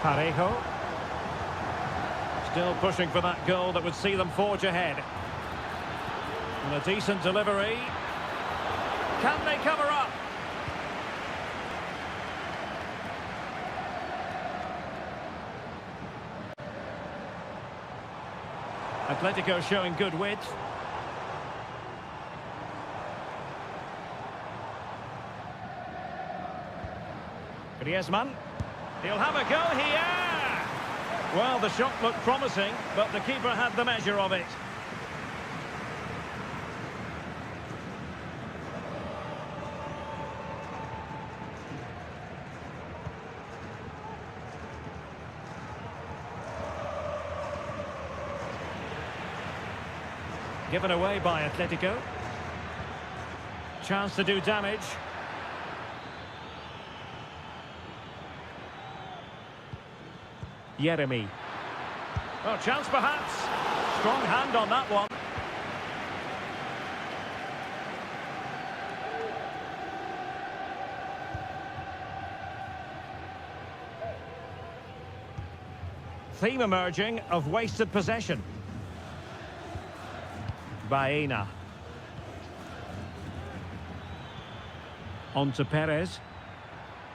Parejo. Still pushing for that goal that would see them forge ahead. And a decent delivery. Can they cover up? Atletico showing good width. Griezmann. He'll have a go here. Well, the shot looked promising, but the keeper had the measure of it. Given away by Atletico. Chance to do damage. Jeremy. Oh, chance perhaps. Strong hand on that one. Theme emerging of wasted possession. Baena. On to Perez.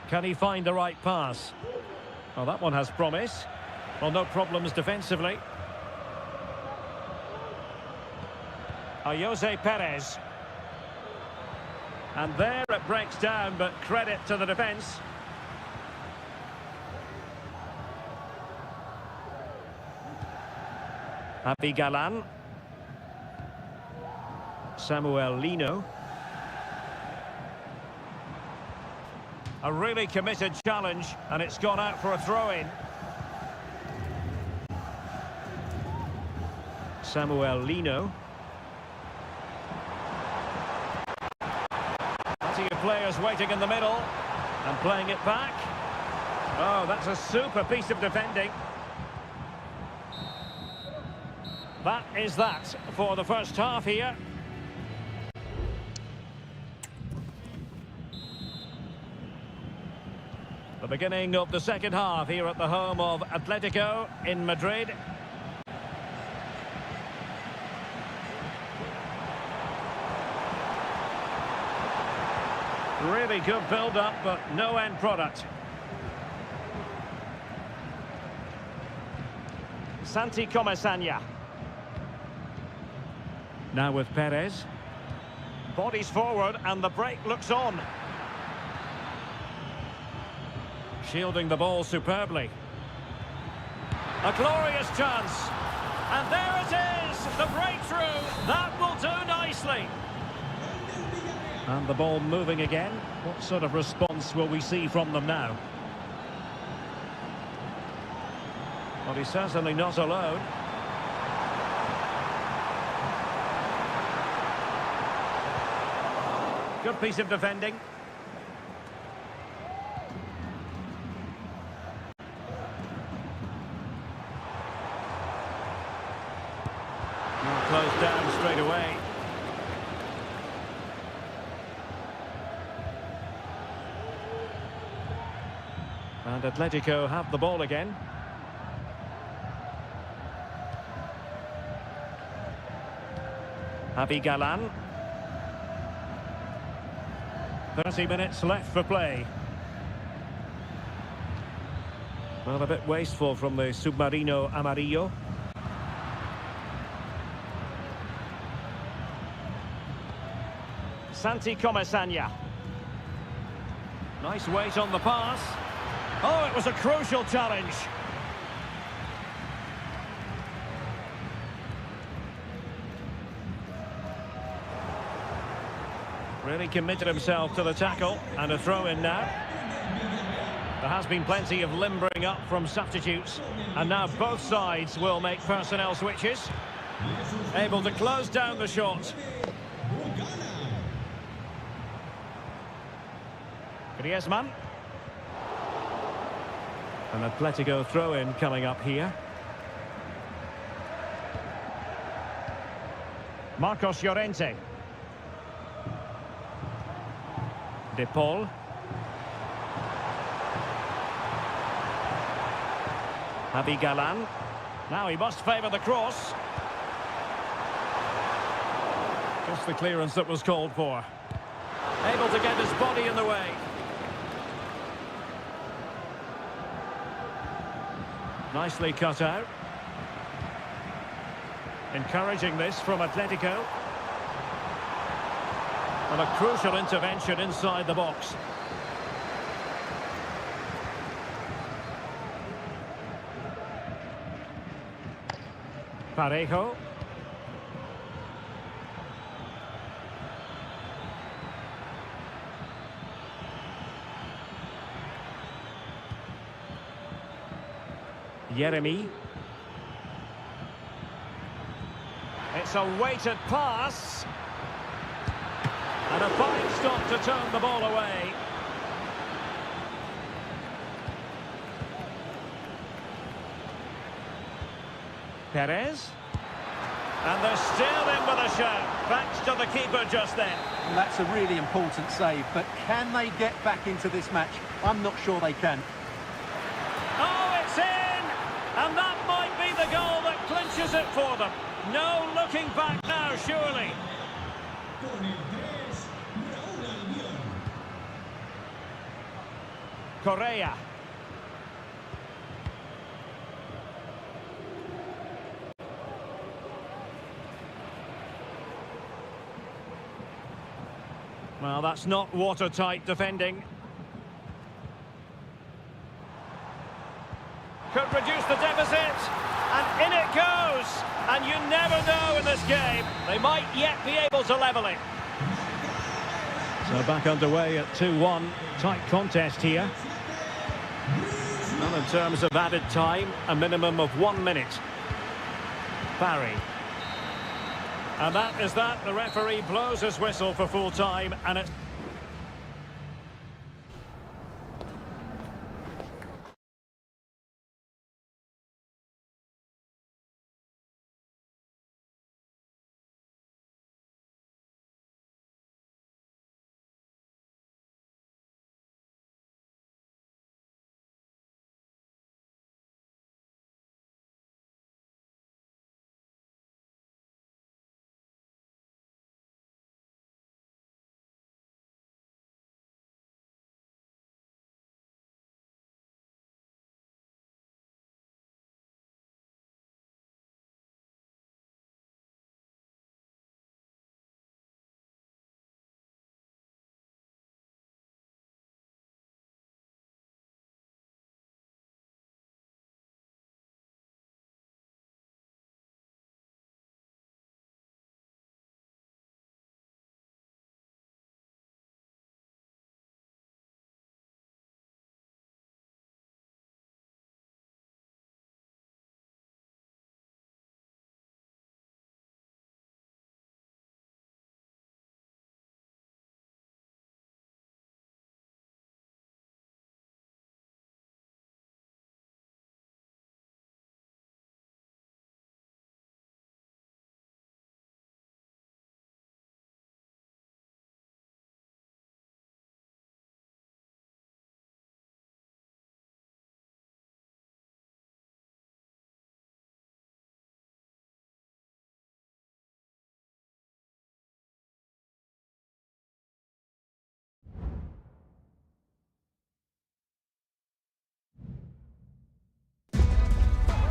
Can he find the right pass? Well, that one has promise. Well, no problems defensively. Jose Perez. And there it breaks down, but credit to the defence. Happy Galan. Samuel Lino. A really committed challenge, and it's gone out for a throw-in. Samuel Lino. Plenty of players waiting in the middle and playing it back. Oh, that's a super piece of defending. That is that for the first half here. The beginning of the second half here at the home of Atletico in Madrid. Really good build-up, but no end product. Santi Comesaña. Now with Perez. Bodies forward and the break looks on. Shielding the ball superbly. A glorious chance. And there it is, the breakthrough. That will do nicely. And the ball moving again. What sort of response will we see from them now? Well, he's certainly not alone. Good piece of defending. Closed down straight away. And Atletico have the ball again. Happy Galan. 30 minutes left for play. Well, a bit wasteful from the Submarino Amarillo. Santi Comesaña. Nice weight on the pass. Oh, it was a crucial challenge. Really committed himself to the tackle, and a throw-in now. There has been plenty of limbering up from substitutes, and now both sides will make personnel switches. Able to close down the shot. Griezmann. An Atletico throw-in coming up here. Marcos Llorente. De Paul. Javi Galan. Now he must favour the cross. Just the clearance that was called for. Able to get his body in the way. Nicely cut out. Encouraging this from Atletico. And a crucial intervention inside the box. Parejo. Jeremy. It's a weighted pass. And a fine stop to turn the ball away. Perez. And they're still in with a shout, thanks to the keeper just then. Well, that's a really important save, but can they get back into this match? I'm not sure they can. Oh, it's in! And that might be the goal that clinches it for them. No looking back now, surely. Correa. Well, that's not watertight defending. Could reduce the deficit, and in it goes. And you never know in this game. They might yet be able to level it. So back underway at 2-1. Tight contest here. And in terms of added time, a minimum of 1 minute. Barry. And that is that. The referee blows his whistle for full time, and it's...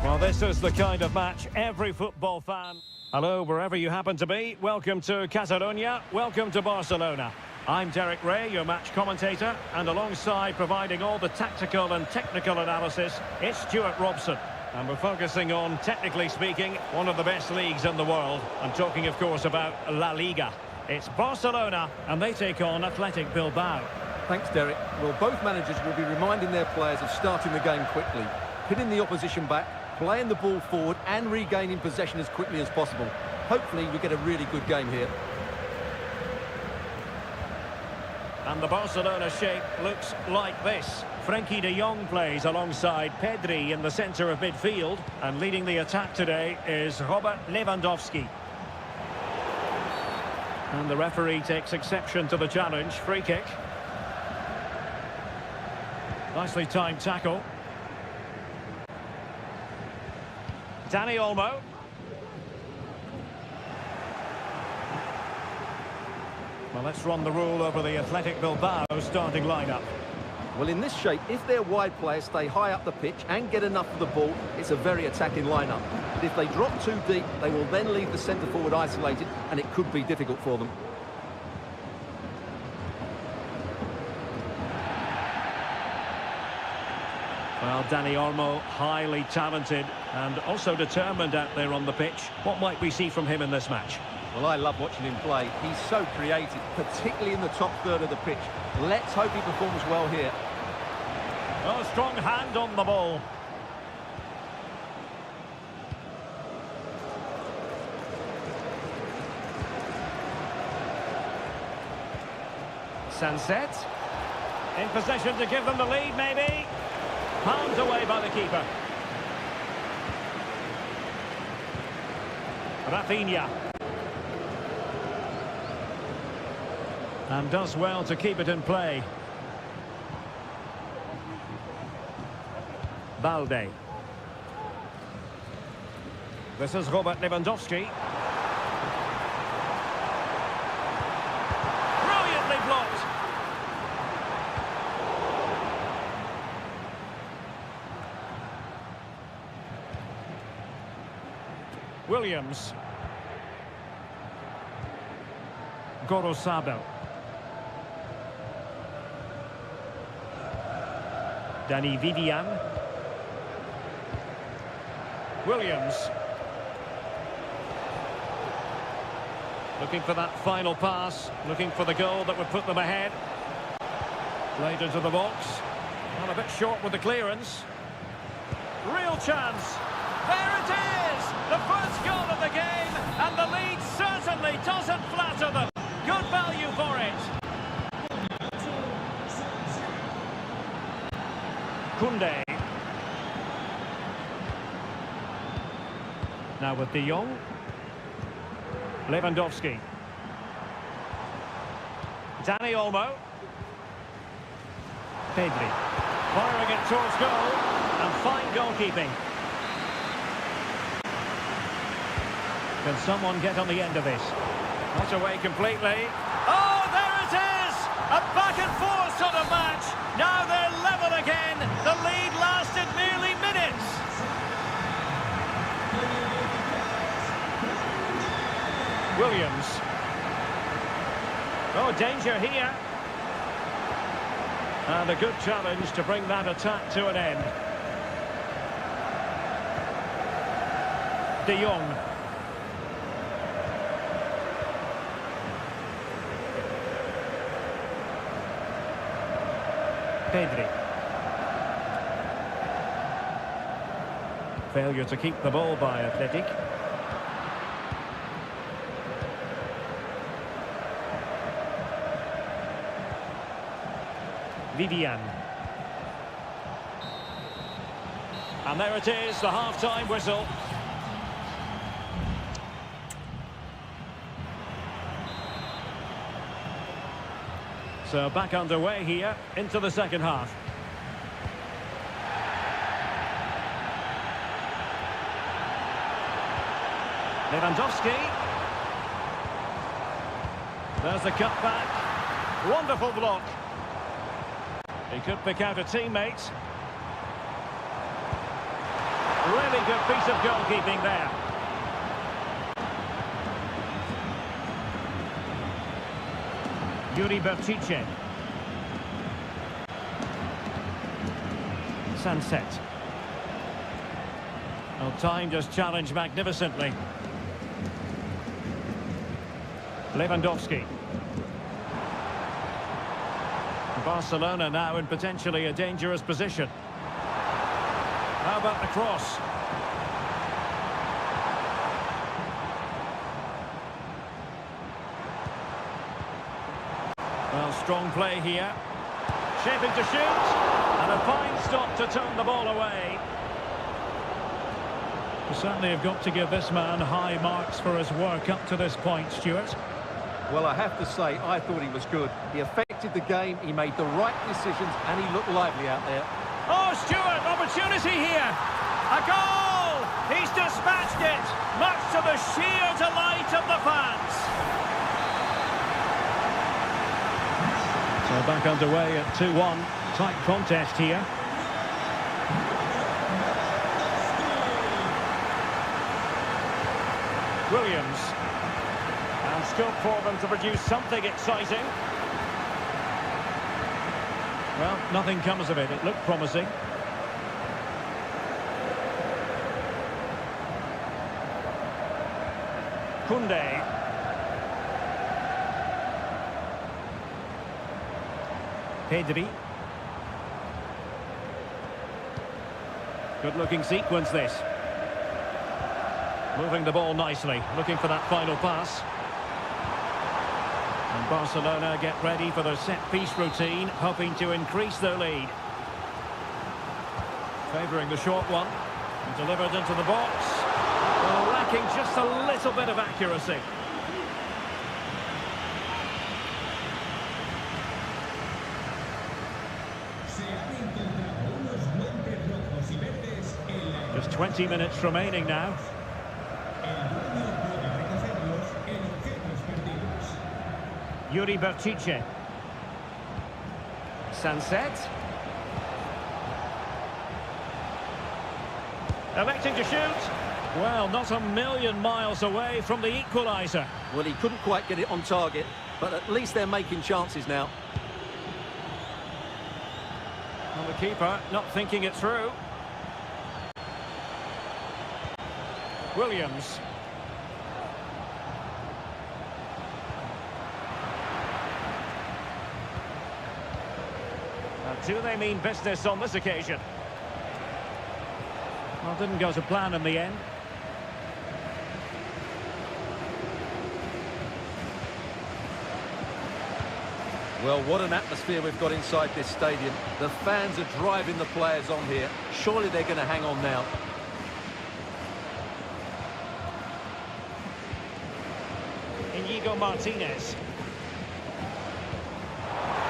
Well, this is the kind of match every football fan... Hello, wherever you happen to be. Welcome to Catalonia. Welcome to Barcelona. I'm Derek Ray, your match commentator, and alongside providing all the tactical and technical analysis, it's Stuart Robson. And we're focusing on, technically speaking, one of the best leagues in the world. I'm talking, of course, about La Liga. It's Barcelona, and they take on Athletic Bilbao. Thanks, Derek. Well, both managers will be reminding their players of starting the game quickly, hitting the opposition back, playing the ball forward and regaining possession as quickly as possible. Hopefully we get a really good game here. And the Barcelona shape looks like this. Frenkie de Jong plays alongside Pedri in the centre of midfield, and leading the attack today is Robert Lewandowski. And the referee takes exception to the challenge. Free kick. Nicely timed tackle. Dani Olmo. Well, let's run the rule over the Athletic Bilbao starting lineup. Well, in this shape, if their wide players stay high up the pitch and get enough of the ball, it's a very attacking lineup. But if they drop too deep, they will then leave the centre forward isolated, and it could be difficult for them. Well, Dani Olmo, highly talented and also determined out there on the pitch. What might we see from him in this match? Well, I love watching him play. He's so creative, particularly in the top third of the pitch. Let's hope he performs well here. Oh, strong hand on the ball. Sunset. In possession to give them the lead, maybe. Palmed away by the keeper. Rafinha. And does well to keep it in play. Balde. This is Robert Lewandowski. Brilliantly blocked. Williams. Gorosabel. Dani Vivian. Williams. Looking for that final pass, looking for the goal that would put them ahead. Played into the box. Well, a bit short with the clearance. Real chance. There it is! The first goal of the game, and the lead certainly doesn't flatter them. Good value for it. Koundé. Now with De Jong. Lewandowski. Dani Olmo. Pedri. Firing it towards goal. And fine goalkeeping. Can someone get on the end of this? Not away completely. Oh, there it is! A back and forth sort of match. Now they're level again. The lead lasted merely minutes. Williams. Oh, danger here. And a good challenge to bring that attack to an end. De Jong. Pedri. Failure to keep the ball by Athletic. Vivian. And there it is, the half-time whistle. So back underway here into the second half. Lewandowski. There's the cutback. Wonderful block. He could pick out a teammate. Really good piece of goalkeeping there. Yuri Bertice. Sunset. Well, time just challenged magnificently. Lewandowski. Barcelona now in potentially a dangerous position. How about the cross? Well, strong play here. Shaping to shoot. And a fine stop to turn the ball away. You certainly have got to give this man high marks for his work up to this point, Stuart. Well, I have to say, I thought he was good. He affected the game, he made the right decisions, and he looked lively out there. Oh, Stuart, opportunity here. A goal! He's dispatched it, much to the sheer delight of the fans. So back underway at 2-1. Tight contest here. Williams. And scope for them to produce something exciting. Well, nothing comes of it. It looked promising. Kunde. Pedri. Good-looking sequence, this. Moving the ball nicely, looking for that final pass. And Barcelona get ready for their set-piece routine, hoping to increase their lead. Favouring the short one. And delivered into the box. Well, lacking just a little bit of accuracy. Just 20 minutes remaining now. Yuri Bertice. Sunset. Electing to shoot. Well, not a million miles away from the equaliser. Well, he couldn't quite get it on target, but at least they're making chances now. Well, the keeper not thinking it through. Williams. Do they mean business on this occasion? Well, didn't go to plan in the end. Well, what an atmosphere we've got inside this stadium. The fans are driving the players on here. Surely they're going to hang on now. Inigo Martinez.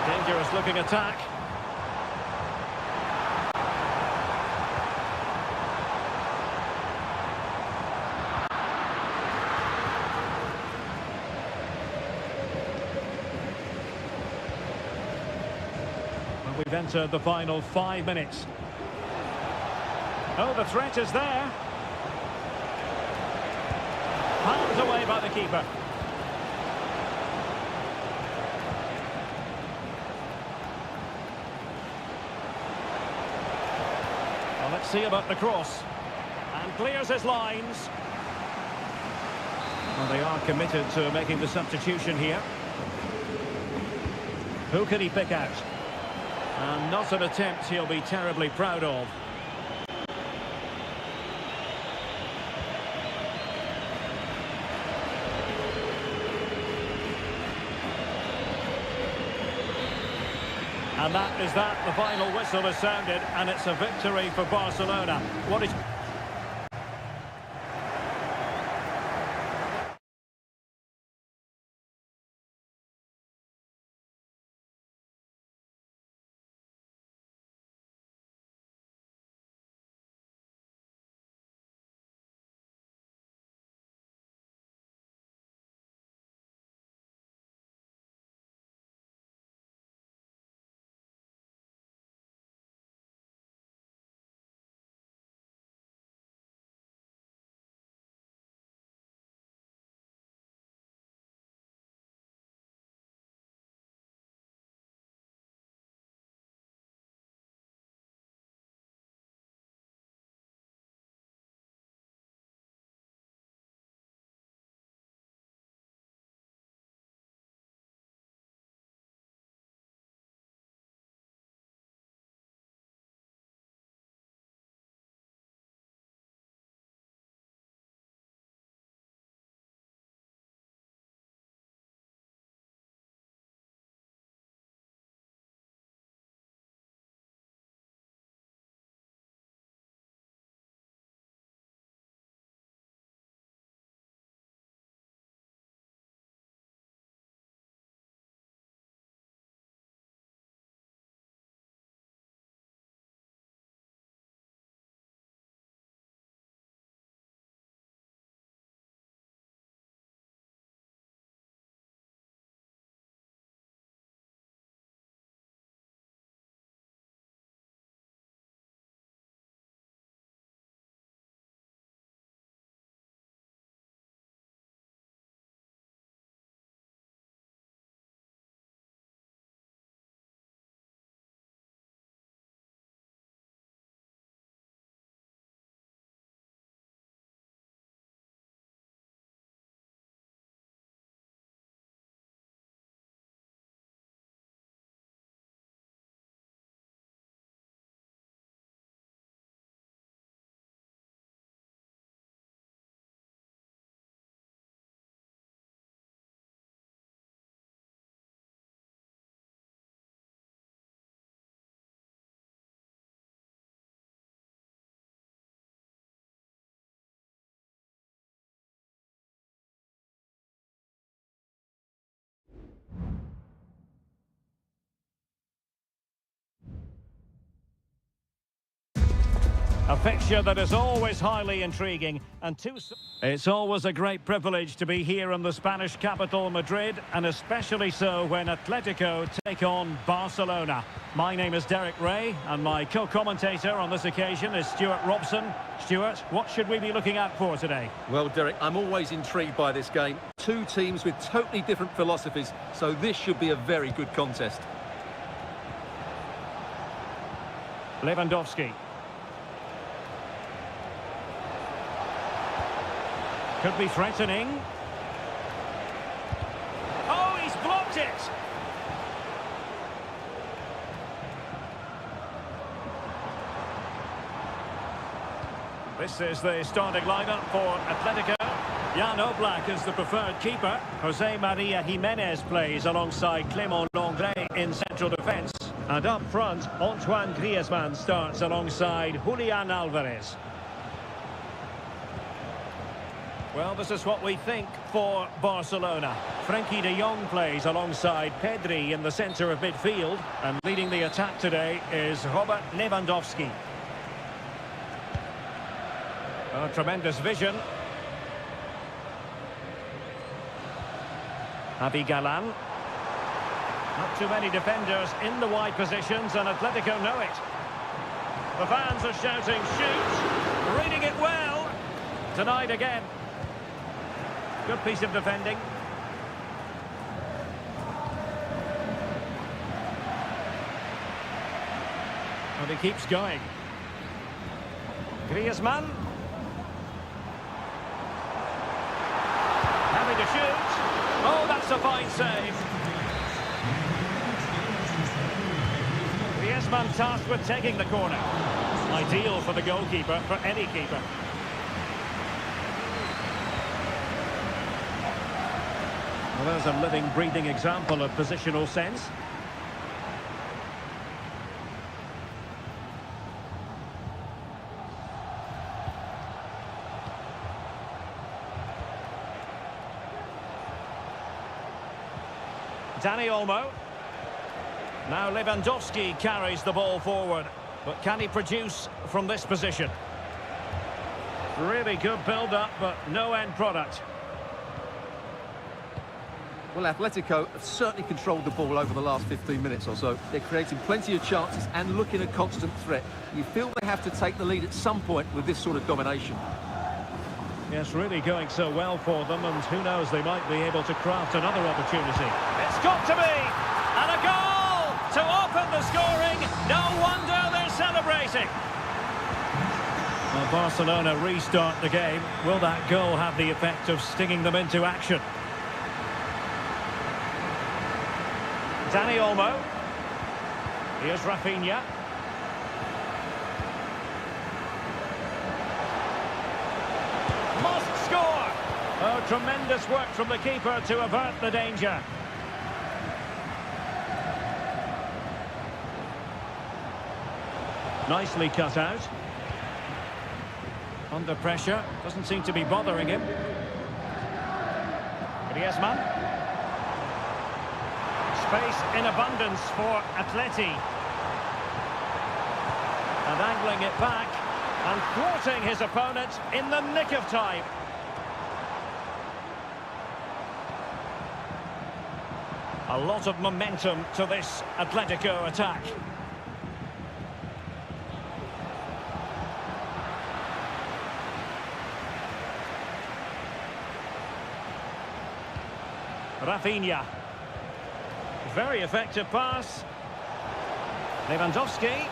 Dangerous looking attack. We've entered the final 5 minutes. Oh, the threat is there. Palmed away by the keeper. Well, let's see about the cross. And clears his lines. Well, they are committed to making the substitution here. Who can he pick out? And not an attempt he'll be terribly proud of. And that is that. The final whistle has sounded, and it's a victory for Barcelona. What is... A fixture that is always highly intriguing and It's always a great privilege to be here in the Spanish capital, Madrid, and especially so when Atletico take on Barcelona. My name is Derek Ray, and my co-commentator on this occasion is Stuart Robson. Stuart, what should we be looking out for today? Well, Derek, I'm always intrigued by this game. Two teams with totally different philosophies, so this should be a very good contest. Lewandowski. Could be threatening. Oh, he's blocked it! This is the starting lineup for Atletico. Jan Oblak is the preferred keeper. Jose Maria Jimenez plays alongside Clément Lenglet in central defence. And up front, Antoine Griezmann starts alongside Julian Alvarez. Well, this is what we think for Barcelona. Frenkie de Jong plays alongside Pedri in the centre of midfield. And leading the attack today is Robert Lewandowski. Oh, tremendous vision. Javi Galán. Not too many defenders in the wide positions, and Atletico know it. The fans are shouting, shoot! Reading it well. Denied again. Good piece of defending. And he keeps going. Griezmann. Having to shoot. Oh, that's a fine save. Griezmann tasked with taking the corner. Ideal for the goalkeeper, for any keeper. Well, there's a living, breathing example of positional sense. Dani Olmo. Now Lewandowski carries the ball forward. But can he produce from this position? Really good build-up, but no end product. Well, Atletico have certainly controlled the ball over the last 15 minutes or so. They're creating plenty of chances and looking a constant threat. You feel they have to take the lead at some point with this sort of domination. Yes, really going so well for them, and who knows, they might be able to craft another opportunity. It's got to be! And a goal to open the scoring. No wonder they're celebrating. Well, Barcelona restart the game. Will that goal have the effect of stinging them into action? Dani Olmo. Here's Rafinha. Must score! Oh, tremendous work from the keeper to avert the danger. Nicely cut out. Under pressure. Doesn't seem to be bothering him. Griezmann. Space in abundance for Atleti. And angling it back and thwarting his opponent in the nick of time. A lot of momentum to this Atletico attack. Rafinha. Very effective pass. Lewandowski.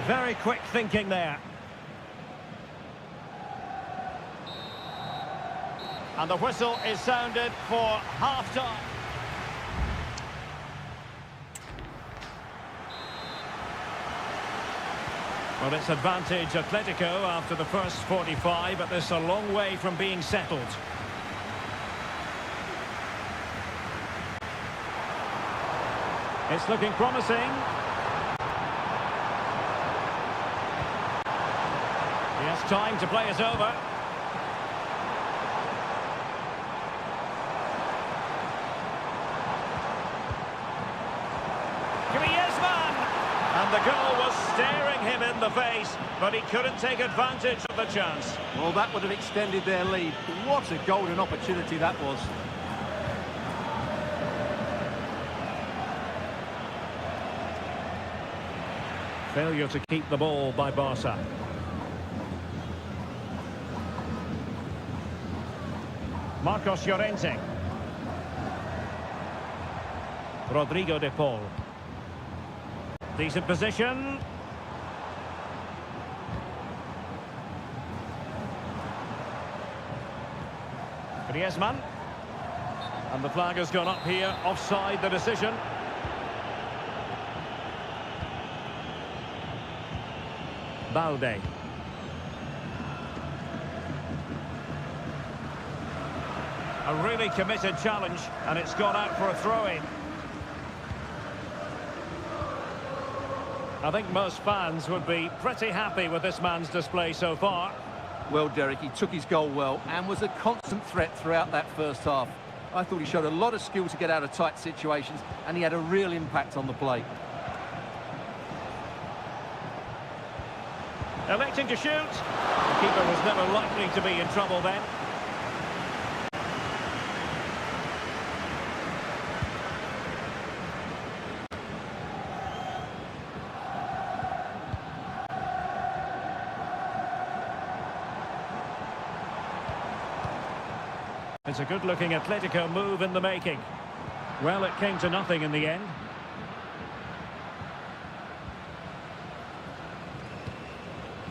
Very quick thinking there. And the whistle is sounded for half-time. Well, it's advantage Atletico after the first 45, but this a long way from being settled. It's looking promising. He has time to play it over. Griezmann! And the goal was staring him in the face, but he couldn't take advantage of the chance. Well, that would have extended their lead. What a golden opportunity that was. Failure to keep the ball by Barca. Marcos Llorente. Rodrigo de Paul. Decent position. Griezmann. And the flag has gone up here. Offside the decision. Balde. A really committed challenge, and it's gone out for a throw-in. I think most fans would be pretty happy with this man's display so far. Well, Derek, he took his goal well and was a constant threat throughout that first half. I thought he showed a lot of skill to get out of tight situations, and he had a real impact on the play. Electing to shoot. The keeper was never likely to be in trouble then. It's a good-looking Atletico move in the making. Well, it came to nothing in the end.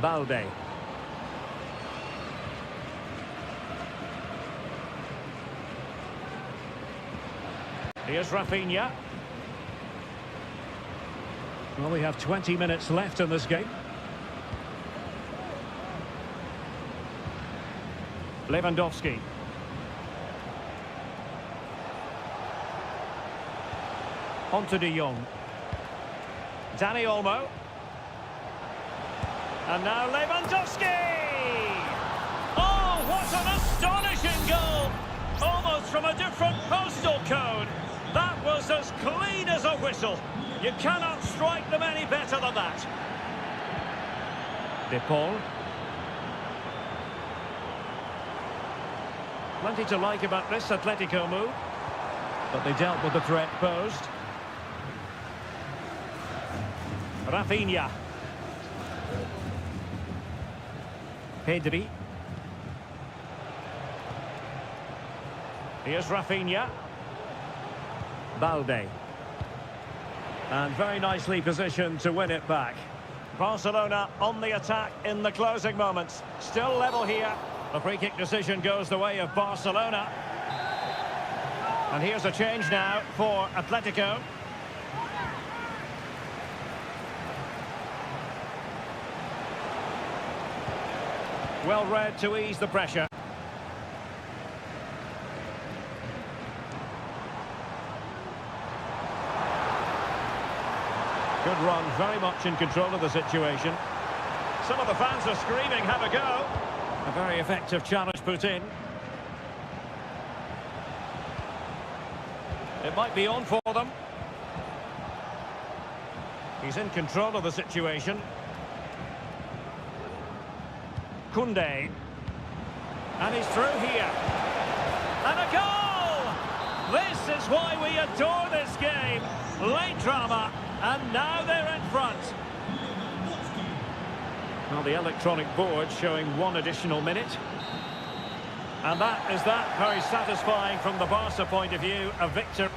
Balde. Here's Rafinha. Well, we have 20 minutes left in this game. Lewandowski. Onto de Jong. Dani Olmo. And now Lewandowski! Oh, what an astonishing goal! Almost from a different postal code. That was as clean as a whistle. You cannot strike them any better than that. De Paul. Plenty to like about this Atletico move, but they dealt with the threat posed. Rafinha. Pedri. Here's Rafinha. Balde. And very nicely positioned to win it back. Barcelona on the attack in the closing moments. Still level here. The free kick decision goes the way of Barcelona. And here's a change now for Atletico. Well read to ease the pressure. Good run, very much in control of the situation. Some of the fans are screaming, have a go. A very effective challenge put in. It might be on for them. He's in control of the situation. Koundé. And he's through here. And a goal! This is why we adore this game. Late drama, and now they're in front. Well, the electronic board showing one additional minute. And that is that. Very satisfying from the Barca point of view. A victory.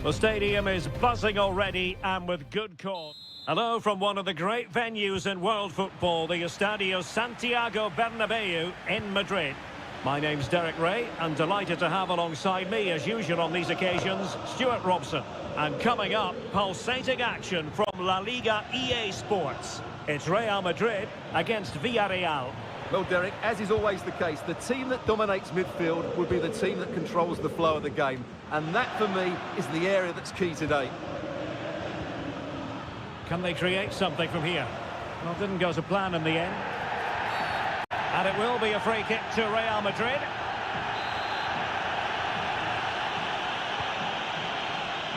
The stadium is buzzing already and with good cause. Hello from one of the great venues in world football, the Estadio Santiago Bernabeu in Madrid. My name's Derek Ray, and delighted to have alongside me, as usual on these occasions, Stuart Robson. And coming up, pulsating action from La Liga EA Sports. It's Real Madrid against Villarreal. Well, Derek, as is always the case, the team that dominates midfield will be the team that controls the flow of the game. And that, for me, is the area that's key today. Can they create something from here? Well, didn't go to plan in the end. And it will be a free kick to Real Madrid.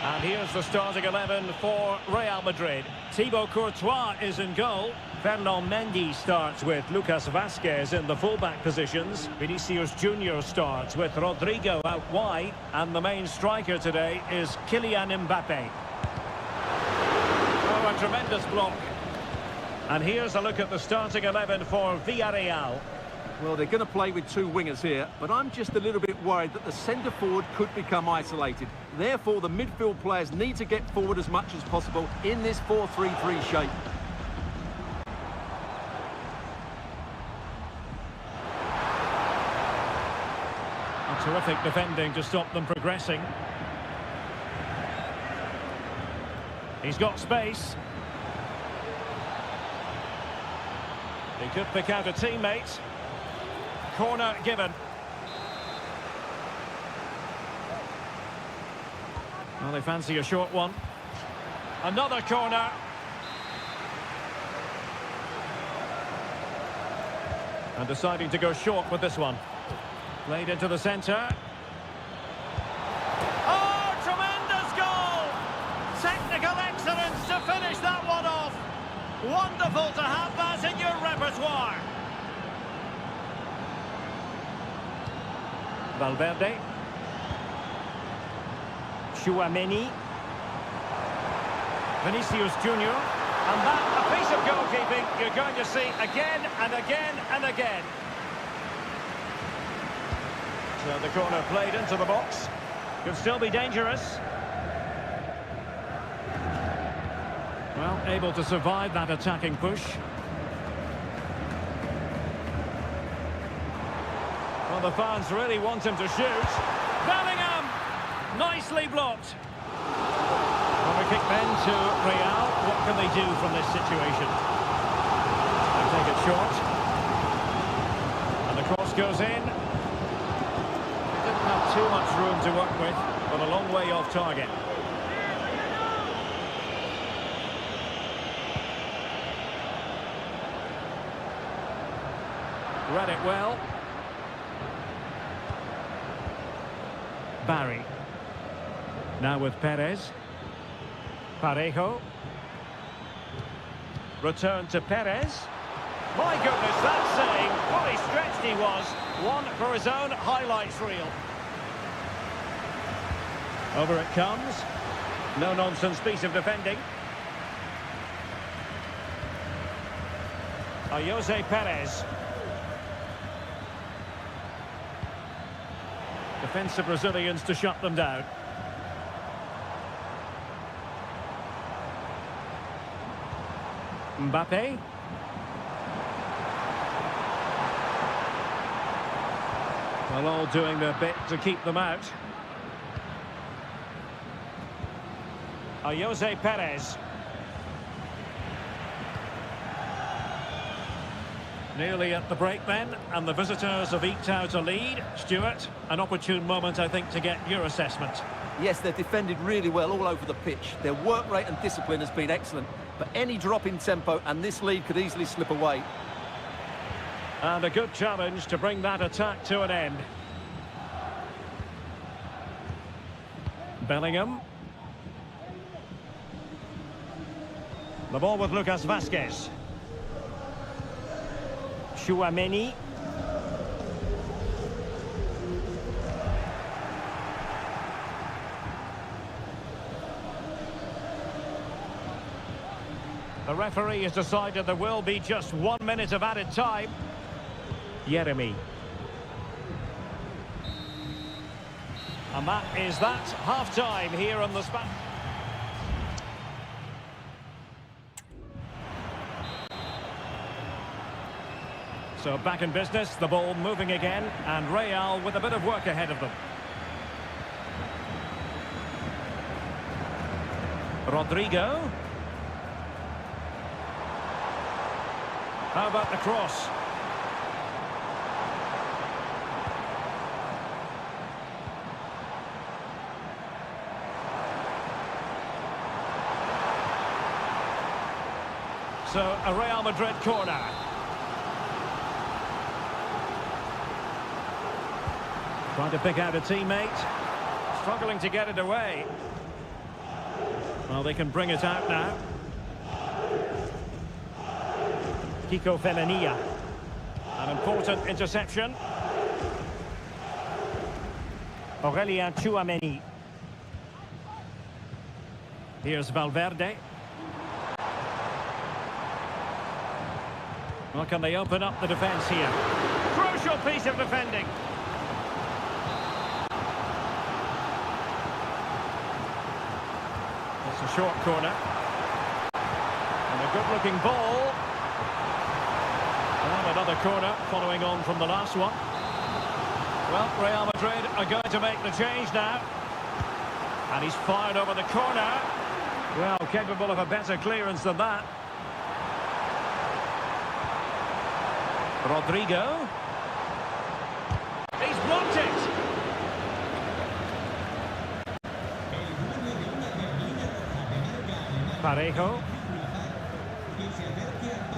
And here's the starting 11 for Real Madrid. Thibaut Courtois is in goal. Fernand Mendy starts with Lucas Vazquez in the fullback positions. Vinicius Junior starts with Rodrigo out wide. And the main striker today is Kylian Mbappe. Oh, a tremendous block. And here's a look at the starting 11 for Villarreal. Well, they're going to play with two wingers here, but I'm just a little bit worried that the centre-forward could become isolated. Therefore, the midfield players need to get forward as much as possible in this 4-3-3 shape. A terrific defending to stop them progressing. He's got space. He could pick out a teammate. Corner given. Well, they fancy a short one. Another corner. And deciding to go short with this one. Played into the centre. Oh, tremendous goal! Technical excellence to finish that one off. Wonderful to have that in your repertoire. Valverde. Chouameni. Vinicius Junior. And that, a piece of goalkeeping you're going to see again and again and again. So the corner played into the box. Could still be dangerous. Well, able to survive that attacking push. Well, the fans really want him to shoot. Bellingham! Nicely blocked. Corner kick then to Real. What can they do from this situation? They take it short. And the cross goes in. They didn't have too much room to work with, but a long way off target. Read it well. Barry. Now with Perez. Parejo. Return to Perez. My goodness, that save. Fully stretched he was. One for his own highlights reel. Over it comes. No-nonsense piece of defending. Jose Perez. Defensive Brazilians to shut them down. Mbappe. Well, all doing their bit to keep them out. Jose Perez. Nearly at the break then, and the visitors have eked out a lead. Stuart, an opportune moment, I think, to get your assessment. Yes, they've defended really well all over the pitch. Their work rate and discipline has been excellent, but any drop in tempo and this lead could easily slip away. And a good challenge to bring that attack to an end. Bellingham. The ball with Lucas Vazquez. Chouameni. The referee has decided there will be just 1 minute of added time. Jeremy. And that is that half-time here on the spot. So back in business, the ball moving again, and Real with a bit of work ahead of them. Rodrigo. How about the cross? So, a Real Madrid corner. Trying to pick out a teammate. Struggling to get it away. Well, they can bring it out now. Kiko Femenia. An important interception. Aurelien Tchouameni. Here's Valverde. Well, can they open up the defence here? Crucial piece of defending. It's a short corner. And a good-looking ball. And another corner following on from the last one. Well, Real Madrid are going to make the change now. And he's fired over the corner. Well, capable of a better clearance than that. Rodrigo. He's blocked it. Parejo.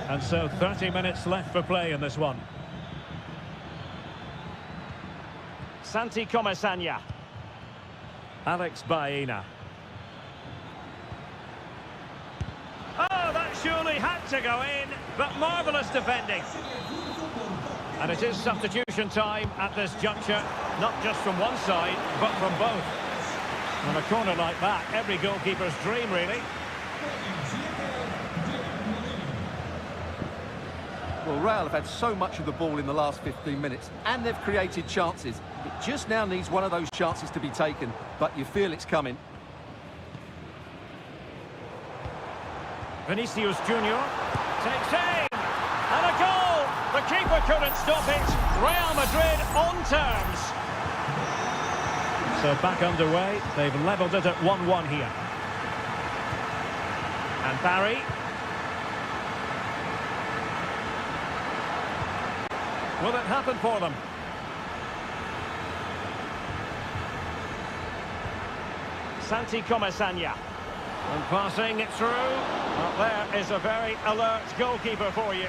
And so 30 minutes left for play in this one. Santi Comesaña. Alex Baena. Oh, that surely had to go in, but marvellous defending. And it is substitution time at this juncture, not just from one side, but from both. On a corner like that, every goalkeeper's dream, really. Well, Real have had so much of the ball in the last 15 minutes, and they've created chances. It just now needs one of those chances to be taken, but you feel it's coming. Vinicius Junior takes aim, and a goal! The keeper couldn't stop it. Real Madrid on terms. So back underway, they've levelled it at 1-1 here. And Barry. Will it happen for them? Santi Comesaña. And passing it through. Well, there is a very alert goalkeeper for you.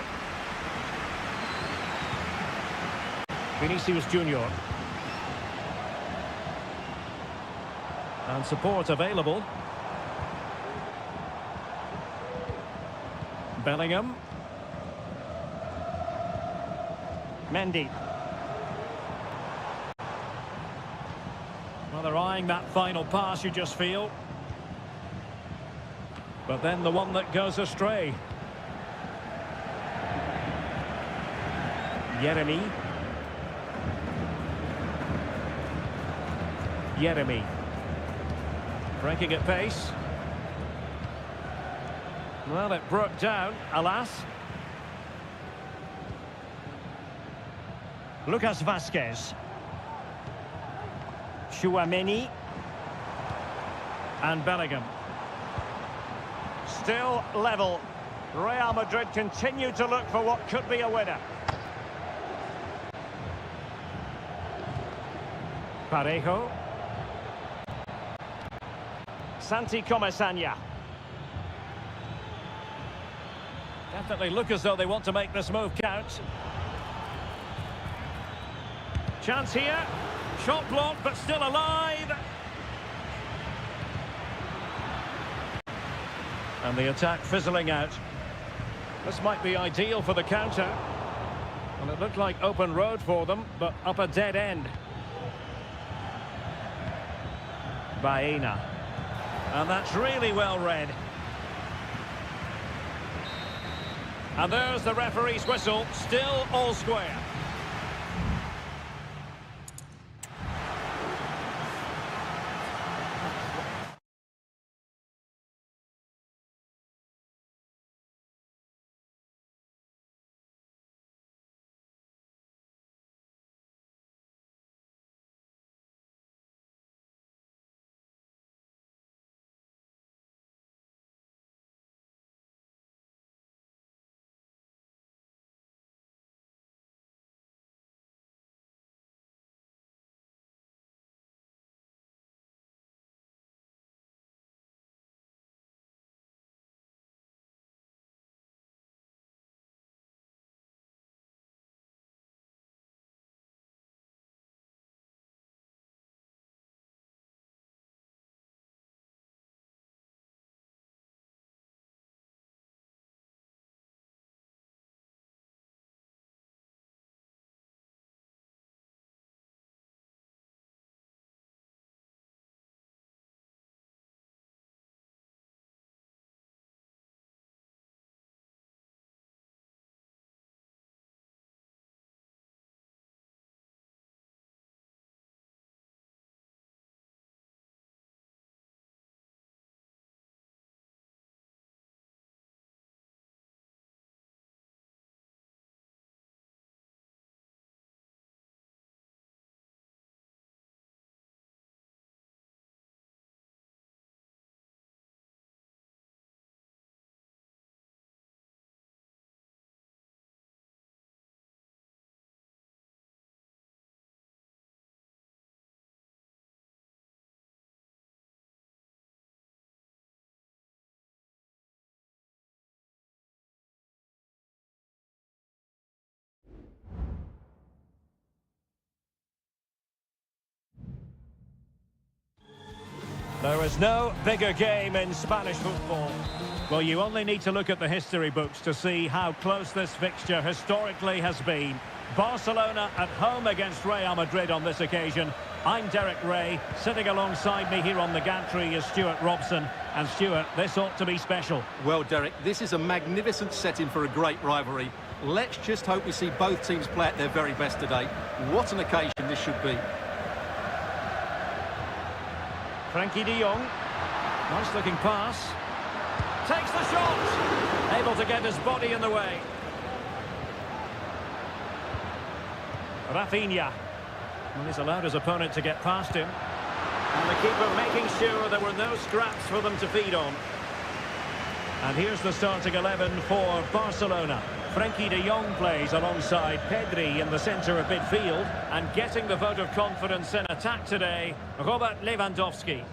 Vinicius Junior. And support available. Bellingham. Mendy. Well, they're eyeing that final pass, you just feel. But then the one that goes astray. Yeremy. Breaking at pace. Well, it broke down, alas. Lucas Vázquez. Tchouameni. And Bellingham. Still level. Real Madrid continue to look for what could be a winner. Parejo. Santi Comesaña. Definitely look as though they want to make this move count. Chance here. Shot blocked, but still alive. And the attack fizzling out. This might be ideal for the counter. And it looked like open road for them, but up a dead end. Baena. And that's really well read. And there's the referee's whistle, still all square. There is no bigger game in Spanish football. Well, you only need to look at the history books to see how close this fixture historically has been. Barcelona at home against Real Madrid on this occasion. I'm Derek Ray. Sitting alongside me here on the gantry is Stuart Robson. And Stuart, this ought to be special. Well, Derek, this is a magnificent setting for a great rivalry. Let's just hope we see both teams play at their very best today. What an occasion this should be. Frankie de Jong. Nice looking pass. Takes the shot. Able to get his body in the way. Rafinha. Well, he's allowed his opponent to get past him. And the keeper making sure there were no scraps for them to feed on. And here's the starting 11 for Barcelona. Frankie de Jong plays alongside Pedri in the centre of midfield. And getting the vote of confidence in attack today, Robert Lewandowski.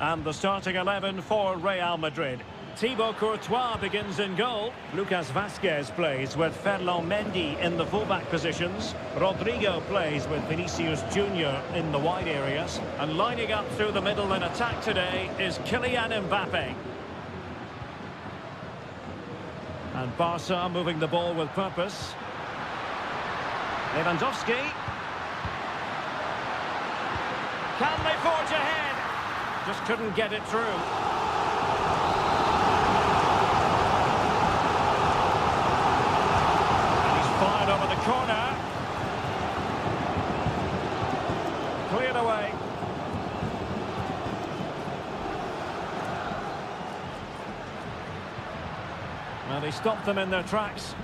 And the starting 11 for Real Madrid. Thibaut Courtois begins in goal. Lucas Vazquez plays with Ferland Mendy in the fullback positions. Rodrigo plays with Vinicius Junior in the wide areas. And lining up through the middle in attack today is Kylian Mbappe. And Barca moving the ball with purpose. Lewandowski. Can they forge ahead? Just couldn't get it through. Fired over the corner. Cleared away. Well, he stopped them in their tracks.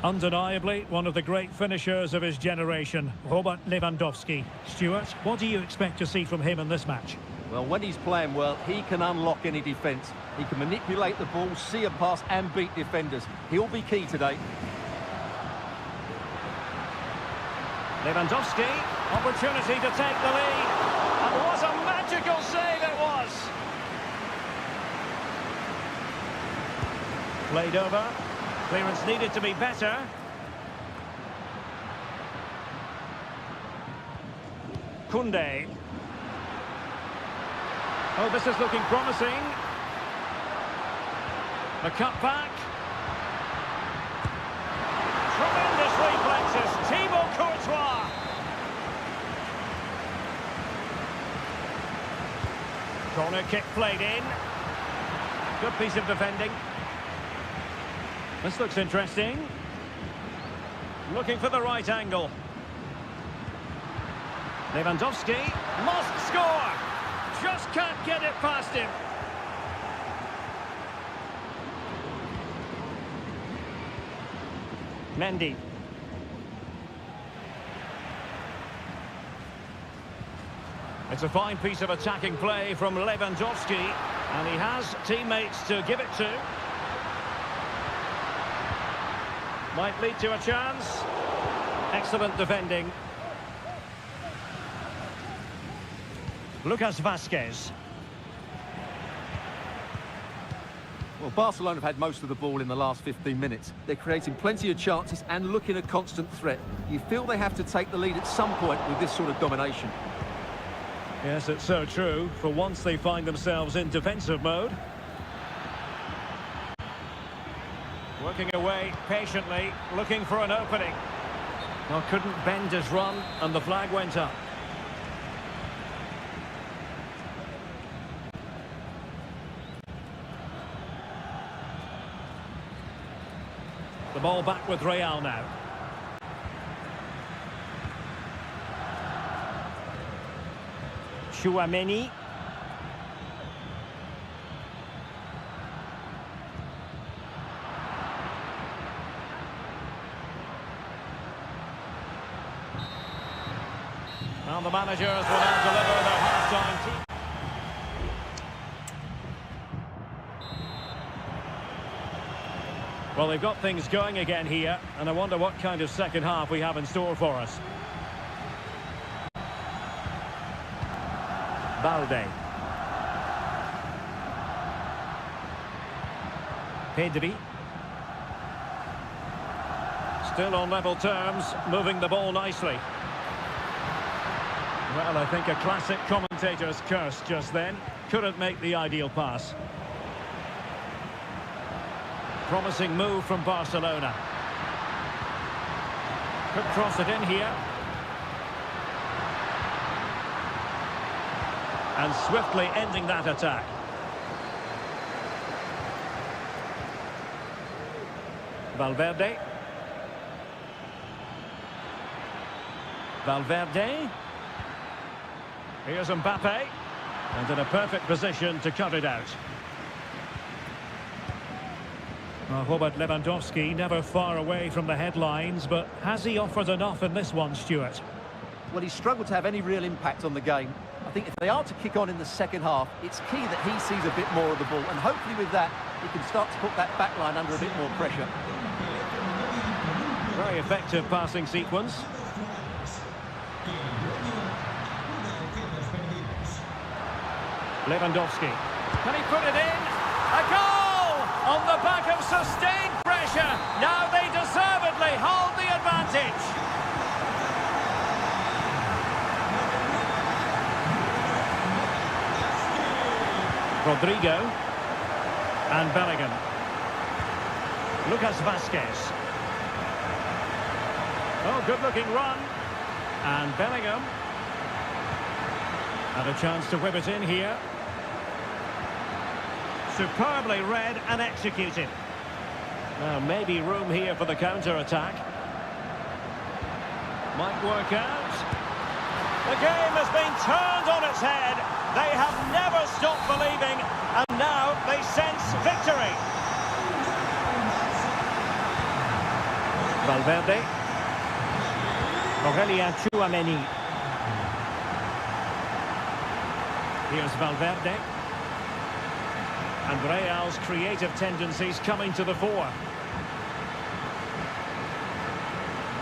Undeniably, one of the great finishers of his generation, Robert Lewandowski. Stuart, what do you expect to see from him in this match? Well, when he's playing well, he can unlock any defence. He can manipulate the ball, see a pass and beat defenders. He'll be key today. Lewandowski, opportunity to take the lead. And what a magical save it was! Played over. Clearance needed to be better. Koundé. Oh, this is looking promising. The cutback. Tremendous reflexes. Thibaut Courtois. Corner kick played in. Good piece of defending. This looks interesting. Looking for the right angle. Lewandowski must score. Just can't get it past him. Mendy. It's a fine piece of attacking play from Lewandowski, and he has teammates to give it to. Might lead to a chance. Excellent defending. Lucas Vazquez. Well, Barcelona have had most of the ball in the last 15 minutes. They're creating plenty of chances and looking a constant threat. You feel they have to take the lead at some point with this sort of domination. Yes, it's so true. For once they find themselves in defensive mode. Working away patiently, looking for an opening. Well, couldn't bend his run, and the flag went up. The ball back with Real now. Chouameni. Well, the managers will now deliver their half-time team. Well, they've got things going again here, and I wonder what kind of second half we have in store for us. Balde. Pedri. Still on level terms, moving the ball nicely. Well, I think a classic commentator's curse just then. Couldn't make the ideal pass. Promising move from Barcelona. Could cross it in here. And swiftly ending that attack. Valverde. Valverde. Here's Mbappe. And in a perfect position to cut it out. Well, Robert Lewandowski never far away from the headlines, but has he offered enough in this one, Stuart? Well, he's struggled to have any real impact on the game. I think if they are to kick on in the second half, it's key that he sees a bit more of the ball, and hopefully with that, he can start to put that back line under a bit more pressure. Very effective passing sequence. Lewandowski. Can he put it in? A goal! On the back of sustained pressure. Now they deservedly hold the advantage. Rodrigo. And Bellingham. Lucas Vazquez. Oh, good-looking run. And Bellingham. And a chance to whip it in here. Superbly read and executed. Now, maybe room here for the counter-attack. Might work out. The game has been turned on its head. They have never stopped believing, and now they sense victory. Valverde. Aurelien Tchouameni. Here's Valverde. And Real's creative tendencies coming to the fore.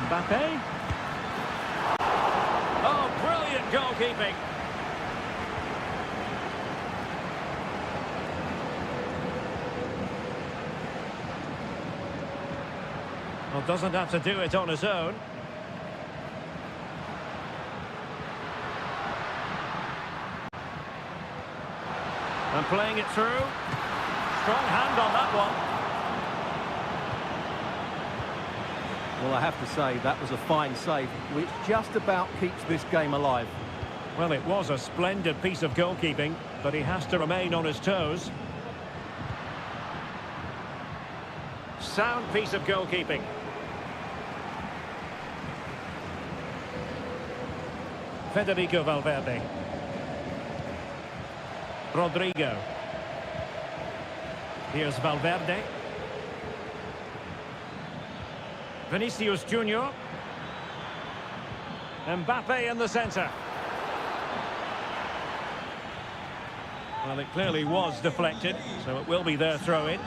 Mbappe. Oh, brilliant goalkeeping. Well, doesn't have to do it on his own. And playing it through. Strong hand on that one. Well, I have to say, that was a fine save, which just about keeps this game alive. Well, it was a splendid piece of goalkeeping, but he has to remain on his toes. Sound piece of goalkeeping. Federico Valverde. Rodrigo. Here's Valverde. Vinicius Junior. Mbappe in the centre. Well, it clearly was deflected, so it will be their throw-in.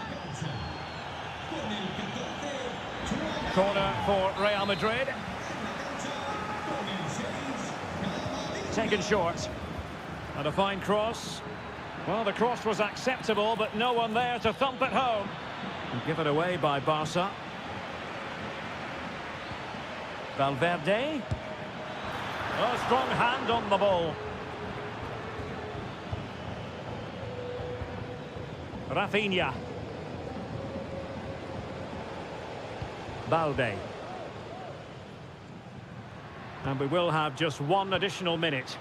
Corner for Real Madrid. Taken short. And a fine cross. Well, the cross was acceptable, but no one there to thump it home. And give it away by Barca. Valverde. Oh, strong hand on the ball. Rafinha. Balde. And we will have just one additional minute.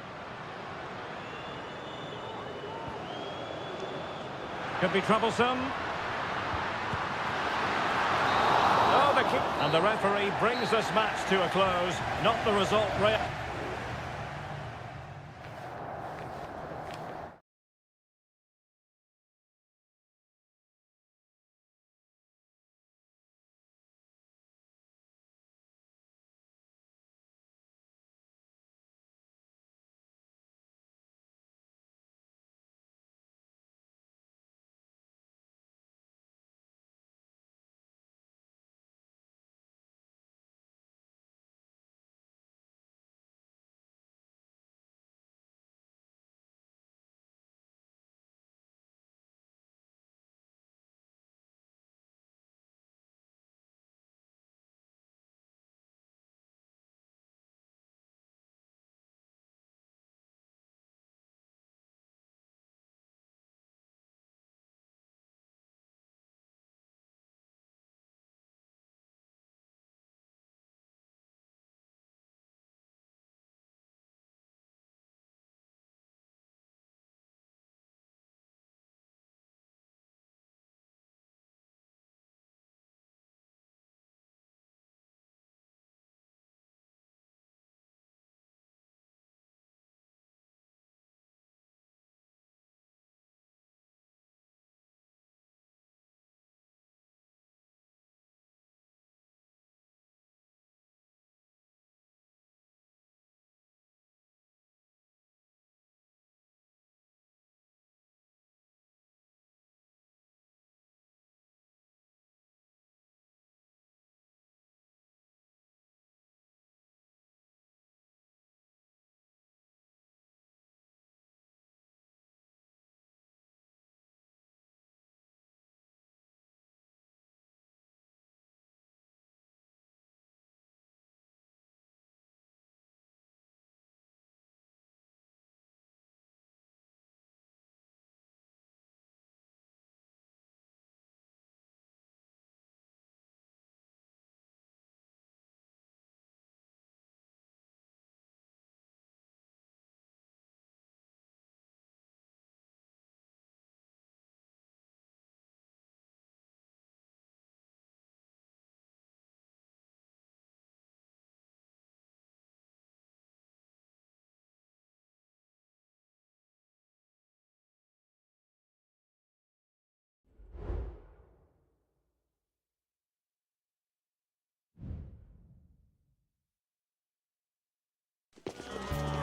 Could be troublesome. Oh, the kick. And the referee brings this match to a close. Not the result.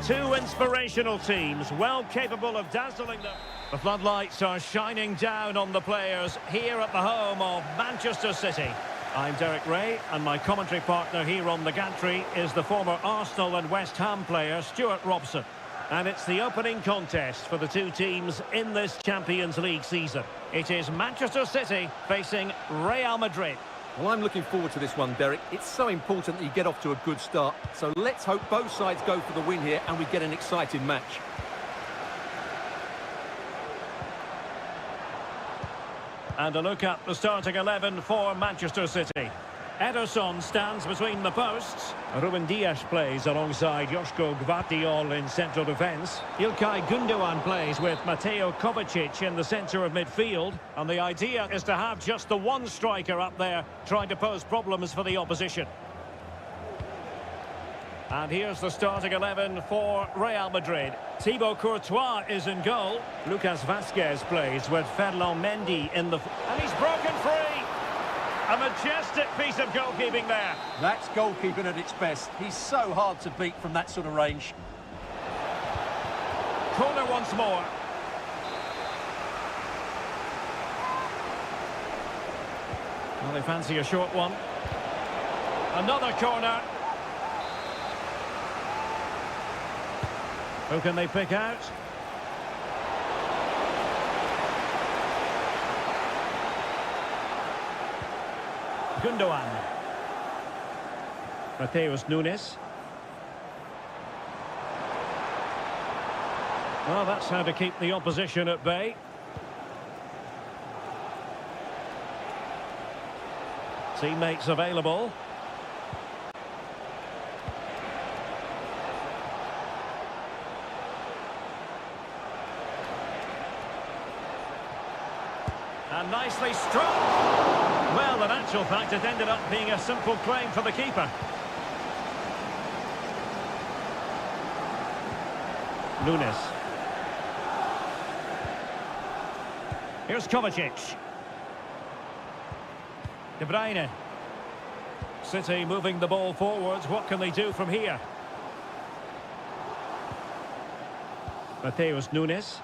Two inspirational teams, well capable of dazzling them. The floodlights are shining down on the players here at the home of Manchester City. I'm Derek Ray, and my commentary partner here on the gantry is the former Arsenal and West Ham player Stuart Robson. And it's the opening contest for the two teams in this Champions League season. It is Manchester City facing Real Madrid. Well, I'm looking forward to this one, Derek. It's so important that you get off to a good start. So let's hope both sides go for the win here and we get an exciting match. And a look at the starting 11 for Manchester City. Ederson stands between the posts. Ruben Dias plays alongside Joško Gvardiol in central defence. Ilkay Gundogan plays with Mateo Kovacic in the centre of midfield. And the idea is to have just the one striker up there trying to pose problems for the opposition. And here's the starting 11 for Real Madrid. Thibaut Courtois is in goal. Lucas Vazquez plays with Ferland Mendy in the... And he's broken free! A majestic piece of goalkeeping there. That's goalkeeping at its best. He's so hard to beat from that sort of range. Corner once more. Well, they fancy a short one. Another corner. Who can they pick out? Gundogan. Mateus Nunes. Well, that's how to keep the opposition at bay. Teammates available. And nicely struck. Well, in actual fact, it ended up being a simple claim for the keeper. Nunes. Here's Kovacic. De Bruyne. City moving the ball forwards. What can they do from here? Mateus Nunes.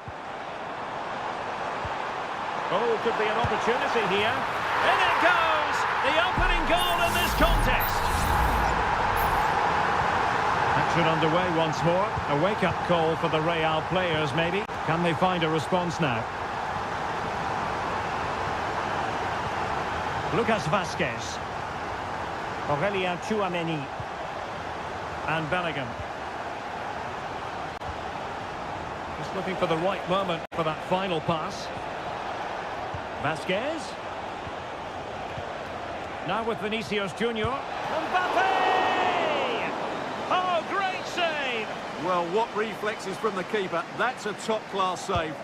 Oh, could be an opportunity here. In it goes! The opening goal in this contest. Action underway once more. A wake-up call for the Real players, maybe. Can they find a response now? Lucas Vazquez. Aurélien Tchouameni. And Bellingham. Just looking for the right moment for that final pass. Vazquez. Now with Vinicius Junior. Mbappe! Oh, great save! Well, what reflexes from the keeper. That's a top-class save.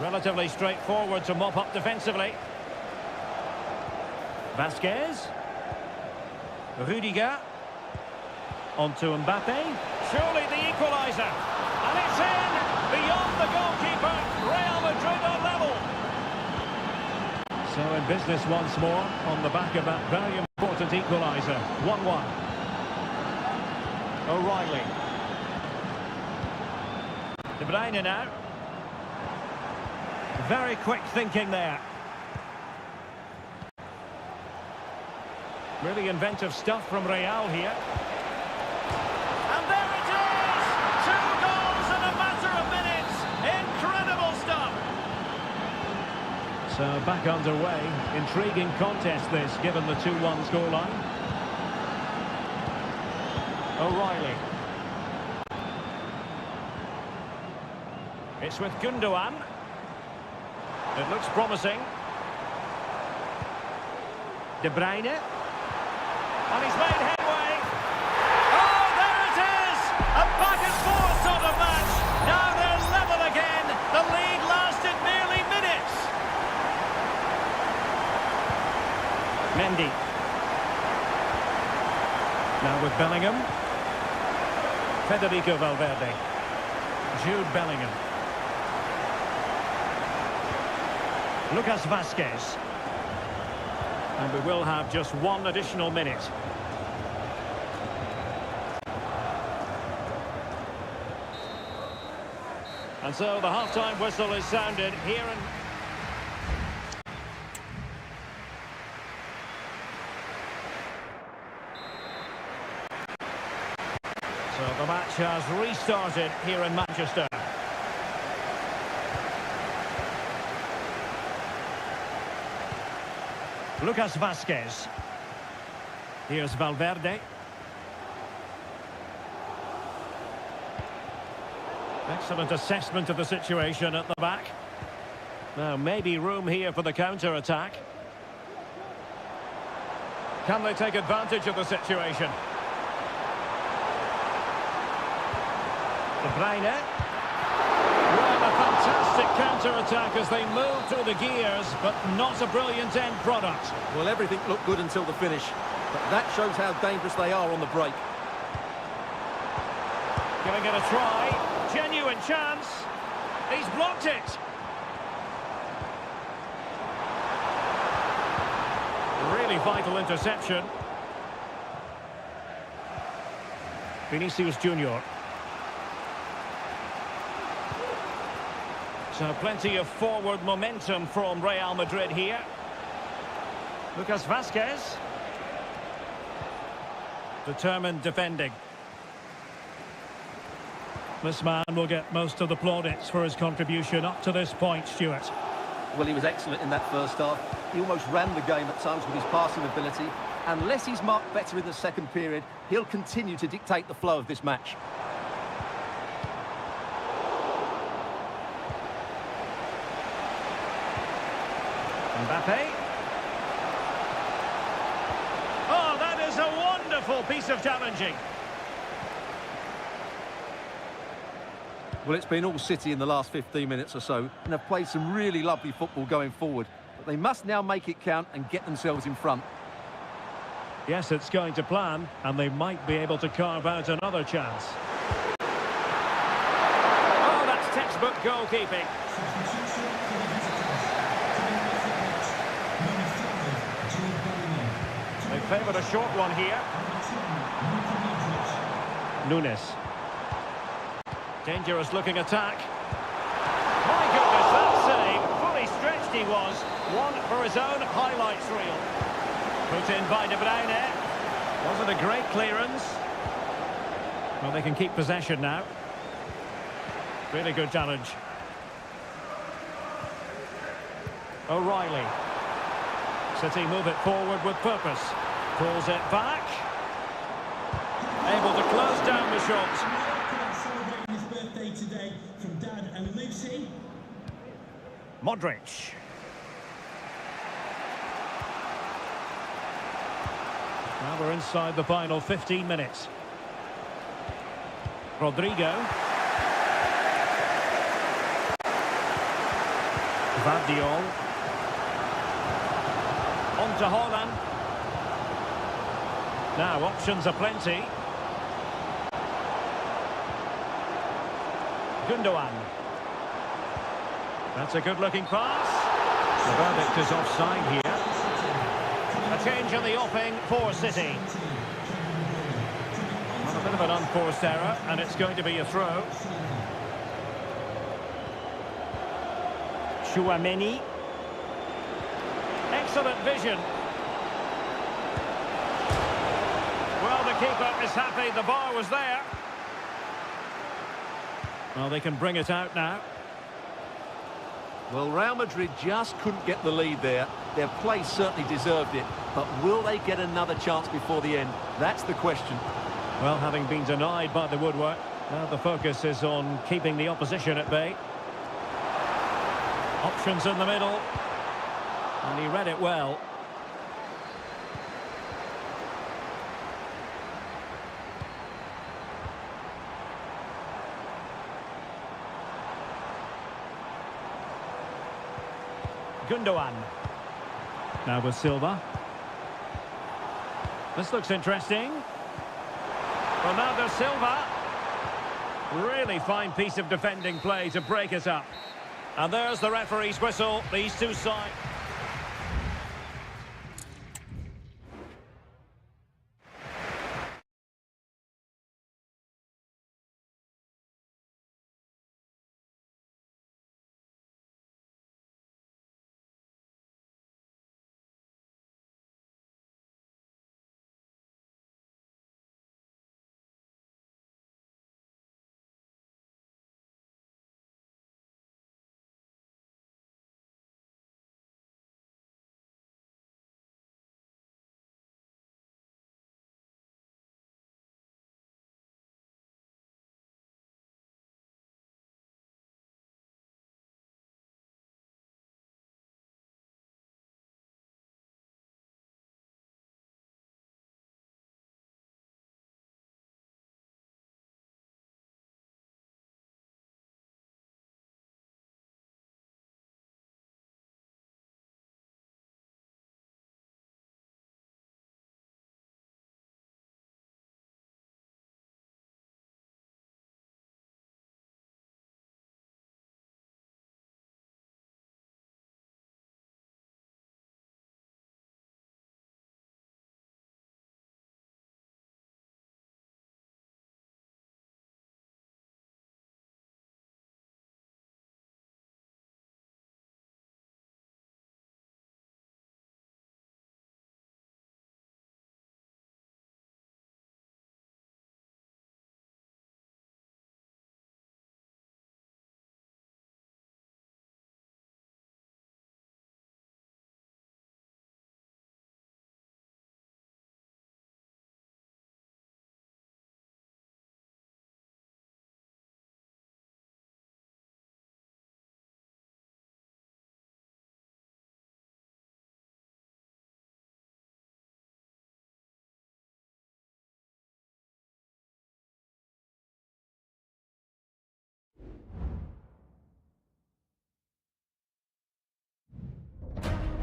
Relatively straightforward to mop up defensively. Vazquez. Rudiger. On to Mbappe. Surely the equaliser. And it's in! Beyond the goalkeeper. Real Madrid are level. So in business once more on the back of that very important equaliser. 1-1. O'Reilly. De Bruyne now. Very quick thinking there. Really inventive stuff from Real here. And there it is! 2 goals in a matter of minutes. Incredible stuff. So back underway. Intriguing contest this, given the 2-1 scoreline. O'Reilly. It's with Gundogan. It looks promising. De Bruyne. And he's made headway. Oh, there it is! A back-and-forth sort of match. Now they're level again. The lead lasted merely minutes. Mendy. Now with Bellingham. Federico Valverde. Jude Bellingham. Lucas Vazquez. And we will have just 1 additional minute. And so the half-time whistle is sounded here in... So the match has restarted here in Manchester. Lucas Vazquez. Here's Valverde. Excellent assessment of the situation at the back. Now maybe room here for the counter-attack. Can they take advantage of the situation? De Bruyne. Well, a fantastic counter-attack as they move through the gears, but not a brilliant end product. Well, everything looked good until the finish, but that shows how dangerous they are on the break. Giving it a try. Genuine chance. He's blocked it. Really vital interception. Vinicius Junior. So plenty of forward momentum from Real Madrid here. Lucas Vazquez. Determined defending. This man will get most of the plaudits for his contribution up to this point, Stuart. Well, he was excellent in that first half. He almost ran the game at times with his passing ability. Unless he's marked better in the second period, he'll continue to dictate the flow of this match. Mbappe. Oh, that is a wonderful piece of challenging. Well, it's been all City in the last 15 minutes or so, and have played some really lovely football going forward. But they must now make it count and get themselves in front. Yes, it's going to plan, and they might be able to carve out another chance. Oh, that's textbook goalkeeping. They favoured a short one here. Nunes. Dangerous looking attack. My goodness, that save. Fully stretched he was. One for his own highlights reel. Put in by De Bruyne. Wasn't a great clearance. Well, they can keep possession now. Really good challenge. O'Reilly. City move it forward with purpose. Pulls it back. Able to close down the shot. Today from Dad and Lucy. Modric. Now we're inside the final 15 minutes. Rodrigo. Vardiol. On to Haaland. Now options are plenty. Gundogan. That's a good-looking pass. The verdict is offside here. A change in the offing for City. Well, a bit of an unforced error, and it's going to be a throw. Chouameni. Excellent vision. Well, the keeper is happy the bar was there. Well, they can bring it out now. Well, Real Madrid just couldn't get the lead there. Their play certainly deserved it. But will they get another chance before the end? That's the question. Well, having been denied by the woodwork, now the focus is on keeping the opposition at bay. Options in the middle. And he read it well. Gundogan. Now with Silva. This looks interesting. Ronaldo Silva. Really fine piece of defending play to break it up. And there's the referee's whistle. These two sides.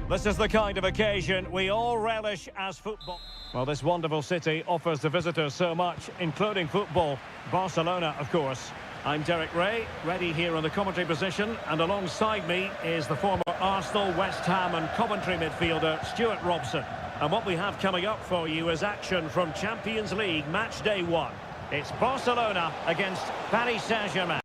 This is the kind of occasion we all relish as football. Well, this wonderful city offers the visitors so much, including football. Barcelona, of course. I'm Derek Ray, ready here on the commentary position, and alongside me is the former Arsenal, West Ham and Coventry midfielder, Stuart Robson. And what we have coming up for you is action from Champions League match day 1. It's Barcelona against Paris Saint-Germain.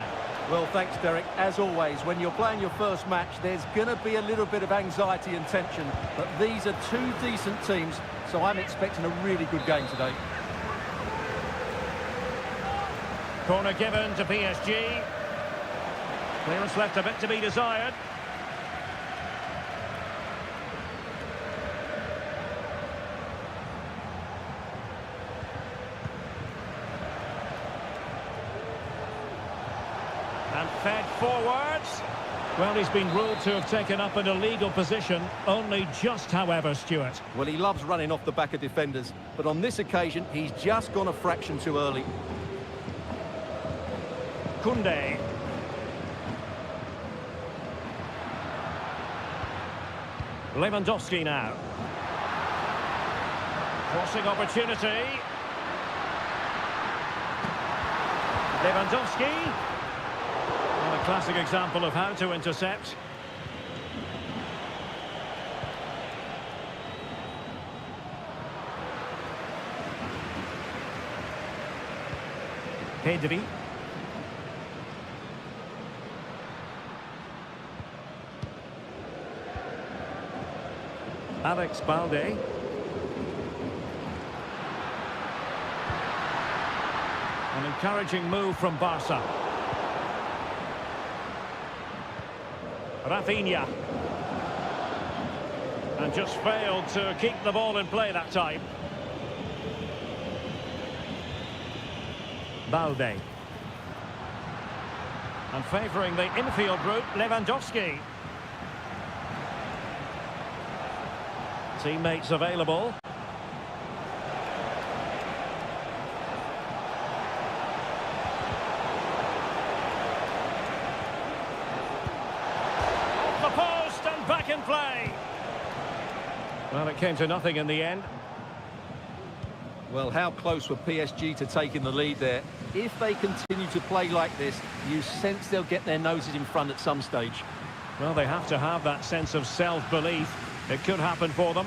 Well, thanks, Derek. As always, when you're playing your first match, there's going to be a little bit of anxiety and tension. But these are two decent teams, so I'm expecting a really good game today. Corner given to PSG. Clearance left a bit to be desired. And fed forwards. Well, he's been ruled to have taken up an illegal position. Only just, however, Stuart. Well, he loves running off the back of defenders, but on this occasion, he's just gone a fraction too early. Koundé. Lewandowski now. Crossing opportunity. Lewandowski. Well, a classic example of how to intercept. Pedri. Alex Balde. An encouraging move from Barca. Rafinha. And just failed to keep the ball in play that time. Balde. And favouring the infield route, Lewandowski. Teammates available. Off the post and back in play. Well, it came to nothing in the end. Well, how close were PSG to taking the lead there? If they continue to play like this, you sense they'll get their noses in front at some stage. Well, they have to have that sense of self-belief. It could happen for them.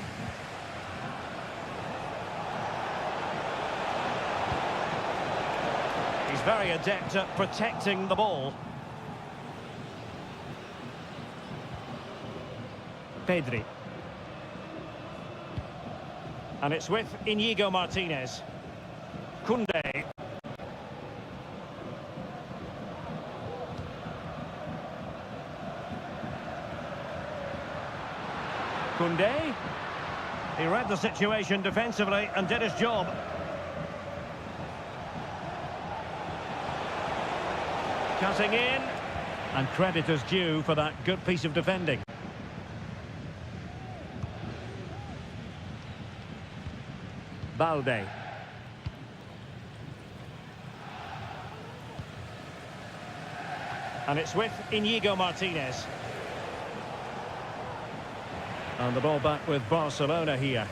He's very adept at protecting the ball. Pedri. And it's with Íñigo Martínez. Koundé. Koundé. He read the situation defensively and did his job. Cutting in. And credit is due for that good piece of defending. Balde. And it's with Íñigo Martínez. And the ball back with Barcelona here.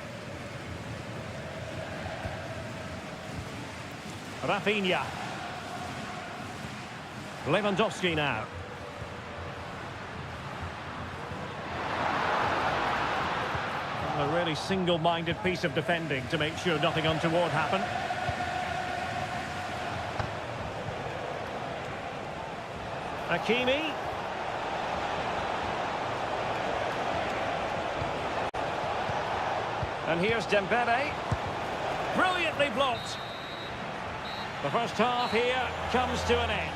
Rafinha. Lewandowski now. A really single-minded piece of defending to make sure nothing untoward happened. Hakimi. And here's Dembele. Brilliantly blocked. The first half here comes to an end.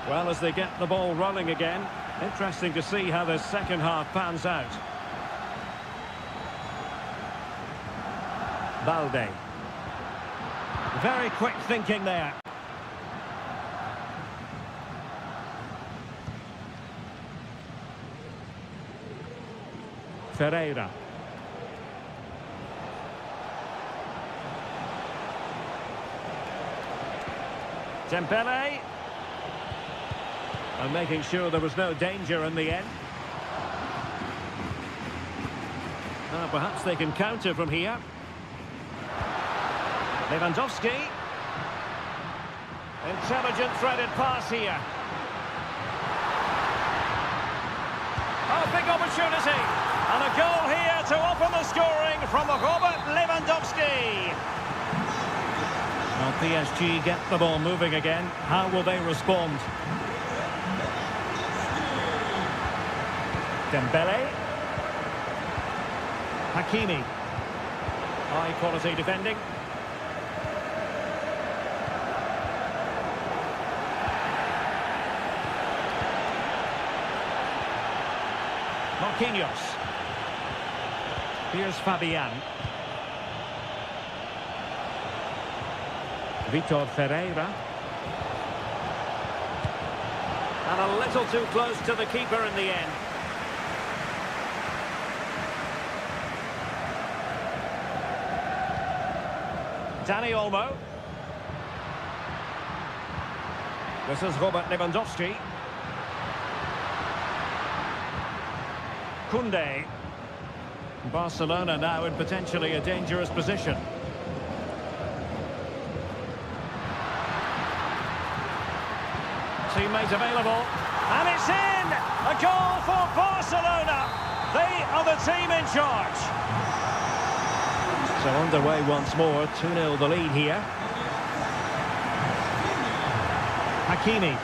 Well, as they get the ball rolling again, interesting to see how the second half pans out. Balde. Very quick thinking there. Ferreira. Dembele. And making sure there was no danger in the end. Perhaps they can counter from here. Lewandowski. Intelligent threaded pass here. Oh, big opportunity. And a goal here to open the scoring from Robert Lewandowski. Well, PSG get the ball moving again. How will they respond? Dembele. Hakimi. High quality defending. Marquinhos. Here's Fabian. Vitor Ferreira. And a little too close to the keeper in the end. Dani Olmo. This is Robert Lewandowski. Koundé. Barcelona now in potentially a dangerous position. Teammate available. And it's in! A goal for Barcelona! They are the team in charge. So underway once more, 2-0 the lead here. Hakimi.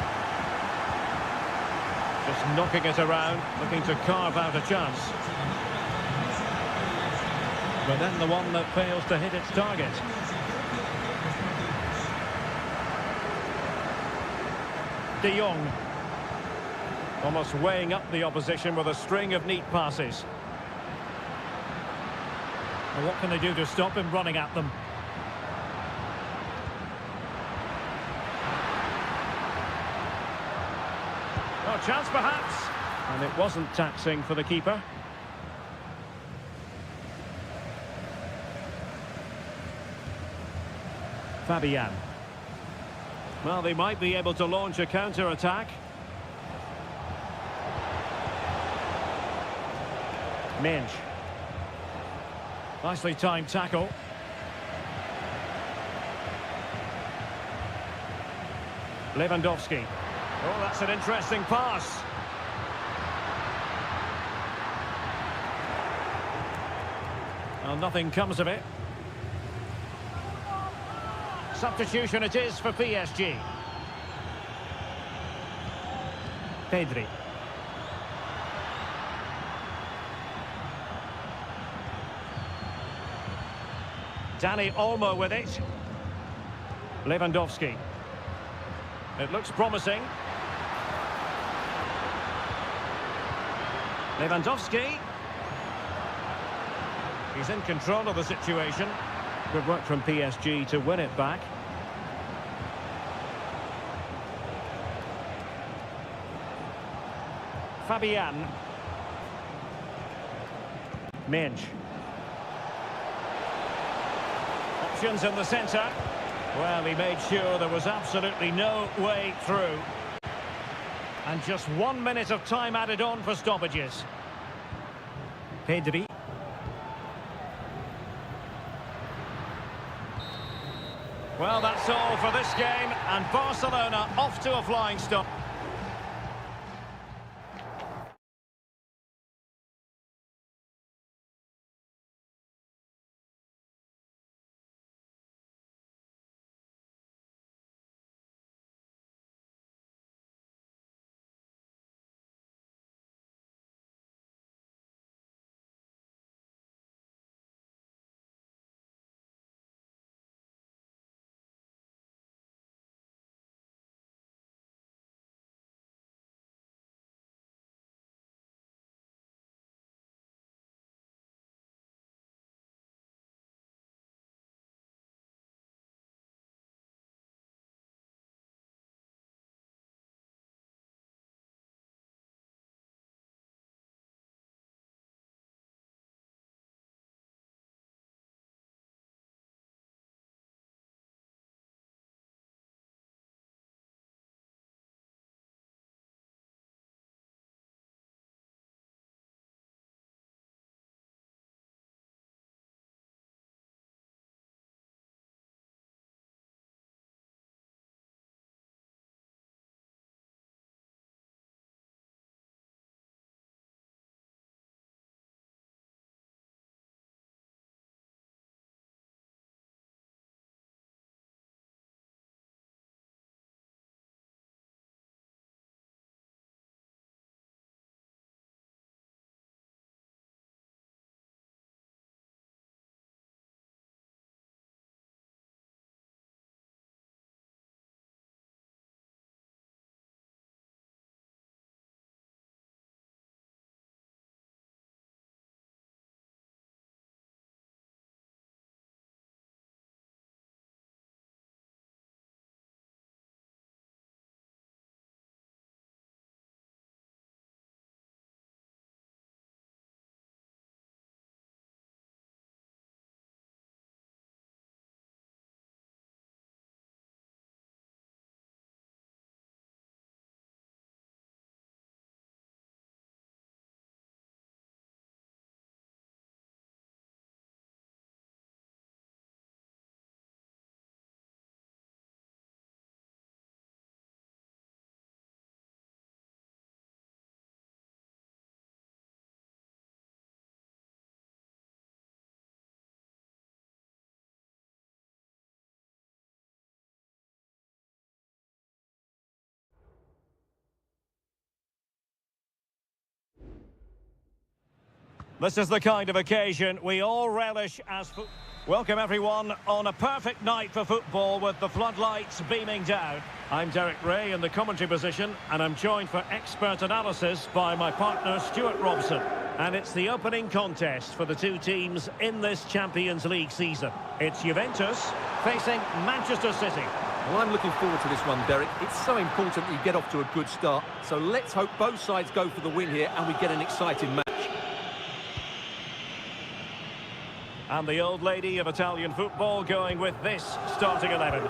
Just knocking it around, looking to carve out a chance. But then the one that fails to hit its target. De Jong. Almost weighing up the opposition with a string of neat passes. Well, what can they do to stop him running at them? Oh, chance perhaps. And it wasn't taxing for the keeper. Fabian. Well, they might be able to launch a counter-attack. Minge. Nicely timed tackle. Lewandowski. Oh, that's an interesting pass. Well, nothing comes of it. Substitution it is for PSG. Pedri. Dani Olmo with it. Lewandowski. It looks promising. Lewandowski. He's in control of the situation. Good work from PSG to win it back. Fabian. Minge. Options in the centre. Well, he made sure there was absolutely no way through. And just 1 minute of time added on for stoppages. Pedri. Well, that's all for this game, and Barcelona off to a flying start. This is the kind of occasion we all relish as Welcome everyone on a perfect night for football with the floodlights beaming down. I'm Derek Ray in the commentary position and I'm joined for expert analysis by my partner Stuart Robson. And it's the opening contest for the two teams in this Champions League season. It's Juventus facing Manchester City. Well, I'm looking forward to this one, Derek. It's so important we get off to a good start. So let's hope both sides go for the win here and we get an exciting match. And the old lady of Italian football going with this starting 11.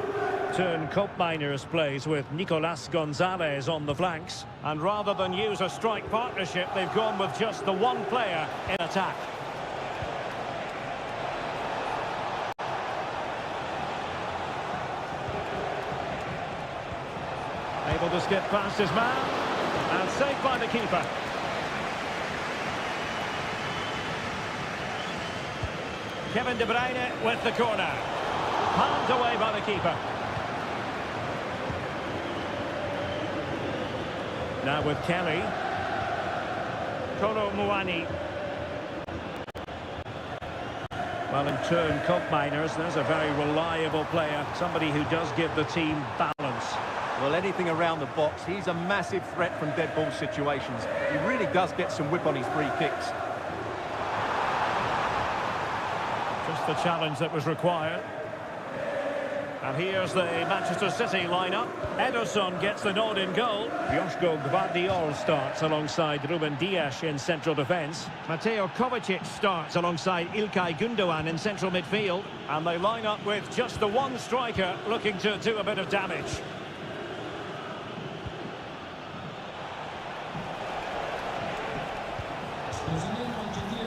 Turn Miners plays with Nicolas Gonzalez on the flanks. And rather than use a strike partnership, they've gone with just the one player in attack. Able to skip past his man. And saved by the keeper. Kevin De Bruyne with the corner. Palmed away by the keeper. Now with Kelly. Kolo Muani. Well, in turn, Miners, there's a very reliable player. Somebody who does give the team balance. Well, anything around the box, he's a massive threat from dead ball situations. He really does get some whip on his free kicks. Just the challenge that was required. And here's the Manchester City lineup. Ederson gets the nod in goal. Joško Gvardiol starts alongside Ruben Dias in central defence. Mateo Kovacic starts alongside Ilkay Gundogan in central midfield. And they line up with just the one striker looking to do a bit of damage.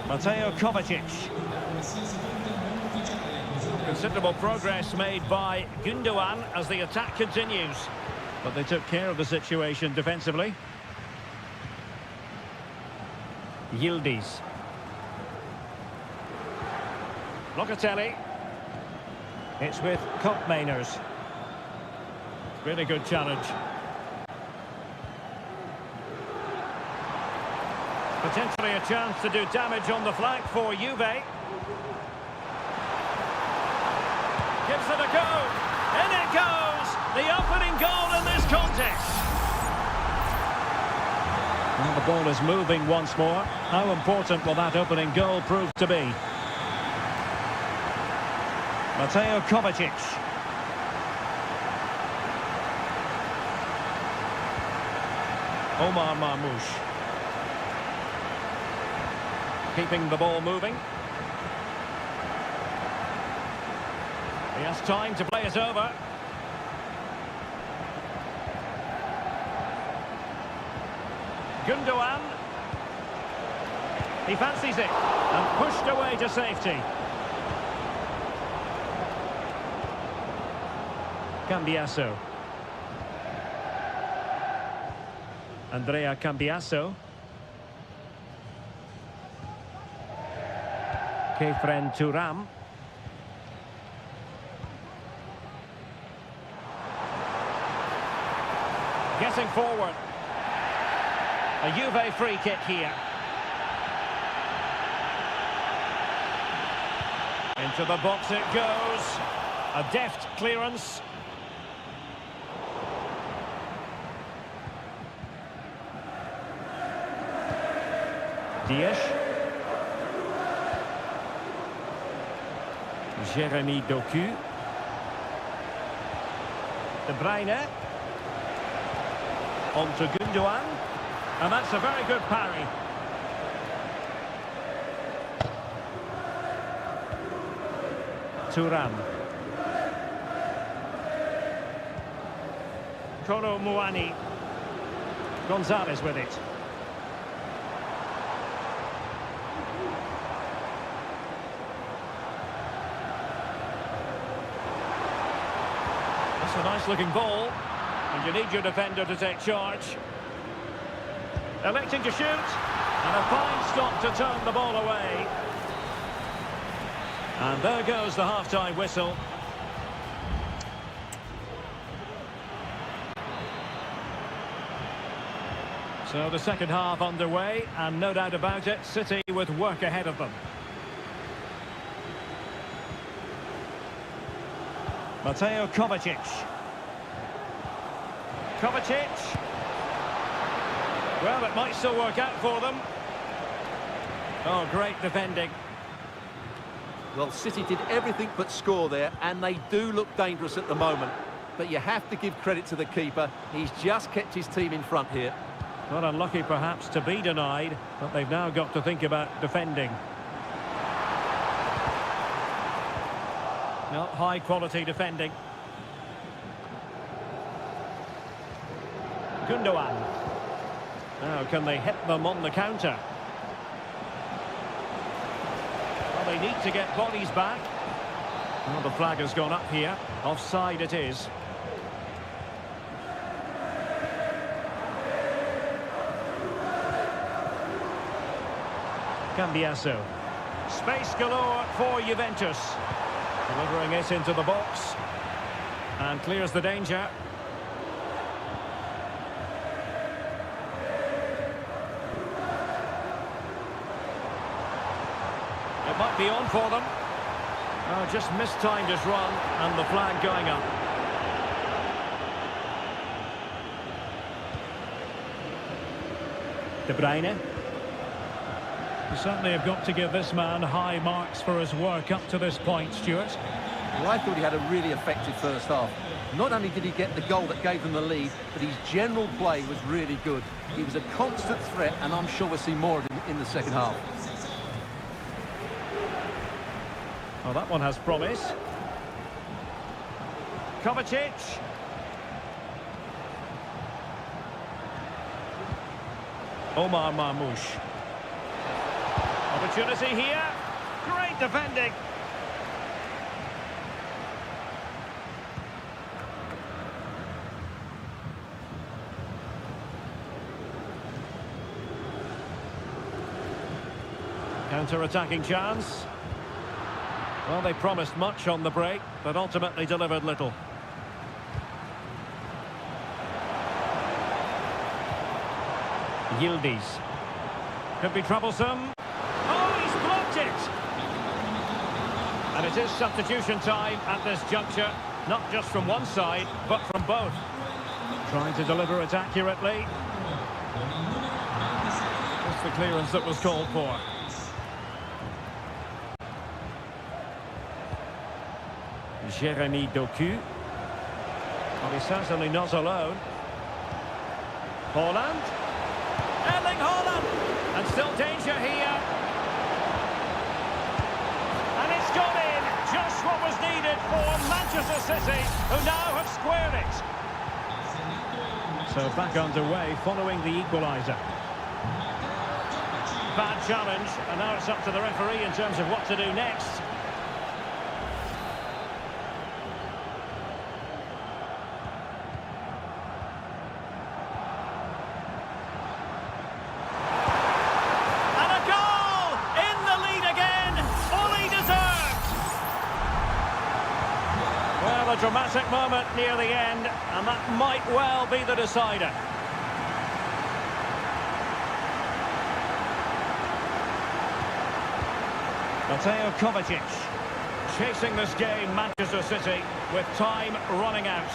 Mateo Kovacic. Considerable progress made by Gundogan as the attack continues. But they took care of the situation defensively. Yildiz. Locatelli. It's with Miners. Really good challenge. Potentially a chance to do damage on the flank for Juve. Gives it a go. In it goes! The opening goal in this contest. And the ball is moving once more. How important will that opening goal prove to be? Mateo Kovacic. Omar Marmoush. Keeping the ball moving. He has time to play it over. Gundogan. He fancies it and pushed away to safety. Cambiasso. Andrea Cambiasso. Kefren Turam. Getting forward. A Juve free kick here. Into the box it goes. A deft clearance. Dias. Jeremy Doku. De Bruyne. On to Gundogan. And that's a very good parry. Turam. Kolo Muani. Gonzalez with it. That's a nice looking ball. And you need your defender to take charge. Electing to shoot. And a fine stop to turn the ball away. And there goes the half-time whistle. So the second half underway, and no doubt about it, City with work ahead of them. Mateo Kovacic. Kovacic. Well, it might still work out for them. Oh, great defending. Well, City did everything but score there, and they do look dangerous at the moment. But you have to give credit to the keeper. He's just kept his team in front here. Not unlucky, perhaps, to be denied, but they've now got to think about defending. Not high-quality defending. Gundogan. Now, can they hit them on the counter? Well, they need to get bodies back. Well, the flag has gone up here. Offside it is. Cambiasso. Space galore for Juventus. Delivering it into the box. And clears the danger. It might be on for them. Oh, just mistimed his run, and the flag going up. De Bruyne. You certainly have got to give this man high marks for his work up to this point, Stuart. Well, I thought he had a really effective first half. Not only did he get the goal that gave them the lead, but his general play was really good. He was a constant threat, and I'm sure we'll see more of him in the second half. Well, that one has promise. Kovacic. Omar Marmoush. Opportunity here. Great defending. Counter-attacking chance. Well, they promised much on the break, but ultimately delivered little. Yildiz. Could be troublesome. Oh, he's blocked it! And it is substitution time at this juncture, not just from one side, but from both. Trying to deliver it accurately. That's the clearance that was called for. Jeremy Doku. Well, he's certainly not alone. Haaland. Erling Haaland. And still danger here. And it's gone in. Just what was needed for Manchester City, who now have squared it. So back underway following the equaliser. Bad challenge, and now it's up to the referee in terms of what to do next. A dramatic moment near the end, and that might well be the decider. Mateo Kovacic chasing this game, Manchester City, with time running out.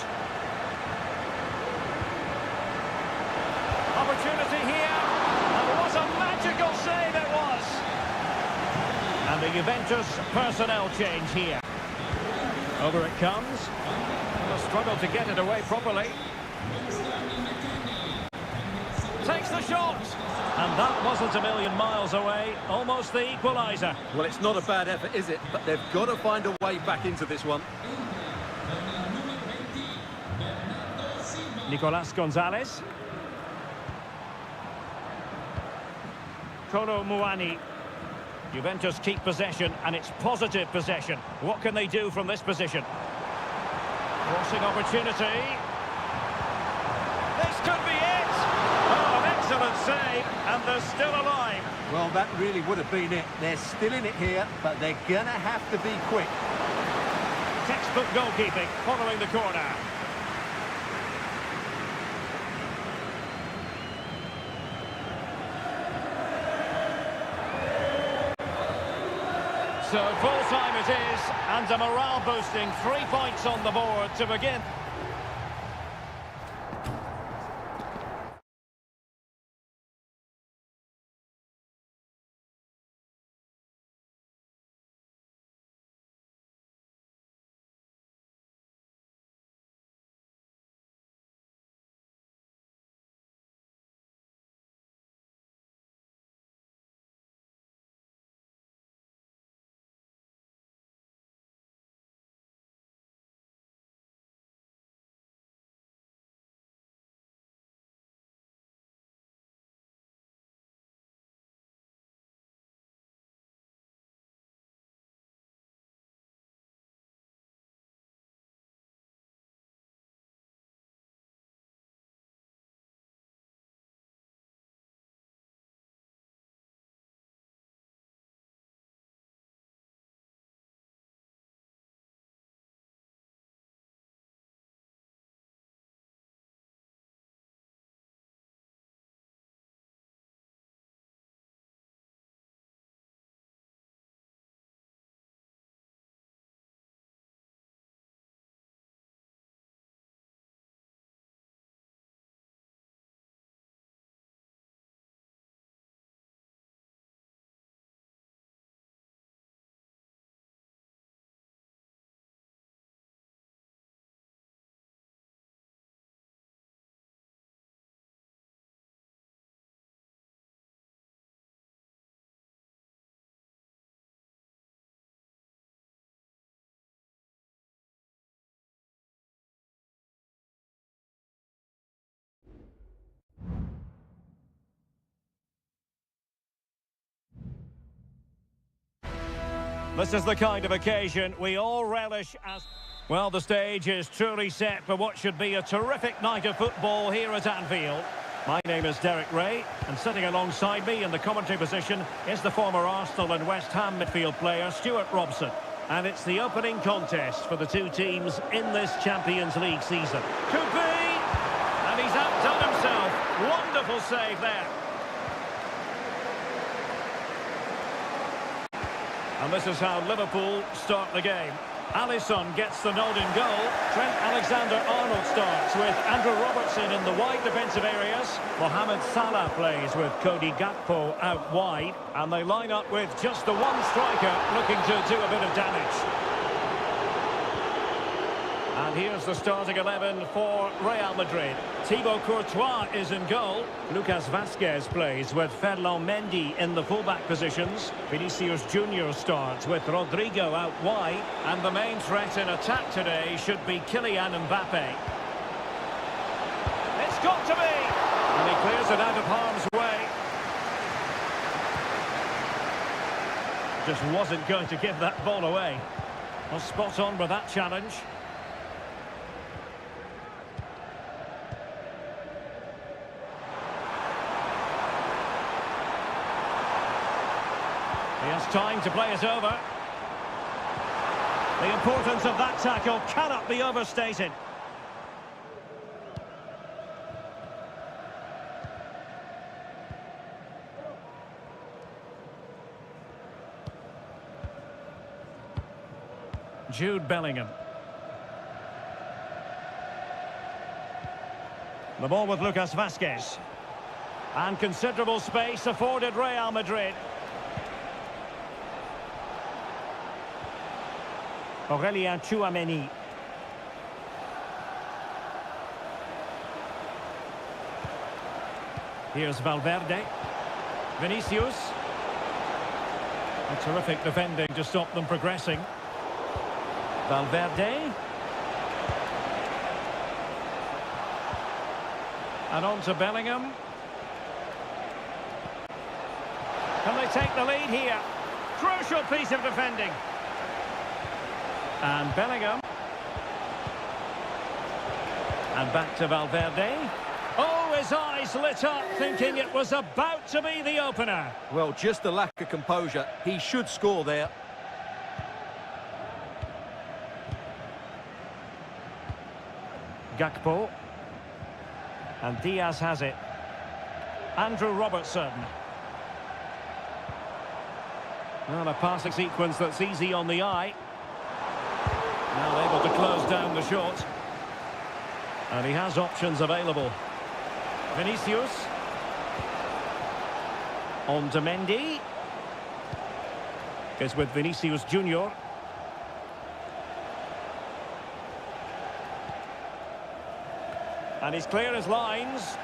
Opportunity here, and what a magical save it was. And the Juventus personnel change here. Over it comes. Will struggle to get it away properly. Takes the shot. And that wasn't a million miles away. Almost the equaliser. Well, it's not a bad effort, is it? But they've got to find a way back into this one. Nicolas Gonzalez. Kolo Muani. Juventus keep possession, and it's positive possession. What can they do from this position? Crossing opportunity. This could be it! Oh, an excellent save, and they're still alive. Well, that really would have been it. They're still in it here, but they're going to have to be quick. Textbook goalkeeping following the corner. So full time it is, and a morale boosting 3 points on the board to begin. This is the kind of occasion we all relish as... Well, the stage is truly set for what should be a terrific night of football here at Anfield. My name is Derek Ray, and sitting alongside me in the commentary position is the former Arsenal and West Ham midfield player Stuart Robson. And it's the opening contest for the two teams in this Champions League season. Could be! And he's outdone himself. Wonderful save there. And this is how Liverpool start the game. Alisson gets the nod in goal. Trent Alexander-Arnold starts with Andrew Robertson in the wide defensive areas. Mohamed Salah plays with Cody Gakpo out wide. And they line up with just the one striker looking to do a bit of damage. And here's the starting 11 for Real Madrid. Thibaut Courtois is in goal. Lucas Vazquez plays with Ferland Mendy in the fullback positions. Vinicius Junior starts with Rodrigo out wide. And the main threat in attack today should be Kylian Mbappe. It's got to be! And he clears it out of harm's way. Just wasn't going to give that ball away. Well, spot on with that challenge. He has time to play it over. The importance of that tackle cannot be overstated. Jude Bellingham. The ball with Lucas Vazquez. And considerable space afforded Real Madrid. Aurélien Tchouameni. Here's Valverde. Vinicius. A terrific defending to stop them progressing. Valverde. And on to Bellingham. Can they take the lead here? Crucial piece of defending. And Bellingham. And back to Valverde. Oh, his eyes lit up, thinking it was about to be the opener. Well, just the lack of composure. He should score there. Gakpo. And Diaz has it. Well, a passing sequence that's easy on the eye. Now able to close down the shot. And he has options available. Vinicius. On to Mendy. Is with Vinicius Junior. And he's clear as lines.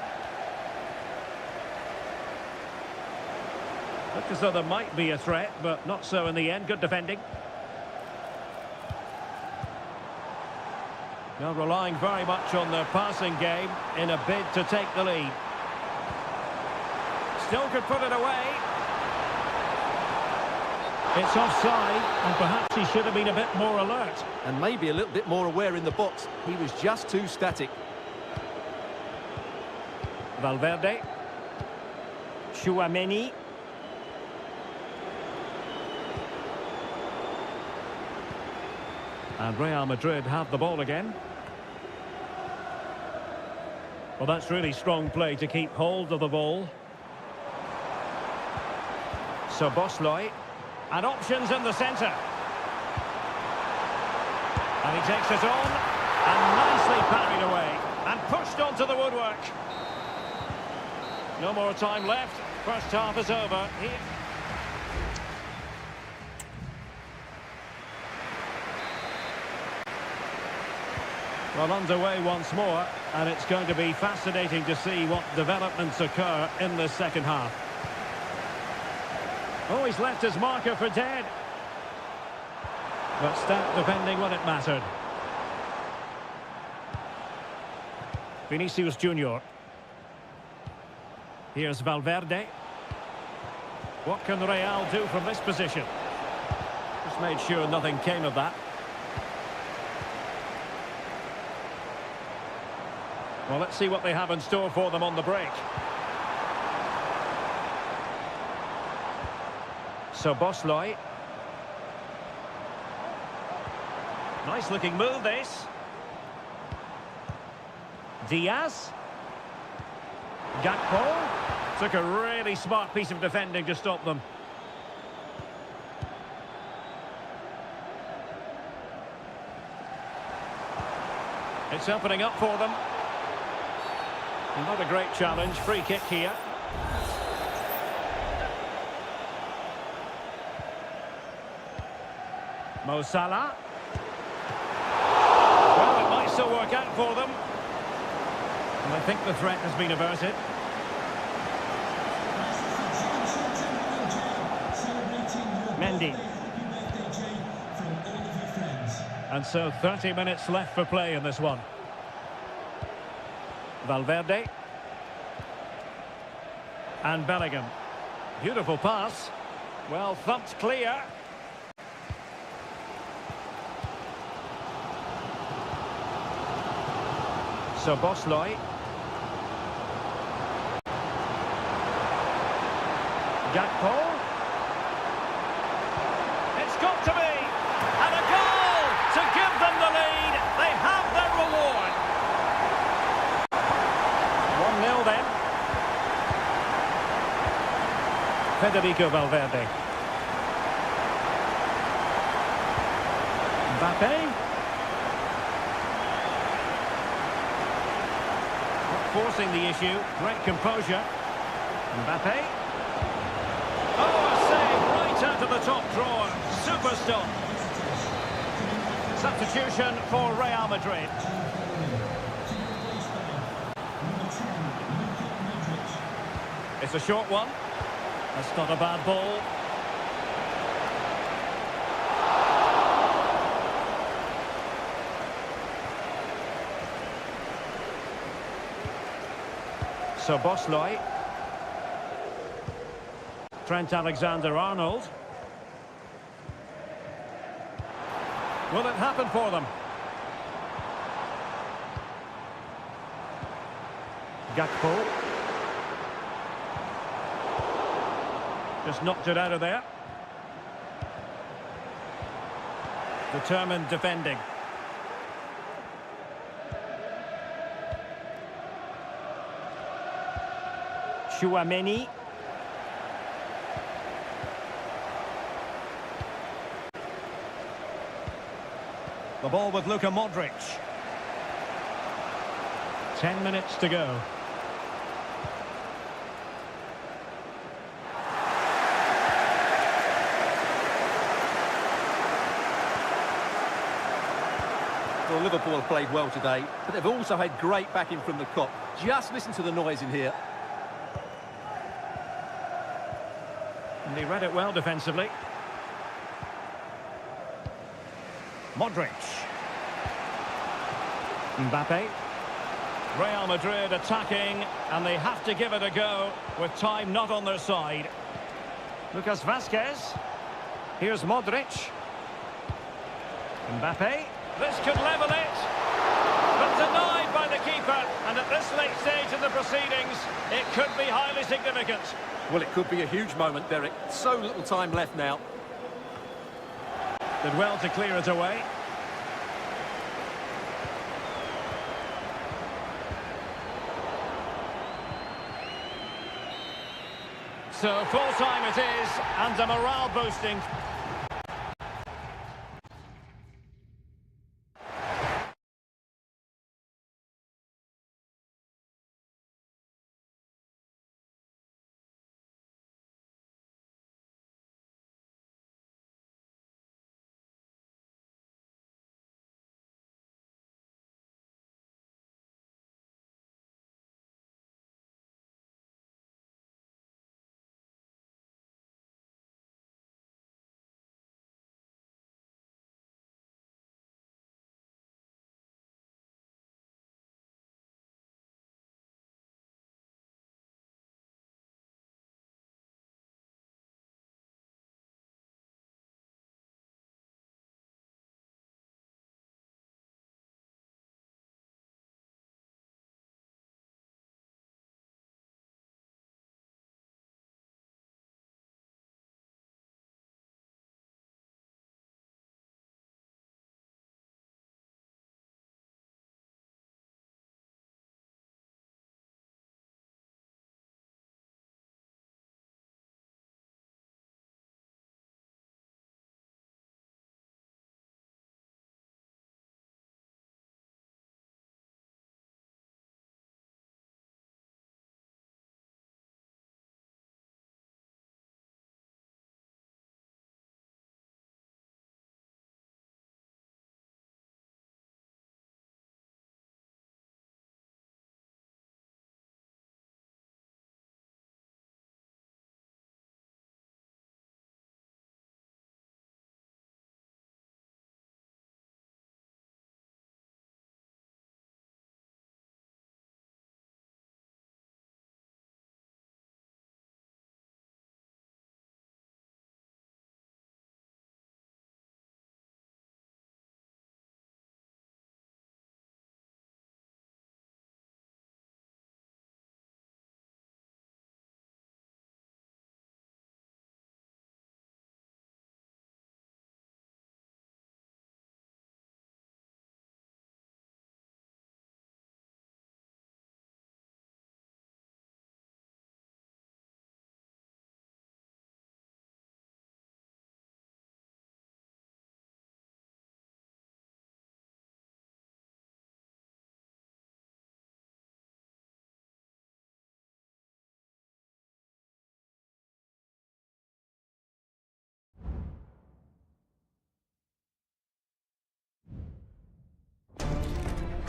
Looked as though there might be a threat, but not so in the end. Good defending. Now relying very much on their passing game in a bid to take the lead. Still could put it away. It's offside, and perhaps he should have been a bit more alert. And maybe a little bit more aware in the box. He was just too static. Valverde. Tchouaméni. And Real Madrid have the ball again. Well, that's really strong play to keep hold of the ball. So Bosley. And options in the centre. And he takes it on. And nicely parried away. And pushed onto the woodwork. No more time left. First half is over. Here. Well, underway once more, and it's going to be fascinating to see what developments occur in the second half. Oh, he's left his marker for dead. But stat defending when it mattered. Vinicius Junior. Here's Valverde. What can Real do from this position? Just made sure nothing came of that. Well, let's see what they have in store for them on the break. So Bosley. Nice looking move this. Diaz. Gakpo. Took a really smart piece of defending to stop them. It's opening up for them. Not a great challenge. Free kick here. Mo Salah. Well, it might still work out for them. And I think the threat has been averted. Mendy. And so 30 minutes left for play in this one. Valverde. And Bellingham. Beautiful pass. Well thumped clear. So Bosley. Gakpo. It's got to be. And a goal to give them the lead. They have their reward. 1-0 then. Federico Valverde. Mbappe. Not forcing the issue. Great composure. Mbappe. Oh, a save right out of the top drawer. Super stop. Substitution for Real Madrid. It's a short one. That's not a bad ball. So Bosley. Trent Alexander-Arnold. Will it happen for them? Gakpo. Just knocked it out of there. Determined defending. Tchouaméni. The ball with Luka Modric. 10 minutes to go. Well, Liverpool have played well today, but they've also had great backing from the Kop. Just listen to the noise in here. And he read it well defensively. Modric. Mbappe. Real Madrid attacking, and they have to give it a go with time not on their side. Lucas Vazquez. Here's Modric. Mbappe. This could level it. But denied by the keeper. And at this late stage of the proceedings, it could be highly significant. Well, it could be a huge moment, Derek. So little time left now. Did well to clear it away. So full time it is, and a morale boosting.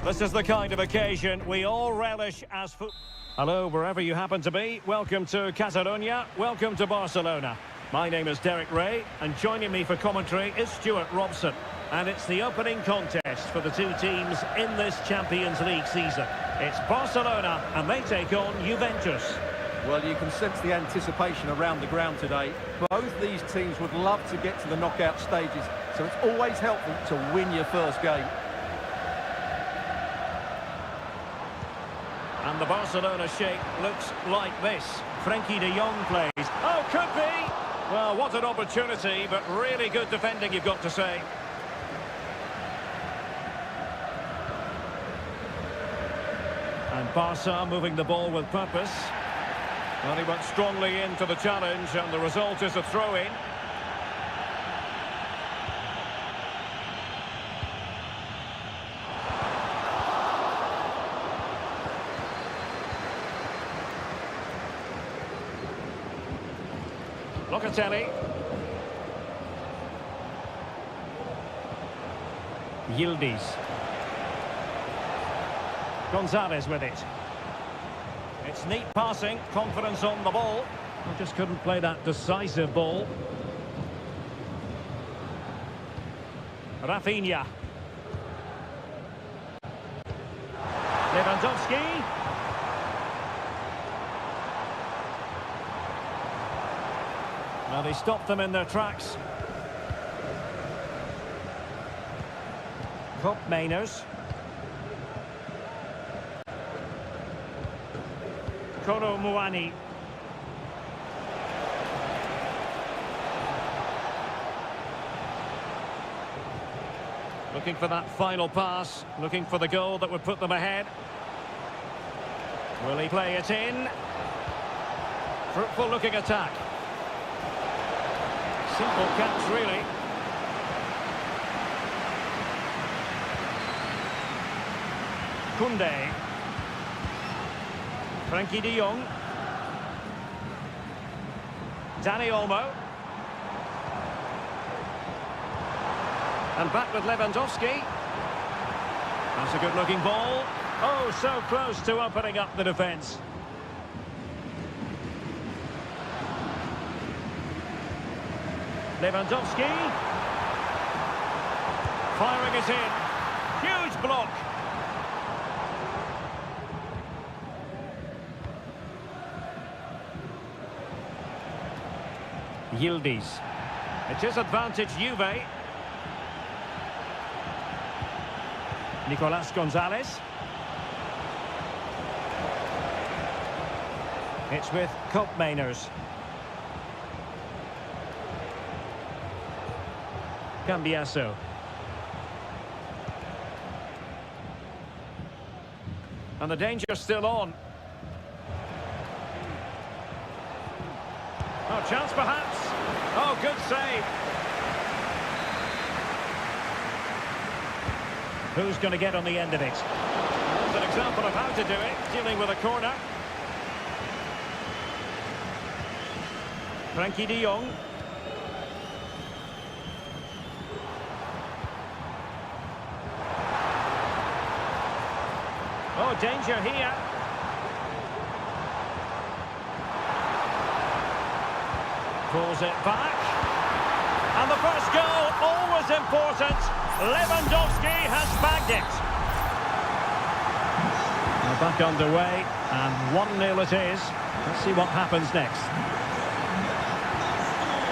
This is the kind of occasion we all relish as football. Hello, wherever you happen to be. Welcome to Catalonia. Welcome to Barcelona. My name is Derek Ray, and joining me for commentary is Stuart Robson. And it's the opening contest for the two teams in this Champions League season. It's Barcelona, and they take on Juventus. Well, you can sense the anticipation around the ground today. Both these teams would love to get to the knockout stages, so it's always helpful to win your first game. And the Barcelona shape looks like this. Frenkie de Jong plays. Oh, could be! Well, what an opportunity, but really good defending, you've got to say. And Barca moving the ball with purpose. Well, he went strongly into the challenge, and the result is a throw-in. Locatelli. Yildiz. Gonzalez with it. It's neat passing, confidence on the ball. I just couldn't play that decisive ball. Rafinha. Lewandowski. Now they stopped them in their tracks. Mainers. Koro Muani. Looking for that final pass, looking for the goal that would put them ahead. Will he play it in? Fruitful looking attack. Simple catch, really. Kunde. Frankie de Jong. Dani Olmo. And back with Lewandowski. That's a good-looking ball. Oh, so close to opening up the defence. Lewandowski. Firing it in. Huge block. Yildiz. It is advantage Juve. Nicolas Gonzalez. It's with Mainers. Cambiasso. And the danger's still on. Oh, chance perhaps. Oh, good save. Who's going to get on the end of it? There's an example of how to do it, dealing with a corner. Frankie de Jong. Oh, danger here. Pulls it back. And the first goal, always important. Lewandowski has bagged it. Now back underway, and 1-0 it is. Let's see what happens next.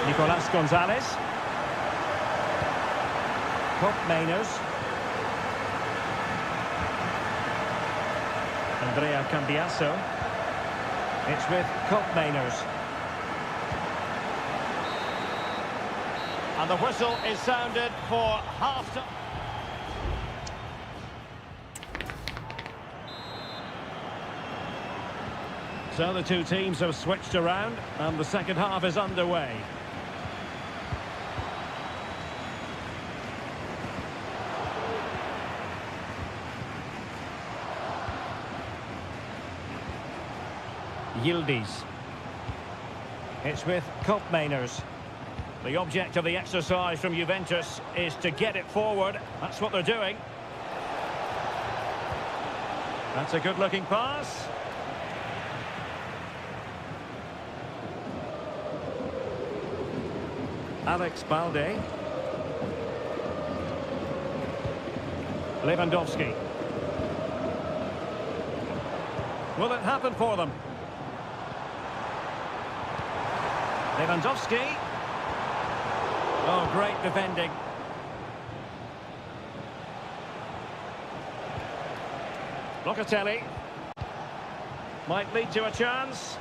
Nicolas Gonzalez. Mainers. Andrea Cambiasso. It's with Mainers. And the whistle is sounded for half-time. So the two teams have switched around, and the second half is underway. Yildiz. It's with Mainers. The object of the exercise from Juventus is to get it forward. That's what they're doing. That's a good-looking pass. Alex Balde. Lewandowski. Will it happen for them? Lewandowski. Oh, great defending. Locatelli. Might lead to a chance.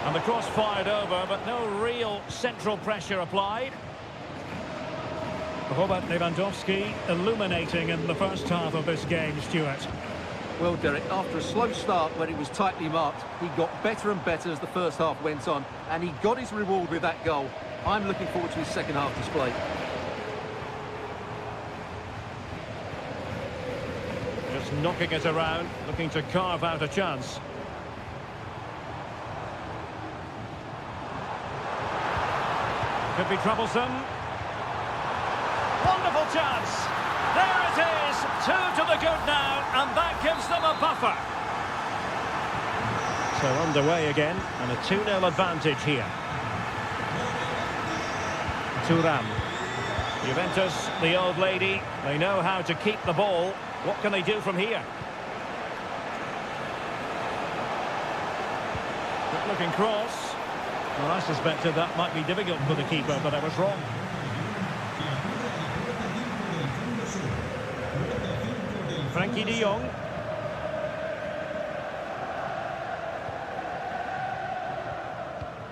And the cross fired over, but no real central pressure applied. Robert Lewandowski illuminating in the first half of this game, Stuart. Well, Derek, after a slow start where he was tightly marked, he got better and better as the first half went on, and he got his reward with that goal. I'm looking forward to his second half display. Just knocking it around, looking to carve out a chance. Could be troublesome. Wonderful chance. There it is. 2 to the good now, and that gives them a buffer. So underway again, and a 2-0 advantage here. Thuram. Juventus, the old lady, they know how to keep the ball. What can they do from here? Good looking cross. Well, I suspected that might be difficult for the keeper, but I was wrong. Frankie de Jong.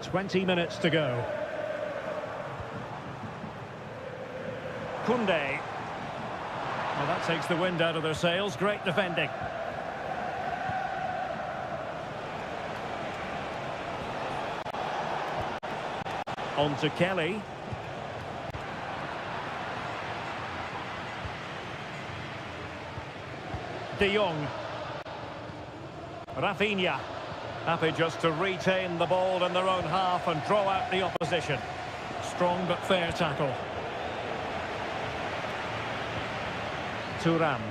"20 minutes to go. Koundé. Well, that takes the wind out of their sails. Great defending. On to Kelly. De Jong. Rafinha. Happy just to retain the ball in their own half and draw out the opposition. Strong but fair tackle. Thuram.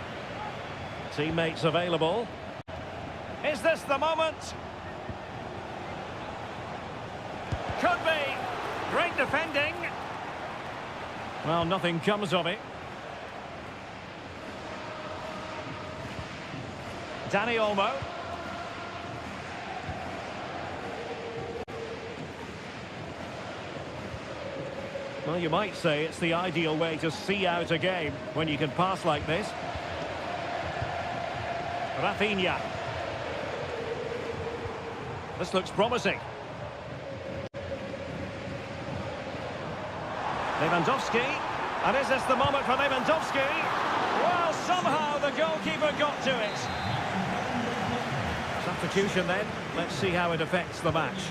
Teammates available. Is this the moment? Could be. Great defending. Well, nothing comes of it. Dani Olmo. Well, you might say it's the ideal way to see out a game when you can pass like this. Rafinha. This looks promising. Lewandowski. And is this the moment for Lewandowski? Well, somehow the goalkeeper got to it. Substitution then. Let's see how it affects the match.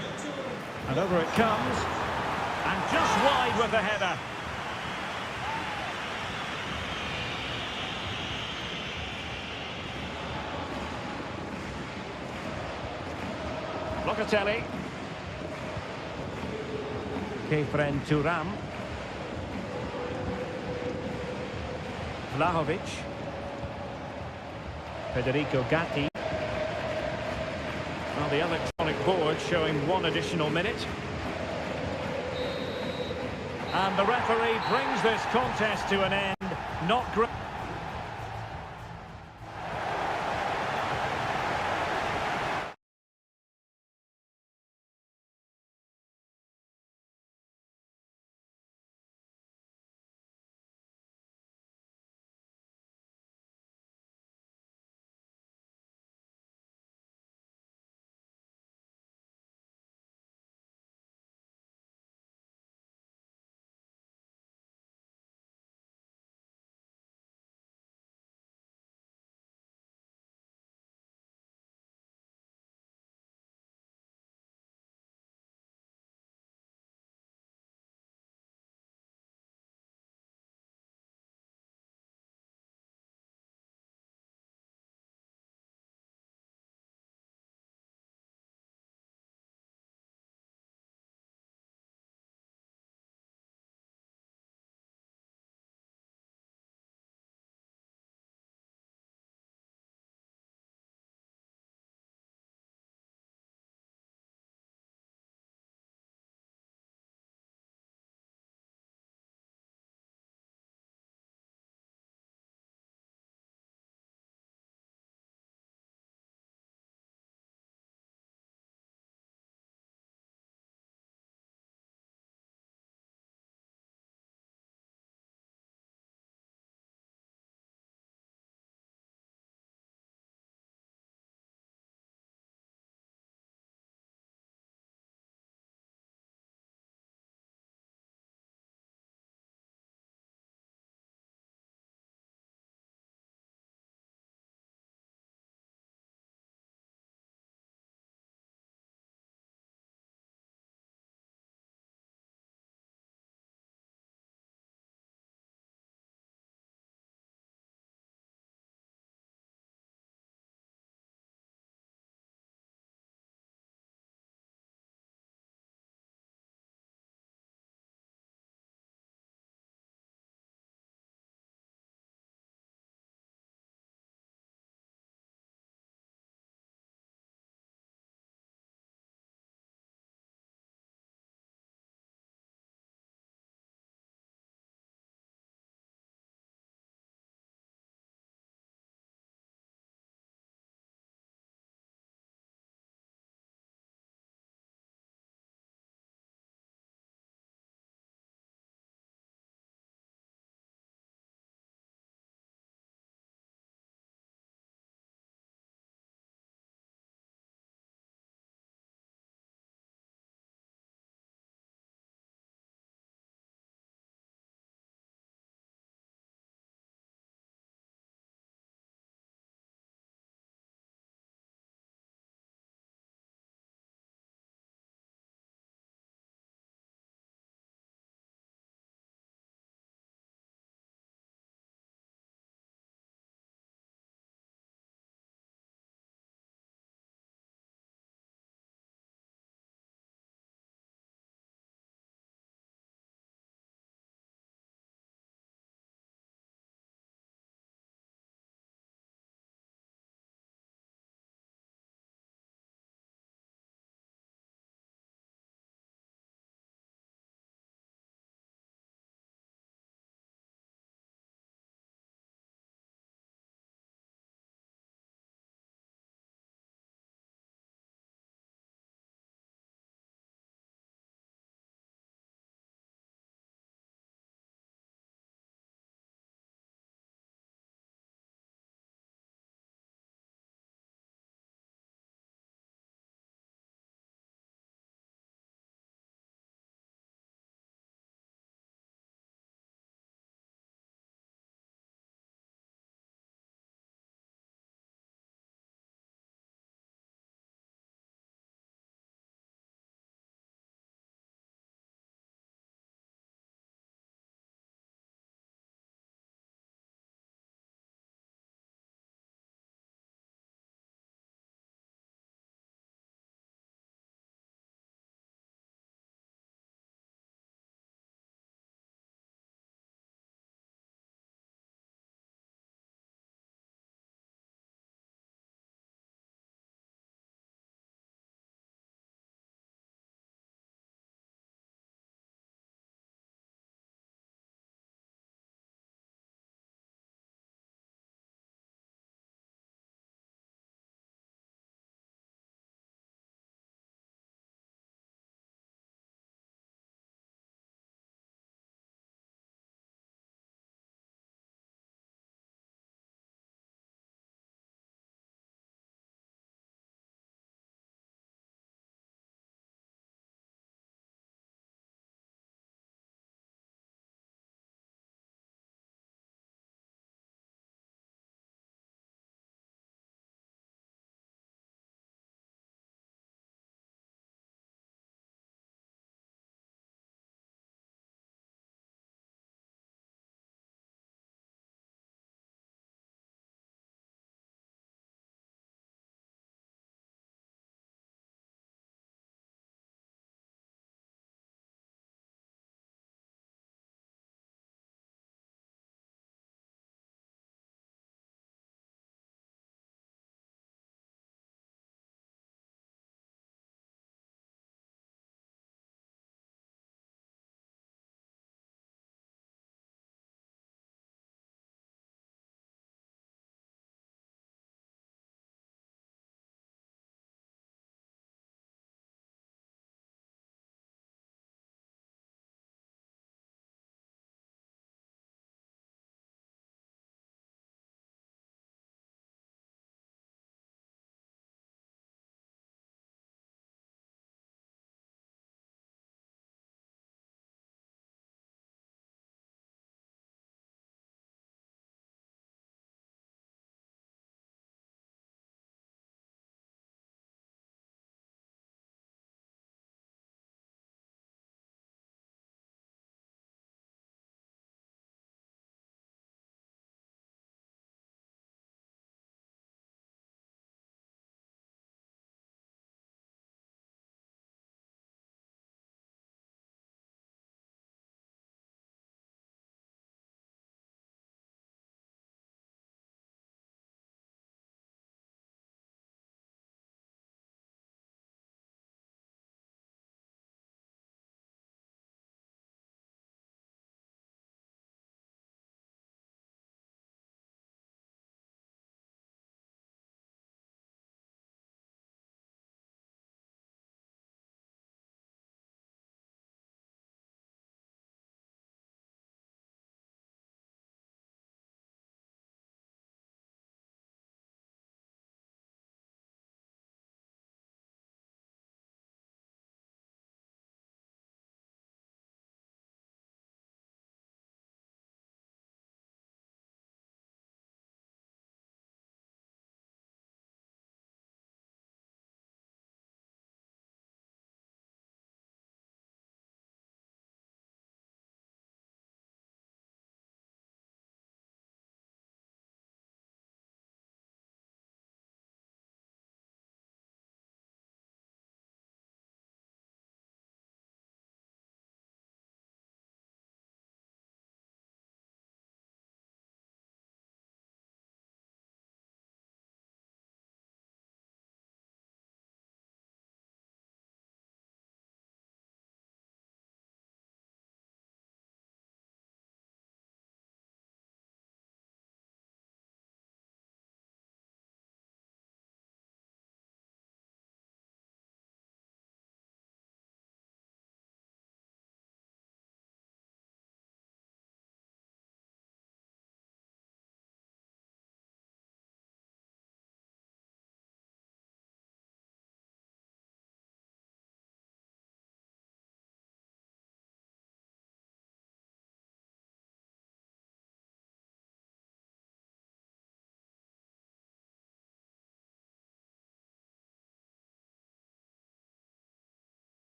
And over it comes. And just wide with the header. Locatelli. Kefren Thuram. Vlahovic. Federico Gatti. Well, the electronic board showing 1 additional minute. And the referee brings this contest to an end. Not great.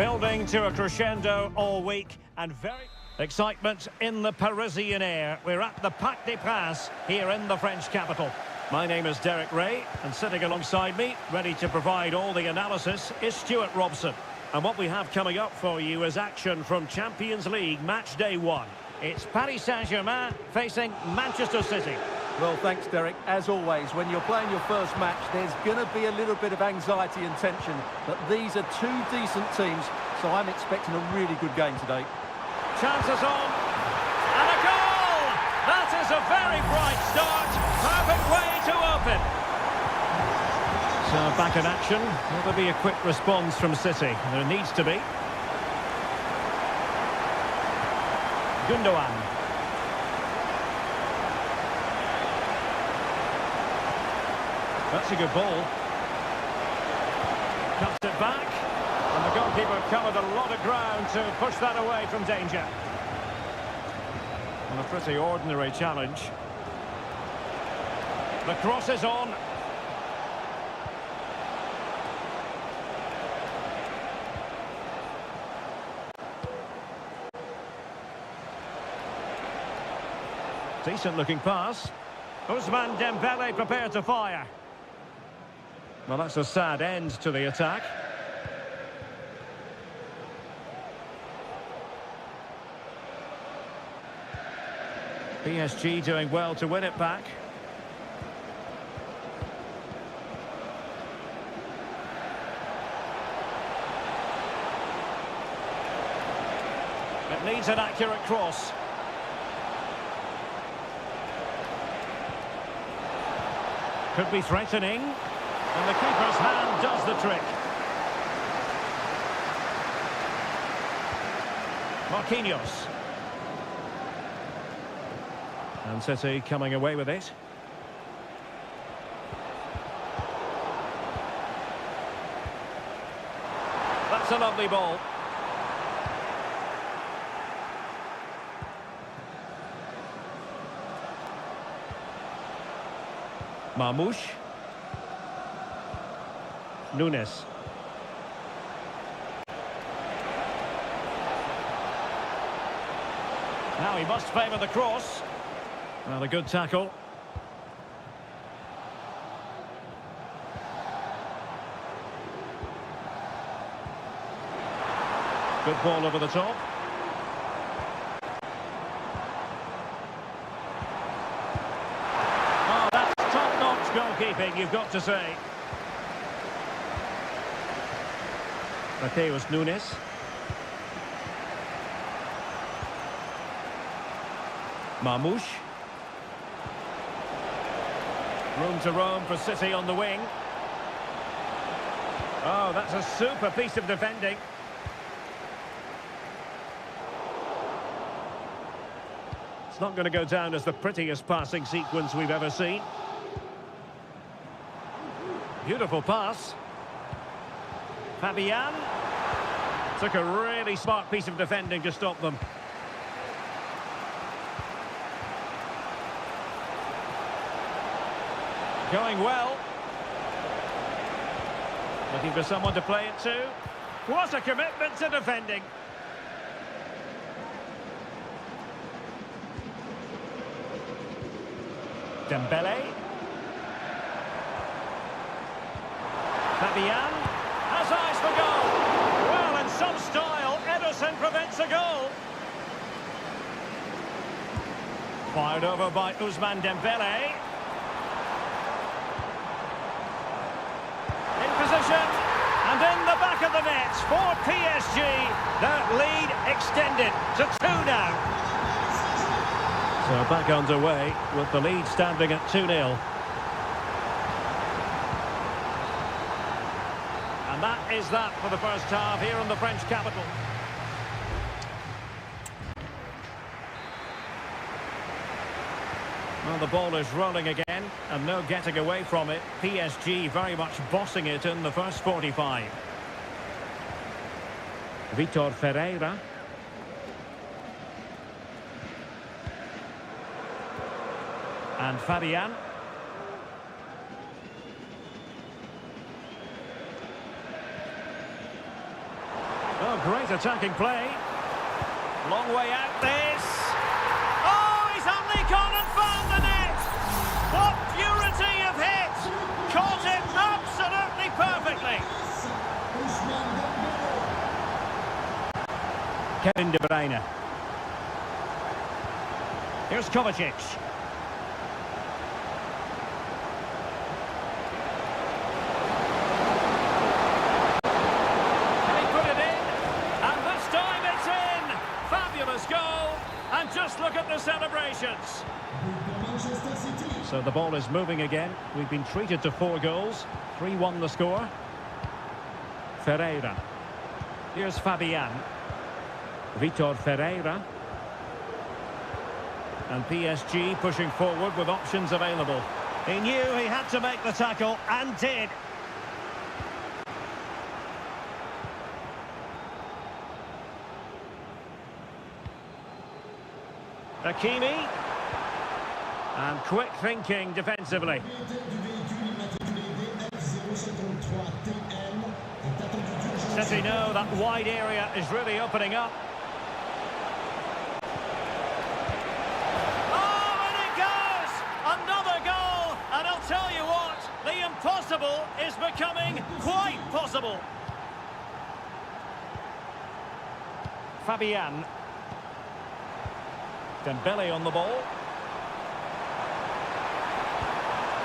Building to a crescendo all week and very excitement in the Parisian air. We're at the Parc des Princes here in the French capital. My name is Derek Ray, and sitting alongside me, ready to provide all the analysis, is Stuart Robson. And what we have coming up for you is action from Champions League match day 1. It's Paris Saint-Germain facing Manchester City. Well, thanks, Derek. As always, when you're playing your first match, there's going to be a little bit of anxiety and tension. But these are two decent teams, so I'm expecting a really good game today. Chances on. And a goal! That is a very bright start. Perfect way to open. So back in action. Will there be a quick response from City? There needs to be. Gundogan. That's a good ball. Cuts it back. And the goalkeeper covered a lot of ground to push that away from danger. And a pretty ordinary challenge. The cross is on. Decent looking pass. Ousmane Dembele prepared to fire. Well, that's a sad end to the attack. PSG doing well to win it back. It needs an accurate cross. Could be threatening. And the keeper's hand does the trick. Marquinhos. And City coming away with it. That's a lovely ball. Marmoush. Nunes. Now he must favour the cross. Well, a good tackle. Good ball over the top. Oh, that's top-notch goalkeeping, you've got to say. Mateus Nunes. Marmoush. Room to roam for City on the wing. Oh, that's a super piece of defending. It's not going to go down as the prettiest passing sequence we've ever seen. Beautiful pass. Fabian. Took a really smart piece of defending to stop them. Going well. Looking for someone to play it to. What a commitment to defending. Dembele. Fabian has eyes for goal. Well, in some style, Ederson prevents a goal. Fired over by Ousmane Dembele. And in the back of the net for PSG, that lead extended to 2 now. So back underway with the lead standing at 2-0. And that is that for the first half here in the French capital. Well, the ball is rolling again, and no getting away from it. PSG very much bossing it in the first 45. Vitor Ferreira. And Fabian. Oh, great attacking play. Long way out this. Oh, he's only gone and found the net. What purity of hit. Caught it absolutely perfectly. Kevin De Bruyne. Here's Kovacic. Can he put it in? And this time it's in. Fabulous goal. And just look at the celebrations. So the ball is moving again. We've been treated to 4 goals. 3-1 the score. Ferreira. Here's Fabian. Vitor Ferreira. And PSG pushing forward with options available. He knew he had to make the tackle and did. Hakimi. And quick thinking defensively. City know that wide area is really opening up. Oh, and it goes! Another goal! And I'll tell you what, the impossible is becoming quite possible. Fabian. Dembele on the ball.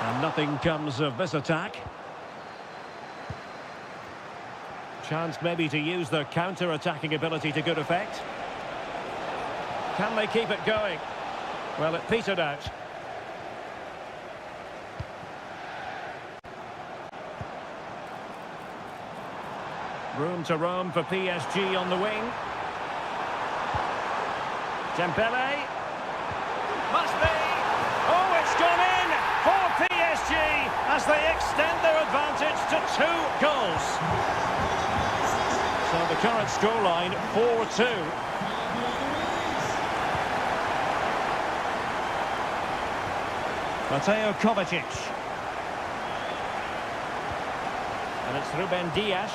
And nothing comes of this attack. Chance maybe to use their counter-attacking ability to good effect. Can they keep it going? Well, it petered out. Room to roam for PSG on the wing. Dembele. Must be. Oh, it's gone in for PSG as they extend their advantage to 2 goals. So the current scoreline, 4-2. Mateo Kovacic. And it's Ruben Dias.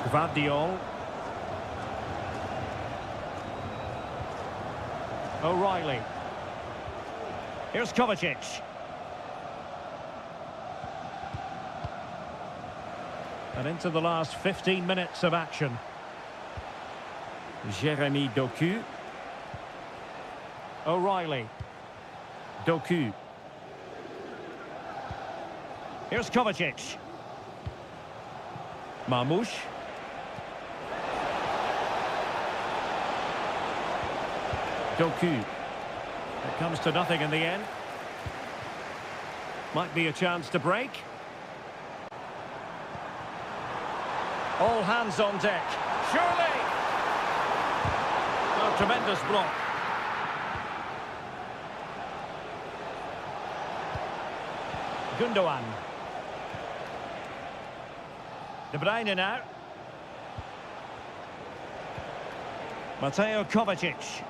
Gvardiol. O'Reilly. Here's Kovacic. And into the last 15 minutes of action. Jeremy Doku. O'Reilly. Doku. Here's Kovacic. Marmoush. Doku. It comes to nothing in the end. Might be a chance to break. All hands on deck. Surely! A tremendous block. Gundogan. De Bruyne now. Mateo Kovacic.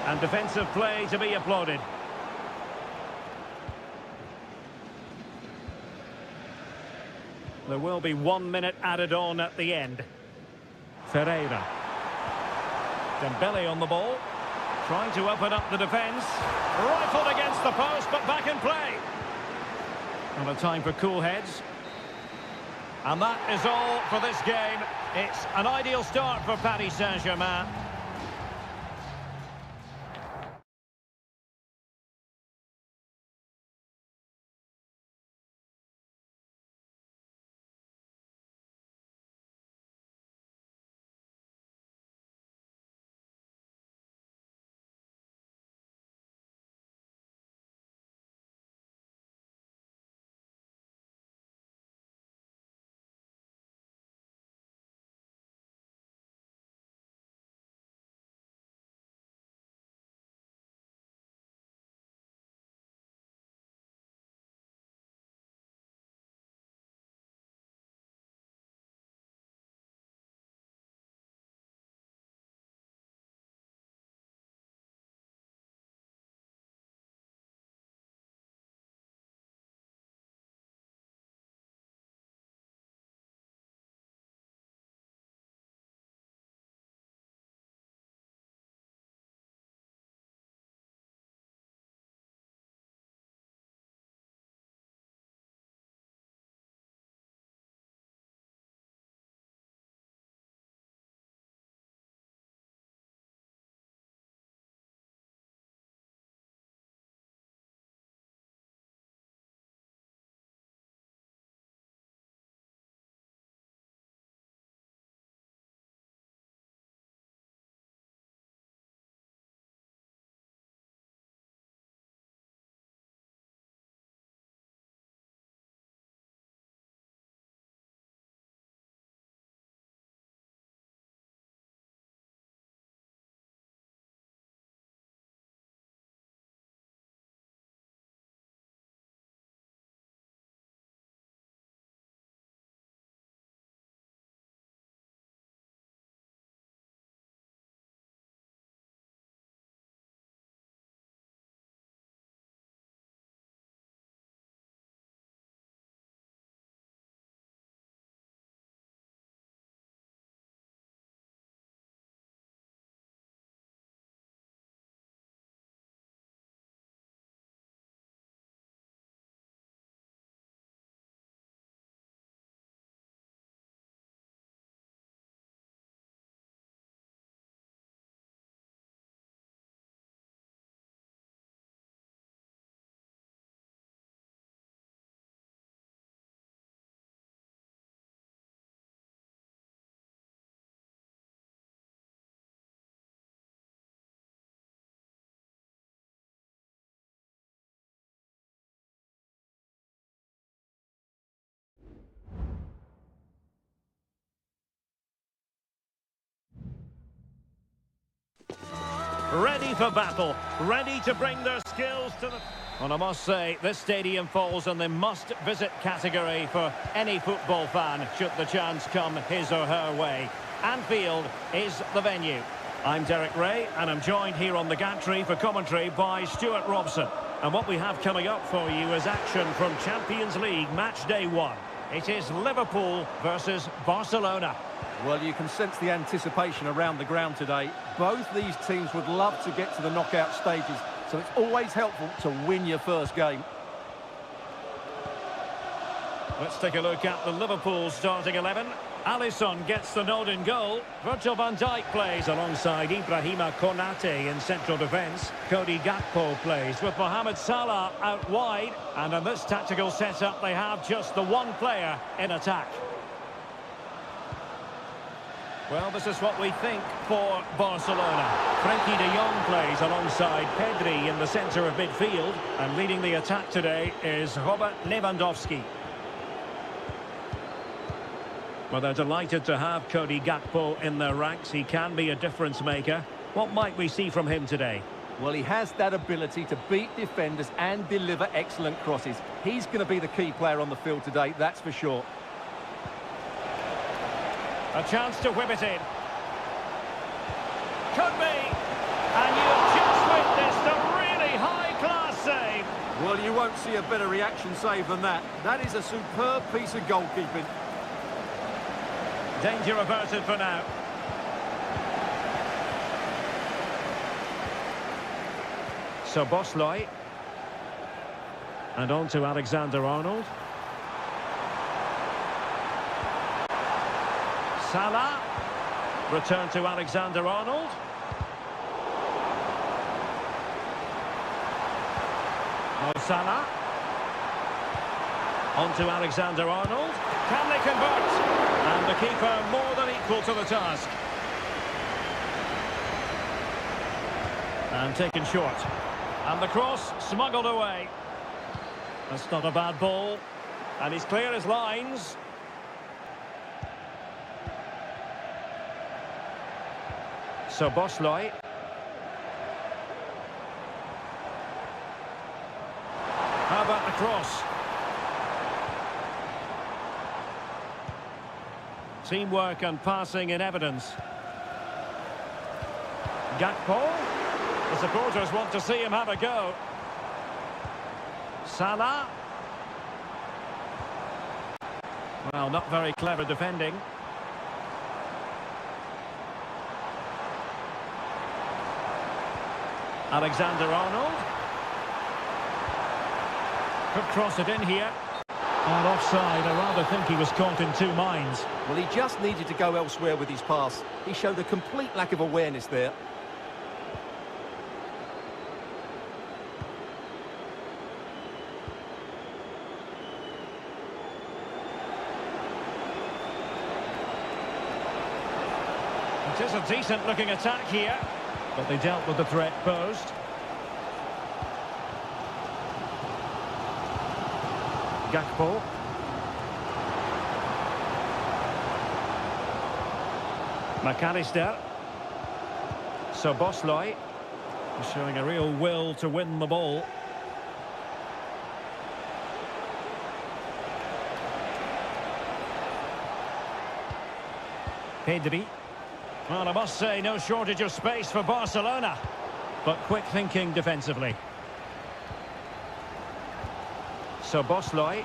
And defensive play to be applauded. There will be 1 minute added on at the end. Ferreira. Dembele on the ball. Trying to open up the defence. Rifled against the post, but back in play. And a time for cool heads. And that is all for this game. It's an ideal start for Paris Saint-Germain. ready for battle, ready to bring their skills to the... Well, I must say, this stadium falls in the must-visit category for any football fan, should the chance come his or her way. Anfield is the venue. I'm Derek Ray, and I'm joined here on the gantry for commentary by Stuart Robson. And what we have coming up for you is action from Champions League match day 1. It is Liverpool versus Barcelona. Well, you can sense the anticipation around the ground today. Both these teams would love to get to the knockout stages, so it's always helpful to win your first game. Let's take a look at the Liverpool starting 11. Alisson gets the nod in goal. Virgil van Dijk plays alongside Ibrahima Konate in central defence. Cody Gakpo plays with Mohamed Salah out wide. And in this tactical setup, they have just the one player in attack. Well, this is what we think for Barcelona. Frenkie de Jong plays alongside Pedri in the centre of midfield. And leading the attack today is Robert Lewandowski. Well, they're delighted to have Cody Gakpo in their ranks. He can be a difference maker. What might we see from him today? Well, he has that ability to beat defenders and deliver excellent crosses. He's going to be the key player on the field today, that's for sure. A chance to whip it in. Could be. And you've just witnessed a really high-class save. Well, you won't see a better reaction save than that. That is a superb piece of goalkeeping. Danger averted for now. So Bosley. And on to Alexander-Arnold. Salah. Return to Alexander-Arnold. Mo Salah. On to Alexander-Arnold. Can they convert? And the keeper more than equal to the task. And taken short. And the cross smuggled away. That's not a bad ball. And he's clear as lines. So Bosley. How about the cross? Teamwork and passing in evidence. Gakpo. The supporters want to see him have a go. Salah. Well, not very clever defending. Alexander-Arnold. Could cross it in here. And offside, I rather think he was caught in two minds. Well, he just needed to go elsewhere with his pass. He showed a complete lack of awareness there. It is a decent-looking attack here, but they dealt with the threat posed. Gakpo. McAllister. So Bosley is showing a real will to win the ball. Pedri. Well, I must say, no shortage of space for Barcelona, but quick thinking defensively. So Bosley.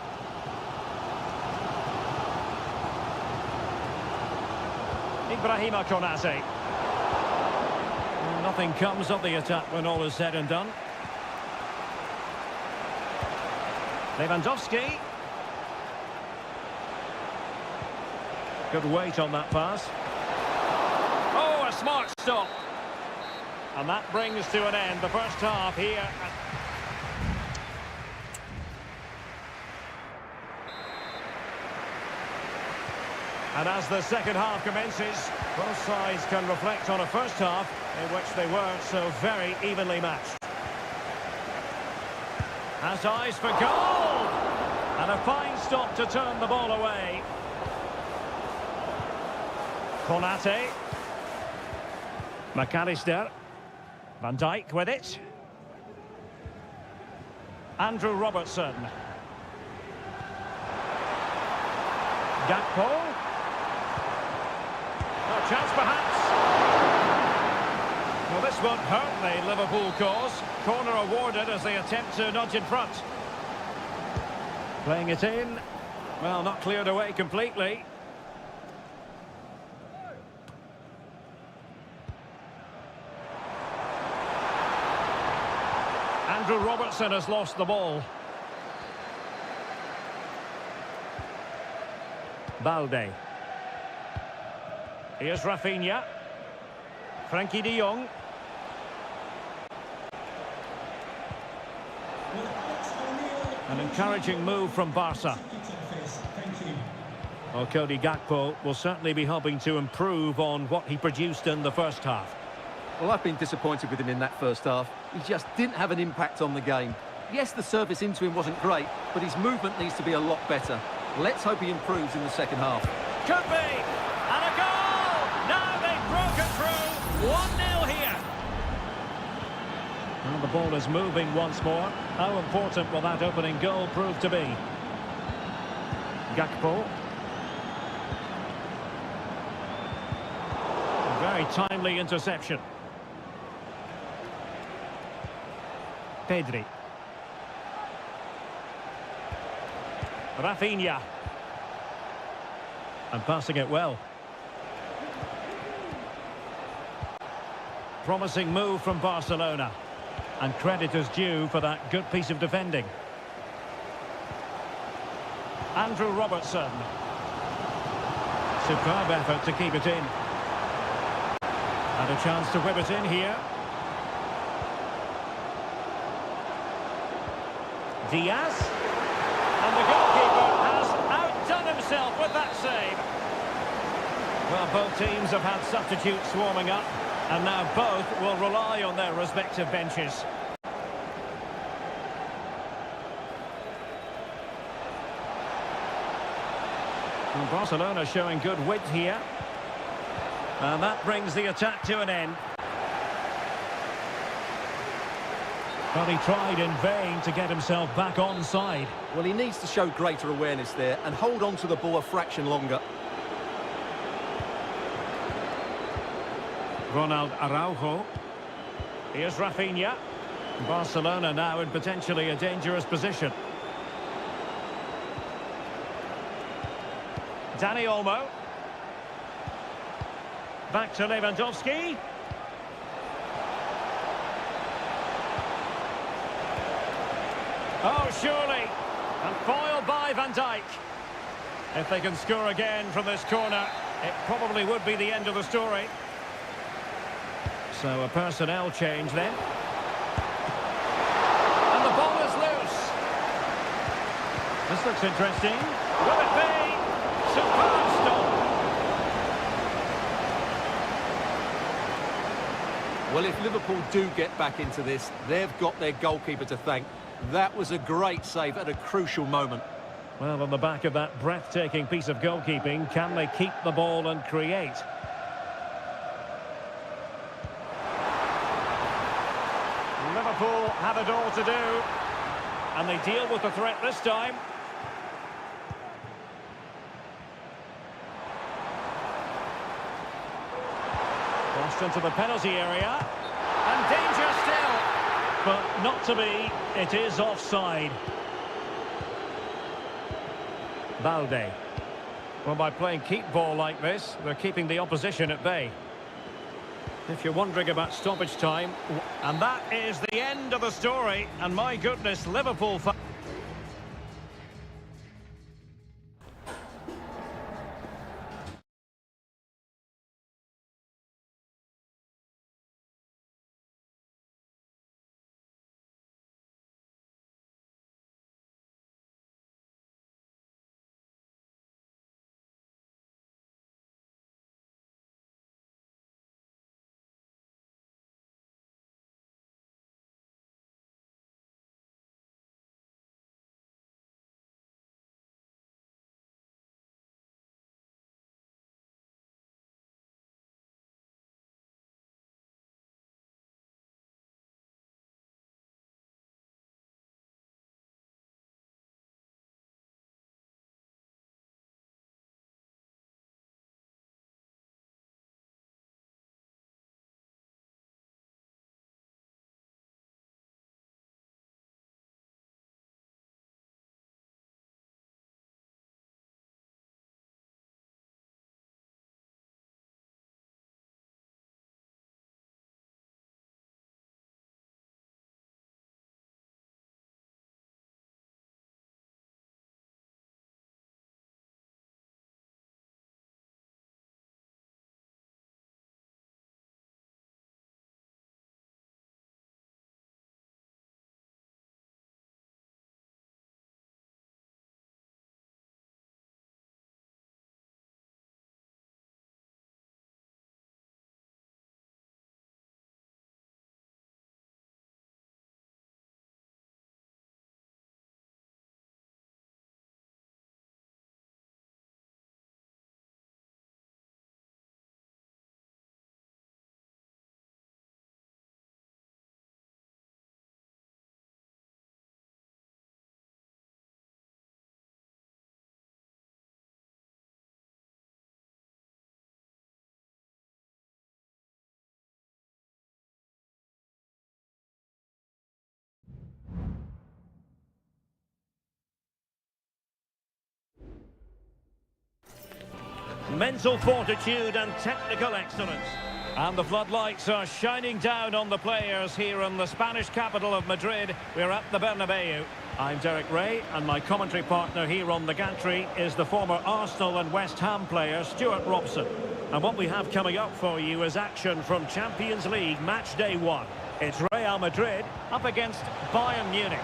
Ibrahima Konate. Well, nothing comes of the attack when all is said and done. Lewandowski. Good weight on that pass. Oh, a smart stop. And that brings to an end the first half here. And as the second half commences, both sides can reflect on a first half in which they weren't so very evenly matched. Has eyes for goal! And a fine stop to turn the ball away. Konate. McAllister. Van Dijk with it. Andrew Robertson. Gakpo. A chance perhaps. Well, this won't hurt the Liverpool cause. Corner awarded as they attempt to nudge in front. Playing it in. Well, not cleared away completely. Andrew Robertson has lost the ball. Balde. Here's Rafinha. Frankie de Jong. An encouraging move from Barca. Well, Cody Gakpo will certainly be hoping to improve on what he produced in the first half. Well, I've been disappointed with him in that first half. He just didn't have an impact on the game. Yes, the service into him wasn't great, but his movement needs to be a lot better. Let's hope he improves in the second half. Could be! And a goal! Now they've broken through. 1-0 here. Well, the ball is moving once more. How important will that opening goal prove to be? Gakpo. A very timely interception. Pedri. Rafinha. And passing it well. Promising move from Barcelona. And credit is due for that good piece of defending. Andrew Robertson. Superb effort to keep it in. And a chance to whip it in here. Diaz. And the goalkeeper has outdone himself with that save. Well, both teams have had substitutes warming up, and now both will rely on their respective benches. And Barcelona showing good width here. And that brings the attack to an end. But he tried in vain to get himself back onside. Well, he needs to show greater awareness there and hold on to the ball a fraction longer. Ronald Araujo. Here's Rafinha. Barcelona now in potentially a dangerous position. Dani Olmo. Back to Lewandowski. Oh, surely. And foiled by Van Dijk. If they can score again from this corner, it probably would be the end of the story. So a personnel change then. And the ball is loose. This looks interesting. Will it be? Superb stop. Well, if Liverpool do get back into this, they've got their goalkeeper to thank. That was a great save at a crucial moment. Well, on the back of that breathtaking piece of goalkeeping, can they keep the ball and create? Liverpool have it all to do, and they deal with the threat this time. Crossed into the penalty area, and danger still, but not to be. It is offside. Balde. Well, by playing keep ball like this, they're keeping the opposition at bay. If you're wondering about stoppage time, and that is the end of the story, and my goodness, Liverpool fans. mental fortitude and technical excellence. And the floodlights are shining down on the players here in the Spanish capital of Madrid. We're at the Bernabeu. I'm Derek Ray, and my commentary partner here on the gantry is the former Arsenal and West Ham player Stuart Robson. And what we have coming up for you is action from Champions League match day 1. It's Real Madrid up against Bayern Munich.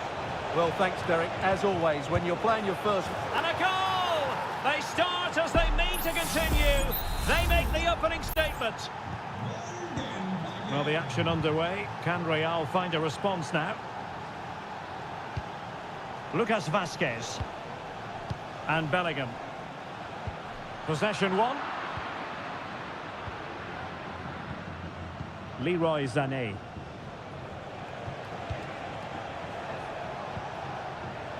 Well, thanks, Derek. As always, when you're playing your first... And a goal! They start as they mean to continue. They make the opening statement. Well, the action underway. Can Real find a response now? Lucas Vazquez. And Bellingham. Possession 1. Leroy Sané.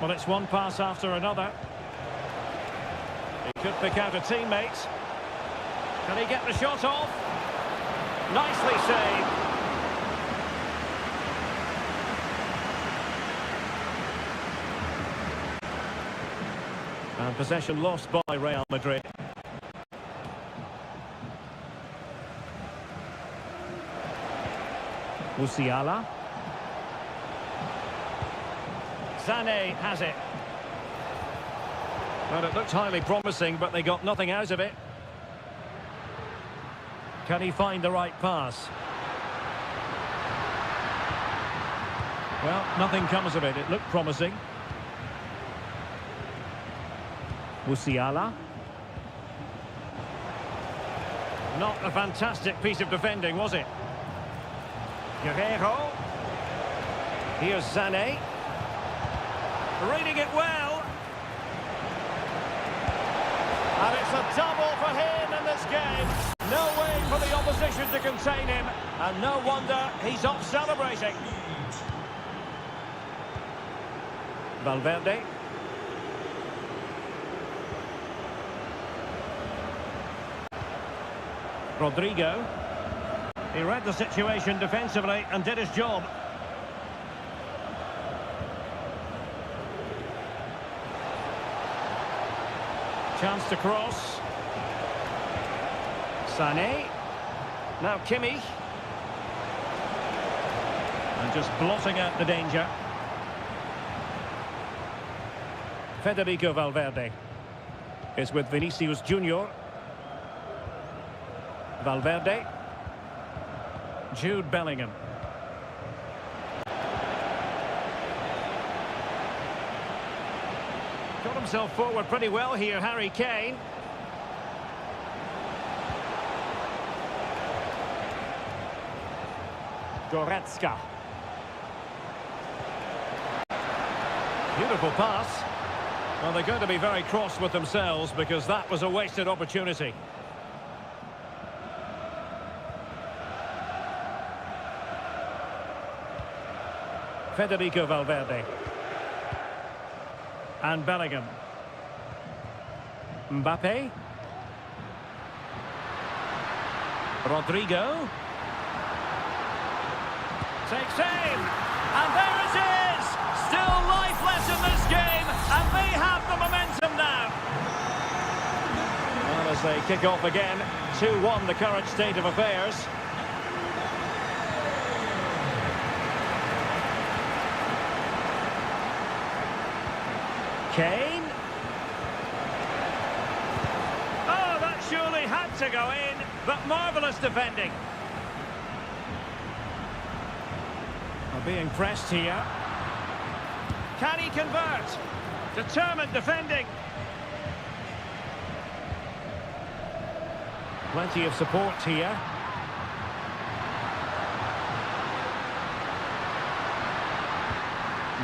Well, it's one pass after another. He could pick out a teammate. Can he get the shot off? Nicely saved. And possession lost by Real Madrid. Musiala. Sané has it. Well, it looked highly promising, but they got nothing out of it. Can he find the right pass? Well, nothing comes of it. It looked promising. Musiala. Not a fantastic piece of defending, was it? Guerrero. Here's Sané. Reading it well. And it's a double for him in this game. No way for the opposition to contain him. And no wonder he's off celebrating. Valverde. Rodrigo. He read the situation defensively and did his job. Chance to cross. Sané. Now Kimmich. And just blotting out the danger. Federico Valverde is with Vinicius Junior. Valverde. Jude Bellingham. Got himself forward pretty well here, Harry Kane. Goretzka. Beautiful pass. Well, they're going to be very cross with themselves because that was a wasted opportunity. Federico Valverde. And Bellingham. Mbappe. Rodrigo. Takes aim. And there it is! Still lifeless in this game, and they have the momentum now. Well, as they kick off again, 2-1 the current state of affairs. Kane. Oh, that surely had to go in, but marvellous defending. Are being pressed here. Can he convert? Determined defending. Plenty of support here.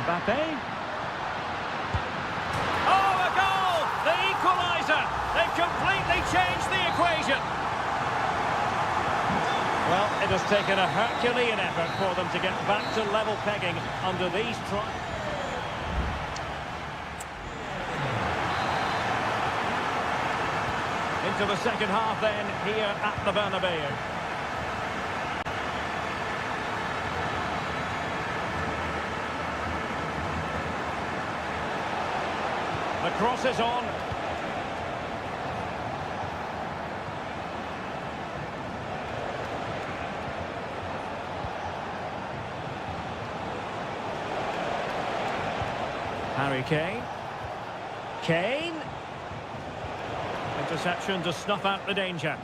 Mbappe. They've completely changed the equation. Well, it has taken a Herculean effort for them to get back to level pegging under these trials. Into the second half then, here at the Bernabeu. The cross is on. Harry Kane. Kane. Interception to snuff out the danger.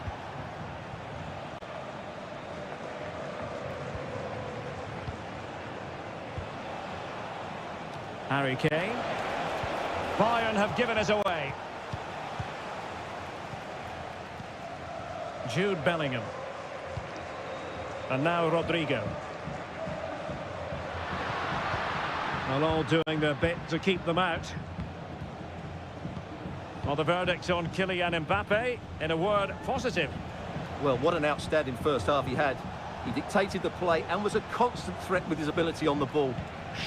Harry Kane. Bayern have given us away. Jude Bellingham. And now Rodrigo. Well, all doing their bit to keep them out. Well, the verdict on Kylian Mbappe, in a word, positive. Well, what an outstanding first half he had. He dictated the play and was a constant threat with his ability on the ball.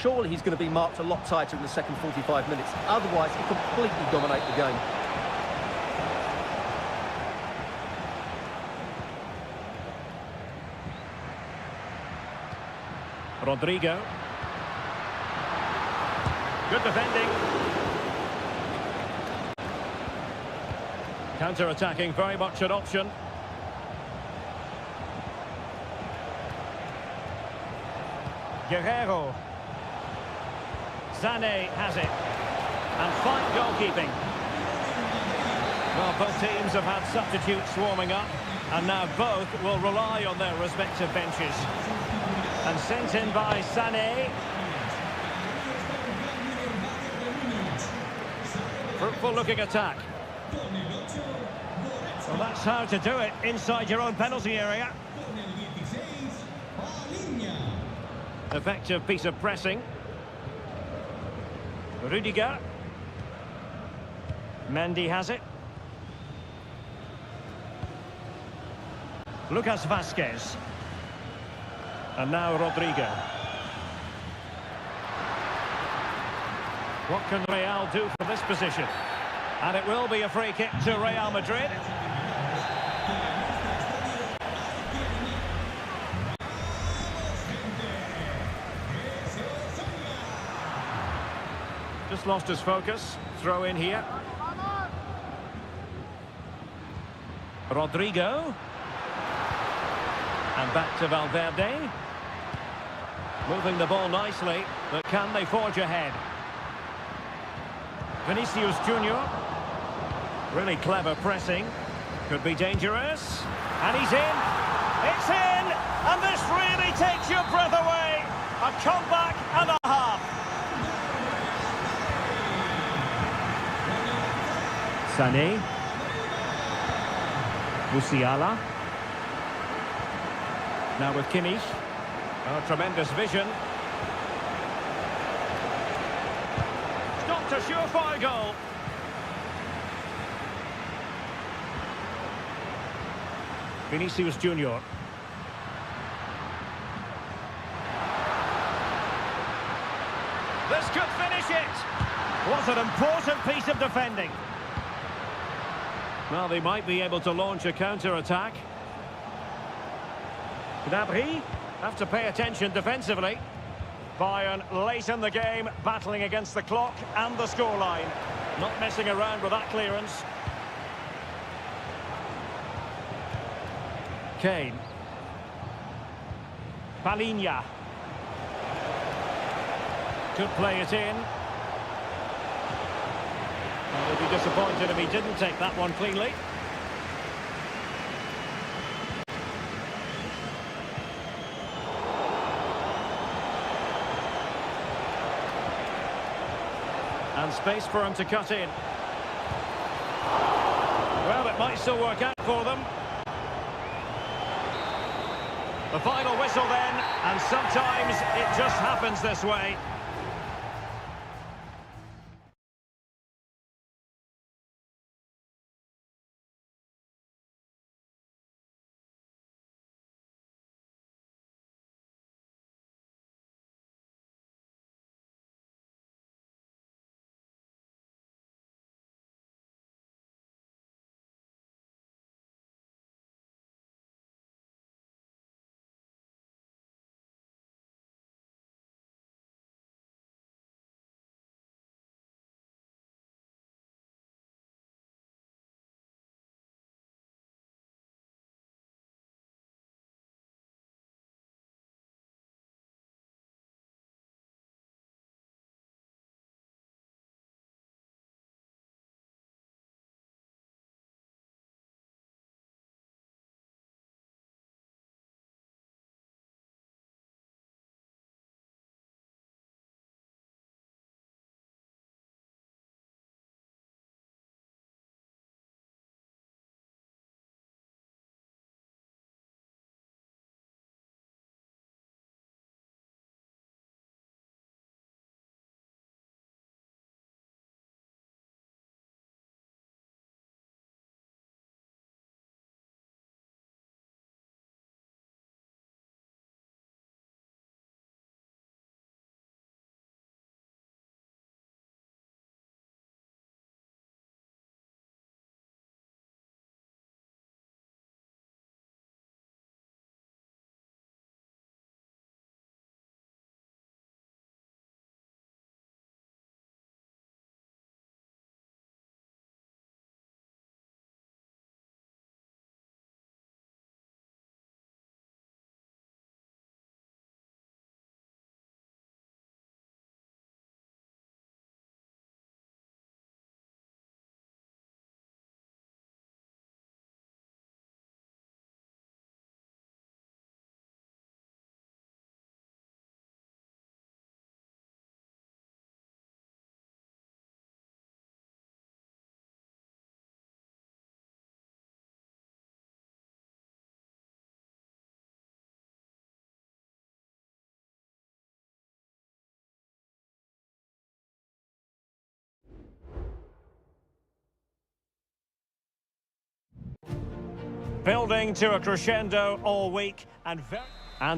Surely he's going to be marked a lot tighter in the second 45 minutes. Otherwise, he'll completely dominate the game. Rodrigo. Good defending. Counter-attacking, very much an option. Guerrero. Sané has it. And fine goalkeeping. Well, both teams have had substitutes warming up, and now both will rely on their respective benches. And sent in by Sané. Fruitful looking attack. Well, that's how to do it inside your own penalty area. Effective piece of pressing. Rudiger. Mendy has it. Lucas Vazquez. And now Rodrigo. What can Real do from this position? And it will be a free kick to Real Madrid. Just lost his focus. Throw in here. Rodrigo. And back to Valverde. Moving the ball nicely, but can they forge ahead? Vinicius Junior. Really clever pressing. Could be dangerous. And he's in. It's in! And this really takes your breath away. A comeback and a half. Sané. Musiala. Now with Kimmich. Oh, tremendous vision. Stopped a surefire goal. Vinicius Junior. This could finish it. What an important piece of defending. Well, they might be able to launch a counter-attack. Gnabry have to pay attention defensively. Bayern late in the game, battling against the clock and the scoreline. Not messing around with that clearance. Kane. Palinha. Could play it in. Well, he'd be disappointed if he didn't take that one cleanly. And space for him to cut in. Well, it might still work out for them. The final whistle then, and sometimes it just happens this way. Building to a crescendo all week and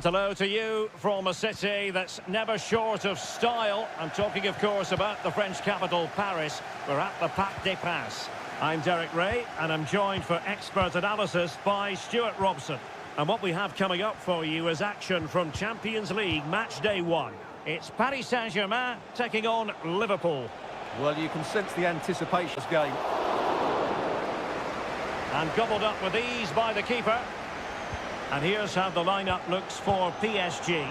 hello to you from a city that's never short of style. I'm talking, of course, about the French capital, Paris. We're at the Parc des Princes. I'm Derek Ray, and I'm joined for expert analysis by Stuart Robson. And what we have coming up for you is action from Champions League match day 1. It's Paris Saint-Germain taking on Liverpool. Well, you can sense the anticipation of this game. And gobbled up with ease by the keeper. And here's how the lineup looks for PSG.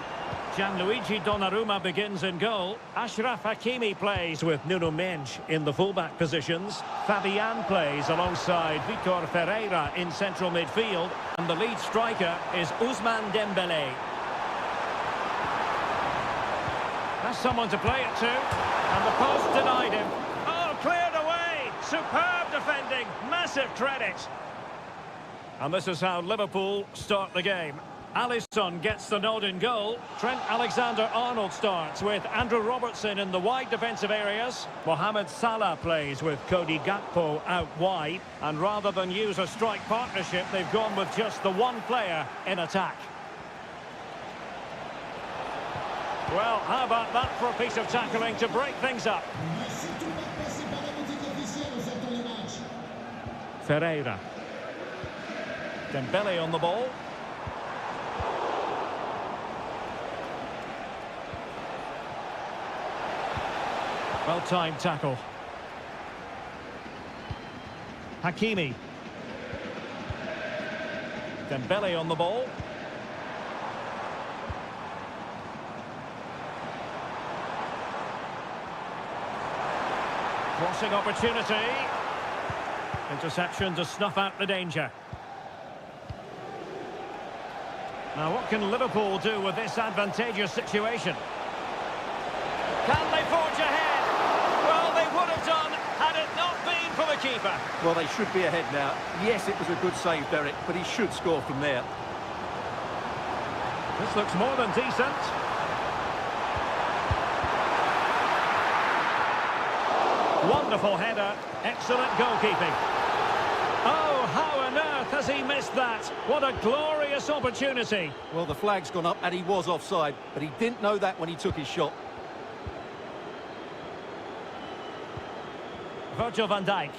Gianluigi Donnarumma begins in goal. Achraf Hakimi plays with Nuno Mendes in the fullback positions. Fabian plays alongside Vitor Ferreira in central midfield. And the lead striker is Ousmane Dembélé. That's someone to play it to. And the post denied him. Oh, cleared away. Superb defending. Massive credit. And this is how Liverpool start the game. Alisson gets the nod in goal. Trent Alexander-Arnold starts with Andrew Robertson in the wide defensive areas. Mohamed Salah plays with Cody Gakpo out wide. And rather than use a strike partnership, they've gone with just the one player in attack. Well, how about that for a piece of tackling to break things up? Ferreira. Dembélé on the ball. Well-timed tackle. Hakimi. Dembélé on the ball. Crossing opportunity. Interception to snuff out the danger. Now, what can Liverpool do with this advantageous situation? Can they forge ahead? Well, they would have done had it not been for the keeper. Well, they should be ahead now. Yes, it was a good save, Derek, but he should score from there. This looks more than decent. Wonderful header. Excellent goalkeeping. Oh, how on earth has he missed that? What a glorious opportunity. Well, the flag's gone up and he was offside, but he didn't know that when he took his shot. Virgil van Dijk.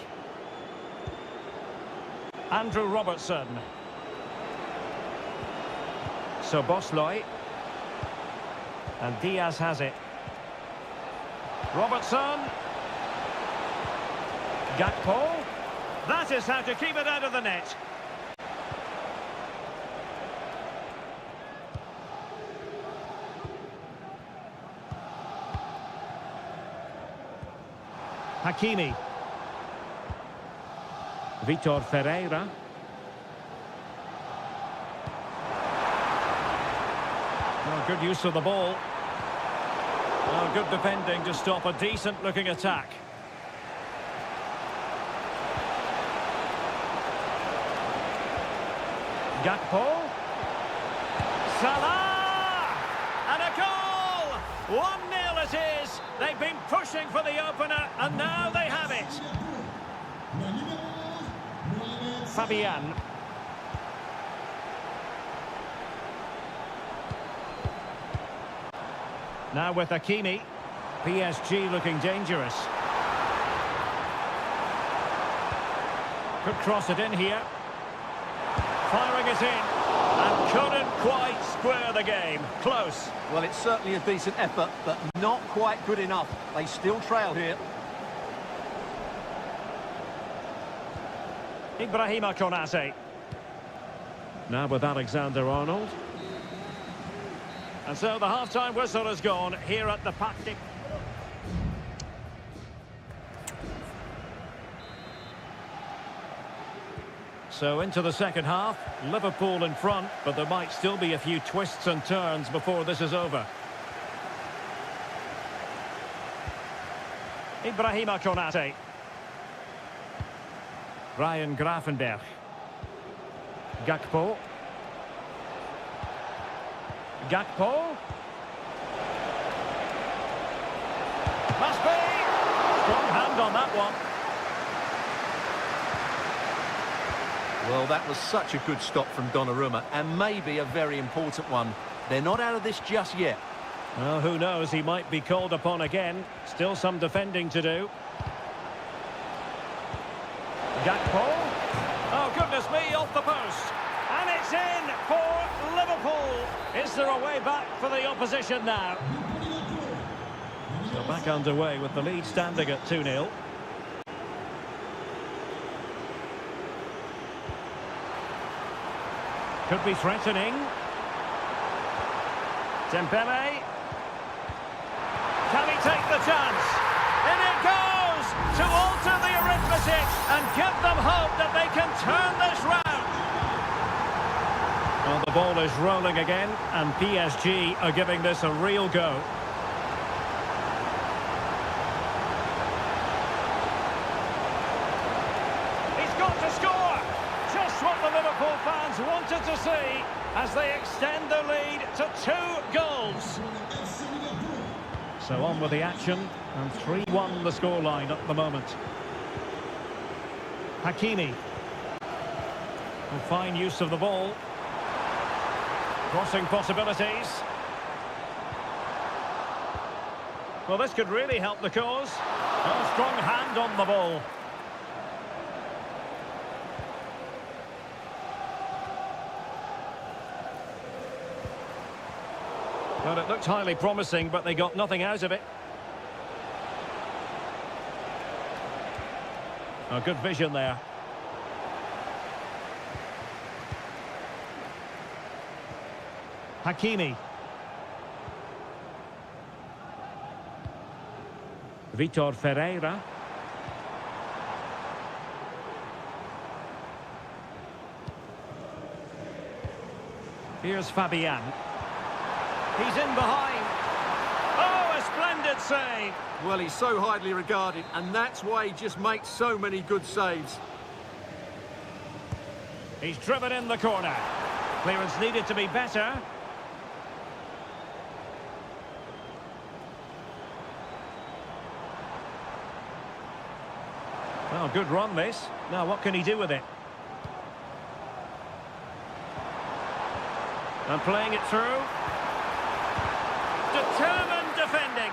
Andrew Robertson. Szoboszlai. And Diaz has it. Robertson. Gakpo. That is how to keep it out of the net. Hakimi. Vitor Ferreira. Oh, good use of the ball. Oh, good defending to stop a decent-looking attack. Gakpo. Salah! And a goal! 1-0 it is. They've been pushing for the opener, and now they have it. Fabian. Now with Hakimi. PSG looking dangerous. Could cross it in here. Firing it in, and couldn't quite square the game. Close. Well, it's certainly a decent effort, but not quite good enough. They still trail here. Ibrahima Konate. Now with Alexander-Arnold. And so the half-time whistle has gone here at the Parc des Princes. So into the second half, Liverpool in front, but there might still be a few twists and turns before this is over. Ibrahima Konate. Ryan Gravenberch. Gakpo. Gakpo. Must be! Strong hand on that one. Well, that was such a good stop from Donnarumma, and maybe a very important one. They're not out of this just yet. Well, who knows, he might be called upon again. Still some defending to do. Gakpo. Oh, goodness me, off the post. And it's in for Liverpool. Is there a way back for the opposition now? So back underway with the lead standing at 2-0. Could be threatening. Dembele. Can he take the chance? In it goes to alter the arithmetic and give them hope that they can turn this round. Well, the ball is rolling again, and PSG are giving this a real go. He's got to score! Just what the Liverpool fans wanted to see as they extend the lead to 2 goals. So on with the action, and 3-1 the scoreline at the moment. Hakimi. And fine use of the ball. Crossing possibilities. Well, this could really help the cause. A strong hand on the ball. Well, it looked highly promising, but they got nothing out of it. Oh, good vision there. Hakimi. Vitor Ferreira. Here's Fabian. He's in behind. Oh, a splendid save. Well, he's so highly regarded, and that's why he just makes so many good saves. He's driven in the corner. Clearance needed to be better. Well, good run this. Now, what can he do with it? And playing it through. Determined defending.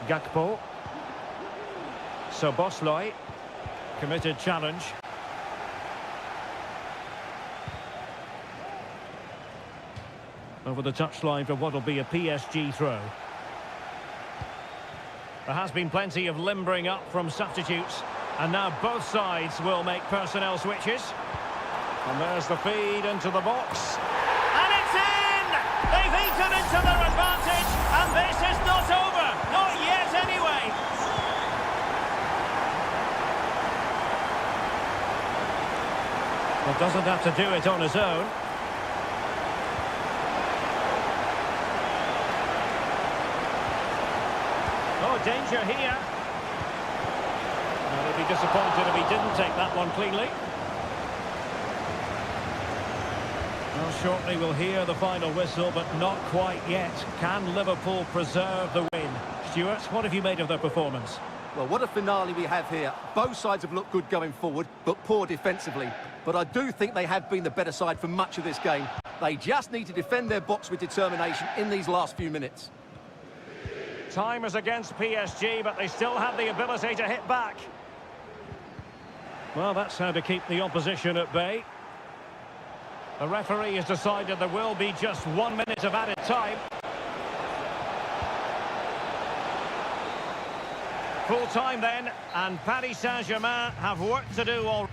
Gakpo. Szoboszlai. Committed challenge. Over the touchline for what will be a PSG throw. There has been plenty of limbering up from substitutes, and now both sides will make personnel switches. And there's the feed into the box. And it's in! They've eaten into their advantage, and this is not over. Not yet, anyway. Well, doesn't have to do it on his own. Oh, danger here. Well, he'd be disappointed if he didn't take that one cleanly. Well, shortly we'll hear the final whistle, but not quite yet. Can Liverpool preserve the win? Stuart, what have you made of their performance? Well, what a finale we have here. Both sides have looked good going forward, but poor defensively. But I do think they have been the better side for much of this game. They just need to defend their box with determination in these last few minutes. Time is against PSG, but they still have the ability to hit back. Well, that's how to keep the opposition at bay. The referee has decided there will be just 1 minute of added time. Full time then, and Paris Saint-Germain have work to do already.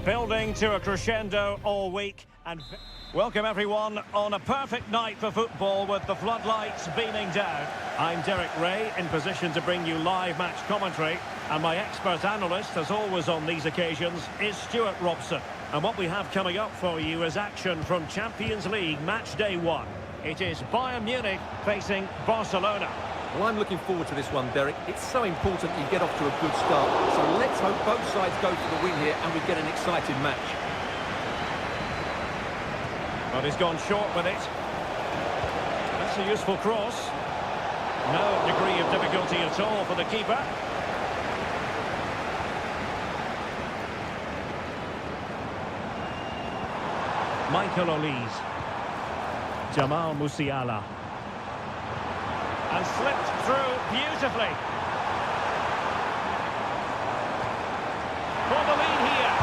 Building to a crescendo all week and welcome everyone on a perfect night for football with the floodlights beaming down. I'm Derek Ray in position to bring you live match commentary, and my expert analyst, as always on these occasions, is Stuart Robson. And what we have coming up for you is action from Champions League match day 1. It is Bayern Munich facing Barcelona. Well, I'm looking forward to this one, Derek. It's so important you get off to a good start. So let's hope both sides go for the win here and we get an exciting match. But he's gone short with it. That's a useful cross. No degree of difficulty at all for the keeper. Michael Olise. Jamal Musiala. And slipped through beautifully. For the lead here.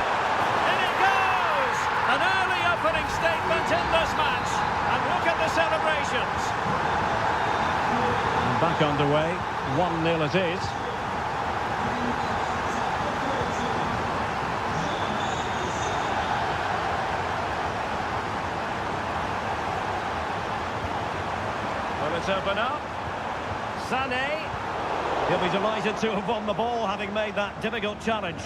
In it goes! An early opening statement in this match. And look at the celebrations. And back underway. 1-0 it is. Will it open up? Sané. He'll be delighted to have won the ball, having made that difficult challenge.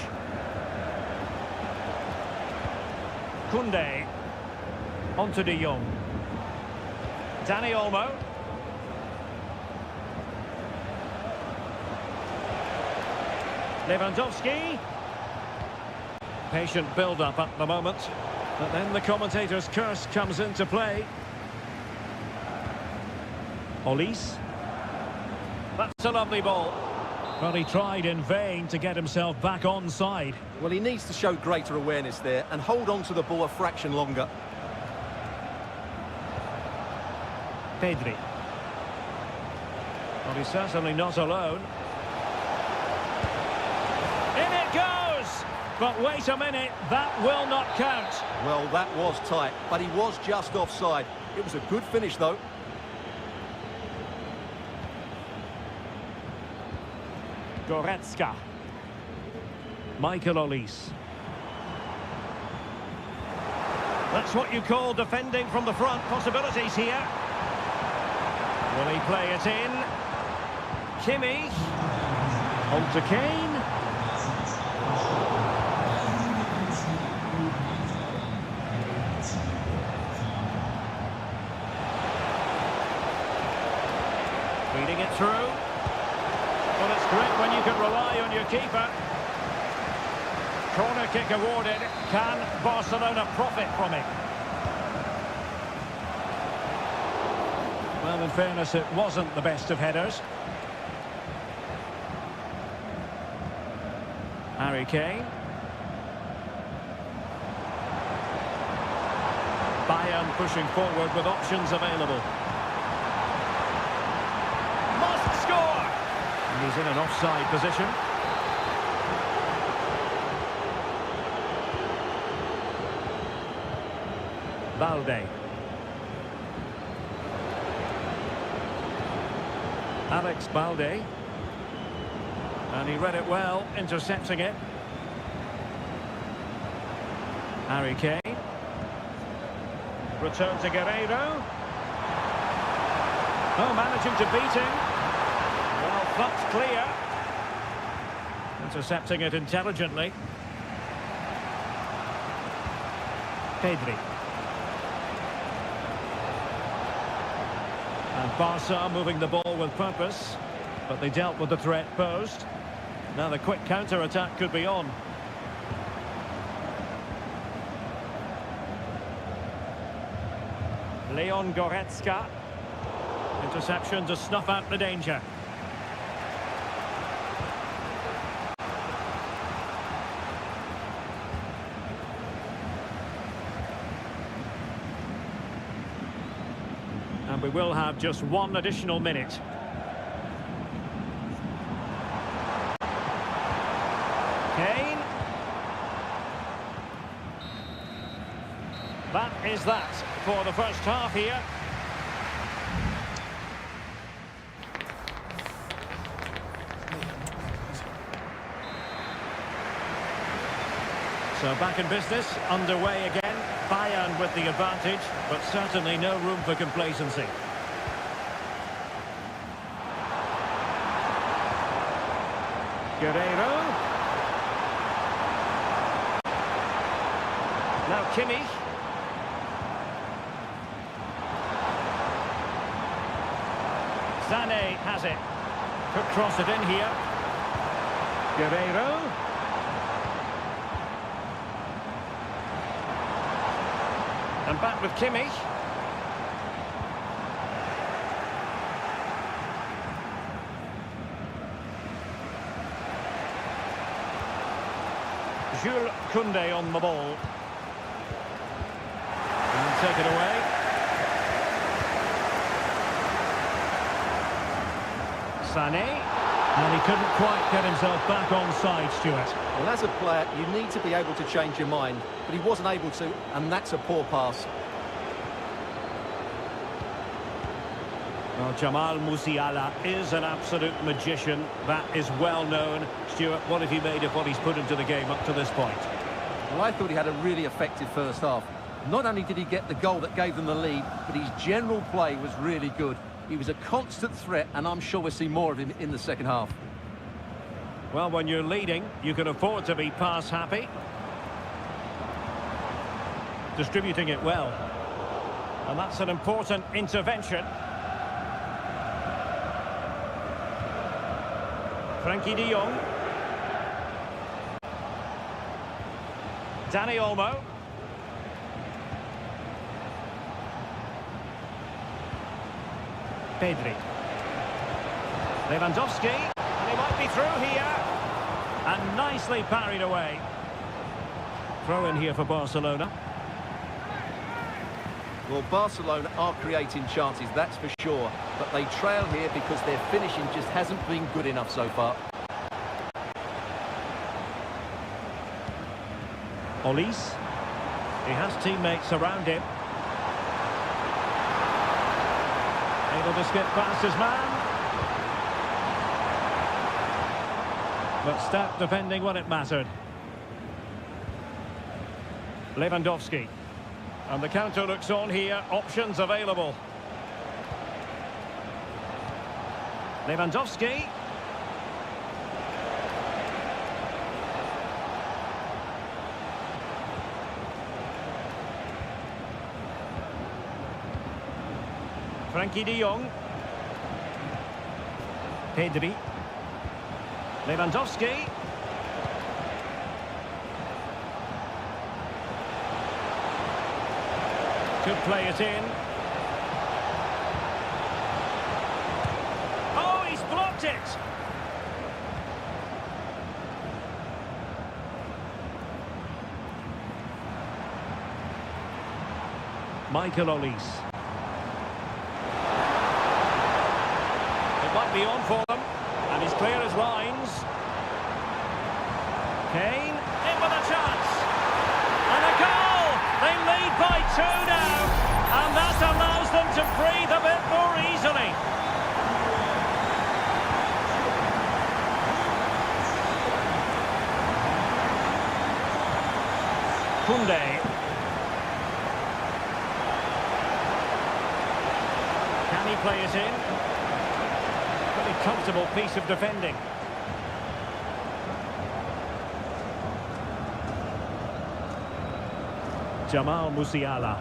Koundé. Onto De Jong. Dani Olmo. Lewandowski. Patient build-up at the moment. But then the commentator's curse comes into play. Olise. That's a lovely ball. But he tried in vain to get himself back on side. Well, he needs to show greater awareness there and hold on to the ball a fraction longer. Pedri. Well, he's certainly not alone. In it goes! But wait a minute, that will not count. Well, that was tight, but he was just offside. It was a good finish, though. Goretzka. Michael Olise. That's what you call defending from the front. Possibilities here. Will he play it in? Kimmich. On to Kane. Feeding it through. Well, it's great when you can rely on your keeper. Corner kick awarded. Can Barcelona profit from it? Well, in fairness, it wasn't the best of headers. Harry Kane. Bayern pushing forward with options available. Must score! And he's in an offside position. Balde. Alex Balde. And he read it well, intercepting it. Harry Kane. Return to Guerreiro. Oh, managing to beat him. Well, that's clear. Intercepting it intelligently. Pedri. And Barca moving the ball with purpose, but they dealt with the threat posed. Now the quick counter-attack could be on. Leon Goretzka. Interception to snuff out the danger. And we will have just one additional minute. Kane. That is that for the first half here. So back in business, underway again. Bayern with the advantage, but certainly no room for complacency. Guerreiro. Now Kimmich. Sané has it. Could cross it in here. Guerreiro. And back with Kimmich. Jules Koundé on the ball. And take it away. Sané. And he couldn't quite get himself back on side, Stuart. Well, as a player, you need to be able to change your mind, but he wasn't able to, and that's a poor pass. Well, Jamal Musiala is an absolute magician. That is well known. Stuart, what have you made of what he's put into the game up to this point? Well, I thought he had a really effective first half. Not only did he get the goal that gave them the lead, but his general play was really good. He was a constant threat, and I'm sure we'll see more of him in the second half. Well, when you're leading, you can afford to be pass happy. Distributing it well. And that's an important intervention. Frankie de Jong. Dani Olmo. Pedri. Lewandowski. And he might be through here. And nicely parried away. Throw in here for Barcelona. Well, Barcelona are creating chances, that's for sure. But they trail here because their finishing just hasn't been good enough so far. Olise. He has teammates around him. Able to skip past his man. But stout defending when it mattered. Lewandowski. And the counter looks on here. Options available. Lewandowski. Frankie de Jong. Pedri. Lewandowski. Could play it in. Oh, he's blocked it! Michael Olise. It might be on for them, and he's clear as lines. Kane, in with a chance. And a goal! They lead by 2 now, and that allows them to breathe a bit more easily. Koundé. Can he play it in? Pretty comfortable piece of defending. Jamal Musiala.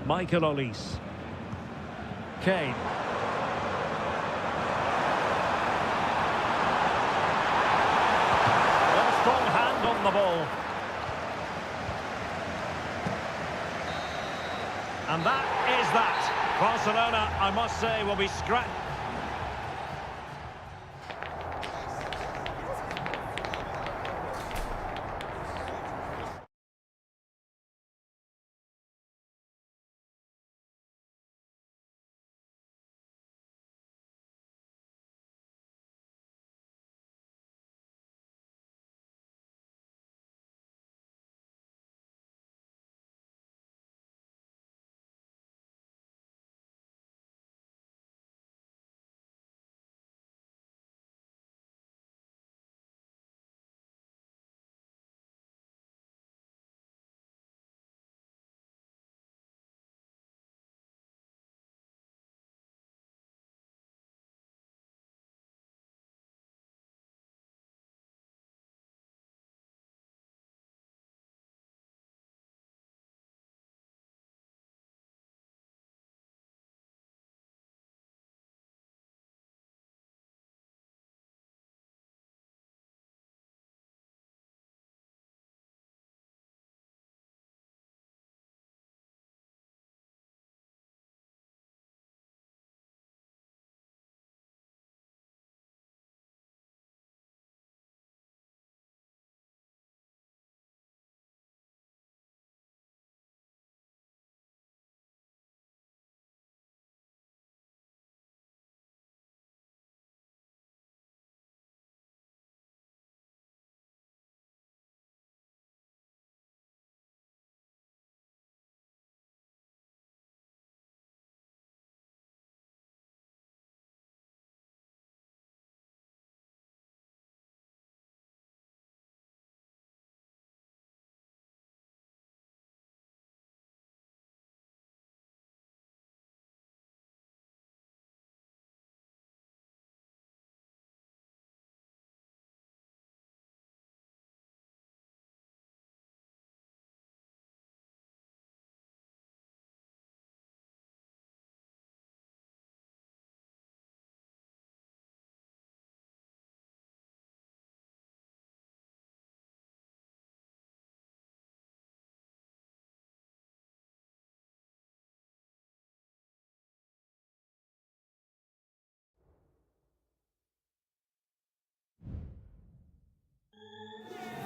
Michael Olise. Kane. Well, strong hand on the ball. And that is that. Barcelona, I must say, will be scratched.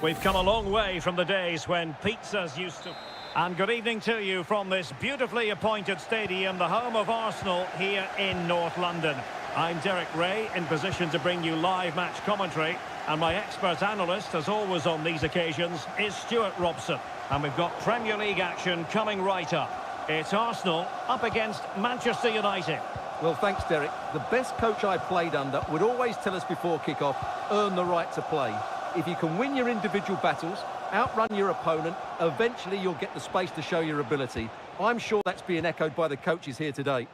We've come a long way from the days when pizzas used to... And good evening to you from this beautifully appointed stadium, the home of Arsenal here in North London. I'm Derek Ray, in position to bring you live match commentary. And my expert analyst, as always on these occasions, is Stuart Robson. And we've got Premier League action coming right up. It's Arsenal up against Manchester United. Well, thanks, Derek. The best coach I played under would always tell us before kick-off, earn the right to play. If you can win your individual battles, outrun your opponent, eventually you'll get the space to show your ability. I'm sure that's being echoed by the coaches here today.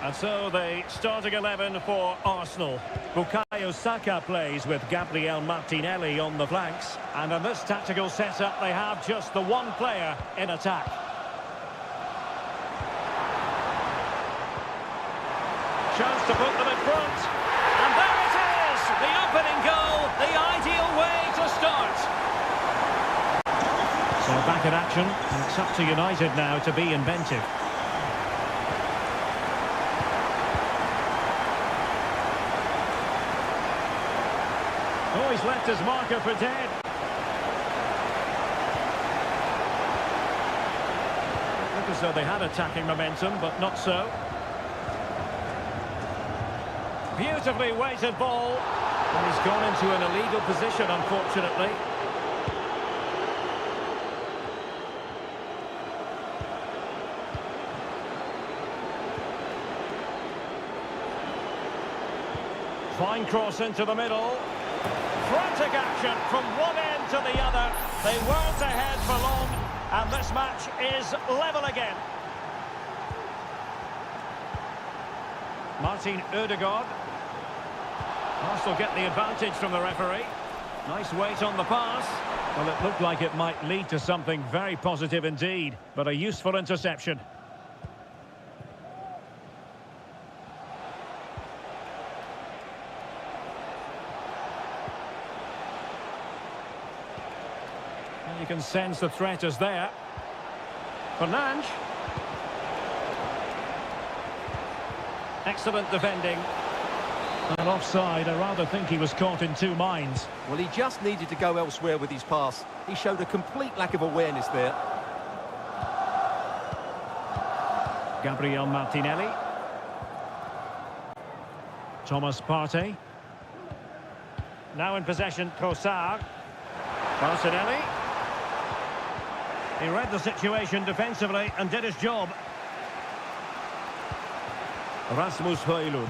And so the starting 11 for Arsenal. Bukayo Saka plays with Gabriel Martinelli on the flanks. And in this tactical setup, they have just the one player in attack. Chance to put them in front. And there it is! The opening goal, the ideal way to start. So back in action, and it's up to United now to be inventive. Oh, he's left his marker for dead. Looked as though they had attacking momentum, but not so. Beautifully weighted ball. And he's gone into an illegal position, unfortunately. Fine cross into the middle. Frantic action from one end to the other. They weren't ahead for long, and this match is level again. Martin Ødegaard. Arsenal get the advantage from the referee. Nice weight on the pass. Well, it looked like it might lead to something very positive indeed, but a useful interception. And you can sense the threat is there. Fernandes. Excellent defending. And offside, I rather think he was caught in two minds. Well, he just needed to go elsewhere with his pass. He showed a complete lack of awareness there. Gabriel Martinelli. Thomas Partey. Now in possession, Trossard. Martinelli. He read the situation defensively and did his job. Rasmus Højlund.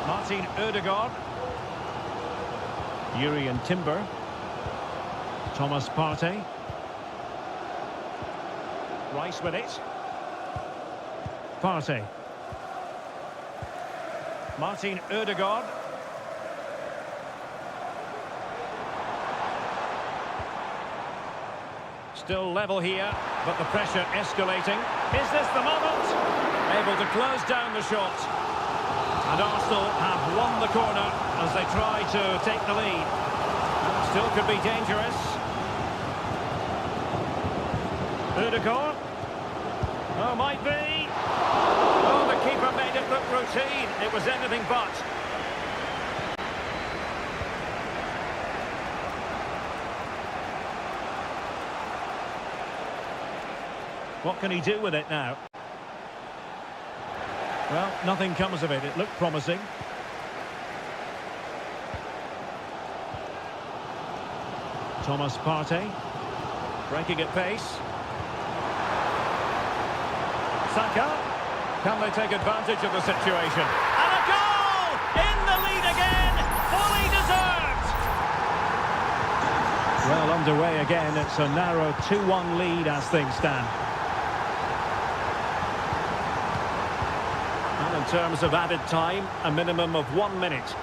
Martin Ødegaard. Jurriën Timber. Thomas Partey. Rice with it. Partey. Martin Ødegaard. Still level here, but the pressure escalating. Is this the moment? Able to close down the shot. And Arsenal have won the corner as they try to take the lead. Still could be dangerous. Ødegaard. Oh, might be. Oh, the keeper made it look routine. It was anything but. What can he do with it now? Well, nothing comes of it. It looked promising. Thomas Partey. Breaking at pace. Saka. Can they take advantage of the situation? And a goal! In the lead again! Fully deserved! Well, underway again. It's a narrow 2-1 lead as things stand. And in terms of added time, a minimum of 1 minute.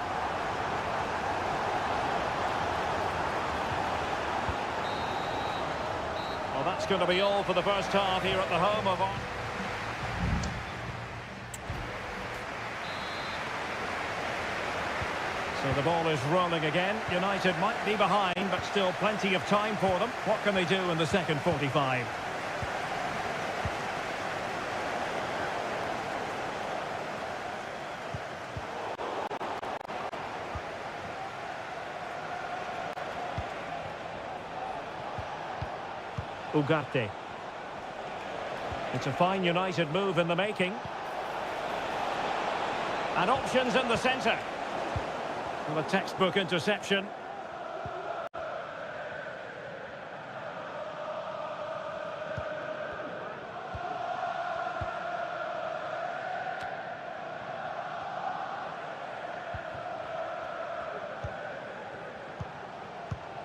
Well, that's going to be all for the first half here at the home of... So the ball is rolling again. United might be behind, but still plenty of time for them. What can they do in the second 45? Ugarte. It's a fine United move in the making. And options in the centre. Well, a textbook interception.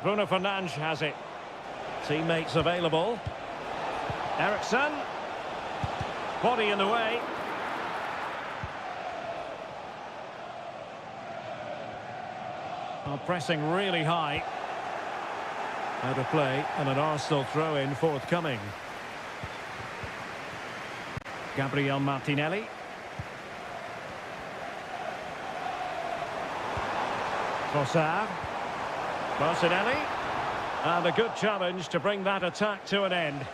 Bruno Fernandes has it. Teammates available. Eriksson. Body in the way. Pressing really high. Out of play and an Arsenal throw-in forthcoming. Gabriel Martinelli. Trossard. Martinelli. And a good challenge to bring that attack to an end.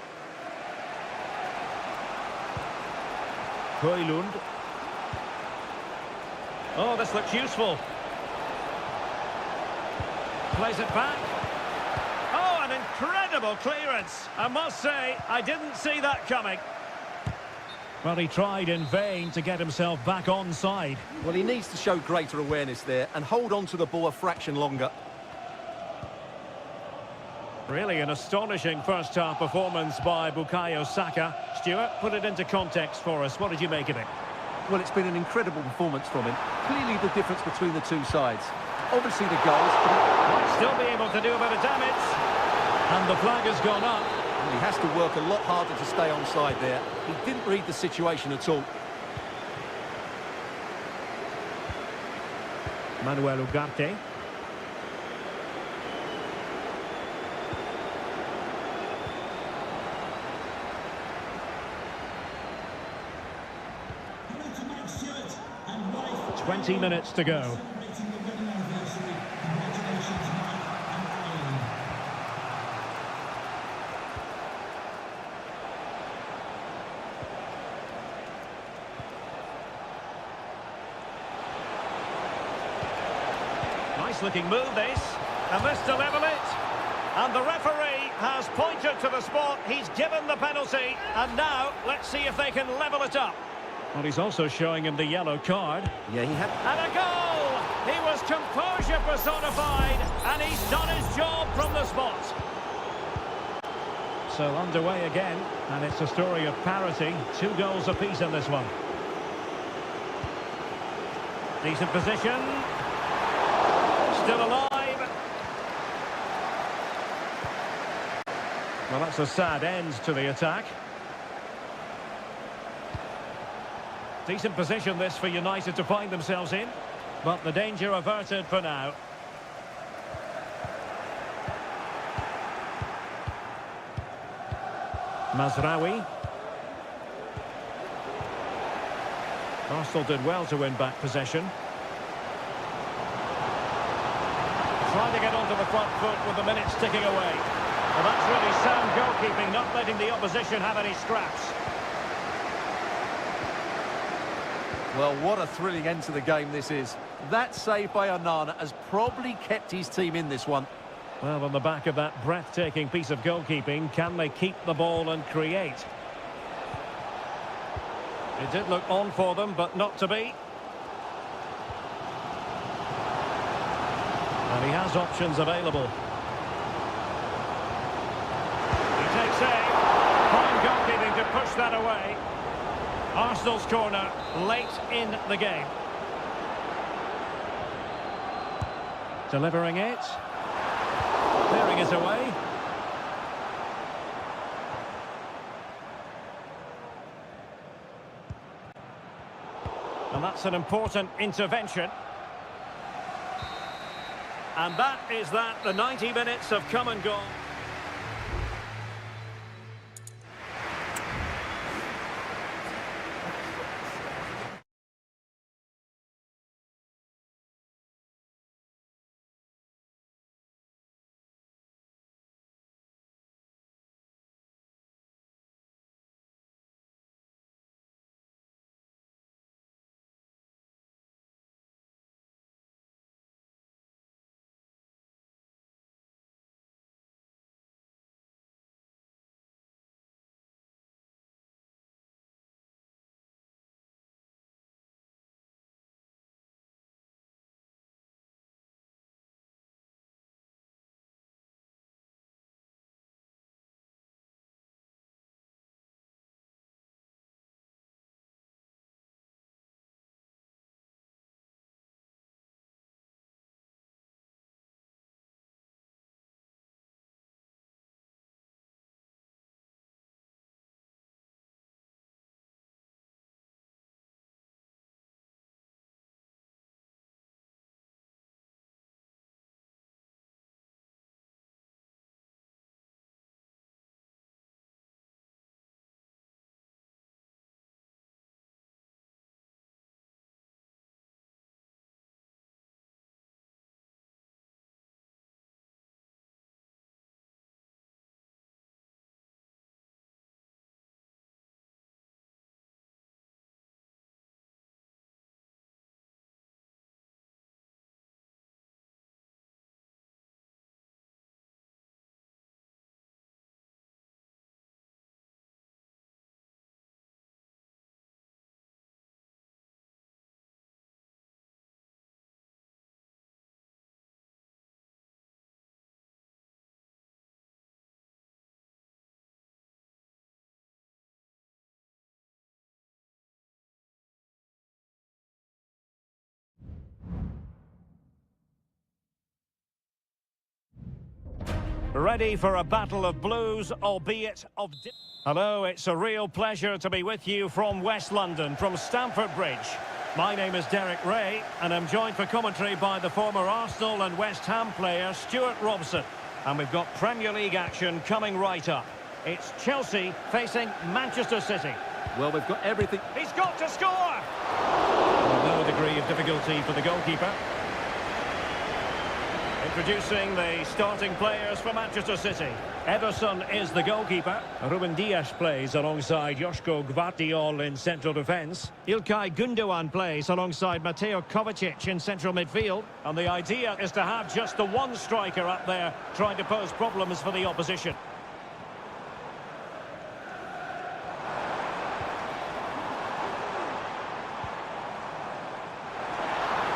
Højlund. Oh, this looks useful. Plays it back. Oh, an incredible clearance. I must say, I didn't see that coming. Well, he tried in vain to get himself back onside. Well, he needs to show greater awareness there and hold on to the ball a fraction longer. Really an astonishing first-half performance by Bukayo Saka. Stuart, put it into context for us. What did you make of it? Well, it's been an incredible performance from him. Clearly the difference between the two sides. Obviously the goals, Might still be able to do a bit of damage. And the flag has gone up. he has to work a lot harder to stay onside there. He didn't read the situation at all. Manuel Ugarte. Hello to Mike Stewart and wife. 20 minutes to go. Celebrating the wedding anniversary. Congratulations, Mike and Eileen. Nice looking move this. And this to level it. And the referee has pointed to the spot. He's given the penalty. And now, let's see if they can level it up. Well, he's also showing him the yellow card. Yeah, he had... And a goal! He was composure personified. And he's done his job from the spot. So underway again. And it's a story of parity. 2 goals apiece in this one. Decent position. Still alive. Well, that's a sad end to the attack. Decent position this for United to find themselves in. But the danger averted for now. Mazraoui. Arsenal did well to win back possession. Trying to get onto the front foot with the minutes ticking away. Well, that's really sound goalkeeping, not letting the opposition have any scraps. Well, what a thrilling end to the game this is. That save by Onana has probably kept his team in this one. Well, on the back of that breathtaking piece of goalkeeping, can they keep the ball and create? It did look on for them, but not to be. And he has options available. He takes aim. Fine goalkeeping to push that away. Arsenal's corner late in the game. Delivering it. Clearing it away. And that's an important intervention. And that is that. The 90 minutes have come and gone. Ready for a battle of blues, albeit of... Hello, it's a real pleasure to be with you from West London, from Stamford Bridge. My name is Derek Ray, and I'm joined for commentary by the former Arsenal and West Ham player Stuart Robson. And we've got Premier League action coming right up. It's Chelsea facing Manchester City. Well, they've got everything. He's got to score! With no degree of difficulty for the goalkeeper. Introducing the starting players for Manchester City. Ederson is the goalkeeper. Ruben Dias plays alongside Joško Gvardiol in central defence. Ilkay Gundogan plays alongside Mateo Kovacic in central midfield. And the idea is to have just the one striker up there trying to pose problems for the opposition.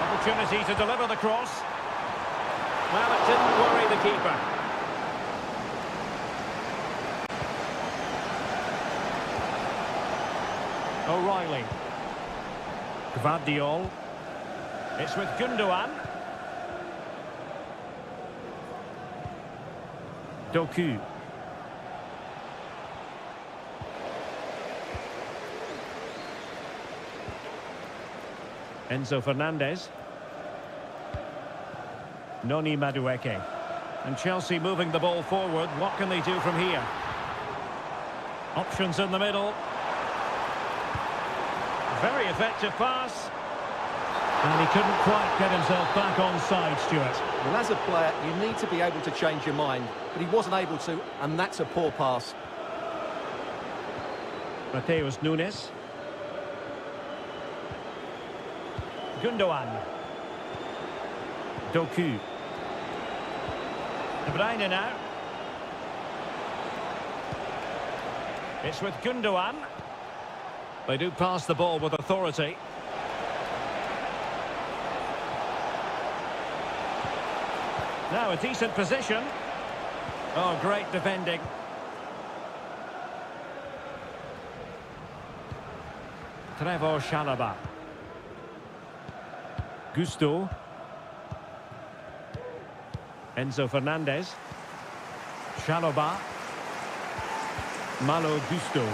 Opportunity to deliver the cross. Well, it didn't worry the keeper. O'Reilly. Gvardiol. It's with Gundogan. Doku. Enzo Fernandez. Noni Madueke. And Chelsea moving the ball forward. What can they do from here? Options in the middle. Very effective pass. And he couldn't quite get himself back on side, Stuart. Well, as a player, you need to be able to change your mind, but he wasn't able to, and that's a poor pass. Mateus Nunes. Gundogan. Doku. De Bruyne now. It's with Gundogan. They do pass the ball with authority. Now a decent position. Oh, great defending. Trevor Chalobah. Gusto. Enzo Fernandez. Chalobah. Malo Gusto.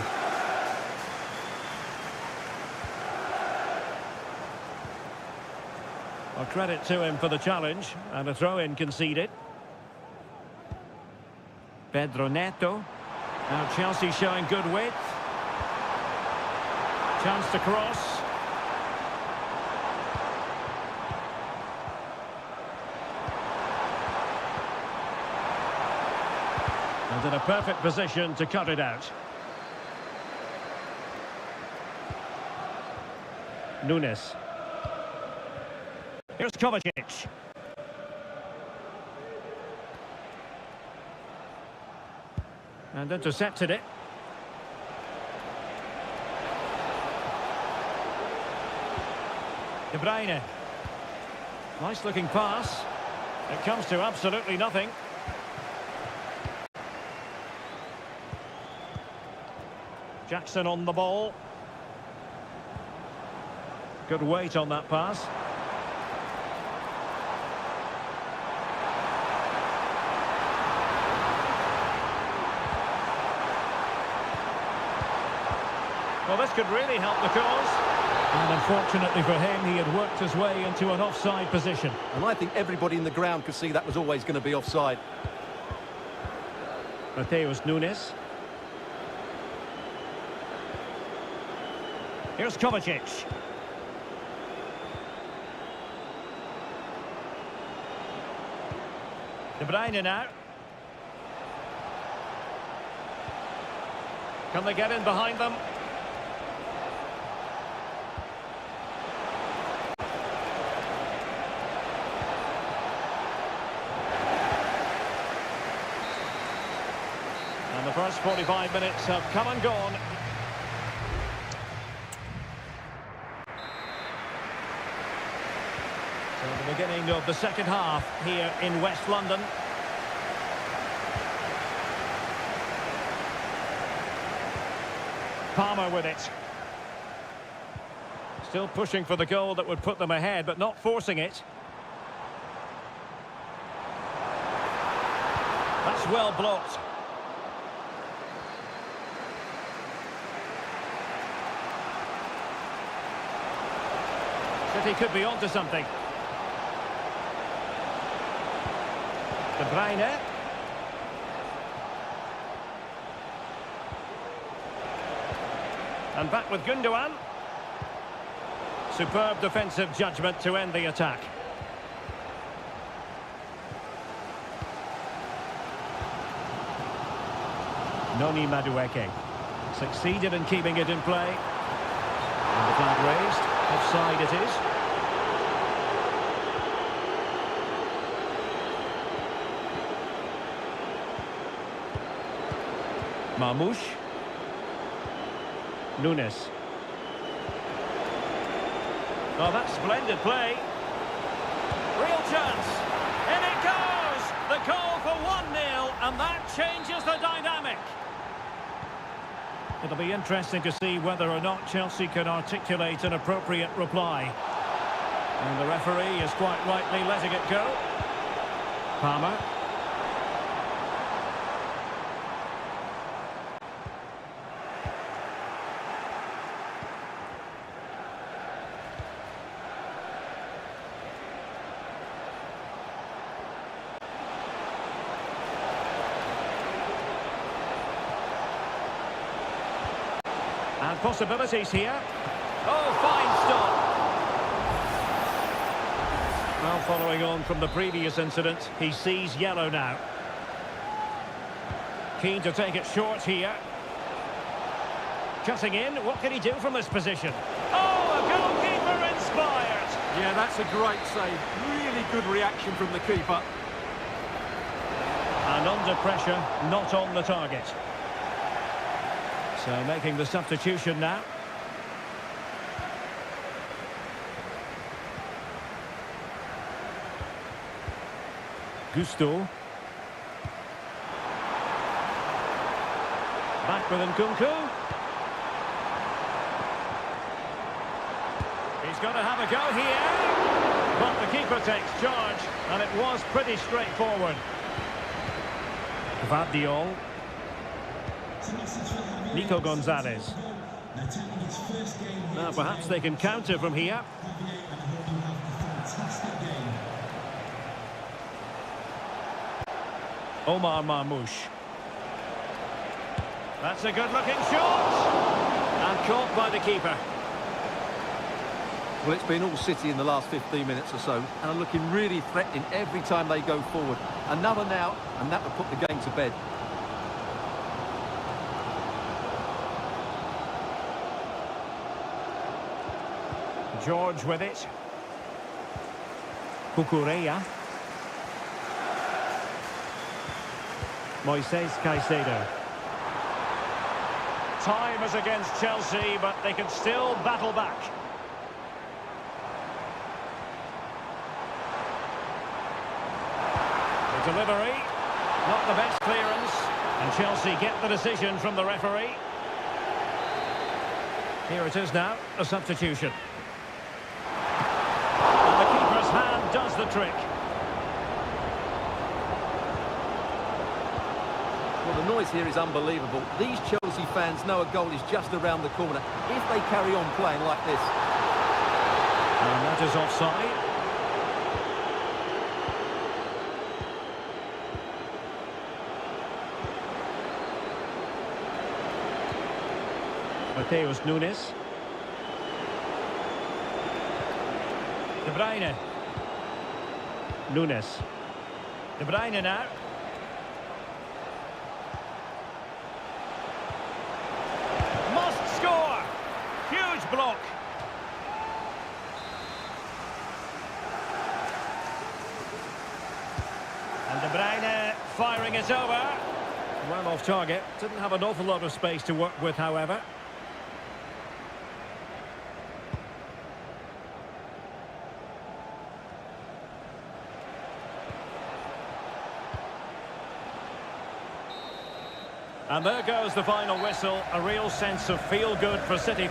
Well, credit to him for the challenge, and a throw-in conceded. Pedro Neto. Now Chelsea showing good width. Chance to cross. And in a perfect position to cut it out. Nunes. Here's Kovacic. And intercepted it. De Bruyne. Nice looking pass. It comes to absolutely nothing. Jackson on the ball. Good weight on that pass. Well, this could really help the cause. And unfortunately for him, he had worked his way into an offside position. And I think everybody in the ground could see that was always going to be offside. Mateus Nunes. Here's Kovacic. De Bruyne now. Can they get in behind them? And the first 45 minutes have come and gone. So the beginning of the second half here in West London. Palmer with it. Still pushing for the goal that would put them ahead, but not forcing it. That's well blocked. City could be onto something. De Bruyne. And back with Gundogan. Superb defensive judgment to end the attack. Noni Madueke succeeded in keeping it in play. And the flag raised. Offside it is. Marmoush. Nunes. Oh, that's splendid play. Real chance. In it goes! The goal for 1-0, and that changes the dynamic. It'll be interesting to see whether or not Chelsea can articulate an appropriate reply. And the referee is quite rightly letting it go. Palmer. And possibilities here. Oh, fine stop. Well, following on from the previous incident, he sees yellow now. Keen to take it short here. Cutting in, what can he do from this position? Oh, a goalkeeper inspired. Yeah, that's a great save. Really good reaction from the keeper. And under pressure, not on the target. So making the substitution now. Gusto. Back with Nkunku. He's going to have a go here. But the keeper takes charge, and it was pretty straightforward. Vardiol. Nico Gonzalez. Now perhaps they can counter from here. Omar Marmoush. That's a good-looking shot. And caught by the keeper. Well, it's been all City in the last 15 minutes or so, and are looking really threatening every time they go forward. Another now, and that would put the game to bed. George with it. Cucurella. Moises Caicedo. Time is against Chelsea, but they can still battle back. The delivery, not the best clearance, and Chelsea get the decision from the referee. Here it is now, a substitution. And the keeper's hand does the trick. Well, the noise here is unbelievable. These Chelsea fans know a goal is just around the corner if they carry on playing like this. And that is offside. Mateus Nunes. De Bruyne. Nunes. De Bruyne now. Must score. Huge block. And De Bruyne firing it over. Well off target. Didn't have an awful lot of space to work with, however. And there goes the final whistle, a real sense of feel-good for City.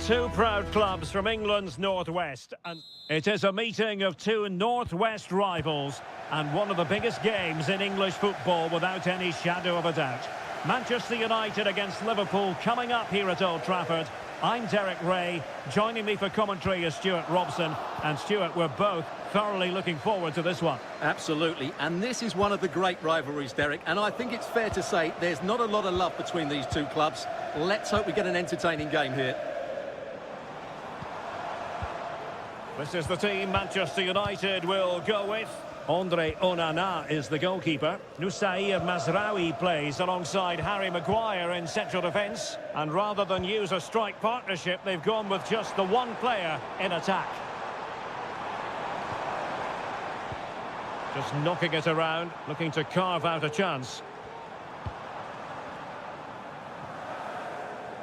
Two proud clubs from England's northwest, and it is a meeting of two northwest rivals and one of the biggest games in English football without any shadow of a doubt. Manchester United against Liverpool coming up here at Old Trafford. I'm Derek Ray. Joining me for commentary is Stuart Robson. And Stuart, we're both thoroughly looking forward to this one. Absolutely, and this is one of the great rivalries, Derek, and I think it's fair to say there's not a lot of love between these two clubs. Let's hope we get an entertaining game here. This is the team Manchester United will go with. Andre Onana is the goalkeeper. Nusair Mazraoui plays alongside Harry Maguire in central defence. And rather than use a strike partnership, they've gone with just the one player in attack. Just knocking it around, looking to carve out a chance.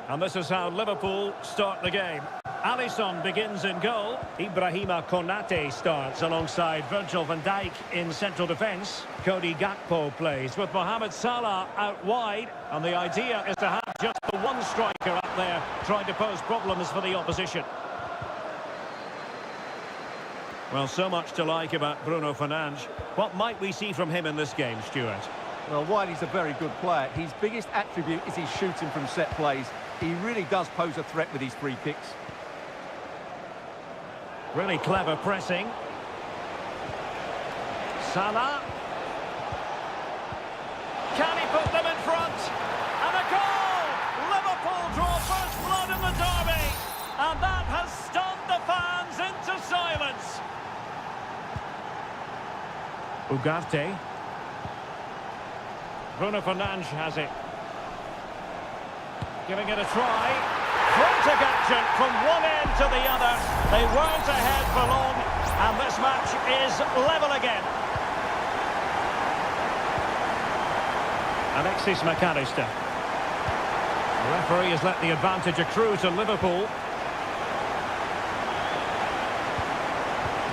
And this is how Liverpool start the game. Alisson begins in goal. Ibrahima Konate starts alongside Virgil van Dijk in central defence. Cody Gakpo plays with Mohamed Salah out wide. And the idea is to have just the one striker up there trying to pose problems for the opposition. Well, so much to like about Bruno Fernandes. What might we see from him in this game, Stuart? Well, while he's a very good player, his biggest attribute is his shooting from set plays. He really does pose a threat with his free kicks. Really clever pressing. Salah. Can he put them in front? And a goal! Liverpool draw first blood in the derby. And that has stunned the fans into silence. Ugarte. Bruno Fernandes has it. Giving it a try. Frantic action from one end to the other. They weren't ahead for long, and this match is level again. Alexis McAllister. The referee has let the advantage accrue to Liverpool.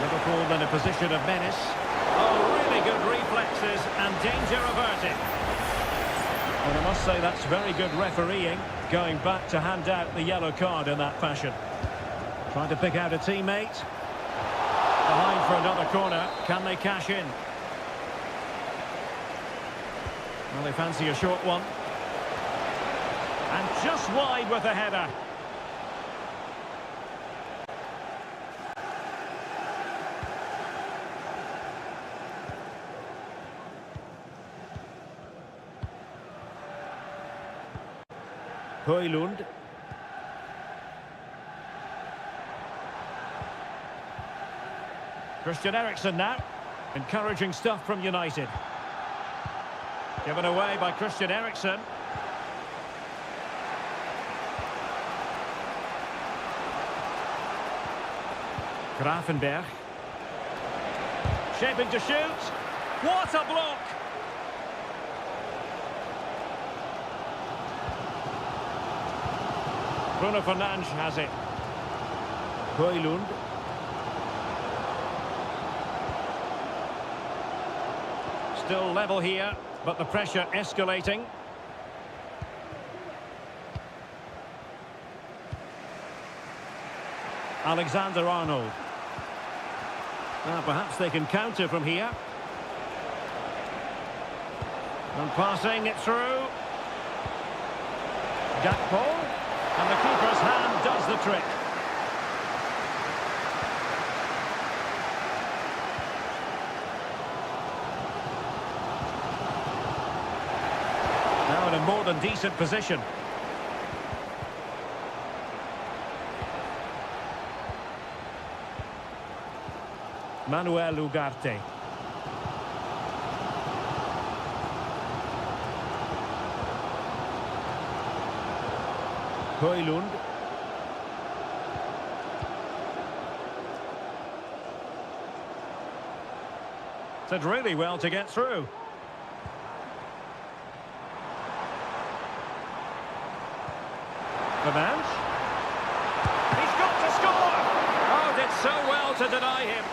Liverpool in a position of menace. Oh, really good reflexes and danger averted. And I must say that's very good refereeing, going back to hand out the yellow card in that fashion. Trying to pick out a teammate. Behind for another corner. Can they cash in? Well, they fancy a short one. And just wide with the header. Højlund. Christian Eriksen now. Encouraging stuff from United. Given away by Christian Eriksen. Grafenberg. Shaping to shoot. What a block! Bruno Fernandes has it. Højlund. Still level here, but the pressure escalating. Alexander-Arnold. Now perhaps they can counter from here. And passing it through. Gakpo. And the keeper's hand does the trick. Now in a more than decent position. Manuel Ugarte. Højlund. Did really well to get through. Fernandes. He's got to score! Oh, did so well to deny him.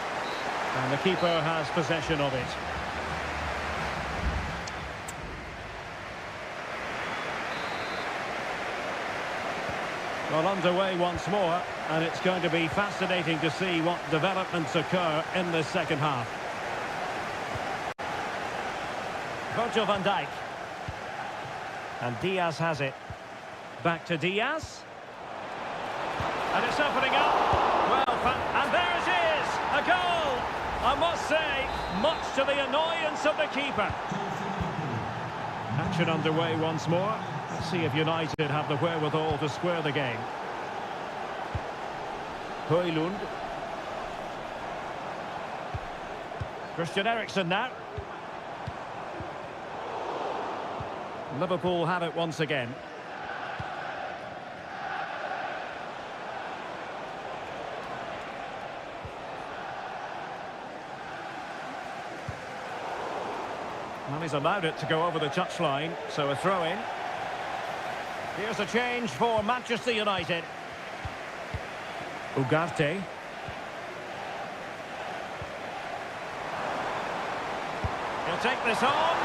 And the keeper has possession of it. Well, underway once more, and it's going to be fascinating to see what developments occur in this second half. Virgil van Dijk. And Diaz has it. Back to Diaz. And it's opening up. Well, and there it is! A goal! I must say, much to the annoyance of the keeper. Action underway once more. Let's see if United have the wherewithal to square the game. Højlund. Christian Eriksen now. Liverpool have it once again. Well, he's allowed it to go over the touchline, so a throw-in. Here's a change for Manchester United. Ugarte. He'll take this on.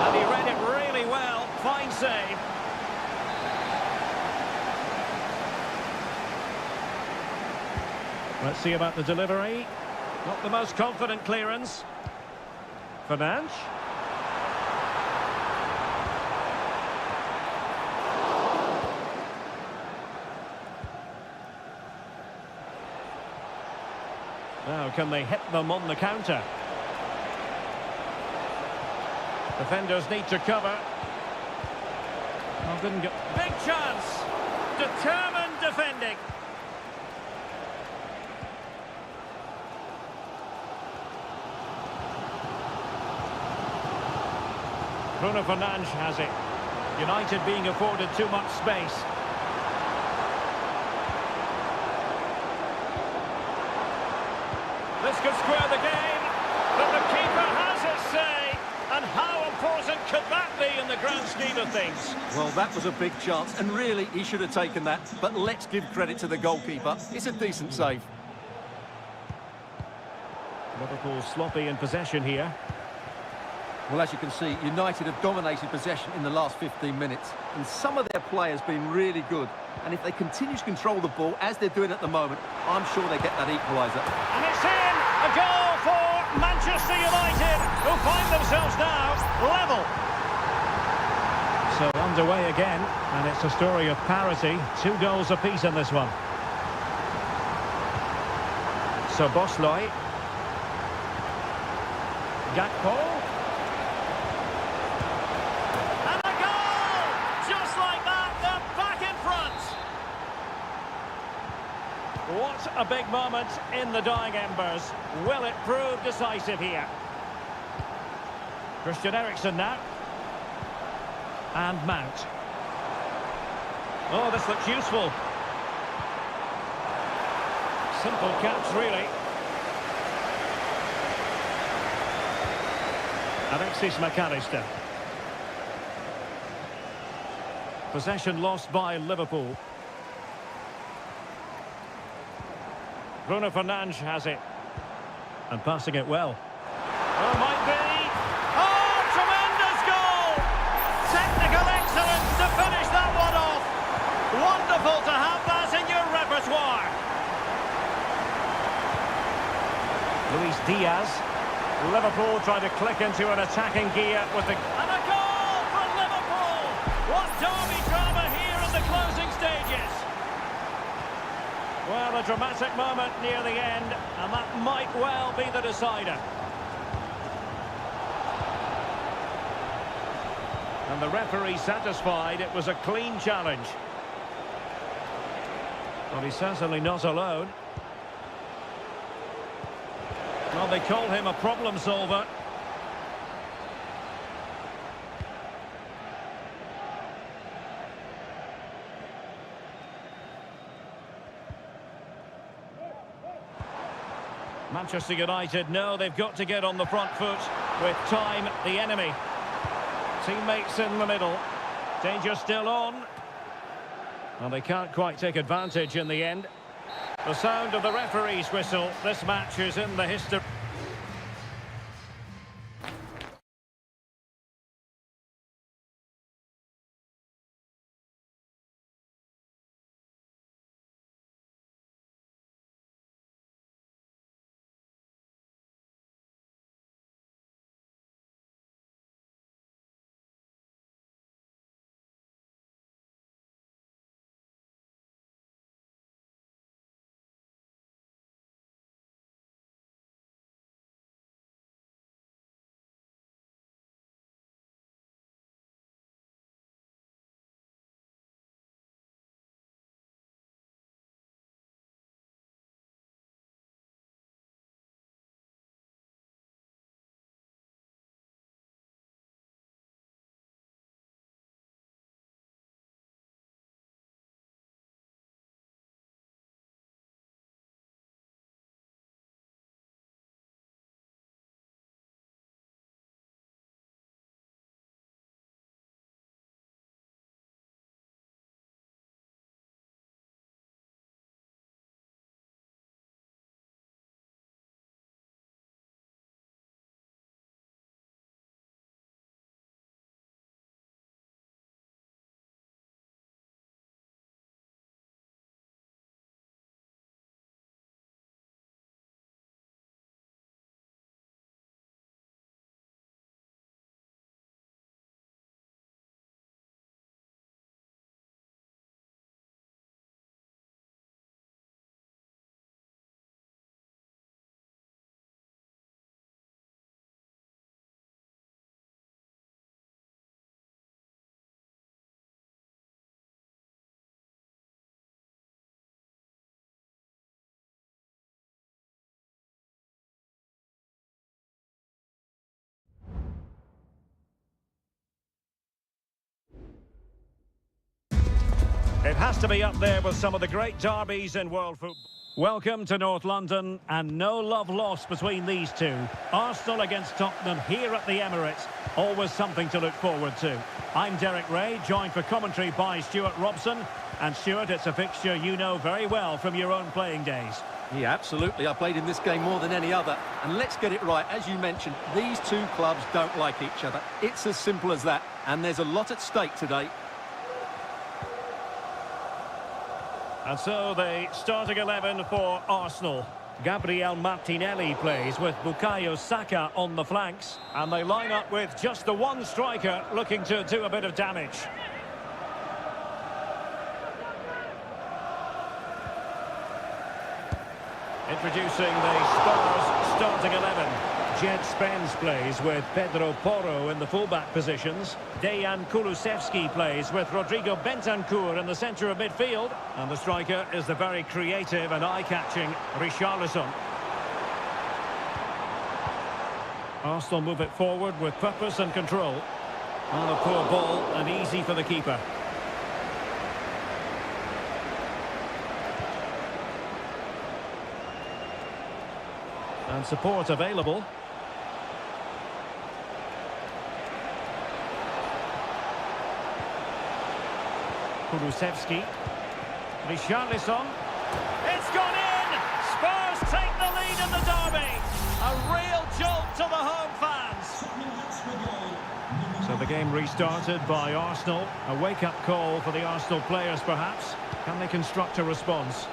And he read it really well. Fine save. Let's see about the delivery. Not the most confident clearance. Fernandes. Now, can they hit them on the counter? Defenders need to cover. Well, didn't get... Big chance! Determined defending. Bruno Fernandes has it. United being afforded too much space. This could square the game, but the keeper has his say. And how important could that be in the grand scheme of things? Well, that was a big chance, and really, he should have taken that. But let's give credit to the goalkeeper. It's a decent save. Liverpool sloppy in possession here. Well, as you can see, United have dominated possession in the last 15 minutes, and some of their players have been really good. And if they continue to control the ball, as they're doing at the moment, I'm sure they get that equaliser. And it's in! A goal for Manchester United, who find themselves now level. So underway again, and it's a story of parity. 2 goals apiece in this one. So Bosley. Gakpo. And a goal! Just like that, they're back in front. What a big moment in the dying embers. Will it prove decisive here? Christian Eriksen now. And Mount. Oh, this looks useful. Simple catch, really. Alexis McAllister. Possession lost by Liverpool. Bruno Fernandes has it. And passing it well. Oh, might be. Oh, tremendous goal! Technical excellence to finish that one off. Wonderful to have that in your repertoire. Luis Diaz. Liverpool trying to click into an attacking gear with the... And a goal for Liverpool! What derby drama here in the closing stages. Well, a dramatic moment near the end, and that might well be the decider. And the referee satisfied it was a clean challenge. Well, he's certainly not alone. Well, they call him a problem solver. Manchester United know they've got to get on the front foot with time the enemy. Teammates in the middle. Danger still on. And they can't quite take advantage in the end. The sound of the referee's whistle. This match is in the history. It has to be up there with some of the great derbies in world football. Welcome to North London, and no love lost between these two. Arsenal against Tottenham here at the Emirates. Always something to look forward to. I'm Derek Ray, joined for commentary by Stuart Robson. And Stuart, it's a fixture you know very well from your own playing days. Yeah, absolutely. I played in this game more than any other. And let's get it right. As you mentioned, these two clubs don't like each other. It's as simple as that. And there's a lot at stake today. And so the starting 11 for Arsenal. Gabriel Martinelli plays with Bukayo Saka on the flanks. And they line up with just the one striker looking to do a bit of damage. Introducing the Spurs starting 11. Jed Spence plays with Pedro Porro in the fullback positions. Dejan Kulusevski plays with Rodrigo Bentancur in the centre of midfield. And the striker is the very creative and eye-catching Richarlison. Arsenal move it forward with purpose and control. On a poor ball and easy for the keeper. And support available. Kulusevski. Richarlison. It's gone in! Spurs take the lead in the derby. A real jolt to the home fans. So the game restarted by Arsenal. A wake-up call for the Arsenal players, perhaps. Can they construct a response?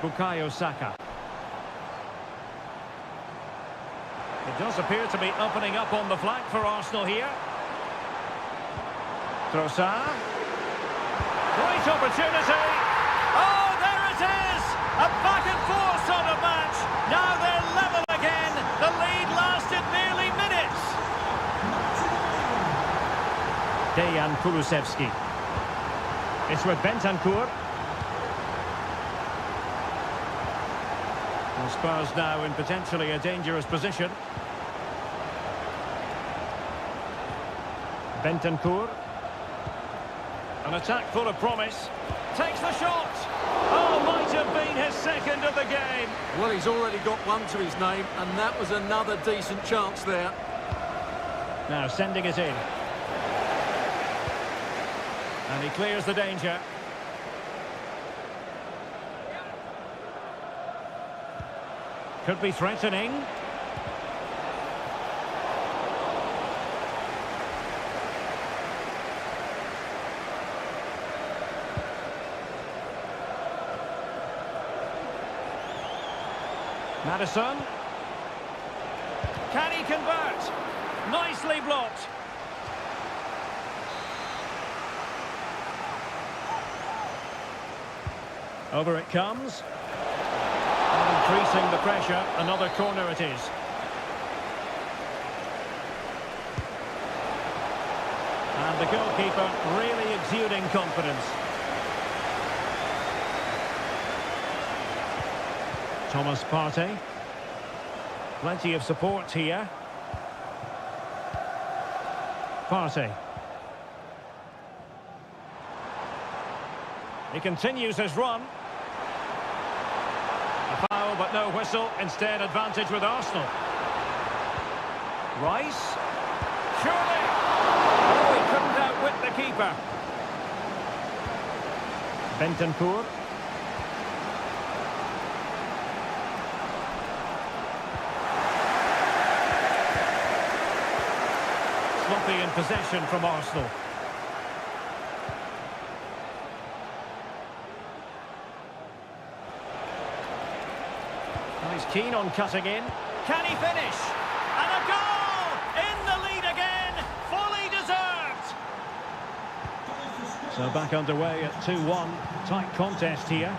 Bukayo Saka. It does appear to be opening up on the flank for Arsenal here. Trossard. Great opportunity. Oh, there it is! A back and forth sort of match. Now they're level again. The lead lasted nearly minutes. Dejan Kulusevski. It's with Bentancur. The Spurs now in potentially a dangerous position. Bentancur. An attack full of promise. Takes the shot. Oh, might have been his second of the game. Well, he's already got one to his name, and that was another decent chance there. Now sending it in. And he clears the danger. Could be threatening. Maddison. Can he convert? Nicely blocked. Over it comes. And increasing the pressure. Another corner it is. And the goalkeeper really exuding confidence. Thomas Partey. Plenty of support here. Partey. He continues his run. A foul, but no whistle. Instead, advantage with Arsenal. Rice. Surely. Oh, he couldn't outwit the keeper. Bentancur. Sloppy in possession from Arsenal. Well, he's keen on cutting in. Can he finish? And a goal! In the lead again! Fully deserved! So back underway at 2-1. Tight contest here.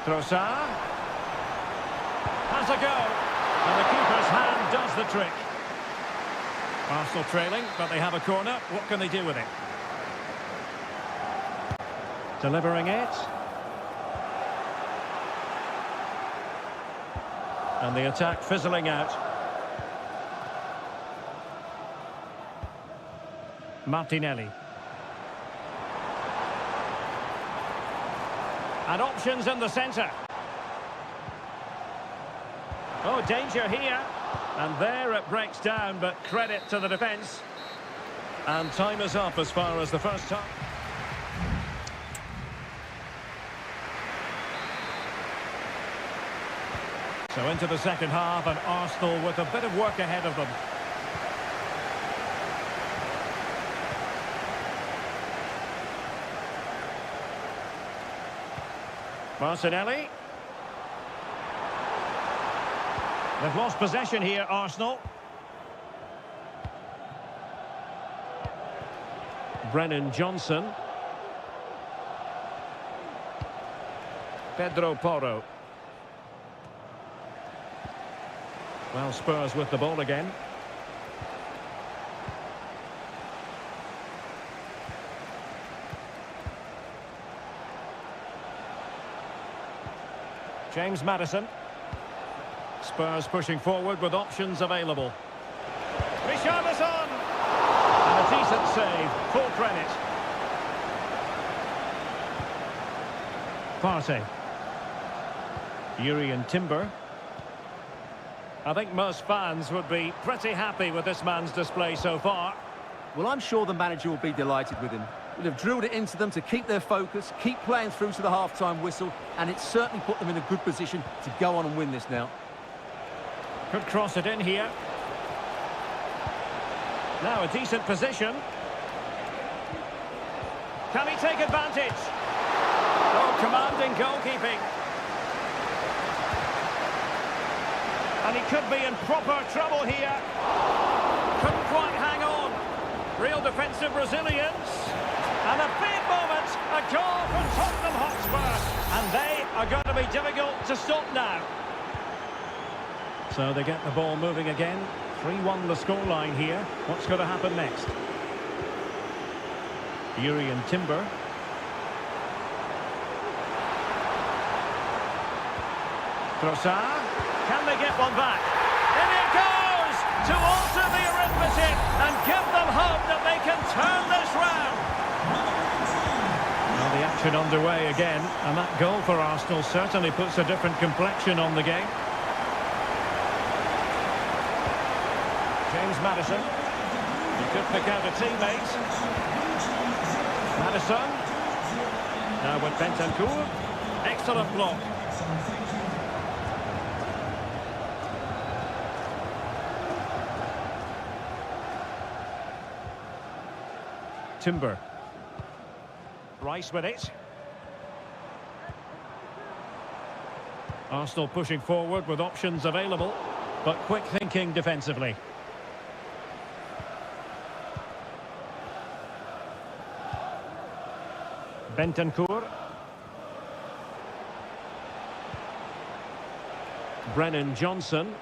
Trossard. Has a go. And the keeper's hand does the trick. Arsenal trailing, but they have a corner. What can they do with it? Delivering it. And the attack fizzling out. Martinelli. And options in the centre. Oh, danger here. And there it breaks down, but credit to the defence. And time is up as far as the first time. So into the second half, and Arsenal with a bit of work ahead of them. Martinelli. They've lost possession here, Arsenal. Brennan Johnson. Pedro Porro. Well, Spurs with the ball again. James Maddison. Spurs pushing forward with options available. Richarlison! And a decent save, full credit. Partey. Yuri and Timber. I think most fans would be pretty happy with this man's display so far. Well, I'm sure the manager will be delighted with him. We'll have drilled it into them to keep their focus, keep playing through to the half-time whistle, and it's certainly put them in a good position to go on and win this now. Could cross it in here. Now a decent position. Can he take advantage? Oh, commanding goalkeeping. And he could be in proper trouble here. Couldn't quite hang on. Real defensive resilience. And a big moment. A goal from Tottenham Hotspur. And they are going to be difficult to stop now. So they get the ball moving again. 3-1 the scoreline here. What's going to happen next? Yuri and Timber. Trossard. Can they get one back? In it goes! To alter the arithmetic and give them hope that they can turn this round. Well, the action underway again, and that goal for Arsenal certainly puts a different complexion on the game. James Maddison. He could pick out a teammate. Maddison. Now with Bentancur. Excellent block. Timber. Rice with it. Arsenal pushing forward with options available, but quick thinking defensively. Bentancur. Brennan Johnson.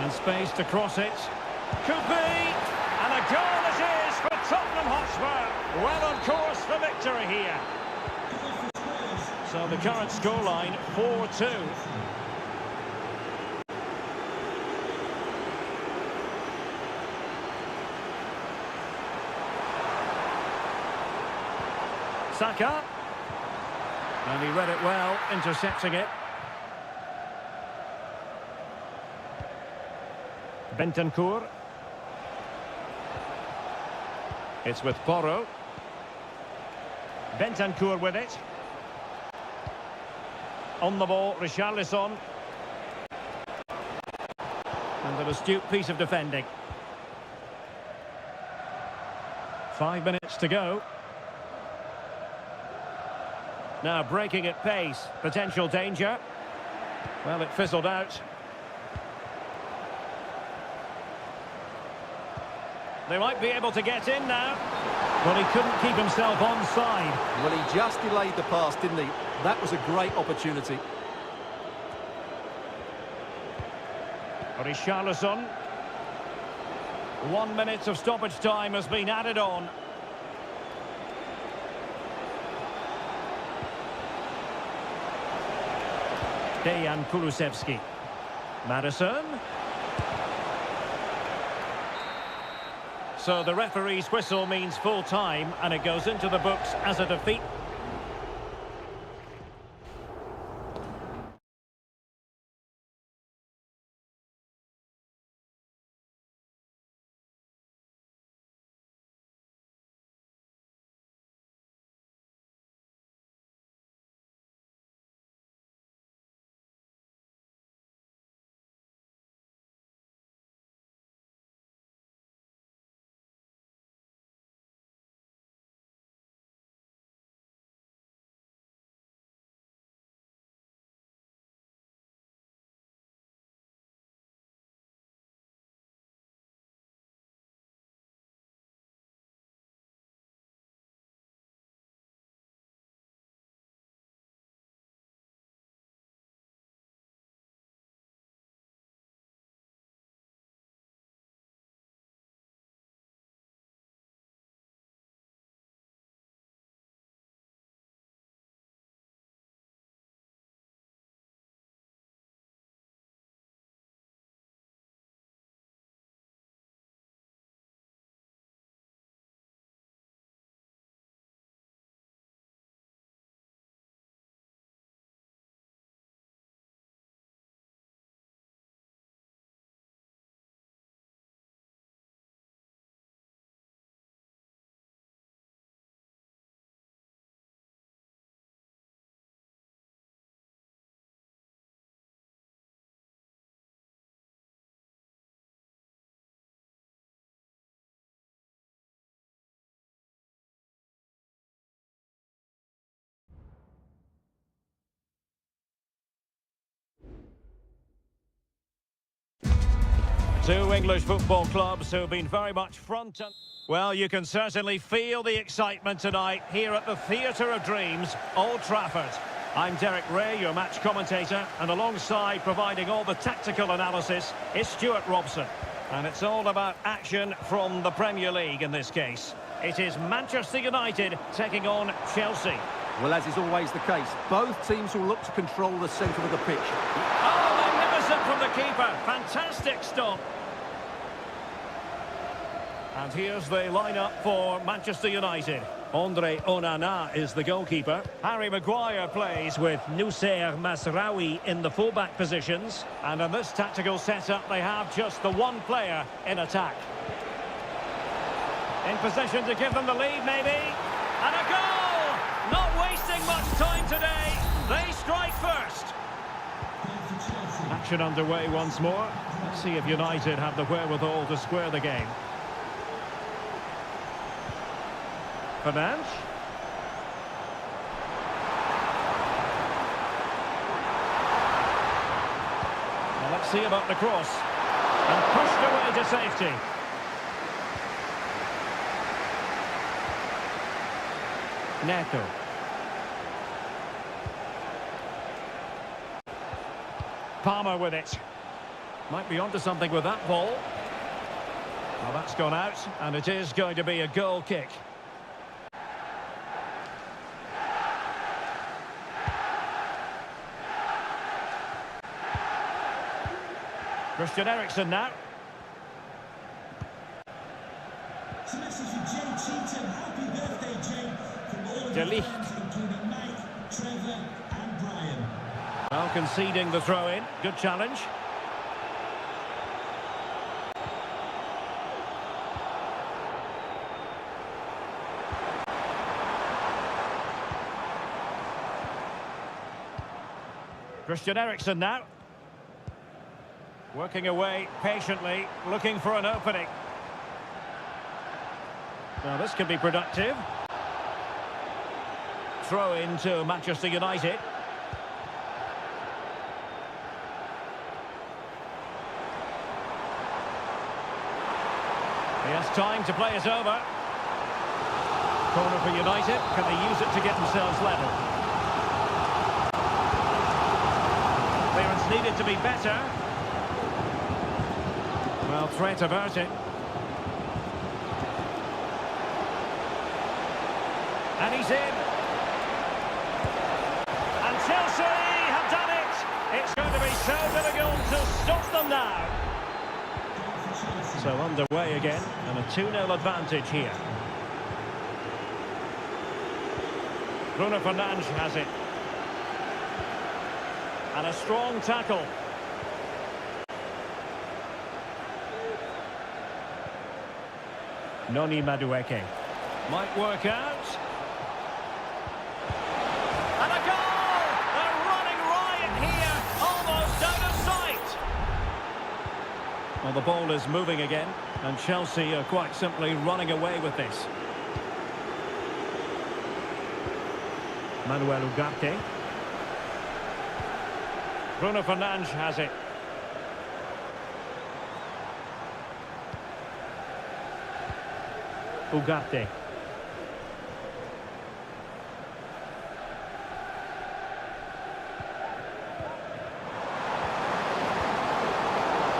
And space to cross it. Could be! And a goal it is for Tottenham Hotspur. Well on course for victory here. So the current scoreline, 4-2. Saka. And he read it well, intercepting it. Bentancur. It's with Porro. Bentancur with it. On the ball, Richarlison. And an astute piece of defending. 5 minutes to go. Now breaking at pace. Potential danger. Well, it fizzled out. They might be able to get in now. But he couldn't keep himself onside. Well, he just delayed the pass, didn't he? That was a great opportunity. Richarlison. 1 minute of stoppage time has been added on. Dejan Kulusevski. Maddison. So the referee's whistle means full time, and it goes into the books as a defeat. Two English football clubs who've been very much front and... Well, you can certainly feel the excitement tonight here at the Theatre of Dreams, Old Trafford. I'm Derek Ray, your match commentator, and alongside providing all the tactical analysis is Stuart Robson. And it's all about action from the Premier League in this case. It is Manchester United taking on Chelsea. Well, as is always the case, both teams will look to control the centre of the pitch. Oh, magnificent from the keeper. Fantastic stop. And here's the lineup for Manchester United. Andre Onana is the goalkeeper. Harry Maguire plays with Noussair Masraoui in the fullback positions. And in this tactical setup, they have just the one player in attack. In position to give them the lead, maybe. And a goal! Not wasting much time today. They strike first. Action underway once more. Let's see if United have the wherewithal to square the game. Fernandes. Now let's see about the cross. And pushed away to safety. Neto. Palmer with it. Might be onto something with that ball. Well, that's gone out, and it is going to be a goal kick. Christian Eriksen now. So this is for Jay Cheatham. Happy birthday, Jay. From all of De the Ligt. fans, including Mike, Trevor and Brian. Well, conceding the throw-in. Good challenge. Christian Eriksen now. Working away patiently, looking for an opening. Now this could be productive. Throw into Manchester United. He has time to play it over. Corner for United. Can they use it to get themselves level? Clearance needed to be better. Well, threat averted. And he's in. And Chelsea have done it. It's going to be so difficult to stop them now. So So underway again, and a 2-0 advantage here. Bruno Fernandes has it. And a strong tackle. Noni Madueke. Might work out. And a goal! They're running riot here, almost out of sight. Well, the ball is moving again, and Chelsea are quite simply running away with this. Manuel Ugarte. Bruno Fernandes has it. Ugarte.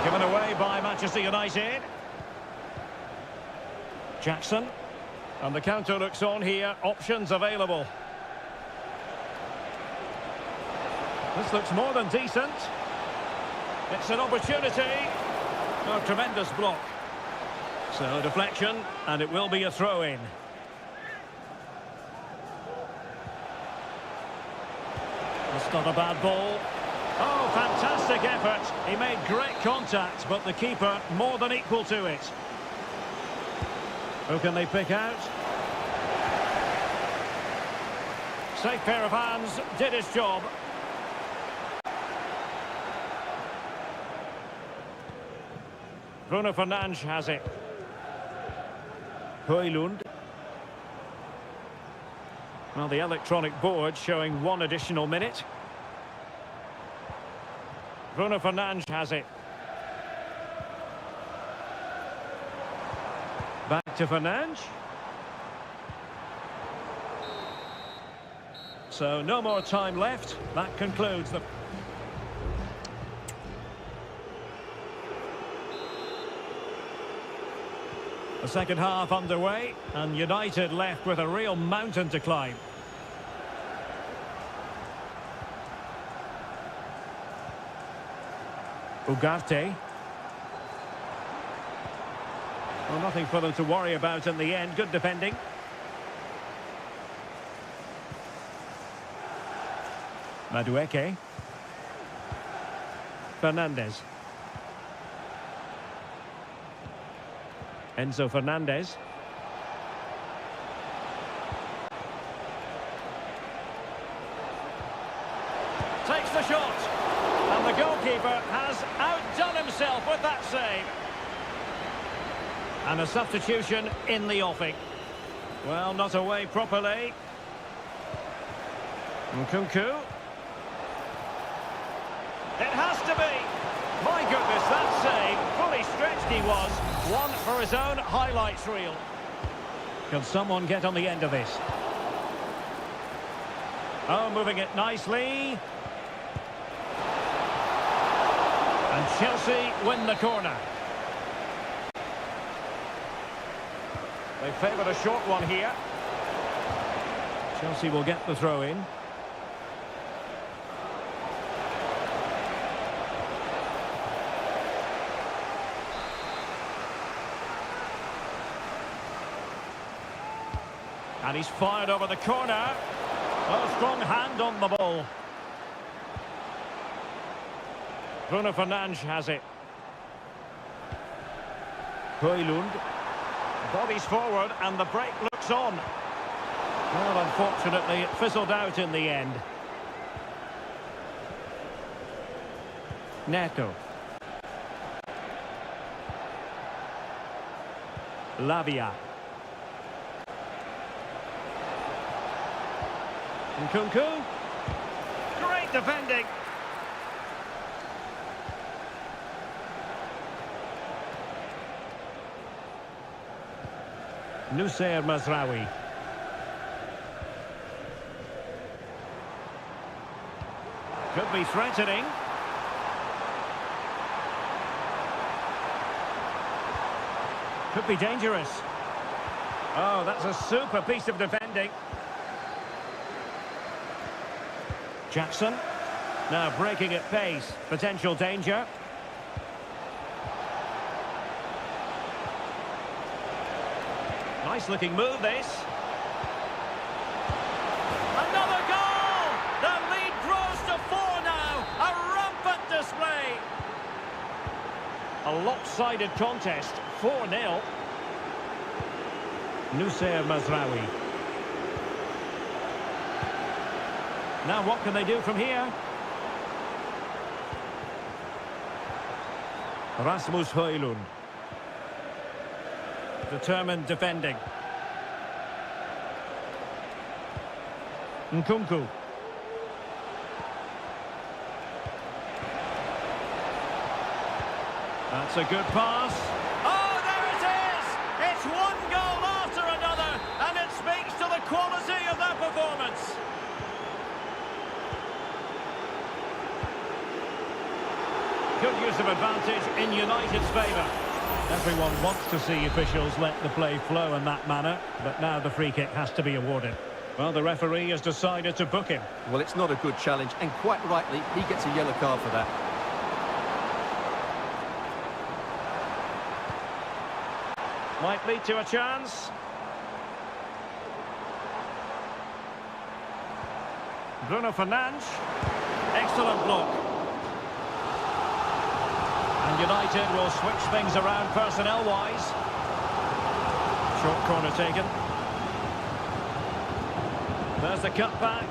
Given away by Manchester United. Jackson. And the counter looks on here. Options available. This looks more than decent. It's an opportunity. Oh, tremendous block. So, deflection, and it will be a throw-in. That's not a bad ball. Oh, fantastic effort. He made great contact, but the keeper more than equal to it. Who can they pick out? Safe pair of hands, did his job. Bruno Fernandes has it. Højlund. Well, the electronic board showing 1 additional minute. Bruno Fernandes has it. Back to Fernandes. So no more time left. That concludes the... The second half underway, and United left with a real mountain to climb. Ugarte. Well, nothing for them to worry about in the end. Good defending. Madueke. Fernandes. Enzo Fernandez. Takes the shot. And the goalkeeper has outdone himself with that save. And a substitution in the offing. Well, not away properly. Nkunku. It has to be. My goodness, that save. Fully stretched he was. One for his own highlights reel. Can someone get on the end of this? Oh, moving it nicely. And Chelsea win the corner. They favoured a short one here. Chelsea will get the throw in. And he's fired over the corner. Oh, strong hand on the ball. Bruno Fernandes has it. Højlund. Bodies forward and the break looks on. Well, unfortunately, it fizzled out in the end. Neto. Lavia. Nkunku. Great defending. Nusayr Mazraoui. Could be threatening. Could be dangerous. Oh, that's a super piece of defending. Jackson. Now breaking at pace. Potential danger. Nice looking move, this. Another goal! The lead grows to 4 now. A rampant display. A lopsided contest, 4-0. Nusayr Mazraoui. Now what can they do from here? Rasmus Højlund. Determined defending. Nkunku. That's a good pass. Oh, there it is! It's one goal after another, and it speaks to the quality of their performance. Good use of advantage in United's favour. Everyone wants to see officials let the play flow in that manner, but now the free kick has to be awarded. Well, the referee has decided to book him. Well, it's not a good challenge, and quite rightly, he gets a yellow card for that. Might lead to a chance. Bruno Fernandes. Excellent block. And United will switch things around personnel-wise. Short corner taken. There's the cutback.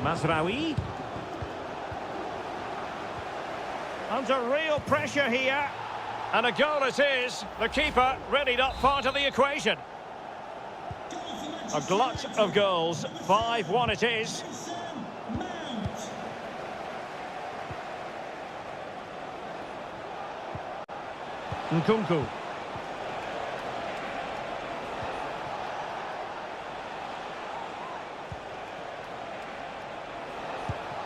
Mazraoui. Under real pressure here. And a goal it is. The keeper readied up part of the equation. A glut of goals. 5-1 it is. Nkunku.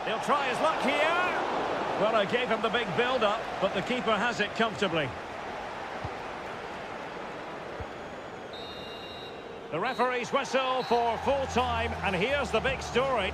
He'll try his luck here. Well, I gave him the big build-up, but the keeper has it comfortably. The referee's whistle for full time, and here's the big story.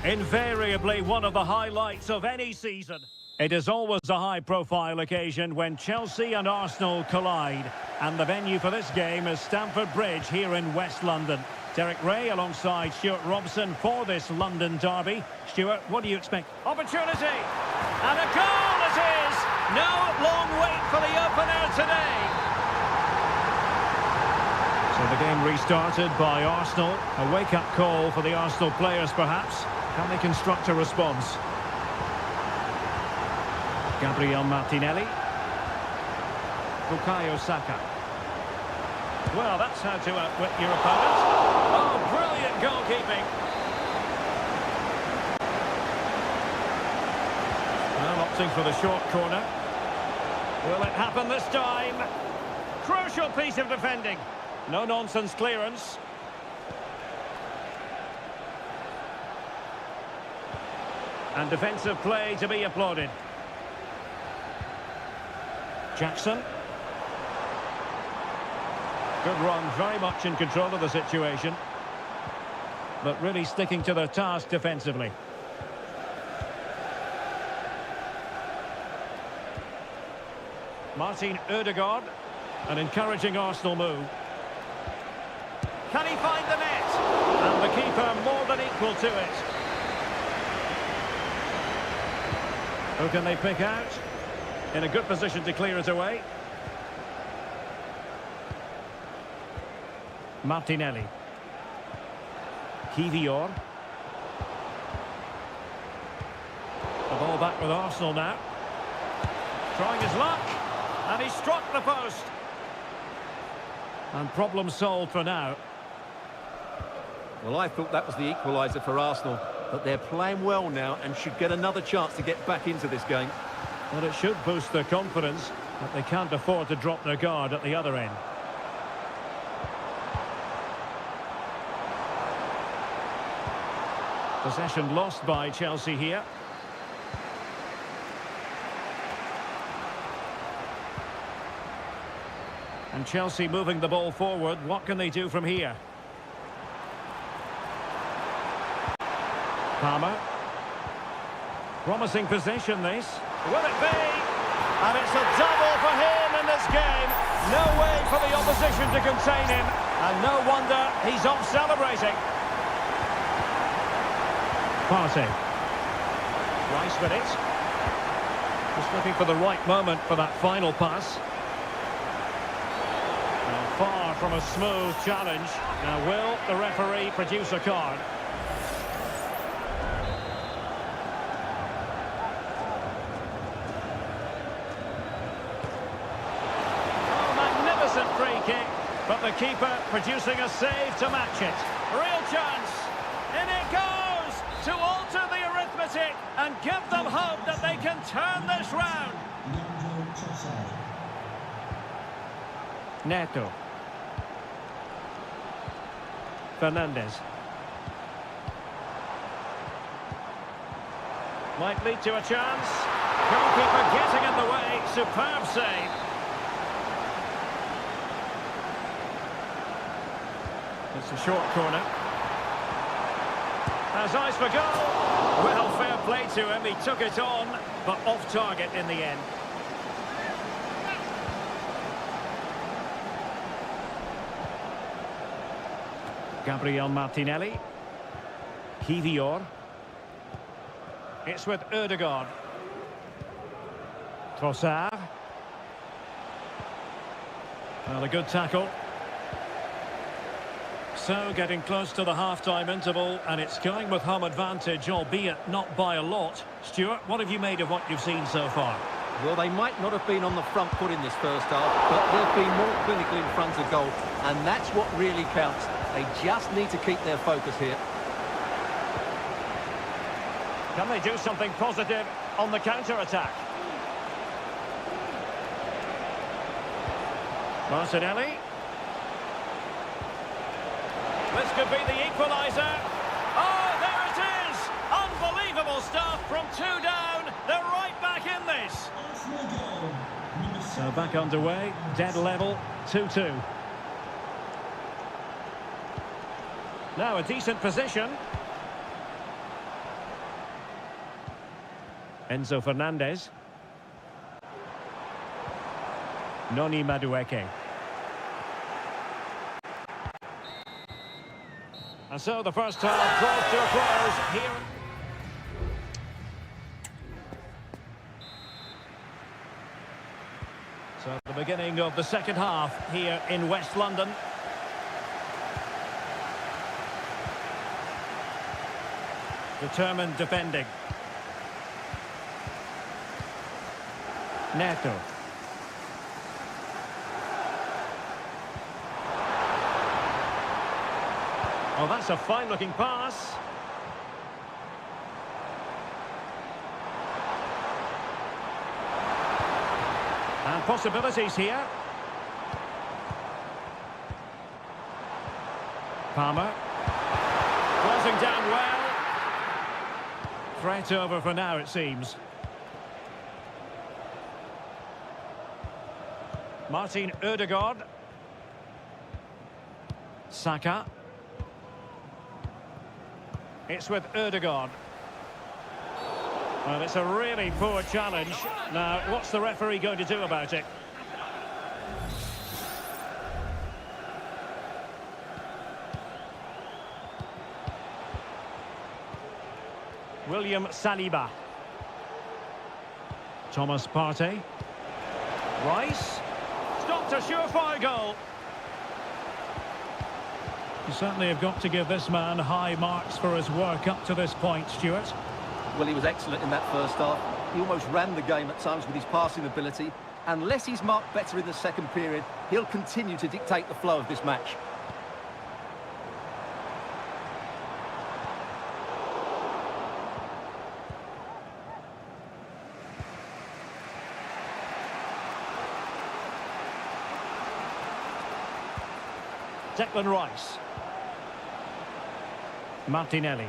Invariably one of the highlights of any season. It is always a high-profile occasion when Chelsea and Arsenal collide. And the venue for this game is Stamford Bridge here in West London. Derek Ray alongside Stuart Robson for this London derby. Stuart, what do you expect? Opportunity! And a goal it is! No long wait for the opener today. So the game restarted by Arsenal. A wake-up call for the Arsenal players, perhaps. Can they construct a response? Gabriel Martinelli. Bukayo Saka. Well, that's how to outwit your opponent. Oh, brilliant goalkeeping. Well, opting for the short corner. Will it happen this time? Crucial piece of defending. No-nonsense clearance. And defensive play to be applauded. Jackson. Good run, very much in control of the situation. But really sticking to their task defensively. Martin Ødegaard. An encouraging Arsenal move. Can he find the net? And the keeper more than equal to it. Who can they pick out? In a good position to clear it away. Martinelli. Kivior. The ball back with Arsenal now. Trying his luck. And he struck the post. And problem solved for now. Well, I thought that was the equaliser for Arsenal, but they're playing well now and should get another chance to get back into this game. Well, it should boost their confidence, but they can't afford to drop their guard at the other end. Possession lost by Chelsea here. And Chelsea moving the ball forward. What can they do from here? Palmer. Promising possession, this. Will it be? And it's a double for him in this game. No way for the opposition to contain him. And no wonder he's off celebrating. Partey. Rice with it. Just looking for the right moment for that final pass. Now, far from a smooth challenge. Now, will the referee produce a card? Free kick, but the keeper producing a save to match it. Real chance. In it goes to alter the arithmetic and give them hope that they can turn this round. Neto. Fernandez. Might lead to a chance. Goalkeeper getting in the way. Superb save. It's a short corner. Has eyes for goal. Well, fair play to him. He took it on, but off target in the end. Gabriel Martinelli. Kivior. It's with Ødegaard. Trossard. Well, a good tackle. So, getting close to the half-time interval, and it's going with home advantage, albeit not by a lot. Stuart, what have you made of what you've seen so far? Well, they might not have been on the front foot in this first half, but they've been more clinical in front of goal, and that's what really counts. They just need to keep their focus here. Can they do something positive on the counter-attack? Martinelli. This could be the equaliser. Oh, there it is! Unbelievable stuff from 2 down. They're right back in this. So back underway, dead level, 2-2. Now a decent position. Enzo Fernandez. Noni Madueke. And so the first half draws to a close here. So the beginning of the second half here in West London. Determined defending. Neto. Oh, that's a fine-looking pass. And possibilities here. Palmer. Closing down well. Threat over for now, it seems. Martin Ødegaard. Saka. It's with Ødegaard. Well, it's a really poor challenge. Now, what's the referee going to do about it? William Saliba. Thomas Partey. Rice. Stopped a surefire goal. You certainly have got to give this man high marks for his work up to this point, Stuart. Well, he was excellent in that first half. He almost ran the game at times with his passing ability. Unless he's marked better in the second period, he'll continue to dictate the flow of this match. Declan Rice. Martinelli.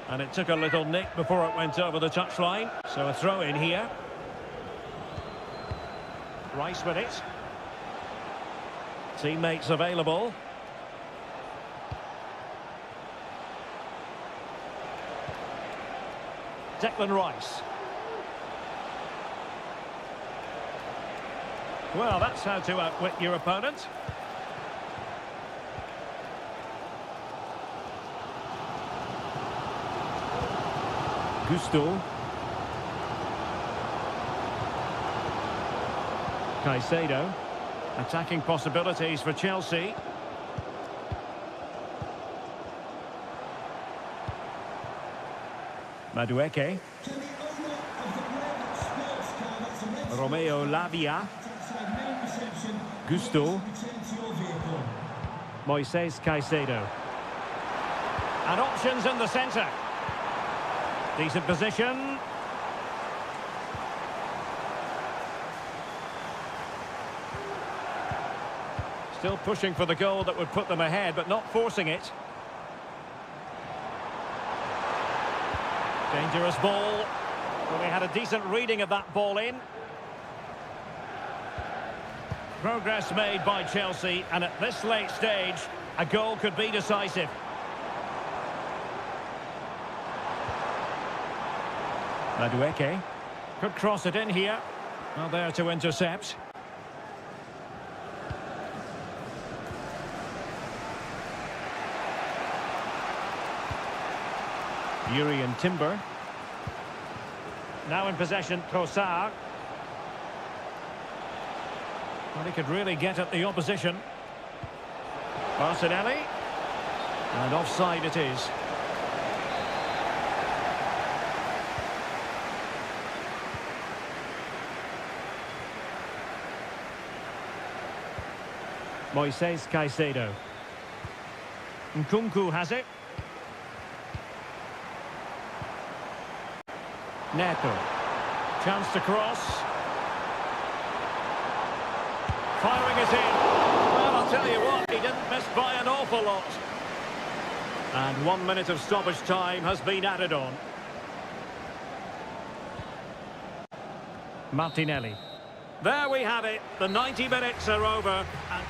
And it took a little nick before it went over the touchline. So a throw in here. Rice with it. Teammates available. Declan Rice. Well, that's how to outwit your opponent. Gusto. Caicedo. Attacking possibilities for Chelsea. Madueke. Romeo Lavia. Gusto. Moises Caicedo. And options in the centre. Decent position. Still pushing for the goal that would put them ahead, but not forcing it. Dangerous ball. Well, they had a decent reading of that ball in. Progress made by Chelsea, and at this late stage, a goal could be decisive. Madueke could cross it in here. Well, there to intercept. Urian Timber. Now in possession, Trossard. Well, he could really get at the opposition. Martinelli. And offside it is. Moises Caicedo. Nkunku has it. Neto. Chance to cross. Firing it in. Well, I'll tell you what, he didn't miss by an awful lot. And 1 minute of stoppage time has been added on. Martinelli. There we have it. The 90 minutes are over. And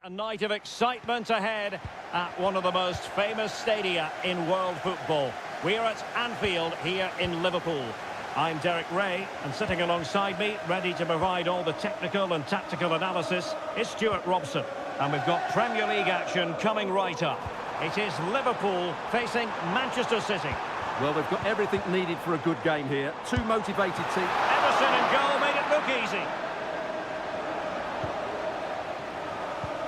A night of excitement ahead at one of the most famous stadia in world football. We're at Anfield here in Liverpool. I'm Derek Ray, and sitting alongside me, ready to provide all the technical and tactical analysis, is Stuart Robson. And we've got Premier League action coming right up. It is Liverpool facing Manchester City. Well, they've got everything needed for a good game here. Two motivated teams. Ederson in goal made it look easy.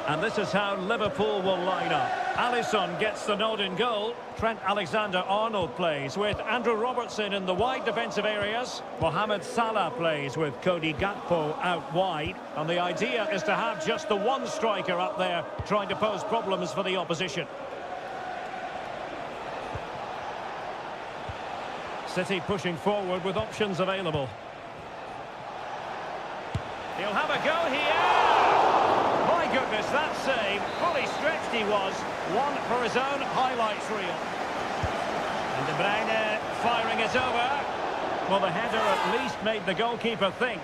And this is how Liverpool will line up. Alisson gets the nod in goal. Trent Alexander-Arnold plays with Andrew Robertson in the wide defensive areas. Mohamed Salah plays with Cody Gakpo out wide. And the idea is to have just the one striker up there trying to pose problems for the opposition. City pushing forward with options available. He'll have a go here. My goodness, that save. Fully stretched he was. One for his own highlights reel. And De Bruyne firing it over. Well, the header at least made the goalkeeper think.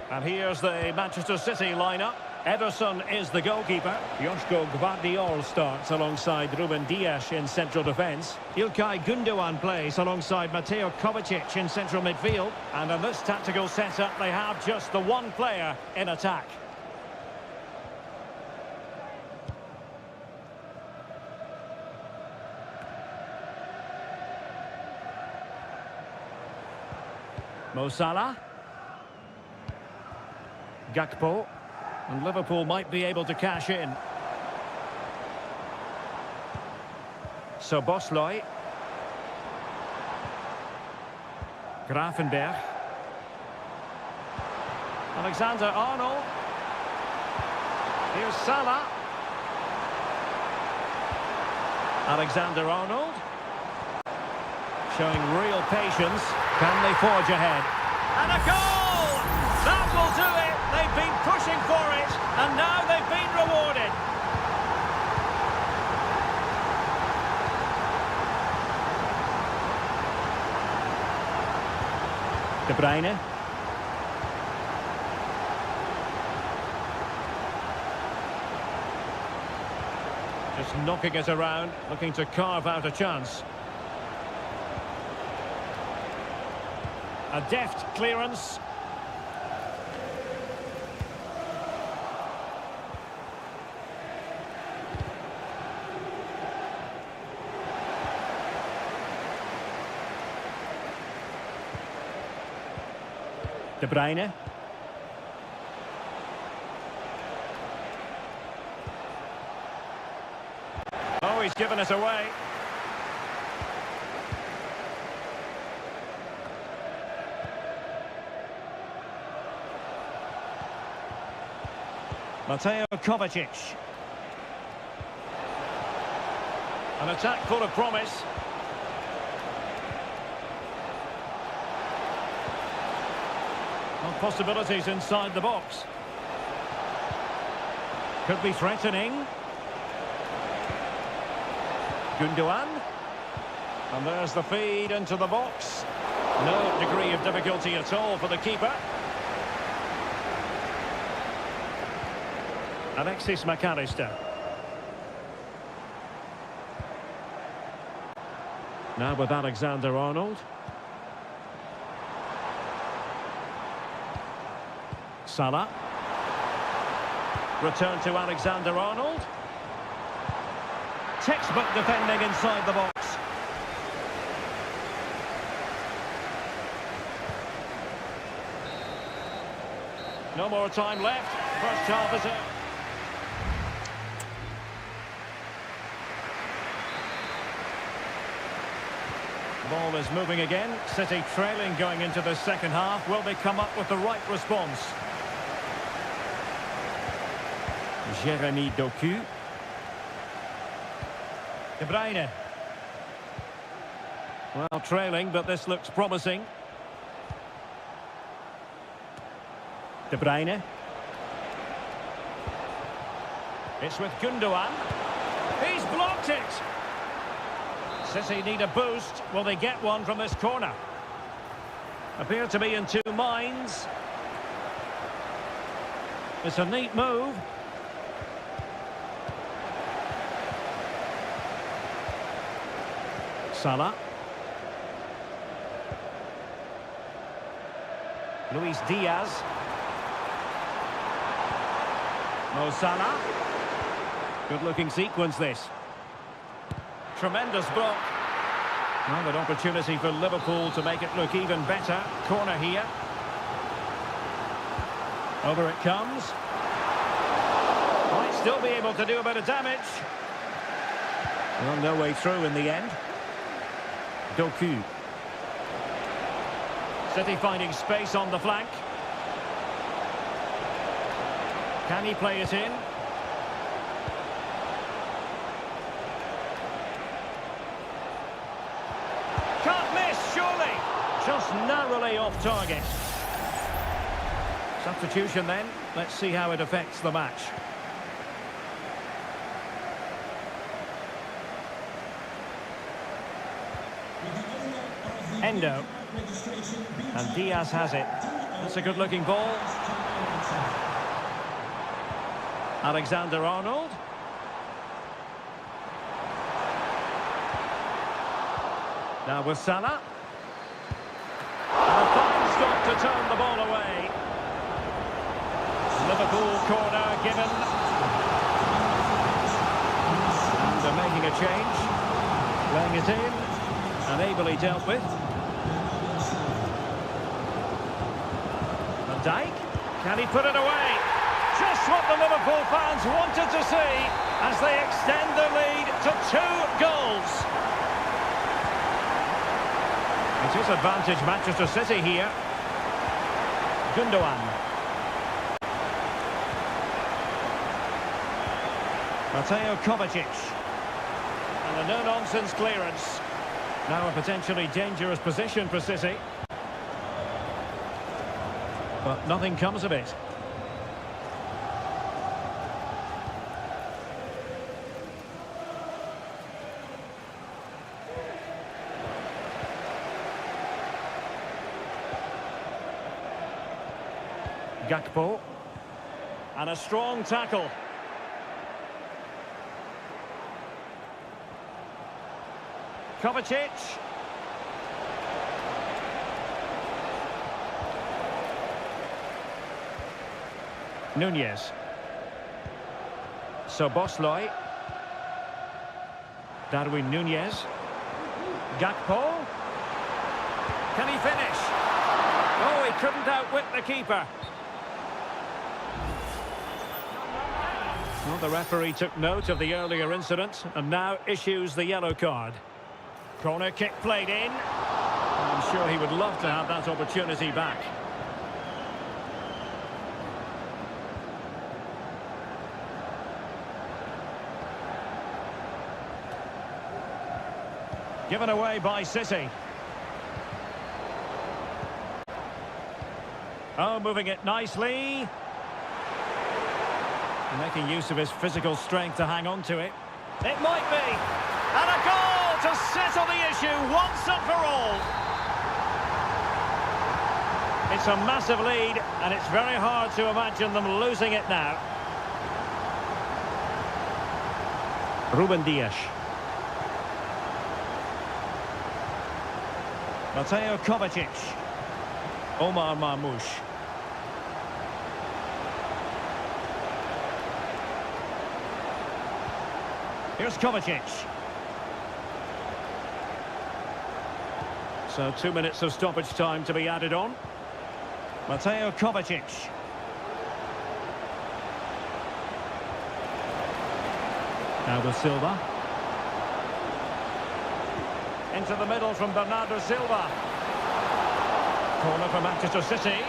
And here's the Manchester City lineup. Ederson is the goalkeeper. Joško Gvardiol starts alongside Ruben Dias in central defence. İlkay Gündoğan plays alongside Mateo Kovacic in central midfield. And in this tactical setup, they have just the one player in attack. Mo Salah. Gakpo. And Liverpool might be able to cash in. Szoboszlai. Gravenberch. Alexander-Arnold. Here's Salah. Alexander-Arnold. Showing real patience. Can they forge ahead? And a goal! That will do it! They've been pushing for it, and now they've been rewarded. De Bruyne. Just knocking it around, looking to carve out a chance. A deft clearance. De Bruyne. Oh, he's given it away. Mateo Kovacic. An attack full of promise. Well, possibilities inside the box. Could be threatening. Gündoğan. And there's the feed into the box. No degree of difficulty at all for the keeper. Alexis McAllister. Now with Alexander-Arnold. Salah. Return to Alexander-Arnold. Textbook defending inside the box. No more time left. First half is over. Ball is moving again. City trailing going into the second half. Will they come up with the right response? Jeremy Doku. De Bruyne. Well, trailing, but this looks promising. De Bruyne. It's with Gündoğan. He's blocked it. City need a boost. Will they get one from this corner? Appear to be in two minds. It's a neat move. Salah. Luis Diaz. Mo Salah. Good-looking sequence, this. Tremendous block. Well, an opportunity for Liverpool to make it look even better. Corner here. Over it comes. Might still be able to do a bit of damage. Well, no way through in the end. Doku. City finding space on the flank. Can he play it in? Can't miss, surely. Just narrowly off target. Substitution then. Let's see how it affects the match. Endo. And Diaz has it. That's a good-looking ball. Alexander-Arnold. Now with Salah. And a fine stop to turn the ball away. Liverpool corner given. And they're making a change. Laying it in. And ably dealt with. Van Dijk. Can he put it away? Just what the Liverpool fans wanted to see as they extend their lead to 2 goals. It is advantage Manchester City here. Gundogan. Mateo Kovacic. And a no-nonsense clearance. Now a potentially dangerous position for City. But nothing comes of it. Gakpo. And a strong tackle. Kovacic. Nunez. Soboslai. Darwin Nunez. Gakpo. Can he finish? Oh, he couldn't outwit the keeper. Well, the referee took note of the earlier incident and now issues the yellow card. Corner kick played in. I'm sure he would love to have that opportunity back. Given away by City. Oh, moving it nicely. Making use of his physical strength to hang on to it. It might be. And a goal to settle the issue once and for all. It's a massive lead, and it's very hard to imagine them losing it now. Ruben Dias. Mateo Kovacic. Omar Marmoush. Here's Kovacic. So 2 minutes of stoppage time to be added on. Mateo Kovacic. Now with Silva. Into the middle from Bernardo Silva. Corner for Manchester City.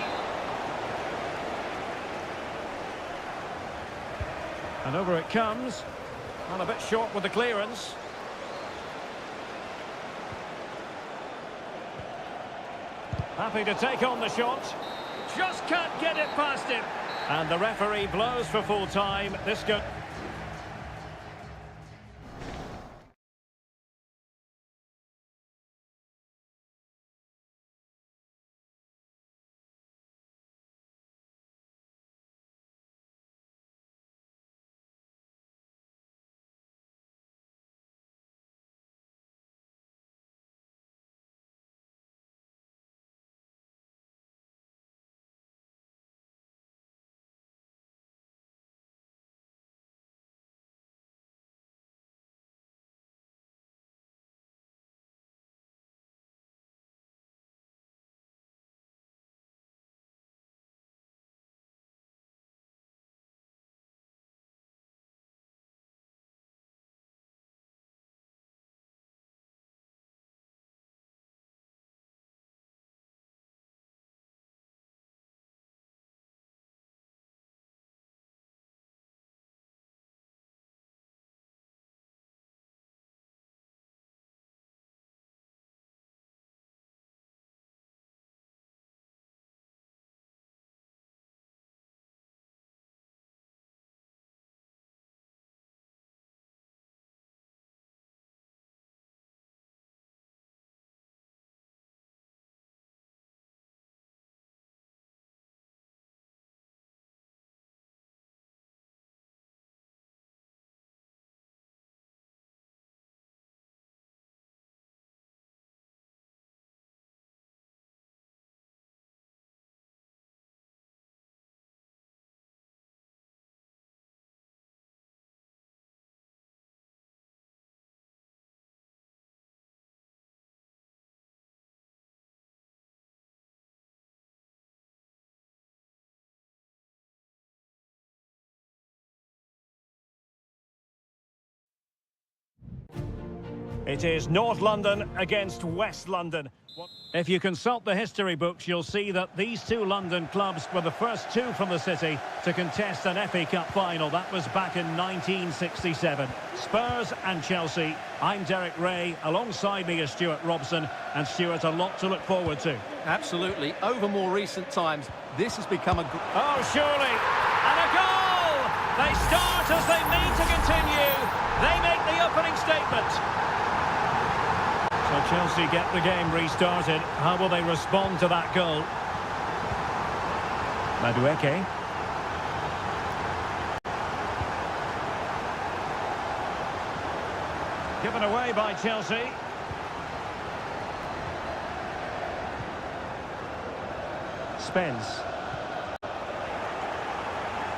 And over it comes. And a bit short with the clearance. Happy to take on the shot. Just can't get it past him. And the referee blows for full time. This goes... It is North London against West London. If you consult the history books, you'll see that these two London clubs were the first two from the city to contest an FA Cup final. That was back in 1967. Spurs and Chelsea. I'm Derek Ray. Alongside me is Stuart Robson. And Stuart, a lot to look forward to. Absolutely. Over more recent times, this has become a... Oh, surely. And a goal! They start as they mean to continue. They make the opening statement. So Chelsea get the game restarted. How will they respond to that goal? Madueke. Given away by Chelsea. Spence.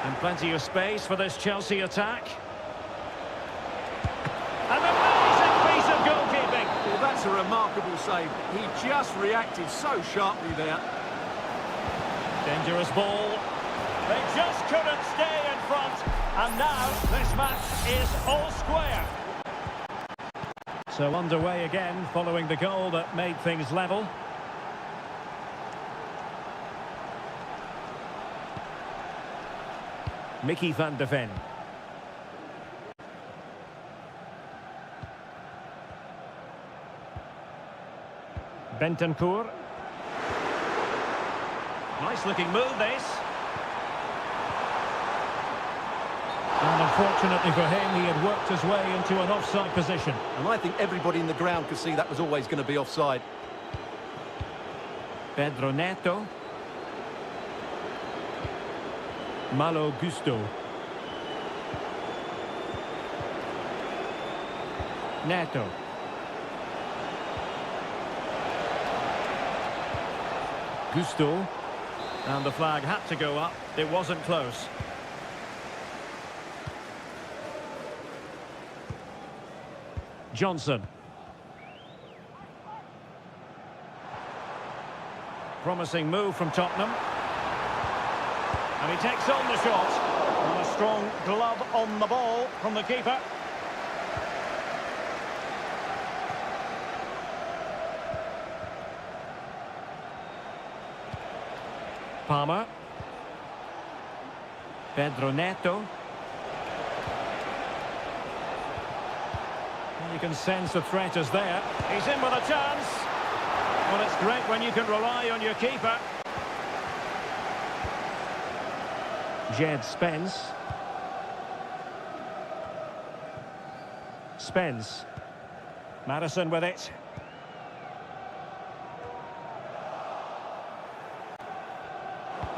And plenty of space for this Chelsea attack. And an amazing piece of goalkeeping. Well, that's a remarkable save. He just reacted so sharply there. Dangerous ball. They just couldn't stay in front. And now this match is all square. So underway again following the goal that made things level. Mickey van de Ven. Bentancur. Nice looking move this. And unfortunately for him, he had worked his way into an offside position. And I think everybody in the ground could see that was always going to be offside. Pedro Neto. Malo Gusto. Neto. Gusto. And the flag had to go up. It wasn't close. Johnson. Promising move from Tottenham. And he takes on the shot. And a strong glove on the ball from the keeper. Palmer. Pedro Neto. You can sense the threat is there. He's in with a chance. Well, it's great when you can rely on your keeper. Jed Spence. Spence. Madison with it.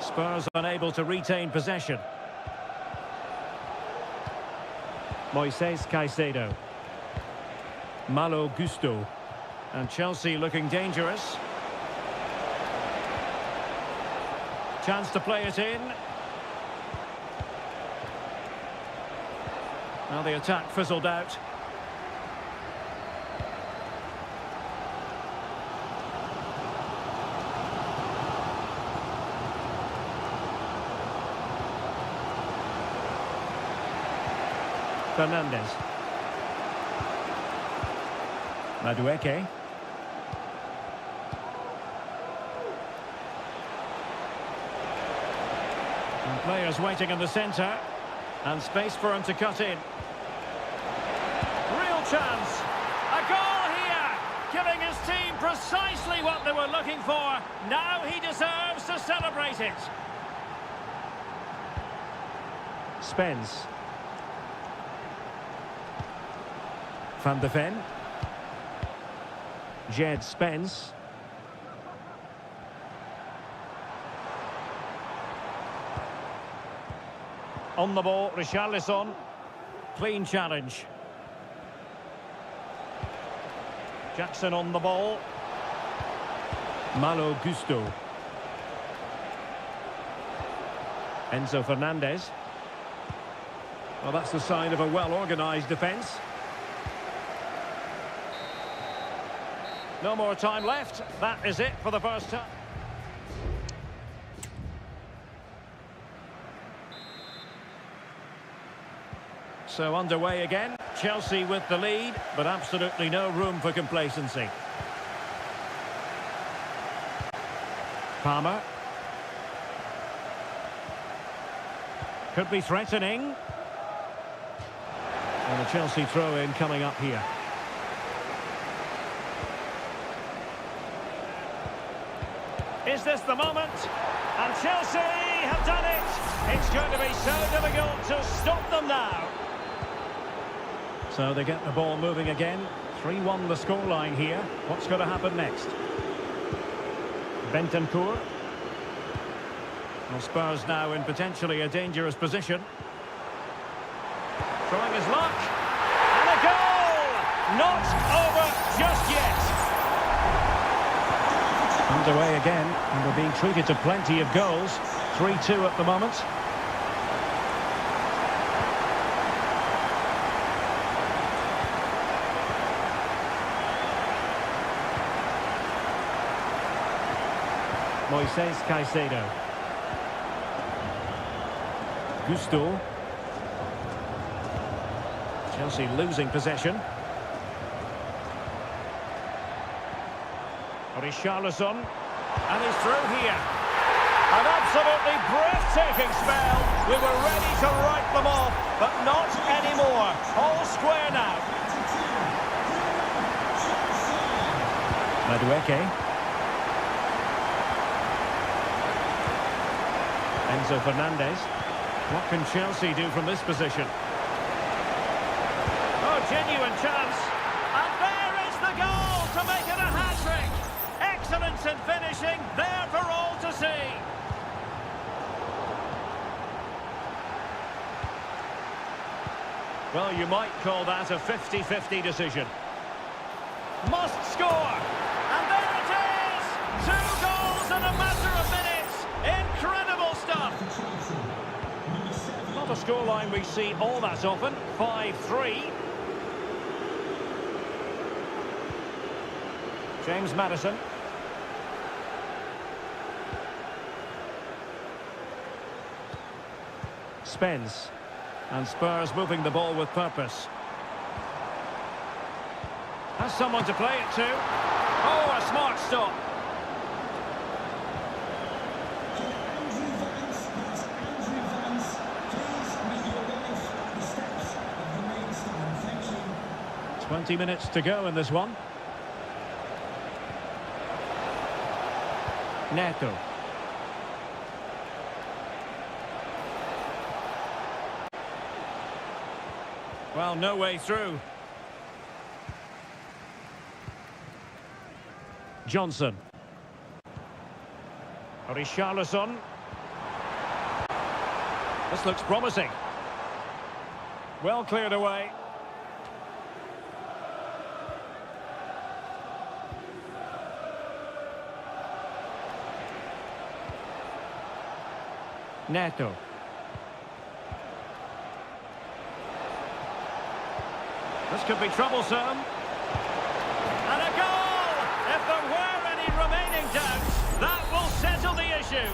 Spurs unable to retain possession. Moises Caicedo. Malo Gusto. And Chelsea looking dangerous. Chance to play it in. Now the attack fizzled out. Fernandez. Madueke. And players waiting in the centre. And space for him to cut in. Real chance. A goal here. Giving his team precisely what they were looking for. Now he deserves to celebrate it. Spence. Van de Ven. Jed Spence. On the ball, Richarlison. Clean challenge. Jackson on the ball. Malo Gusto. Enzo Fernandez. Well, that's the sign of a well-organised defence. No more time left. That is it for the first time. So underway again. Chelsea with the lead, but absolutely no room for complacency. Palmer. Could be threatening. And the Chelsea throw-in coming up here. Is this the moment? And Chelsea have done it! It's going to be so difficult to stop them now. So they get the ball moving again. 3-1 the scoreline here. What's going to happen next? Bentancur. Well, Spurs now in potentially a dangerous position. Trying his luck. And a goal! Not over just yet. Underway again, and they're being treated to plenty of goals. 3-2 at the moment. Moises Caicedo. Gusto. Chelsea losing possession. Richarlison, and he's through here. An absolutely breathtaking spell. We were ready to write them off, but not anymore. All square now. Madueke. Enzo Fernandez. What can Chelsea do from this position? Oh, genuine chance. And there is the goal to make it a hat-trick. Excellence in finishing, there for all to see. Well, you might call that a 50-50 decision. Must score! And there it is! 2 goals in a matter of minutes! Incredible stuff! Not a scoreline we see all that often. 5-3. James Maddison. Spence. And Spurs moving the ball with purpose. Has someone to play it to. Oh, a smart stop. Andrew Vance, that's Andrew Vance. Please make your way up the steps of the main stand. Thank you. 20 minutes to go in this one. Neto. Well, no way through. Johnson. Richarlison. This looks promising. Well cleared away. Neto. This could be troublesome. And a goal! If there were any remaining doubts, that will settle the issue.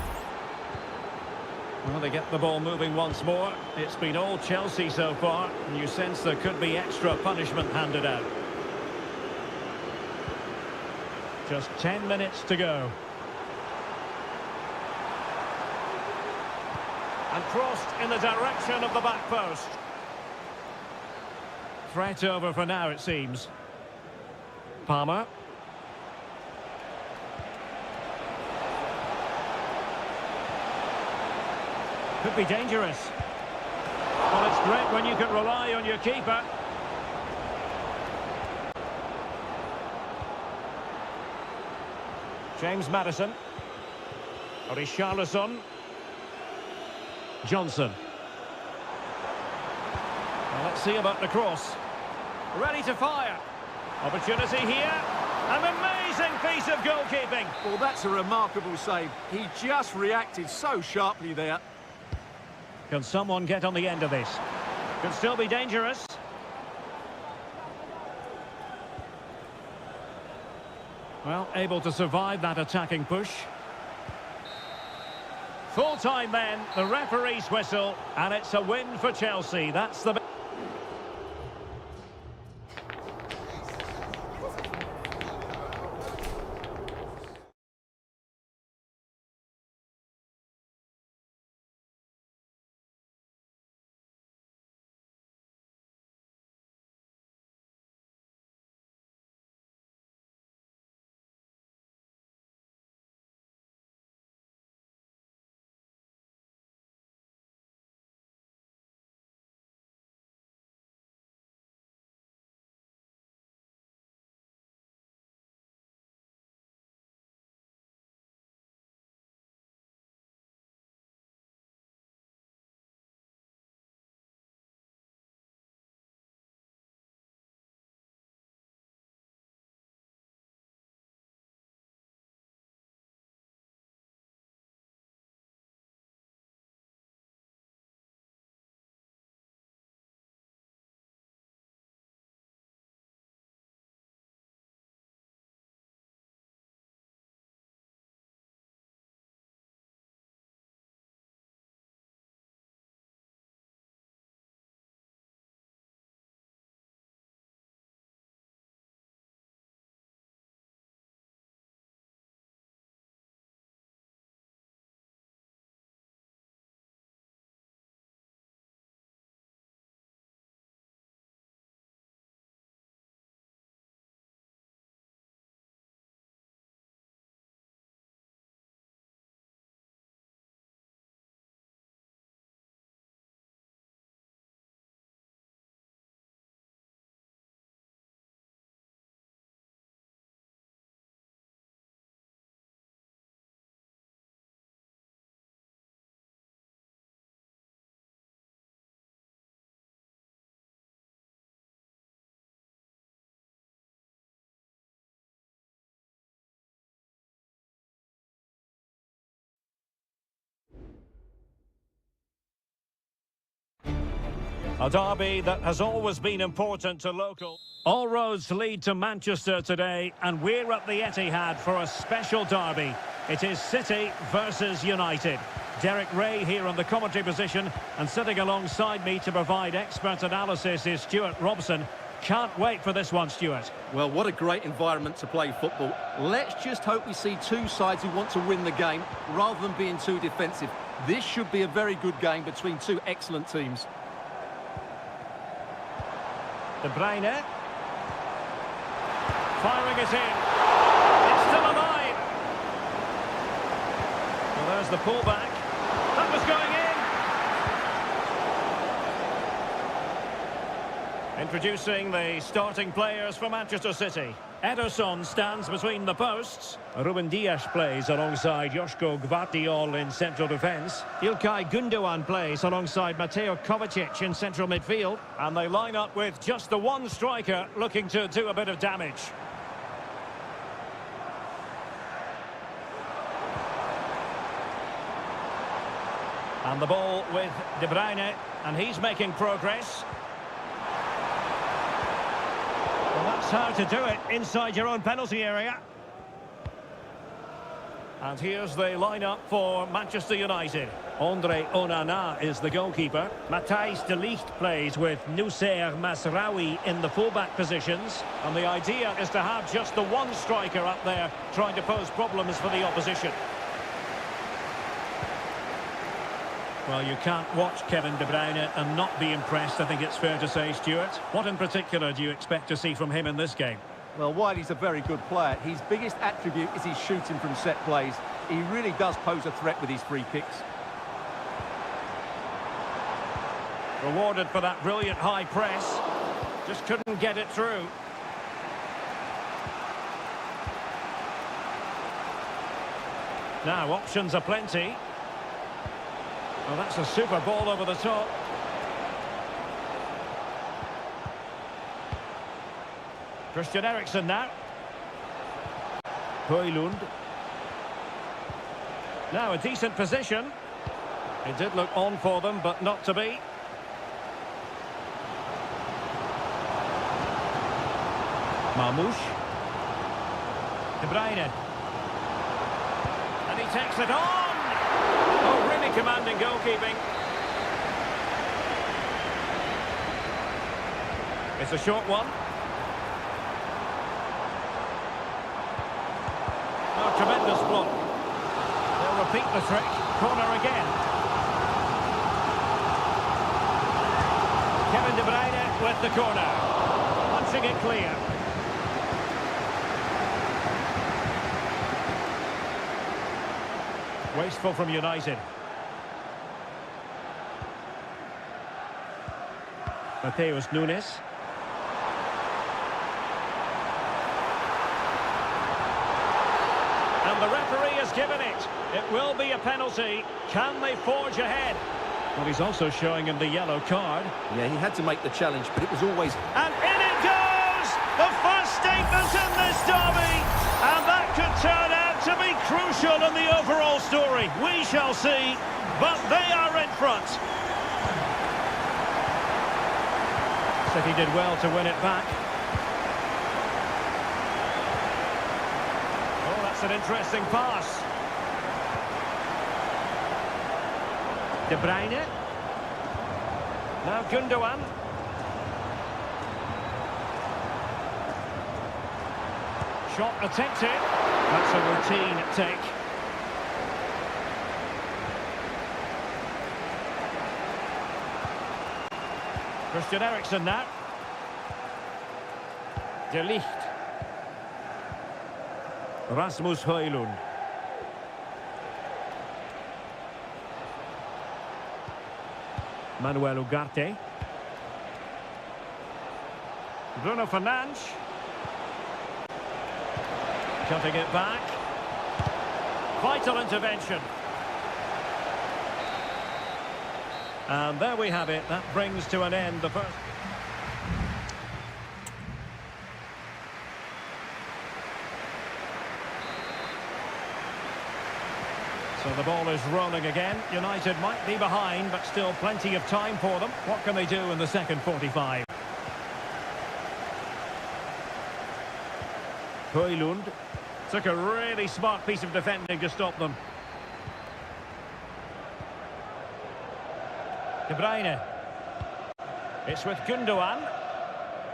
Well, they get the ball moving once more. It's been all Chelsea so far, and you sense there could be extra punishment handed out. Just 10 minutes to go. And crossed in the direction of the back post. Threat over for now, it seems. Palmer. Could be dangerous. Well, it's great when you can rely on your keeper. James Maddison. Richarlison. Johnson. Well, let's see about the cross. Ready to fire. Opportunity here. An amazing piece of goalkeeping. Well, that's a remarkable save. He just reacted so sharply there. Can someone get on the end of this? Could still be dangerous. Well, able to survive that attacking push. Full time then, the referee's whistle, and it's a win for Chelsea. That's the... A derby that has always been important to local. All roads lead to Manchester today, and we're at the Etihad for a special derby. It is City versus United. Derek Ray here in the commentary position, and sitting alongside me to provide expert analysis is Stuart Robson. Can't wait for this one, Stuart. Well, what a great environment to play football. Let's just hope we see two sides who want to win the game rather than being too defensive. This should be a very good game between two excellent teams. De Bruyne. Firing it in. It's still alive. Well, there's the pullback. That was going in. Introducing the starting players for Manchester City. Ederson stands between the posts. Ruben Dias plays alongside Joško Gvardiol in central defence. İlkay Gündoğan plays alongside Mateo Kovacic in central midfield. And they line up with just the one striker looking to do a bit of damage. And the ball with De Bruyne, and he's making progress. Well, that's how to do it inside your own penalty area. And here's the lineup for Manchester United. Andre Onana is the goalkeeper. Matthijs de Ligt plays with Noussair Masraoui in the fullback positions. And the idea is to have just the one striker up there trying to pose problems for the opposition. Well, you can't watch Kevin De Bruyne and not be impressed, I think it's fair to say, Stuart. What in particular do you expect to see from him in this game? Well, while he's a very good player, his biggest attribute is his shooting from set plays. He really does pose a threat with his free kicks. Rewarded for that brilliant high press. Just couldn't get it through. Now, options are plenty. Well, that's a super ball over the top. Christian Eriksen now. Højlund. Now a decent position. It did look on for them, but not to be. Marmoush. De Bruyne. And he takes it on. Oh, really commanding goalkeeping. It's a short one. Oh, tremendous block. They'll repeat the trick. Corner again. Kevin De Bruyne with the corner. Punching it clear. Wasteful from United. Mateus Nunes. And the referee has given it. It will be a penalty. Can they forge ahead? Well, he's also showing him the yellow card. Yeah, he had to make the challenge, but it was always... And in it goes! The first statement in this derby! And that could turn out to be crucial in the overall story. We shall see, but they are in front. City did well to win it back. Oh, that's an interesting pass. De Bruyne. Now Gündoğan. Shot attempted. That's a routine take. Christian Eriksen now. De Ligt. Rasmus Højlund. Manuel Ugarte. Bruno Fernandes. Cutting it back. Vital intervention. And there we have it. That brings to an end the first. So the ball is rolling again. United might be behind, but still plenty of time for them. What can they do in the second 45? Højlund took a really smart piece of defending to stop them. De Bruyne. It's with Gundogan.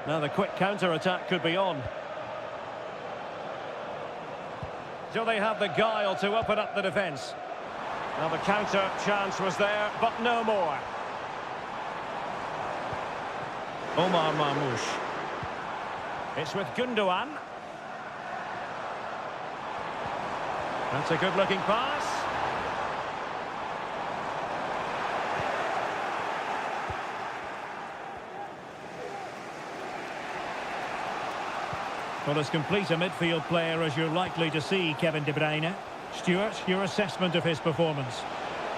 Now the quick counter-attack could be on. Do they have the guile to open up the defence? Now the counter chance was there, but no more. Omar Marmoush. It's with Gundogan. That's a good-looking pass. Well, as complete a midfield player as you're likely to see, Kevin De Bruyne. Stuart, your assessment of his performance?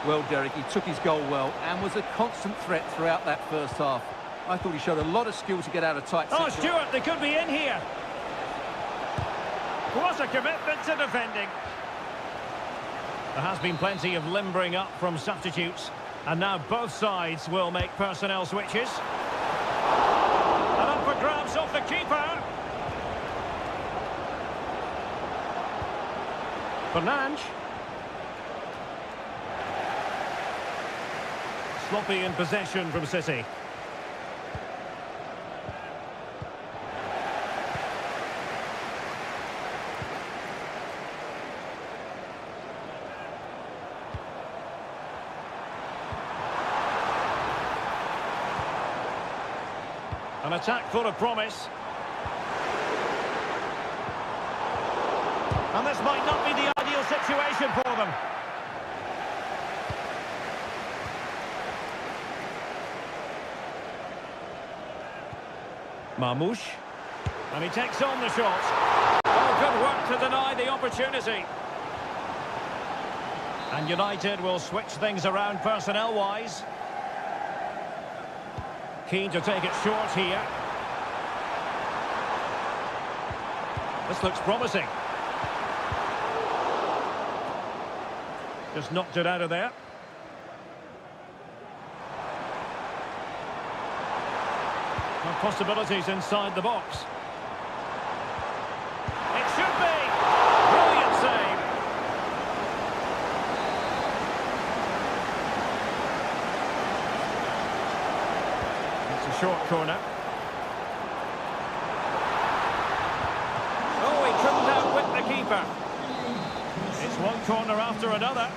Well, Derek, he took his goal well and was a constant threat throughout that first half. I thought he showed a lot of skill to get out of tight situations. Oh, Stuart, they could be in here. What a commitment to defending. There has been plenty of limbering up from substitutes, and now both sides will make personnel switches. And up for grabs off the keeper. Fernandes. Sloppy in possession from City. An attack full of promise. And this might not be the ideal situation for them. Marmoush. And he takes on the shot. Oh, good work to deny the opportunity. And United will switch things around personnel-wise. Keen to take it short here. This looks promising. Just knocked it out of there. No possibilities inside the box. It should be! Brilliant save. It's a short corner. Oh, he couldn't outwit the keeper. It's one corner after another.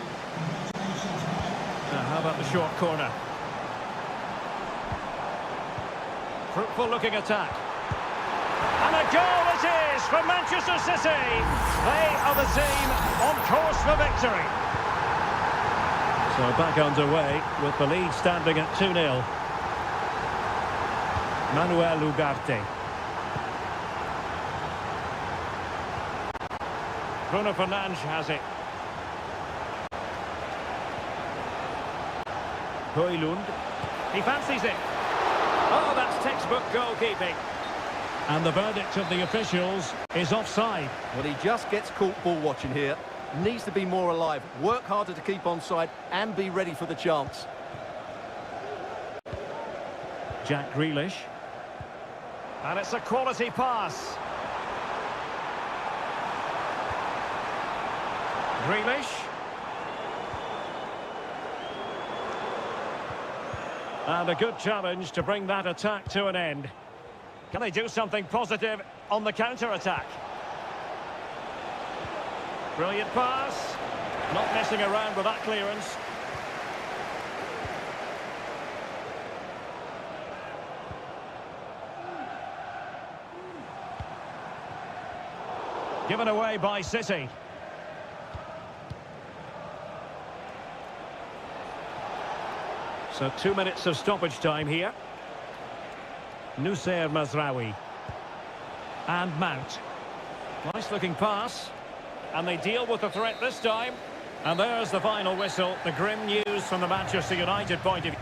Now, how about the short corner? Fruitful looking attack. And a goal it is for Manchester City. They are the team on course for victory. So back underway with the lead standing at 2-0. Manuel Ugarte. Bruno Fernandes has it. Højlund. He fancies it. Oh, that's textbook goalkeeping. And the verdict of the officials is offside. Well, he just gets caught ball watching here. Needs to be more alive, work harder to keep onside and be ready for the chance. Jack Grealish. And it's a quality pass. Grealish. And a good challenge to bring that attack to an end. Can they do something positive on the counter-attack? Brilliant pass. Not messing around with that clearance. Given away by City. So 2 minutes of stoppage time here. Nusayr Mazraoui. And Mount. Nice looking pass. And they deal with the threat this time. And there's the final whistle. The grim news from the Manchester United point of view.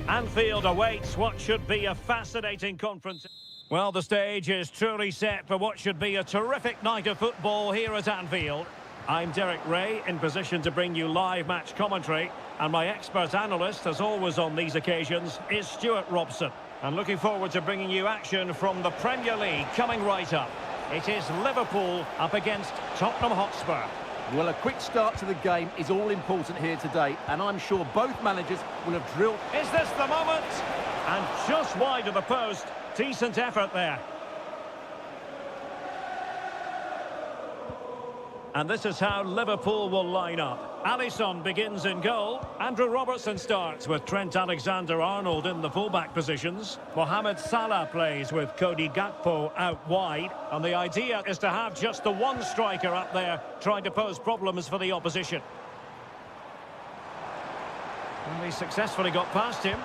Anfield awaits what should be a fascinating conference. Well, the stage is truly set for what should be a terrific night of football here at Anfield. I'm Derek Ray, in position to bring you live match commentary, and my expert analyst, as always on these occasions, is Stuart Robson. And looking forward to bringing you action from the Premier League coming right up. It is Liverpool up against Tottenham Hotspur. Well, a quick start to the game is all important here today, and I'm sure both managers will have drilled. Is this the moment? And just wide of the post. Decent effort there. And this is how Liverpool will line up. Alisson begins in goal. Andrew Robertson starts with Trent Alexander-Arnold in the fullback positions. Mohamed Salah plays with Cody Gakpo out wide. And the idea is to have just the one striker up there trying to pose problems for the opposition. And he successfully got past him.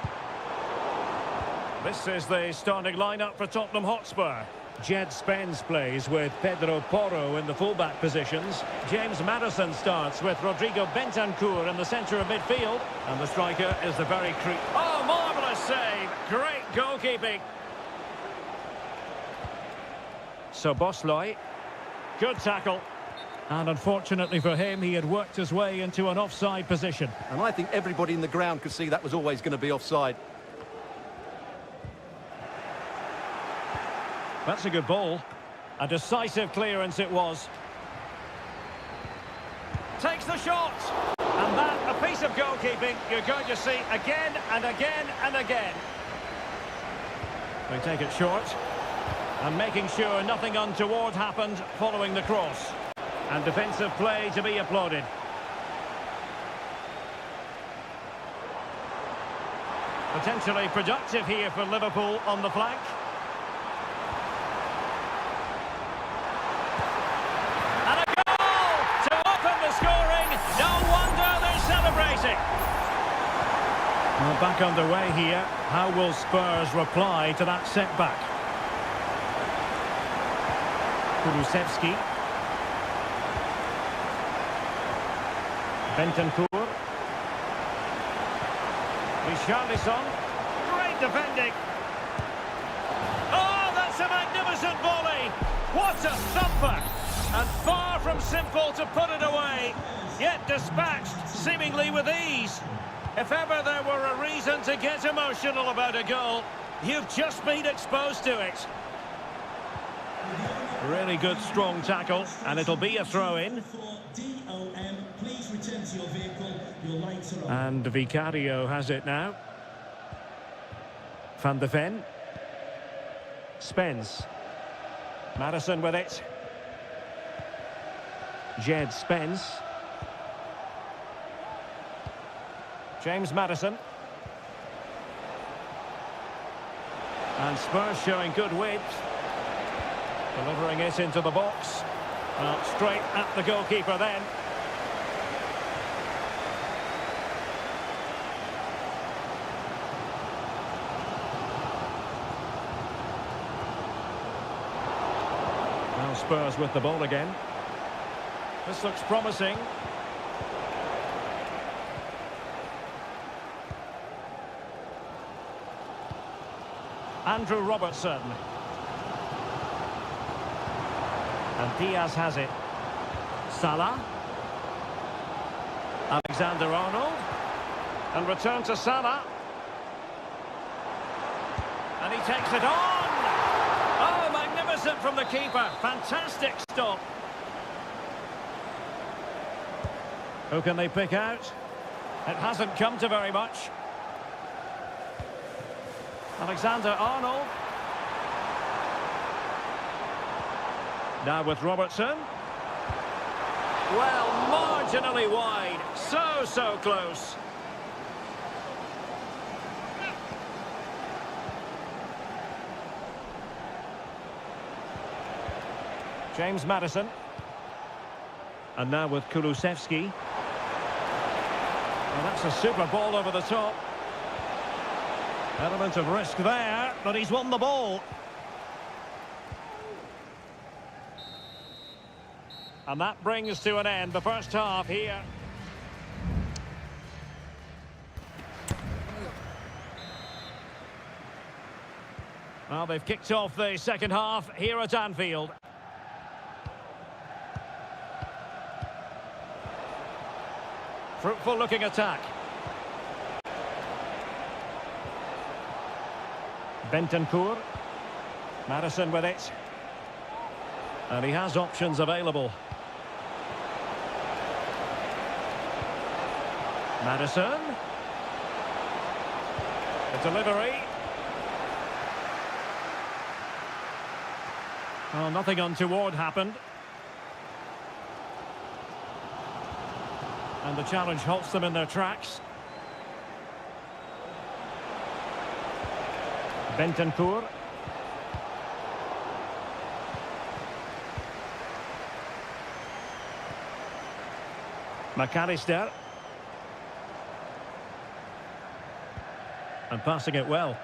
This is the starting lineup for Tottenham Hotspur. Jed Spence plays with Pedro Porro in the fullback positions. James Maddison starts with Rodrigo Bentancur in the centre of midfield. And the striker is the very Oh, marvellous save! Great goalkeeping. So Bosloy. Good tackle. And unfortunately for him, he had worked his way into an offside position. And I think everybody in the ground could see that was always going to be offside. That's a good ball. A decisive clearance it was. Takes the shot. And that, a piece of goalkeeping you're going to see again and again and again. They take it short. And making sure nothing untoward happened following the cross. And defensive play to be applauded. Potentially productive here for Liverpool on the flank. Well, back underway here. How will Spurs reply to that setback? Kulusevski. Bentancur. Richarlison. Great defending. Oh, that's a magnificent volley. What a thumper. And far from simple to put it away. Yet dispatched seemingly with ease. If ever there were a reason to get emotional about a goal, you've just been exposed to it. Really good, strong tackle, and it'll be a throw-in. And Vicario has it now. Van de Ven. Spence. Maddison with it. Jed Spence. James Maddison. And Spurs showing good width. Delivering it into the box. Straight at the goalkeeper then. Now Spurs with the ball again. This looks promising. Andrew Robertson. And Diaz has it. Salah. Alexander-Arnold. And return to Salah. And he takes it on! Oh, magnificent from the keeper. Fantastic stop. Who can they pick out? It hasn't come to very much. Alexander-Arnold. Now with Robertson. Well, marginally wide. So close. James Maddison. And now with Kulusevski. Well, that's a super ball over the top. Element of risk there, but he's won the ball. And that brings to an end the first half here. Well, they've kicked off the second half here at Anfield. Fruitful looking attack. Bentancur. Madison with it. And he has options available. Madison. The delivery. Well, nothing untoward happened. And the challenge halts them in their tracks. Bentancur. McAllister. And passing it well.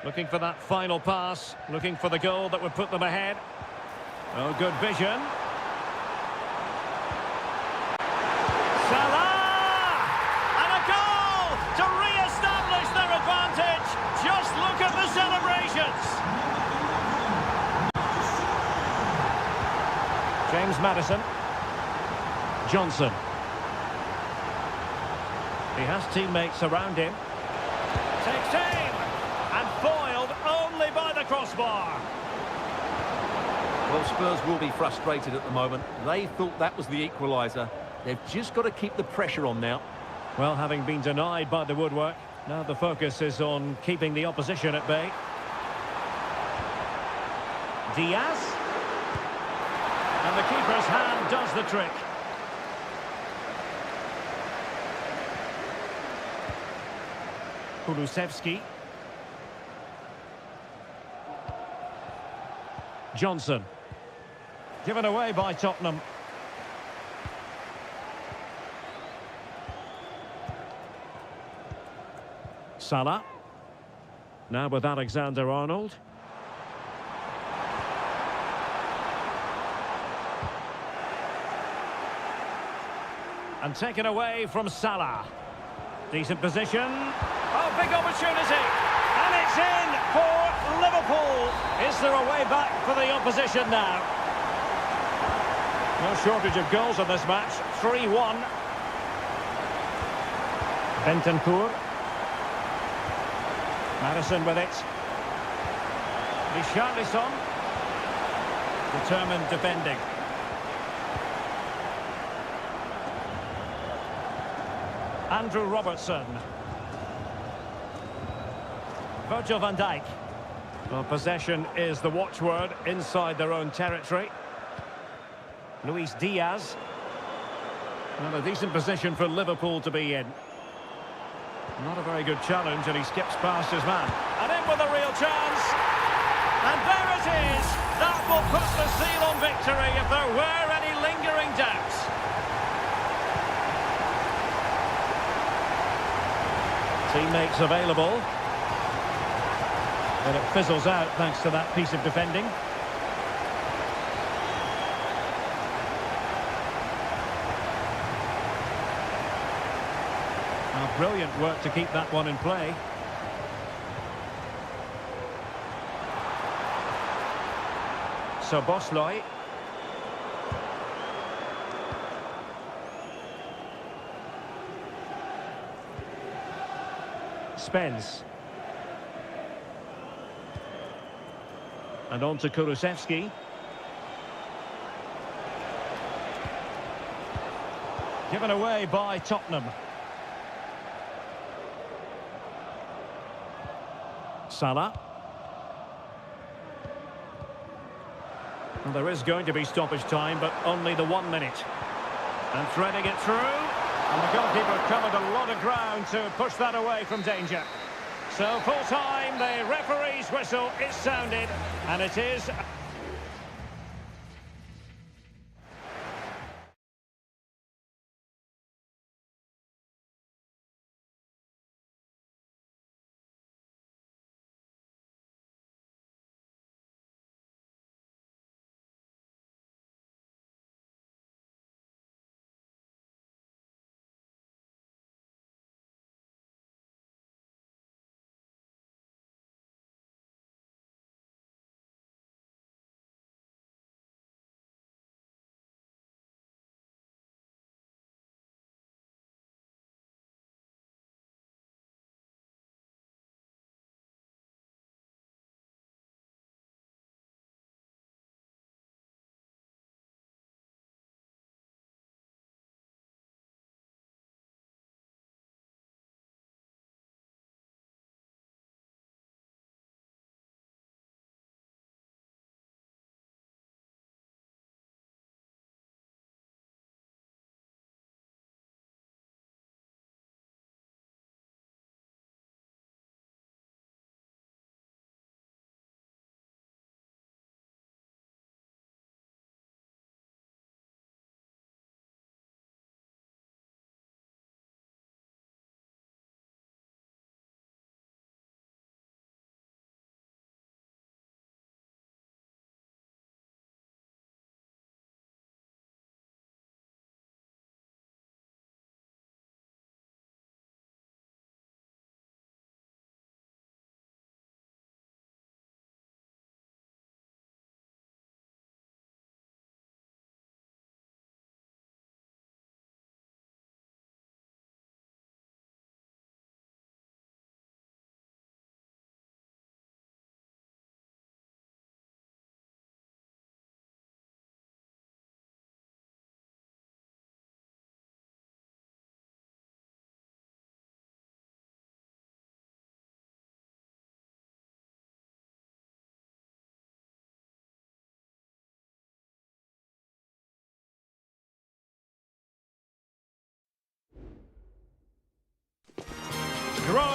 Looking for that final pass. Looking for the goal that would put them ahead. Oh, good vision. Salah! And a goal to re-establish their advantage. Just look at the celebrations. James Madison. Johnson. He has teammates around him. Takes aim. And foiled only by the crossbar. Well, Spurs will be frustrated at the moment. They thought that was the equaliser. They've just got to keep the pressure on now. Well, having been denied by the woodwork, now the focus is on keeping the opposition at bay. Diaz. And the keeper's hand does the trick. Kulusevski. Johnson. Given away by Tottenham. Salah. Now with Alexander-Arnold. And taken away from Salah. Decent position. Oh, big opportunity. And it's in for Liverpool. Is there a way back for the opposition now? No shortage of goals in this match. 3-1. Bentancur. Madison with it. Richarlison. Determined defending. Andrew Robertson. Virgil van Dijk. Well, possession is the watchword inside their own territory. Luis Diaz. Well, a decent position for Liverpool to be in. Not a very good challenge, and he skips past his man. And in with a real chance. And there it is. That will put the seal on victory if there were any lingering doubts. Teammates available. But it fizzles out thanks to that piece of defending. Now, brilliant work to keep that one in play. So Bosley. Spence. And on to Kulusevski. Given away by Tottenham. Salah. Well, there is going to be stoppage time, but only the 1 minute. And threading it through. And the goalkeeper covered a lot of ground to push that away from danger. So full time, the referee's whistle is sounded, and it is...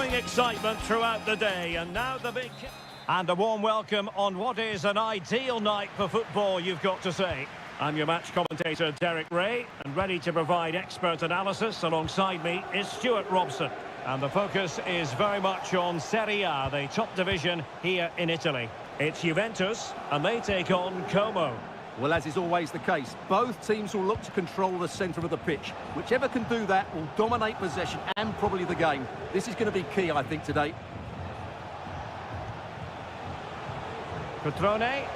growing excitement throughout the day, and now the big... And a warm welcome on what is an ideal night for football, you've got to say. I'm your match commentator, Derek Ray, and ready to provide expert analysis alongside me is Stuart Robson. And the focus is very much on Seria, the top division here in Italy. It's Juventus, and they take on Como. Well, as is always the case, both teams will look to control the centre of the pitch. Whichever can do that will dominate possession and probably the game. This is going to be key, I think, today. Petrone.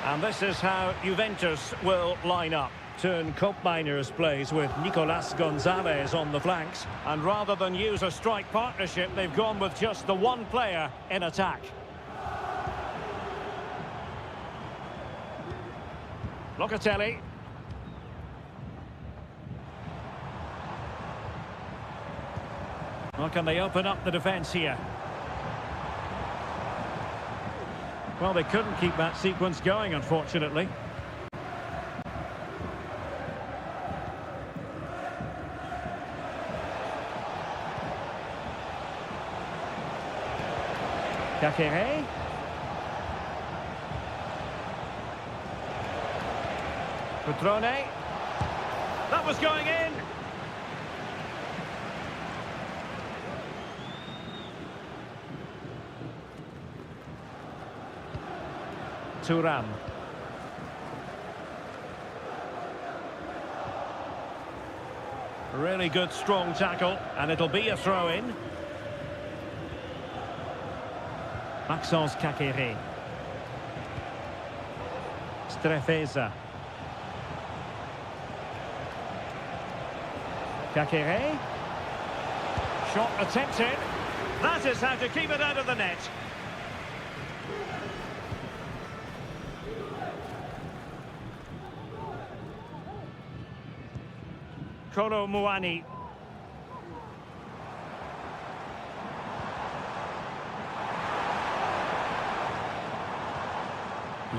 And this is how Juventus will line up. Turn Koopmeiners plays with Nicolas Gonzalez on the flanks. And rather than use a strike partnership, they've gone with just the one player in attack. Locatelli. Well, can they open up the defence here? Well, they couldn't keep that sequence going, unfortunately. Kakere. Petrone. That was going in. Thuram. Really good strong tackle, and it'll be a throw-in. Maxence Kakere. Strefeza. Kakere. Shot attempted. That is how to keep it out of the net. Kolo Muani.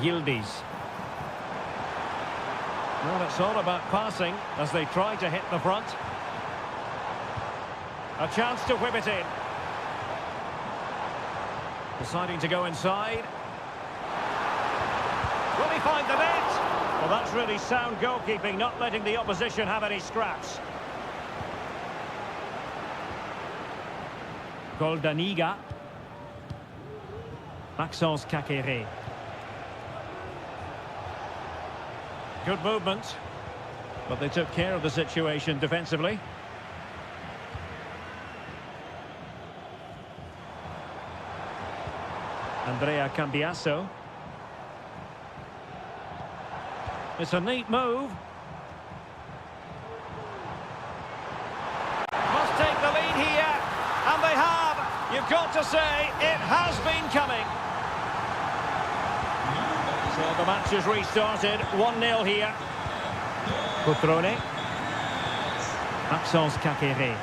Yildiz. Well, it's all about passing as they try to hit the front. A chance to whip it in. Deciding to go inside. Will he find the net? Well, that's really sound goalkeeping, not letting the opposition have any scraps. Goldaniga. Maxence Kakere. Good movement, but they took care of the situation defensively. Andrea Cambiasso. It's a neat move. Must take the lead here, and they have. You've got to say, it has been coming. So the match has restarted, 1-0 here. Petrone. Maxence Kakere.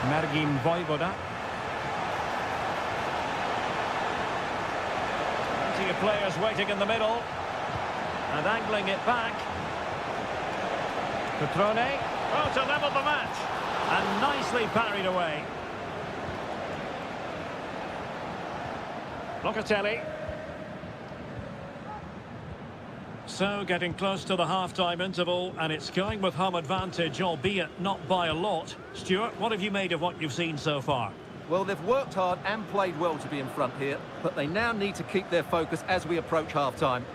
Mergim Vojvoda. Plenty of players waiting in the middle. And angling it back. Petrone. Oh, to level the match. And nicely parried away. Locatelli. So getting close to the half-time interval, and it's going with home advantage, albeit not by a lot. Stuart, what have you made of what you've seen so far? Well, they've worked hard and played well to be in front here, but they now need to keep their focus as we approach half-time.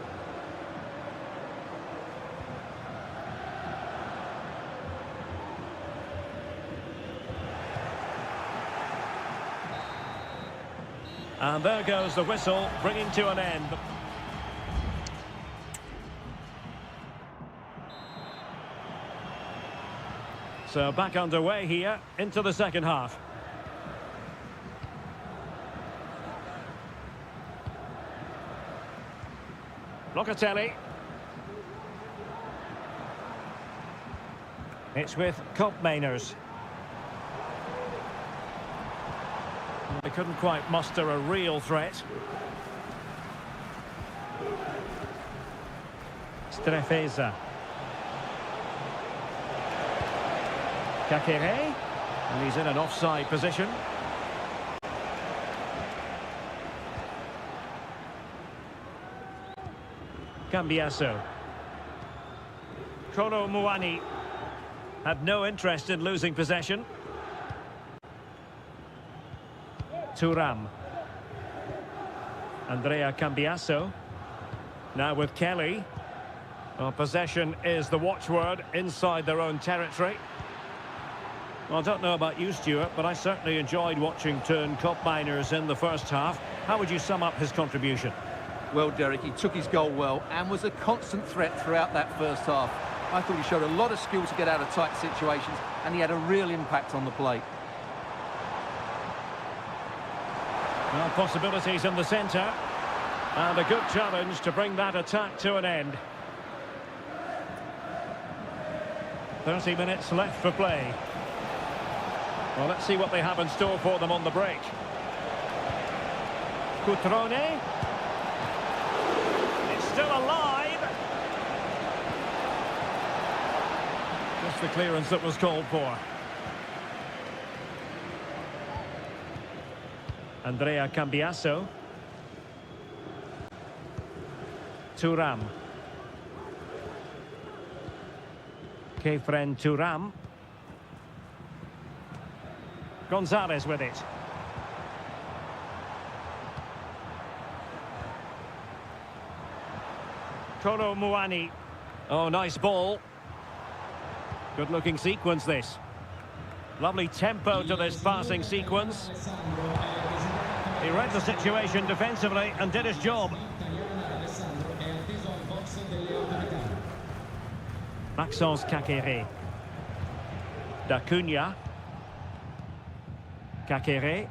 And there goes the whistle, bringing to an end. So back underway here, into the second half. Locatelli. It's with Koopmeiners. They couldn't quite muster a real threat. Strefeza. Kakere. And he's in an offside position. Cambiasso. Kolo Muani had no interest in losing possession. Thuram. Andrea Cambiasso. Now with Kelly. Well, possession is the watchword inside their own territory. Well, I don't know about you, Stuart, but I certainly enjoyed watching Turn Koopmeiners in the first half. How would you sum up his contribution? Well, Derek, he took his goal well and was a constant threat throughout that first half. I thought he showed a lot of skill to get out of tight situations, and he had a real impact on the plate. Well, possibilities in the centre. And a good challenge to bring that attack to an end. 30 minutes left for play. Well, let's see what they have in store for them on the break. Cutrone. It's still alive. Just the clearance that was called for. Andrea Cambiasso. Thuram. Kefren Thuram. Gonzalez with it. Kolo Muani. Oh, nice ball. Good looking sequence this. Lovely tempo to this passing sequence. He read the situation defensively and did his job. Maxence Kakere. D'Acunha. Kakere.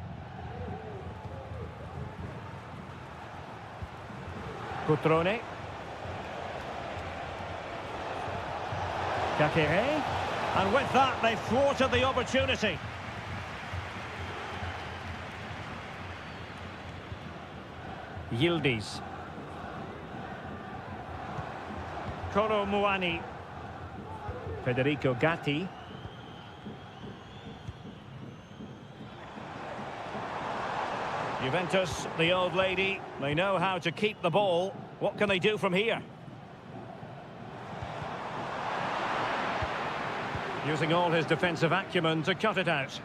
Cutrone. Kakere. And with that, they've thwarted the opportunity. Yildiz. Kolo Muani. Federico Gatti. Juventus, the old lady, they know how to keep the ball. What can they do from here? Using all his defensive acumen to cut it out.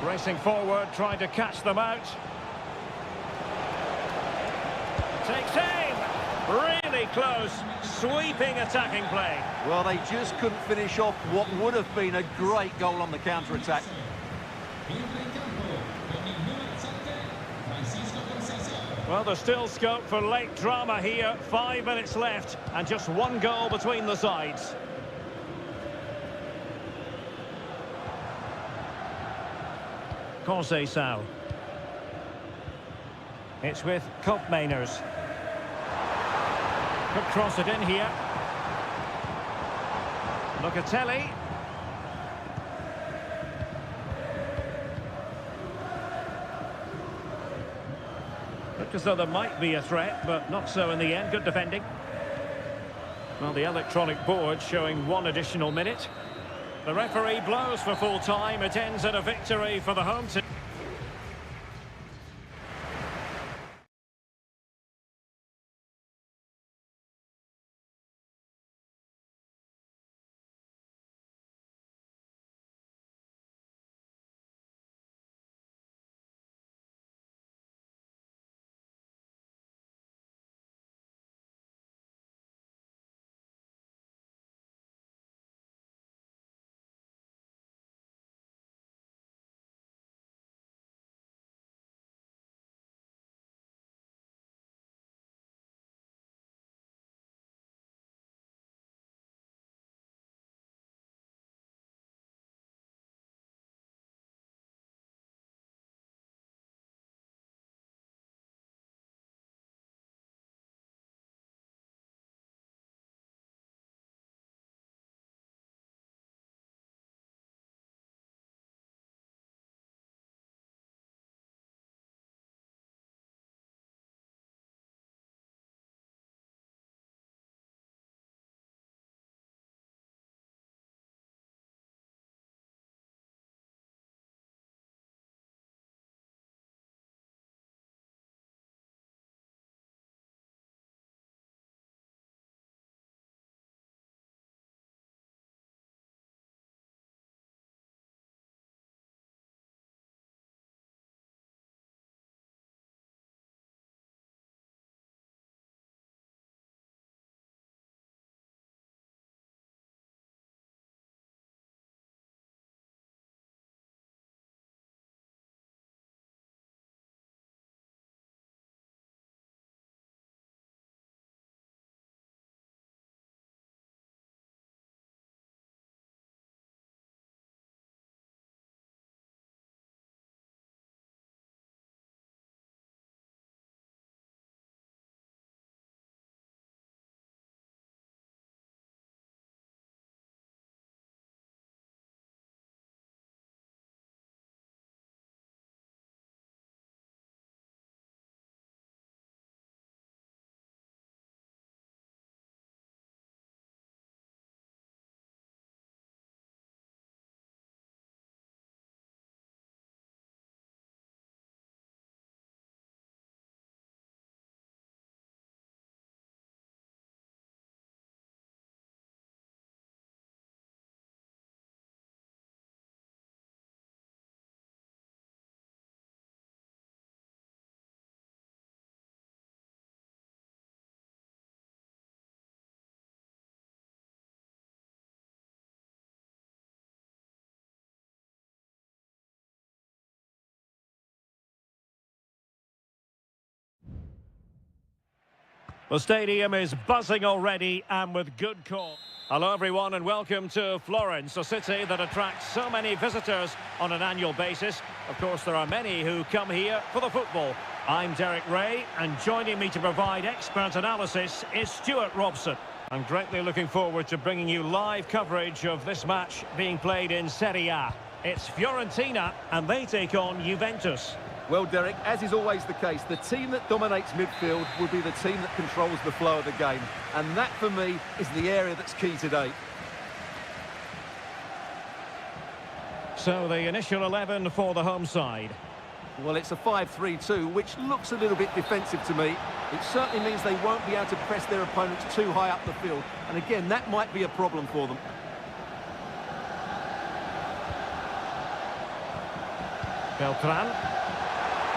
Racing forward, trying to catch them out. Takes aim! Really close, sweeping attacking play. Well, they just couldn't finish off what would have been a great goal on the counter-attack. Well, there's still scope for late drama here. 5 minutes left and just one goal between the sides. Conceição. It's with Koopmeiners. Could cross it in here. Locatelli. Looked as though there might be a threat, but not so in the end. Good defending. Well, the electronic board showing 1 additional minute. The referee blows for full time. It ends in a victory for the home team. The stadium is buzzing already and with good call. Hello everyone and welcome to Florence, a city that attracts so many visitors on an annual basis. Of course, there are many who come here for the football. I'm Derek Ray, and joining me to provide expert analysis is Stuart Robson. I'm greatly looking forward to bringing you live coverage of this match being played in Seria. It's Fiorentina and they take on Juventus. Well, Derek, as is always the case, the team that dominates midfield will be the team that controls the flow of the game. And that, for me, is the area that's key today. So, the initial 11 for the home side. Well, it's a 5-3-2, which looks a little bit defensive to me. It certainly means they won't be able to press their opponents too high up the field. And again, that might be a problem for them. Beltran.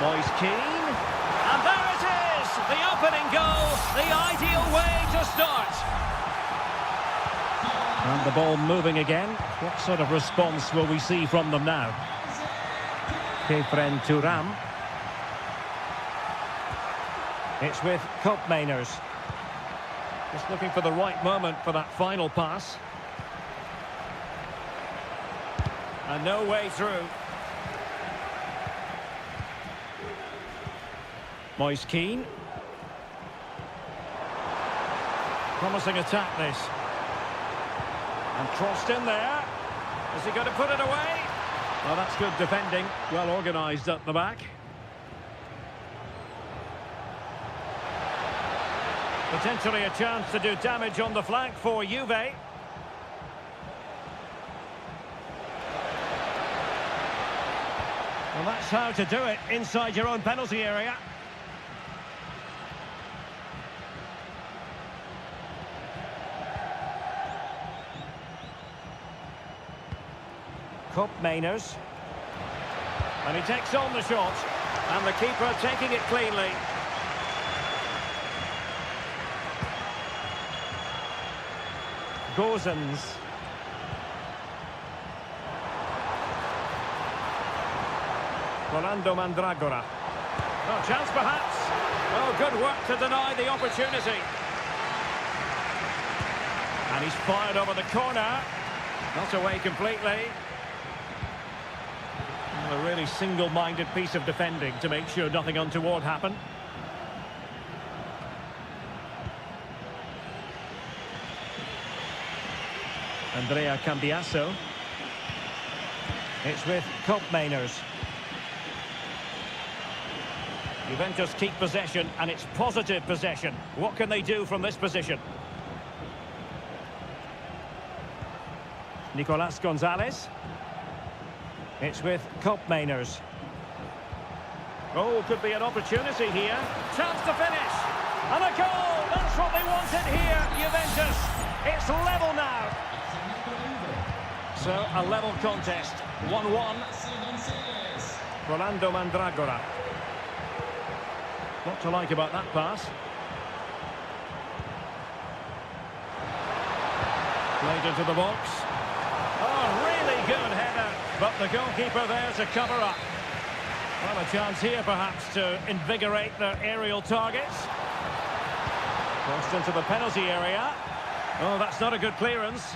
Moise Keane, and there it is, the opening goal, the ideal way to start. And the ball moving again. What sort of response will we see from them now? Kefren Thuram. It's with Koopmeiners. Just looking for the right moment for that final pass. And no way through. Moise Keane. Promising attack this. And crossed in there. Is he going to put it away? Well, that's good defending. Well organised at the back. Potentially a chance to do damage on the flank for Juve. Well, that's how to do it inside your own penalty area. Koopmeiners. And he takes on the shot. And the keeper taking it cleanly. Gozens. Rolando Mandragora. Oh, chance perhaps. Oh, good work to deny the opportunity. And he's fired over the corner. Not away completely. A really single-minded piece of defending to make sure nothing untoward happened. Andrea Cambiasso. It's with Koopmeiners. Juventus keep possession, and it's positive possession. What can they do from this position? Nicolas Gonzalez. It's with Koopmeiners. Oh, could be an opportunity here. Chance to finish. And a goal! That's what they wanted here, Juventus. It's level now. So, a level contest. 1-1. Rolando Mandragora. What to like about that pass? Played into the box. Oh, really good header. But the goalkeeper there to cover up. Well, a chance here perhaps to invigorate their aerial targets. Crossed into the penalty area. Oh, that's not a good clearance.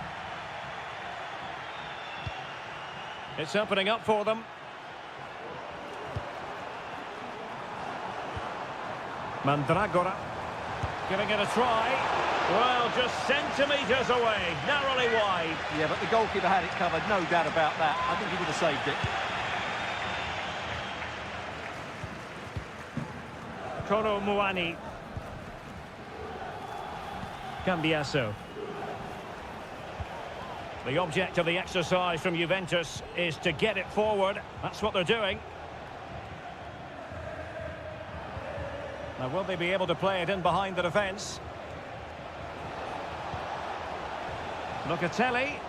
It's opening up for them. Mandragora giving it a try. Well, just centimetres away, narrowly wide. Yeah, but the goalkeeper had it covered, no doubt about that. I think he would have saved it. Koro Muani. Cambiasso. The object of the exercise from Juventus is to get it forward. That's what they're doing. Now, will they be able to play it in behind the defence? Locatelli.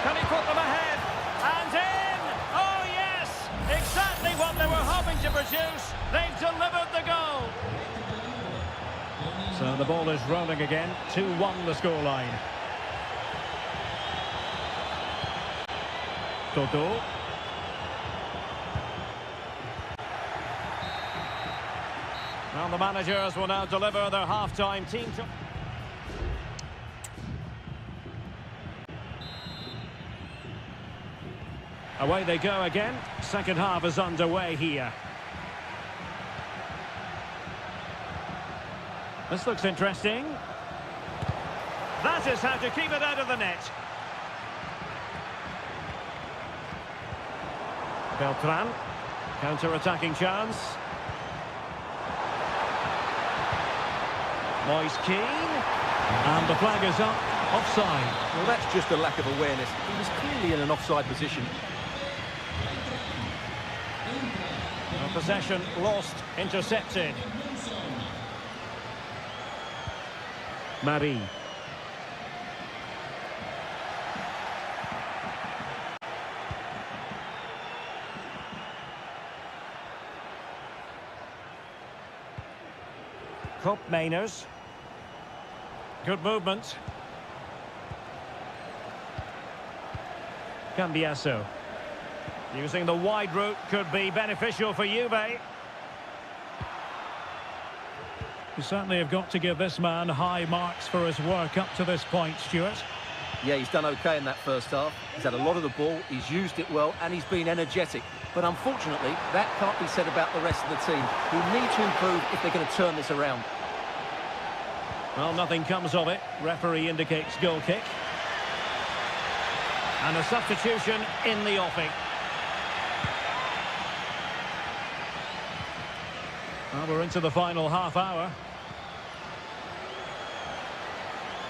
Can he put them ahead? And in! Oh, yes! Exactly what they were hoping to produce. They've delivered the goal. So the ball is rolling again. 2-1 the scoreline. Toto. Well, the managers will now deliver their half-time team. Away they go again. Second half is underway here. This looks interesting. That is how to keep it out of the net. Beltran, counter-attacking chance. Moise Keane, and the flag is up, offside. Well, that's just a lack of awareness. He was clearly in an offside position. Possession lost, intercepted. Marie. Cup Mainers. Good movement. Cambiasso. Using the wide route could be beneficial for Juve. You certainly have got to give this man high marks for his work up to this point, Stuart. Yeah, he's done okay in that first half. He's had a lot of the ball, he's used it well, and he's been energetic. But unfortunately, that can't be said about the rest of the team, who need to improve if they're going to turn this around. Well, nothing comes of it. Referee indicates goal kick. And a substitution in the offing. Well, we're into the final half hour.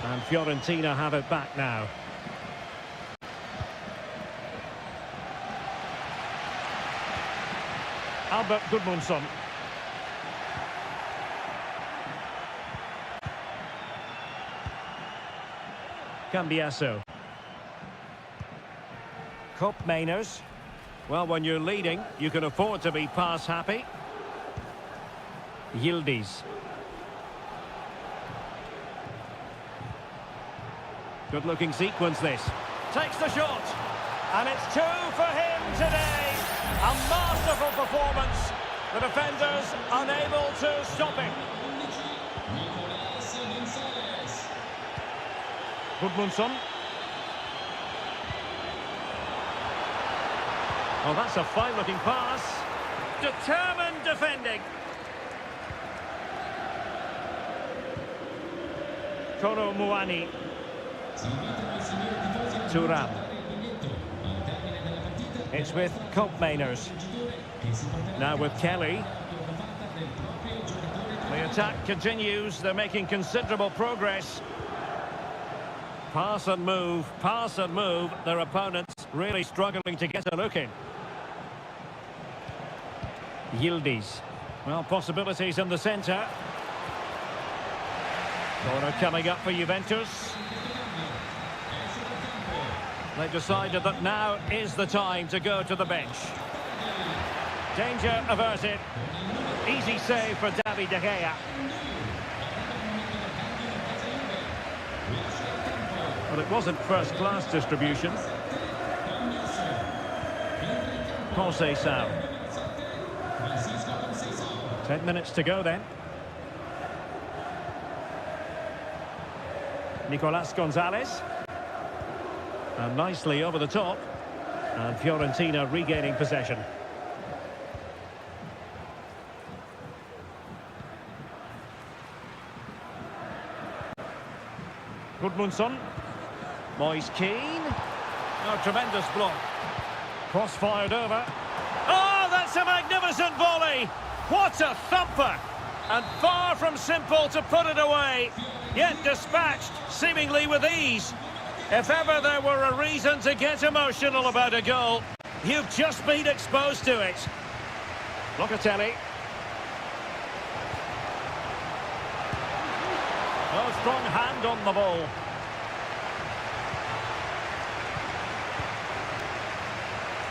And Fiorentina have it back now. Albert Gudmundsson. Cambiasso. Cup Mainers. Well, when you're leading, you can afford to be pass happy. Yildiz. Good looking sequence this. Takes the shot. And it's 2 for him today. A masterful performance. The defenders unable to stop him. Gudmundsson. Oh, that's a fine looking pass. Determined defending. Koro Muani. Thuram. It's with Cup Mainers. Now with Kelly. The attack continues. They're making considerable progress. Pass and move, pass and move. Their opponents really struggling to get a look in. Yildiz. Well, possibilities in the centre. Corner coming up for Juventus. They've decided that now is the time to go to the bench. Danger averted. Easy save for David De Gea. But it wasn't first-class distribution. Conceição. 10 minutes to go then. Nicolas Gonzalez. And nicely over the top. And Fiorentina regaining possession. Gudmundsson. Moise Keane. Oh, tremendous block. Cross fired over. Oh, that's a magnificent volley. What a thumper. And far from simple to put it away. Yet dispatched, seemingly with ease. If ever there were a reason to get emotional about a goal, you've just been exposed to it. Locatelli. Oh, strong hand on the ball.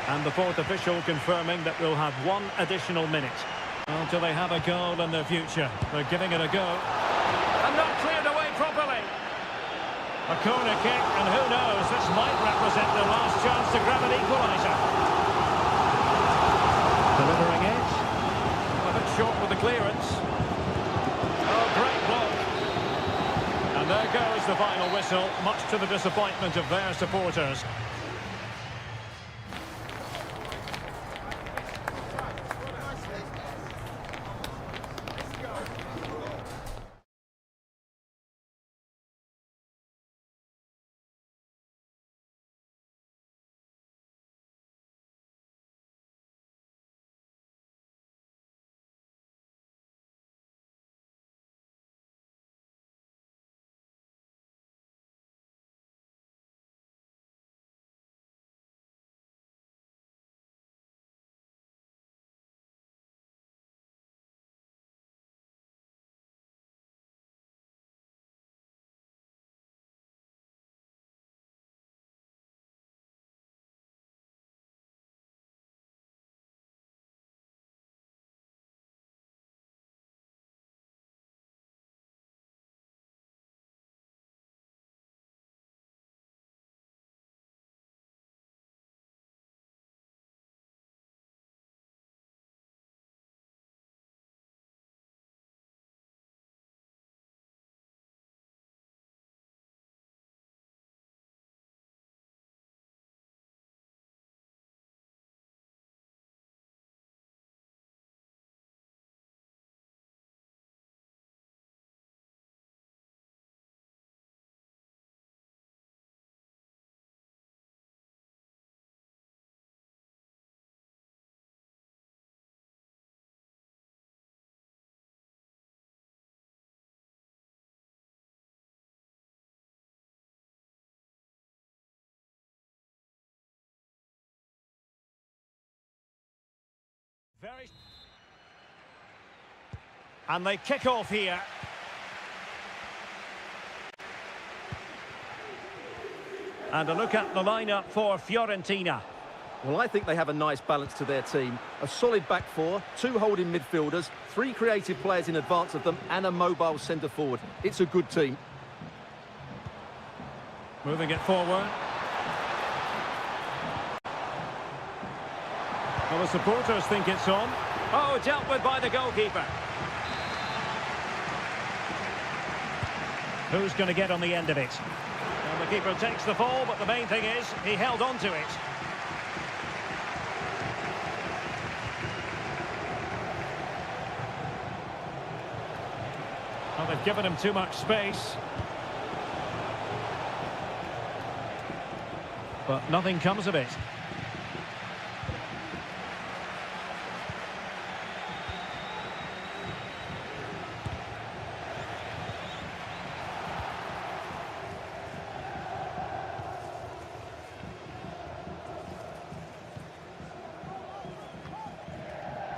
And the fourth official confirming that we'll have 1 additional minute until they have a goal in their future. They're giving it a go. And not cleared away properly. A corner kick, and who knows, this might represent their last chance to grab an equaliser. Delivering it. A bit short with the clearance. the final whistle, much to the disappointment of their supporters. And they kick off here. And a look at the lineup for Fiorentina. Well, I think they have a nice balance to their team. A solid back four, two holding midfielders, three creative players in advance of them, and a mobile centre forward. It's a good team. Moving it forward. Well, the supporters think it's on. Oh, dealt with by the goalkeeper. Who's going to get on the end of it? Well, the keeper takes the fall, but the main thing is he held on to it. Well, they've given him too much space. But nothing comes of it.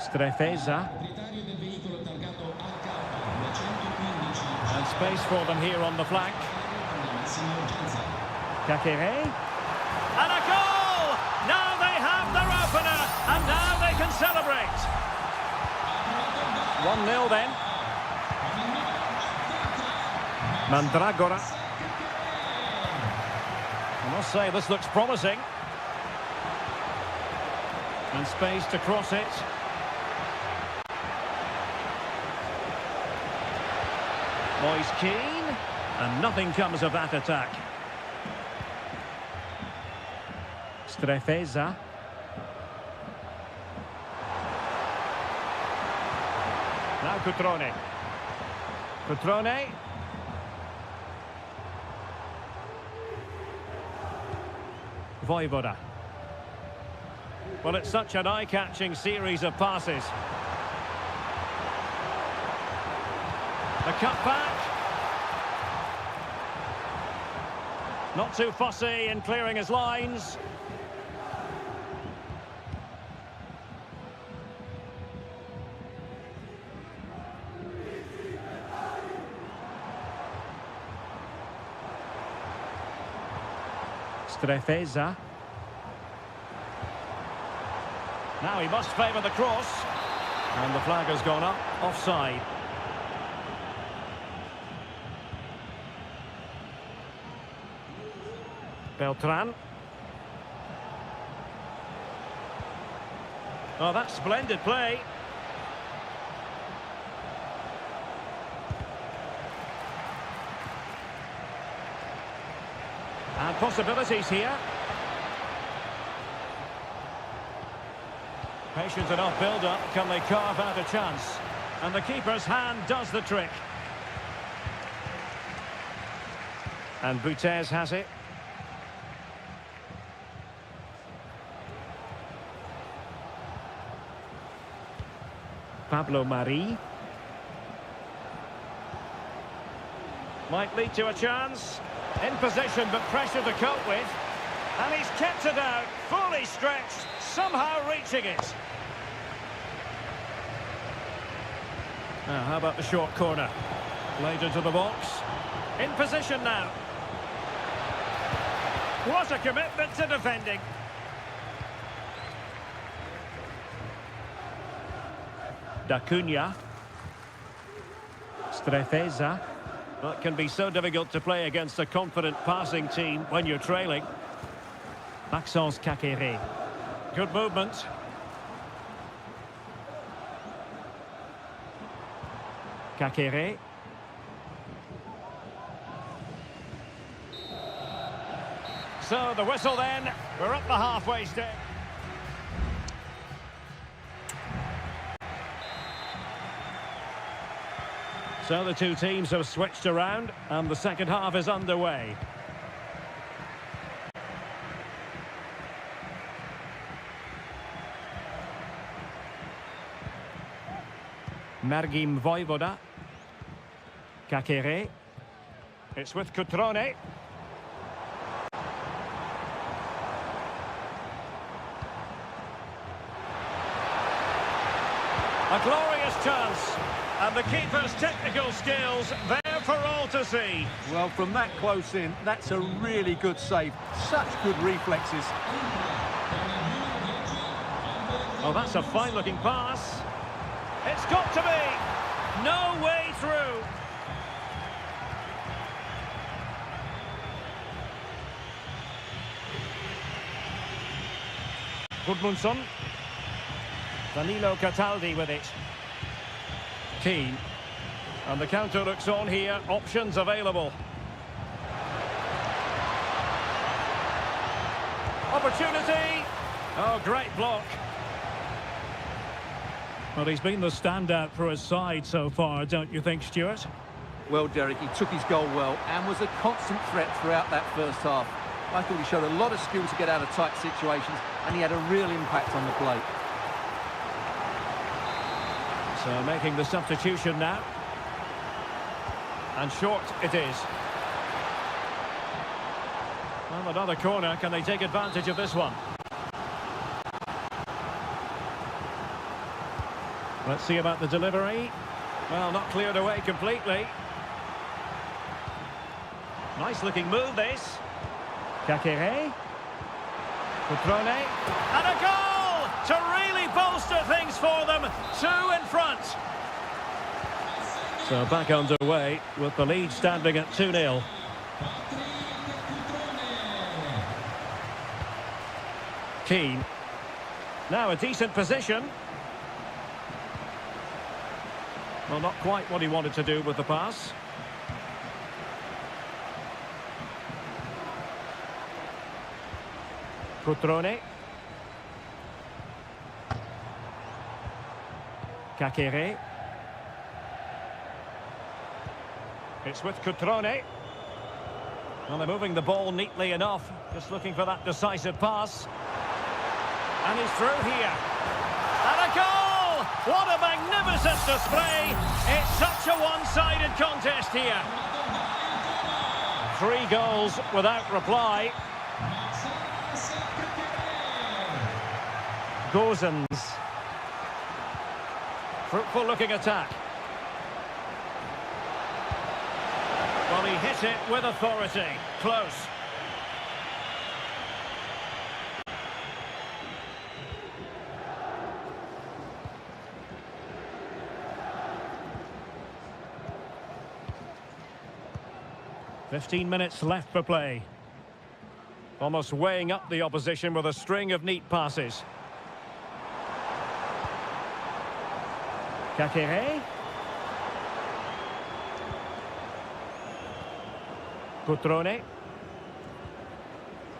Strefeza. And space for them here on the flank. Kakere. And a goal! Now they have their opener, and now they can celebrate. 1-0 then. Mandragora. I must say, this looks promising. And space to cross it. Moise Keane, and nothing comes of that attack. Strefeza. Now Cutrone. Cutrone. Voivoda. Well, it's such an eye-catching series of passes. The cut back. Not too fussy in clearing his lines. Strefeza. Now he must favour the cross. And the flag has gone up, offside. Beltran. Oh, that's splendid play. possibilities here. Patient enough build-up. Can they carve out a chance? And the keeper's hand does the trick. And Butez has it. Pablo Mari. Might lead to a chance. In possession, but pressure to cope with. And he's kept it out, fully stretched, somehow reaching it. Now, how about the short corner? Laid into the box. In position now. What a commitment to defending. Da Cunha. Strefeza. Well, it can be so difficult to play against a confident passing team when you're trailing. Maxence Kakere. Good movement. Kakere. So the whistle then. We're up the halfway stage. So the two teams have switched around and the second half is underway. Mergim Vojvoda. Kakere. It's with Cutrone. A glorious chance. And the keeper's technical skills there for all to see. Well, from that close in, that's a really good save. Such good reflexes. Oh, that's a fine-looking pass. It's got to be. No way through. Gudmundsson. Danilo Cataldi with it. Keane. And the counter looks on here. Options available. Opportunity. Oh, great block. Well, he's been the standout for his side so far, don't you think, Stuart? Well, Derek, he took his goal well and was a constant threat throughout that first half. I thought he showed a lot of skill to get out of tight situations, and he had a real impact on the play. So making the substitution now. And short it is. Well, another corner. Can they take advantage of this one? Let's see about the delivery. Well, not cleared away completely. Nice looking move, this. Kakere. Cutrone. And a goal to really bolster things for them. 2 in front. So back underway with the lead standing at 2-0. Keane. Now a decent position. Well, not quite what he wanted to do with the pass. Cutrone. Kakere. It's with Cutrone. Well, they're moving the ball neatly enough. Just looking for that decisive pass. And he's through here. And a goal! What a magnificent display. It's such a one-sided contest here. 3 goals without reply. Gozens. Fruitful looking attack. Well, he hit it with authority. Close. .15 left for play. Almost weighing up the opposition with a string of neat passes. Kakere. Cutrone.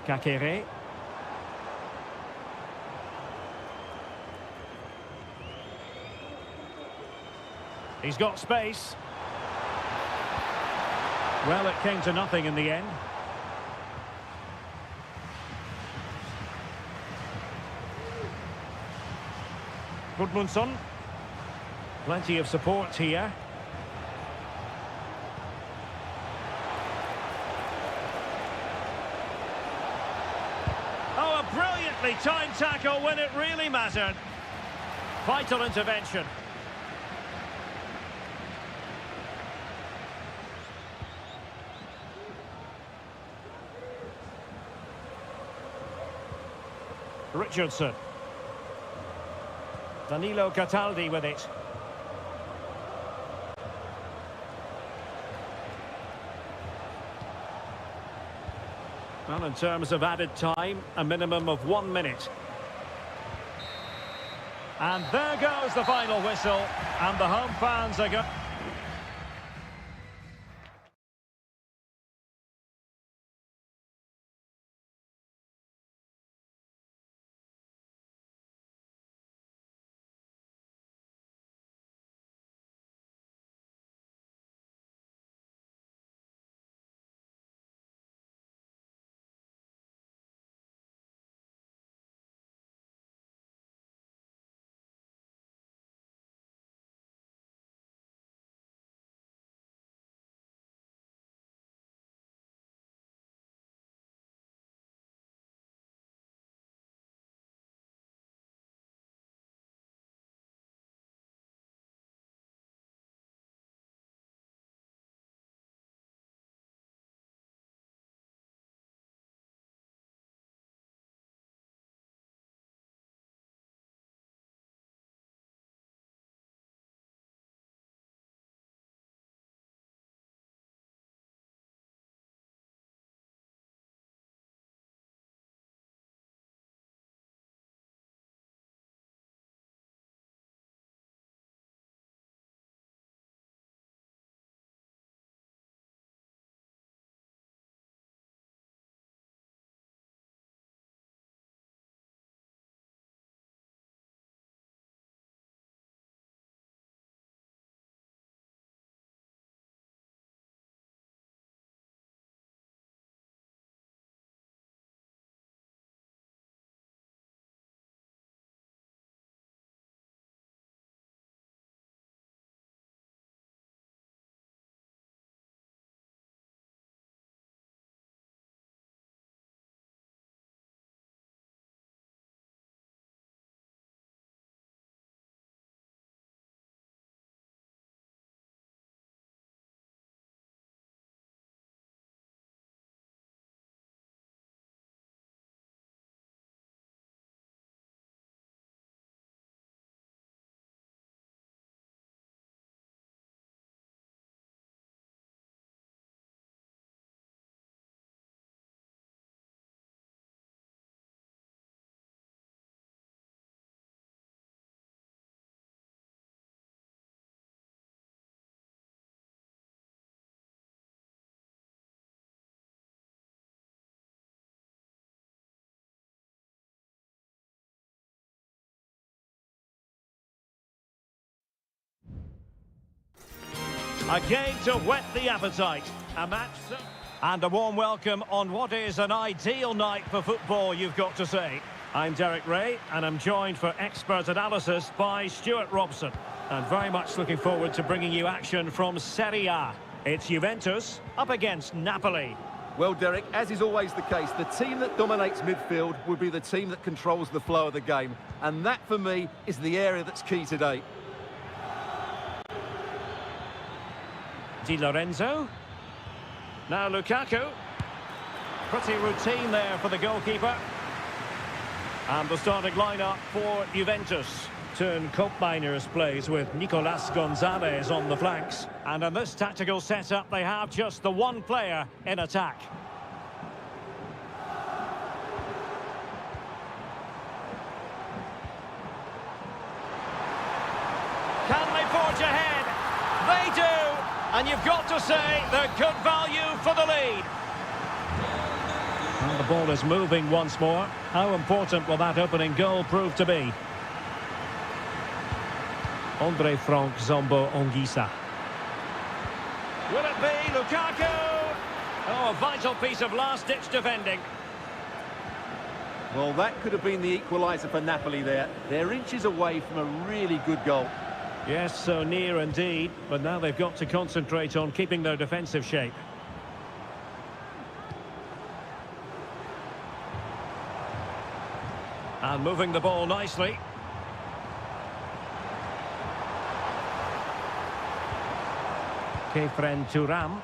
Kakere. He's got space. Well, it came to nothing in the end. Gudmundsson. Plenty of support here. Oh, a brilliantly timed tackle when it really mattered. Vital intervention. Richardson. Danilo Cataldi with it. Well, in terms of added time, a minimum of 1 minute. And there goes the final whistle, and the home fans are going... A game to whet the appetite. A match and a warm welcome on what is an ideal night for football, you've got to say. I'm Derek Ray, and I'm joined for expert analysis by Stuart Robson. And very much looking forward to bringing you action from Seria. It's Juventus up against Napoli. Well, Derek, as is always the case, the team that dominates midfield will be the team that controls the flow of the game. And that, for me, is the area that's key today. Di Lorenzo. Now Lukaku. Pretty routine there for the goalkeeper. And the starting lineup for Juventus. Turn Koopmeiners plays with Nicolas Gonzalez on the flanks. And in this tactical setup, they have just the one player in attack. Can they forge ahead? They do! And you've got to say they're good value for the lead. And the ball is moving once more. How important will that opening goal prove to be? Andre Frank Zombo Ongisa. Will it be Lukaku? Oh, a vital piece of last-ditch defending. Well, that could have been the equaliser for Napoli there. They're inches away from a really good goal. Yes, so near indeed, but now they've got to concentrate on keeping their defensive shape. And moving the ball nicely. Kefren Thuram.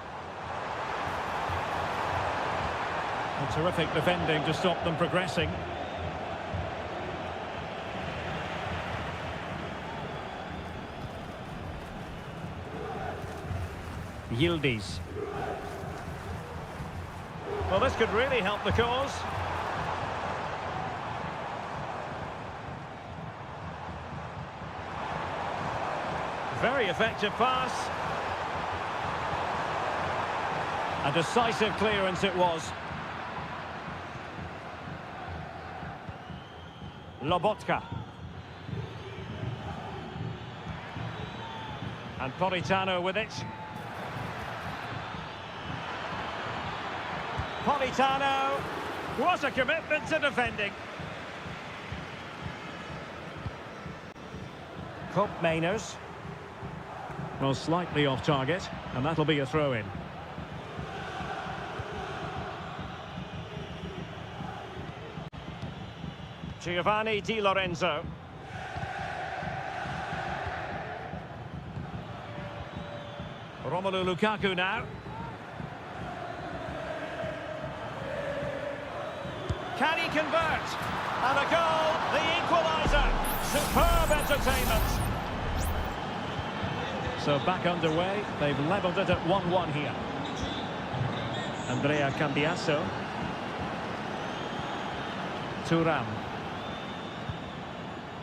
A terrific defending to stop them progressing. Yildiz. Well, this could really help the cause. Very effective pass. A decisive clearance it was. Lobotka. And Politano with it. Politano. What a commitment to defending. Kopp Mainers. Well, slightly off target, and that'll be a throw-in. Giovanni Di Lorenzo. Romelu Lukaku now. Can he convert? And a goal, the equaliser. Superb entertainment. So back underway, they've levelled it at 1-1 here. Andrea Cambiasso. Thuram.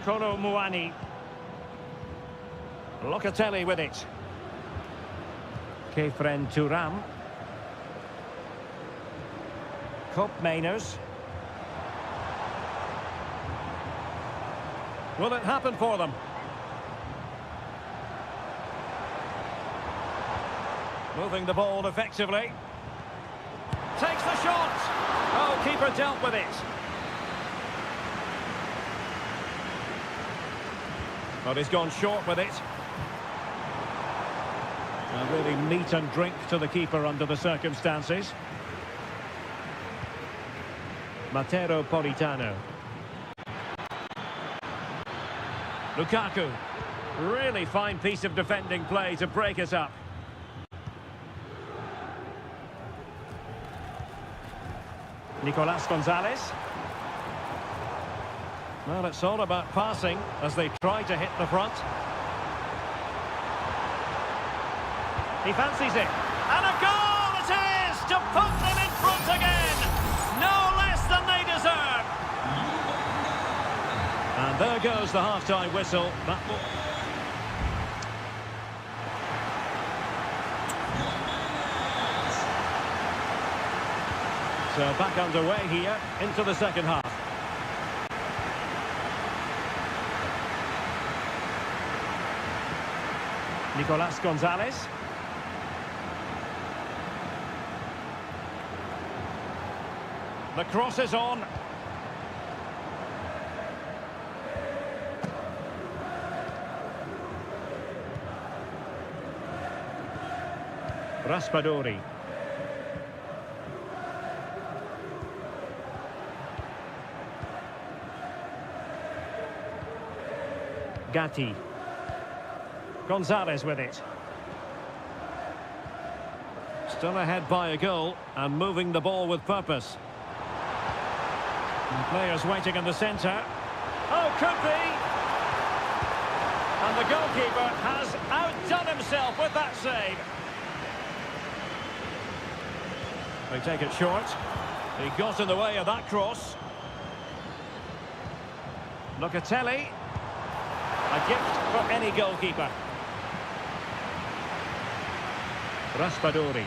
Kolo Muani. Locatelli with it. Kefren Thuram. Kopp Mainers. Will it happen for them? Moving the ball effectively. Takes the shot. Oh, keeper dealt with it. But he's gone short with it. A really meat and drink to the keeper under the circumstances. Matteo Politano. Lukaku. Really fine piece of defending play to break it up. Nicolas Gonzalez. Well, it's all about passing as they try to hit the front. He fancies it. And a goal it is to put them in front again. No less than they deserve. And there goes the half-time whistle. So back underway here into the second half. Nicolas Gonzalez. The cross is on. Raspadori. Gatti. Gonzalez with it. Still ahead by a goal and moving the ball with purpose. And players waiting in the centre. Oh, could be! And the goalkeeper has outdone himself with that save. They take it short. He got in the way of that cross. Locatelli. A gift for any goalkeeper. Raspadori.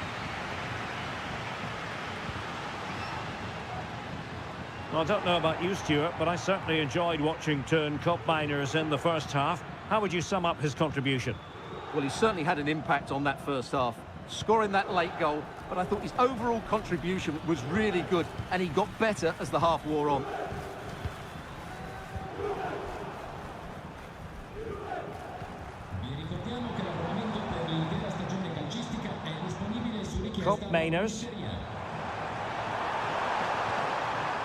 Well, I don't know about you, Stuart, but I certainly enjoyed watching Turn Koopmeiners in the first half. How would you sum up his contribution? Well, he certainly had an impact on that first half, scoring that late goal, but I thought his overall contribution was really good, and he got better as the half wore on. Vi ricordiamo che l'abbonamento per l'intera stagione calcistica è disponibile su richiesta Koopmeiners. Seria.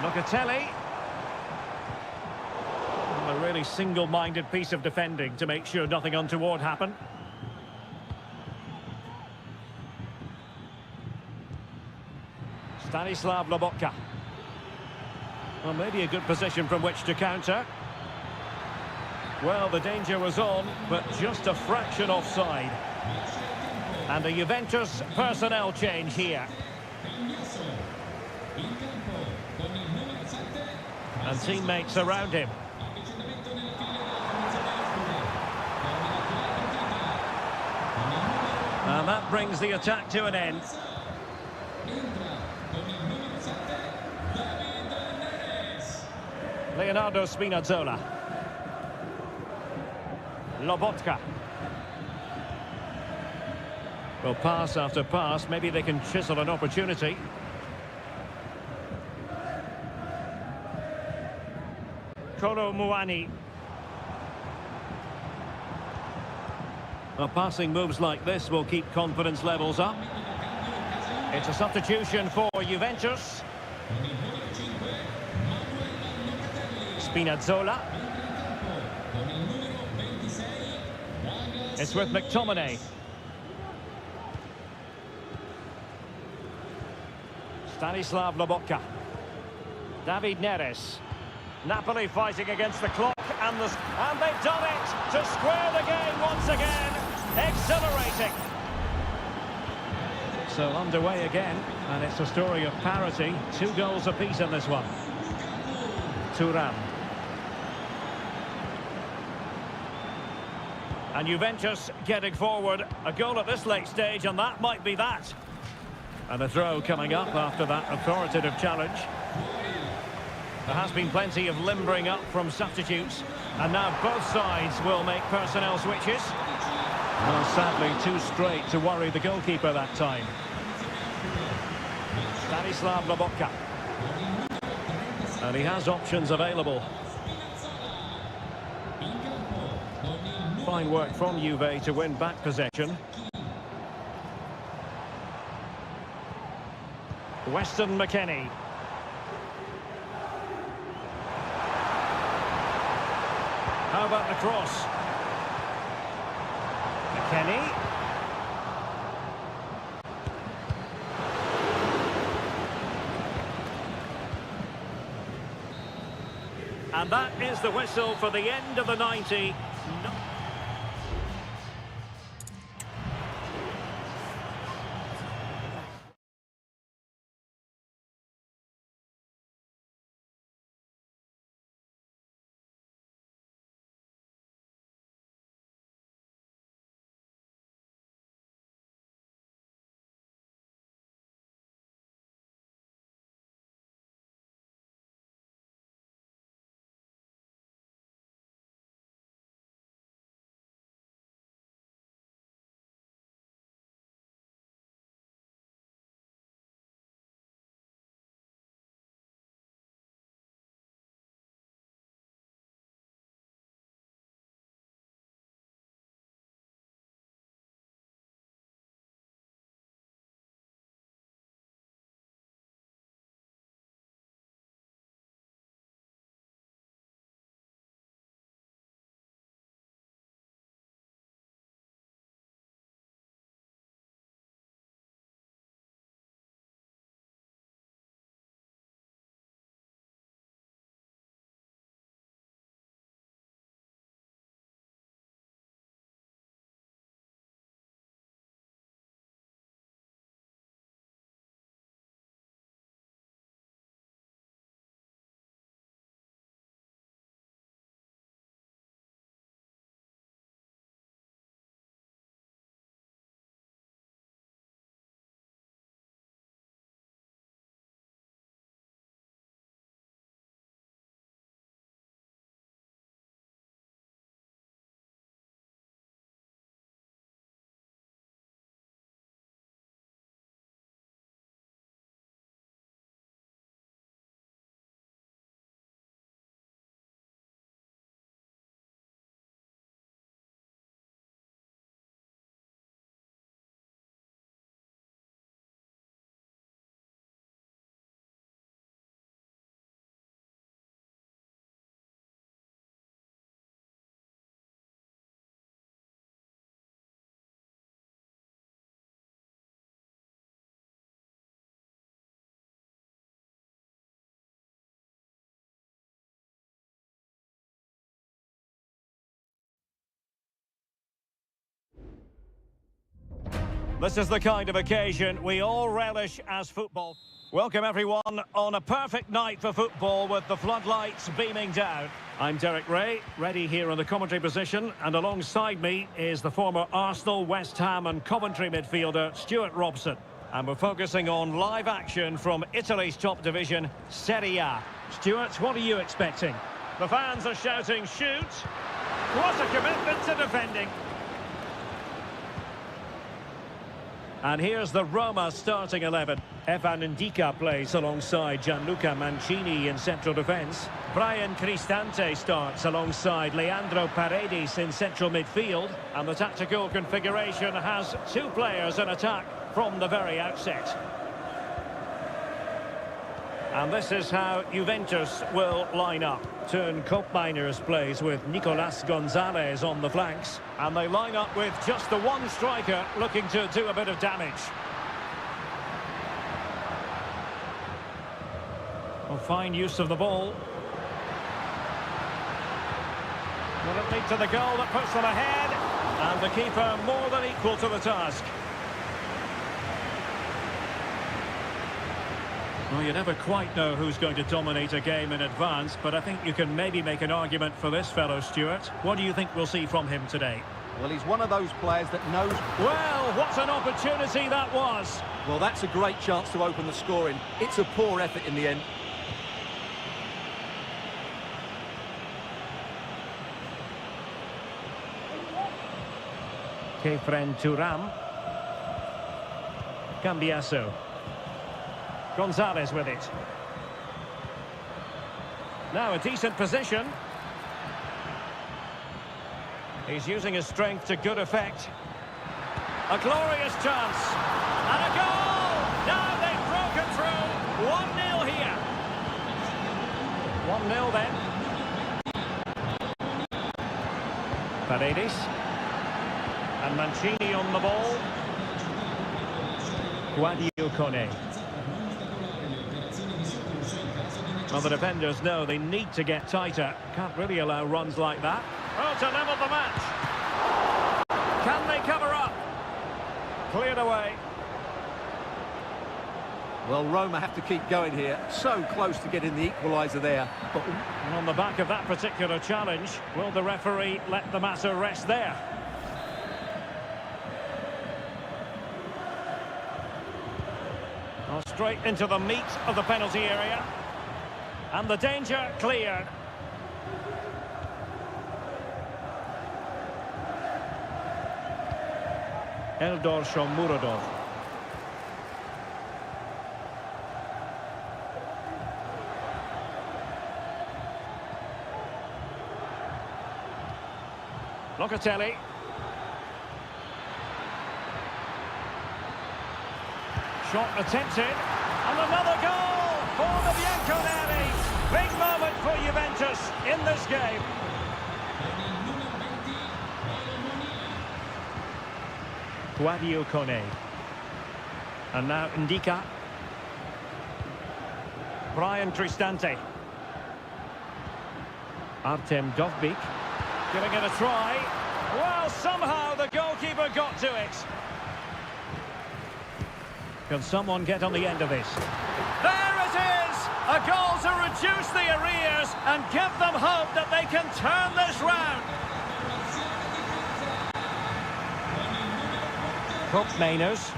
Locatelli. A really single-minded piece of defending to make sure nothing untoward happened. Stanislav Lobotka. Well, maybe a good position from which to counter. Well, the danger was on, but just a fraction offside. And a Juventus personnel change here. And teammates around him. And that brings the attack to an end. Leonardo Spinazzola. Lobotka. Well, pass after pass, maybe they can chisel an opportunity. Kolo Muani. Well, passing moves like this will keep confidence levels up. It's a substitution for Juventus. Spinazzola. It's with McTominay. Stanislav Lobotka. David Neres. Napoli fighting against the clock, and they've done it to square the game once again. Exhilarating. So underway again, and it's a story of parity. 2 goals apiece in this one. Thuram. And Juventus getting forward. A goal at this late stage, and that might be that. And a throw coming up after that authoritative challenge. There has been plenty of limbering up from substitutes, and now both sides will make personnel switches. Well, sadly, too straight to worry the goalkeeper that time. Stanislav Lobotka. And he has options available. Fine work from Juve to win back possession. Weston McKennie. How about the cross? McKennie. And that is the whistle for the end of the 90. This is the kind of occasion we all relish as football. Welcome everyone on a perfect night for football with the floodlights beaming down. I'm Derek Ray, ready here in the commentary position, and alongside me is the former Arsenal, West Ham and Coventry midfielder Stuart Robson. And we're focusing on live action from Italy's top division, Seria. Stuart, what are you expecting? The fans are shouting, shoot! What a commitment to defending! And here's the Roma starting 11. Evan Ndika plays alongside Gianluca Mancini in central defence. Brian Cristante starts alongside Leandro Paredes in central midfield. And the tactical configuration has two players in attack from the very outset. And this is how Juventus will line up. Turn Koopmeiners plays with Nicolas Gonzalez on the flanks. And they line up with just the one striker looking to do a bit of damage. Well, fine use of the ball. Will it lead to the goal that puts them ahead? And the keeper more than equal to the task. Well, you never quite know who's going to dominate a game in advance, but I think you can maybe make an argument for this fellow, Stuart. What do you think we'll see from him today? Well, he's one of those players that knows... Well, what an opportunity that was! Well, that's a great chance to open the scoring. It's a poor effort in the end. Kefren Turam. Cambiasso. Gonzalez with it. Now a decent position. He's using his strength to good effect. A glorious chance. And a goal! Now they've broken through. 1-0 here. 1-0 then. Paredes. And Mancini on the ball. Guadio Kone. Well, the defenders know they need to get tighter. Can't really allow runs like that. Oh, to level the match. Can they cover up? Cleared away. Well, Roma have to keep going here. So close to getting the equaliser there. But And on the back of that particular challenge, will the referee let the matter rest there? Well, straight into the meat of the penalty area. And the danger cleared. Eldor Shomurodov. Locatelli. Shot attempted. And another goal for the Bianconeri. Big moment for Juventus in this game. Guadio Kone. And now Ndika. Brian Cristante. Artem Dovbyk. Giving it a try. Well, somehow the goalkeeper got to it. Can someone get on the end of this? There it is! A goal to reduce the arrears and give them hope that they can turn this round. Koopmeiners.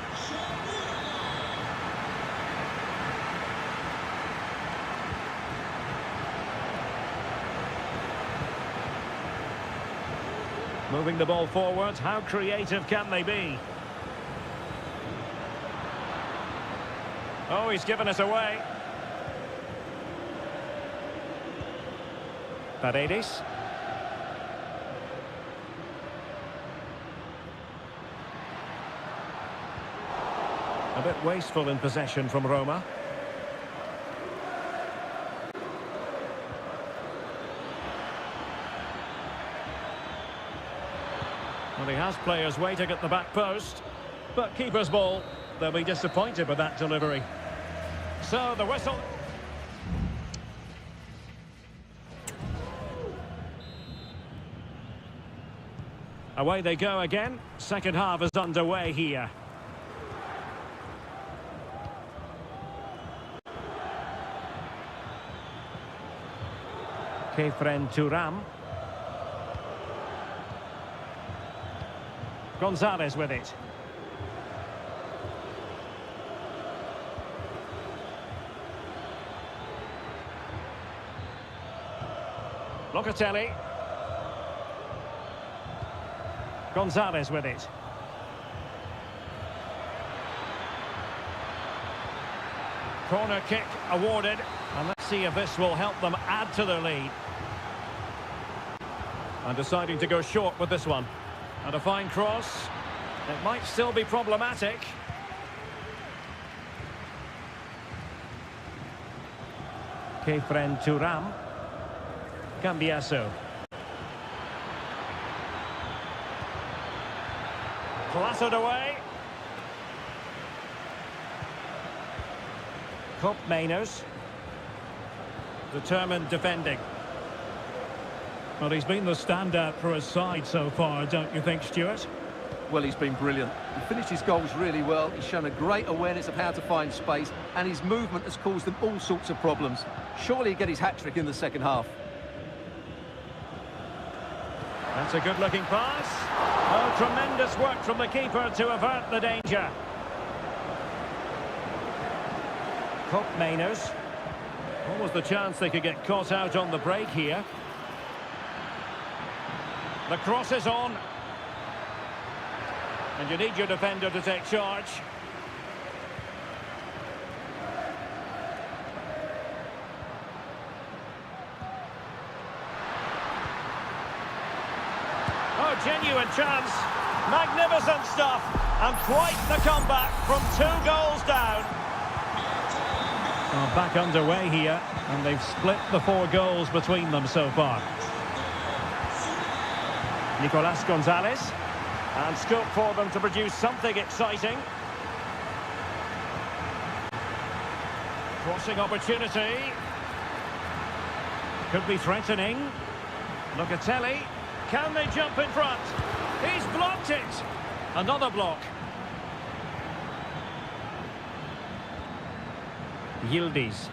Moving the ball forward, how creative can they be? Oh, he's given it away. Paredes. A bit wasteful in possession from Roma. Well, he has players waiting at the back post, but keeper's ball. They'll be disappointed with that delivery. So the whistle. Away they go again. Second half is underway here. Turam. Gonzalez with it. Locatelli. Gonzalez with it. Corner kick awarded, and let's see if this will help them add to their lead. And deciding to go short with this one. And a fine cross. It might still be problematic. Turam. Cambiasso. Clattered away. Meiners. Determined defending. Well, he's been the standout for his side so far, don't you think, Stuart? Well, he's been brilliant. He finished his goals really well. He's shown a great awareness of how to find space, and his movement has caused them all sorts of problems. Surely he'll get his hat-trick in the second half. That's a good-looking pass. Oh, tremendous work from the keeper to avert the danger. Meiners. What was the chance they could get caught out on the break here? The cross is on. And you need your defender to take charge. Oh, genuine chance. Magnificent stuff. And quite the comeback from 2 goals down. Well, back underway here, and they've split the 4 goals between them so far. Nicolas Gonzalez, and scope for them to produce something exciting. Crossing opportunity. Could be threatening. Locatelli, can they jump in front? He's blocked it. Another block. Yildiz.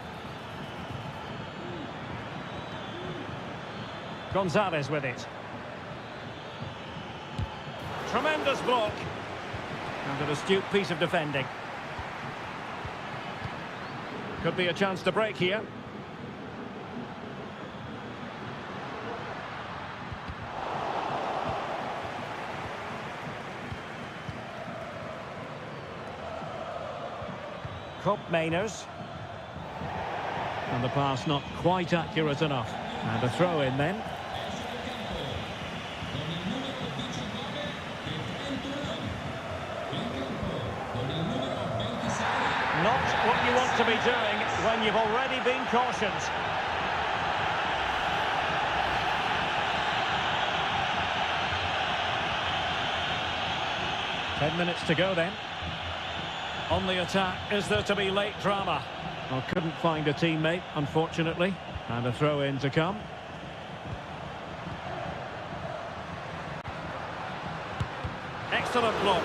Gonzalez with it. Tremendous block. And an astute piece of defending. Could be a chance to break here. Meiners. And the pass not quite accurate enough. And a throw in then. Not what you want to be doing when you've already been cautioned. Ten minutes to go then. On the attack, is there to be late drama? Well, couldn't find a teammate, unfortunately. And a throw-in to come. Excellent block.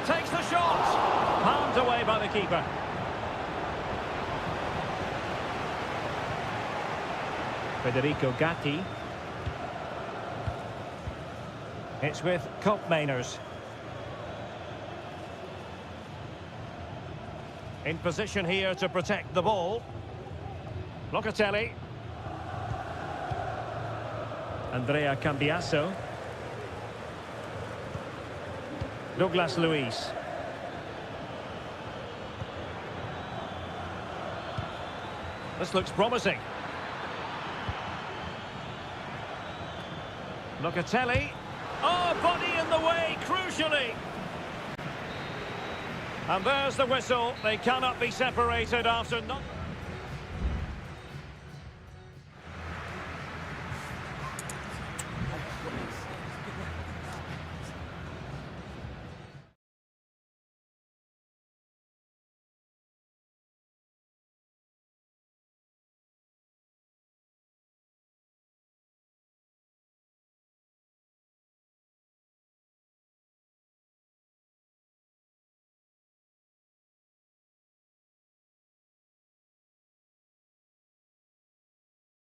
Takes the shot. Palmed away by the keeper. Federico Gatti. It's with Meiners. In position here to protect the ball. Locatelli. Andrea Cambiasso. Douglas Luiz. This looks promising. Locatelli. Oh, body in the way, crucially. And there's the whistle. They cannot be separated after not...